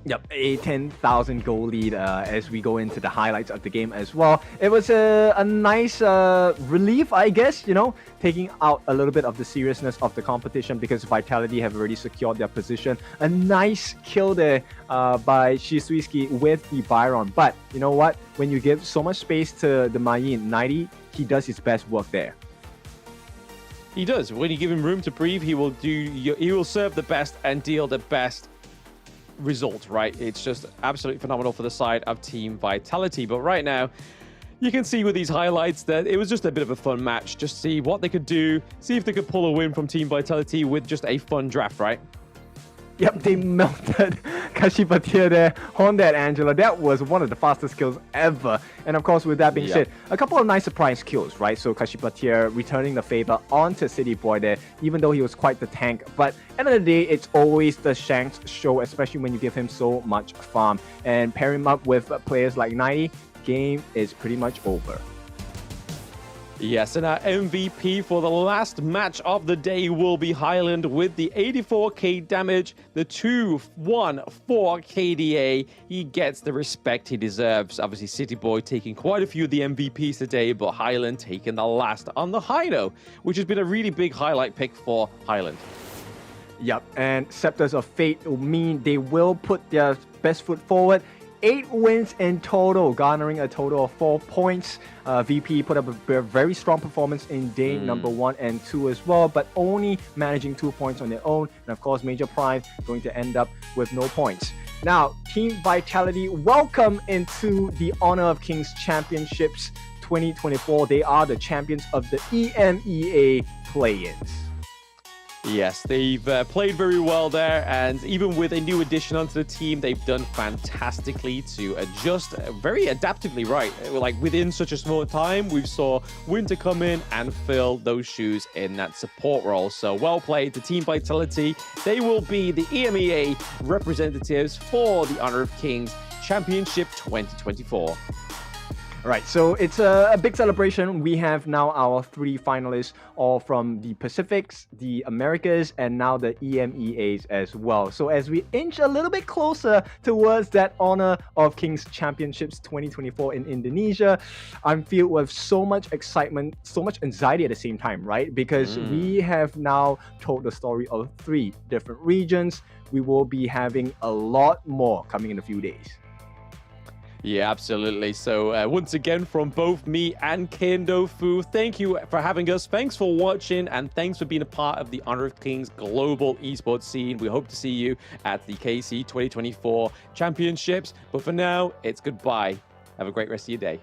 Yep, a 10,000 goal lead as we go into the highlights of the game as well. It was a nice relief, I guess, taking out a little bit of the seriousness of the competition because Vitality have already secured their position. A nice kill there by Shisuiski with the Byron. But you know what? When you give so much space to the Mayin, 90, he does his best work there. He does. When you give him room to breathe, he will serve the best and deal the best result, right? It's just absolutely phenomenal for the side of Team Vitality. But right now, you can see with these highlights that it was just a bit of a fun match. Just see what they could do, see if they could pull a win from Team Vitality with just a fun draft, right? Yep, they melted Kashipatir there on that Angela. That was one of the fastest kills ever. And of course, with that being said, a couple of nice surprise kills, right? So Kashipatir returning the favor onto City Boy there, even though he was quite the tank. But end of the day, it's always the Shanks show, especially when you give him so much farm. And pair him up with players like 90, game is pretty much over. Yes, and our MVP for the last match of the day will be Highland with the 84k damage, the 214 KDA. He gets the respect he deserves. Obviously, City Boy taking quite a few of the MVPs today, but Highland taking the last on the high note, which has been a really big highlight pick for Highland. Yep, and Scepters of Fate will mean they will put their best foot forward. 8 wins in total, garnering a total of 4 points. VP put up a very strong performance in day number 1 and 2 as well, but only managing 2 points on their own. And of course, Major Prime going to end up with no points. Now, Team Vitality, welcome into the Honor of Kings Championships 2024. They are the champions of the EMEA play-ins. Yes, they've played very well there, and even with a new addition onto the team, they've done fantastically to adjust very adaptively, right? Like within such a small time, we saw Winter come in and fill those shoes in that support role. So well played to Team Vitality. They will be the EMEA representatives for the Honor of Kings Championship 2024. All right, so it's a big celebration. We have now our 3 finalists, all from the Pacifics, the Americas, and now the EMEAs as well. So as we inch a little bit closer towards that Honor of Kings Championships 2024 in Indonesia, I'm filled with so much excitement, so much anxiety at the same time, right? Because we have now told the story of 3 different regions. We will be having a lot more coming in a few days. Yeah, absolutely. So once again, from both me and Kendo Fu, thank you for having us. Thanks for watching, and thanks for being a part of the Honor of Kings global esports scene. We hope to see you at the KC 2024 Championships. But for now, it's goodbye. Have a great rest of your day.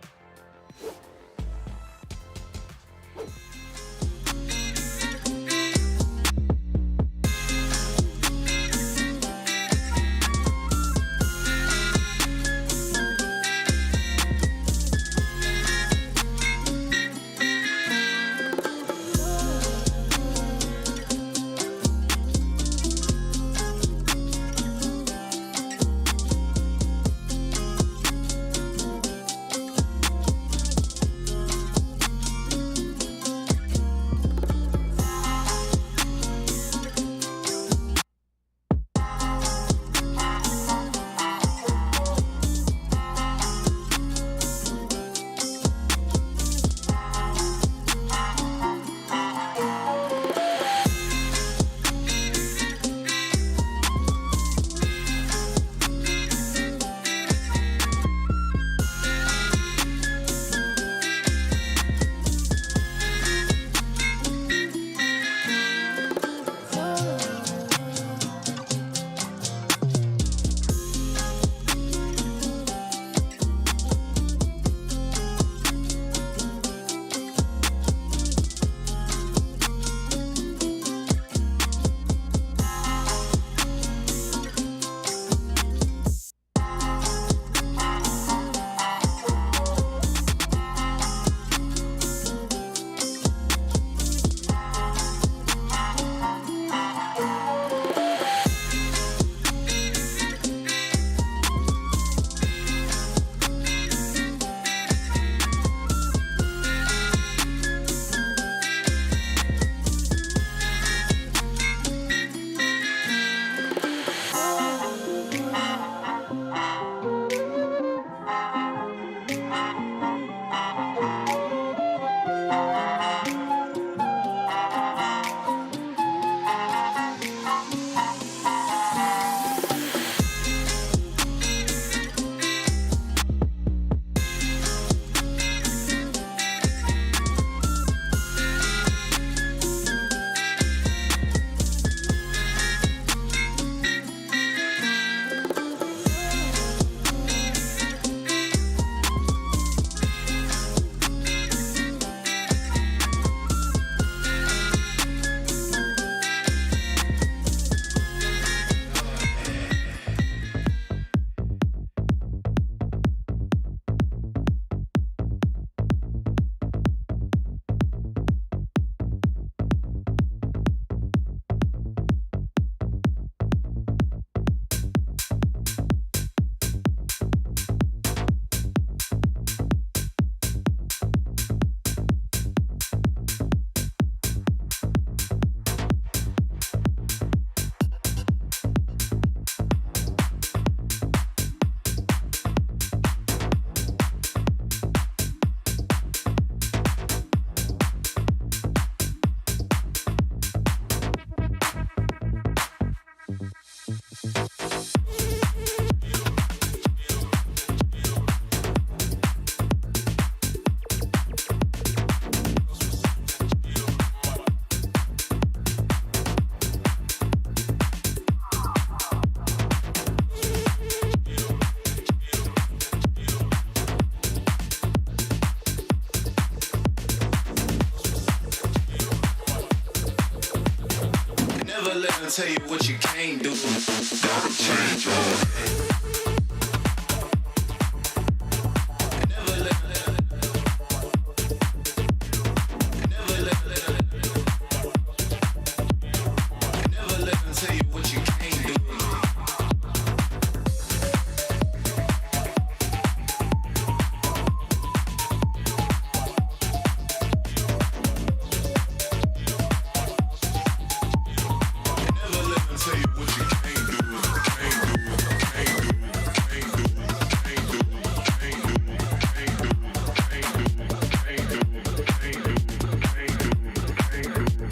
tell you what you can't do. Don't change your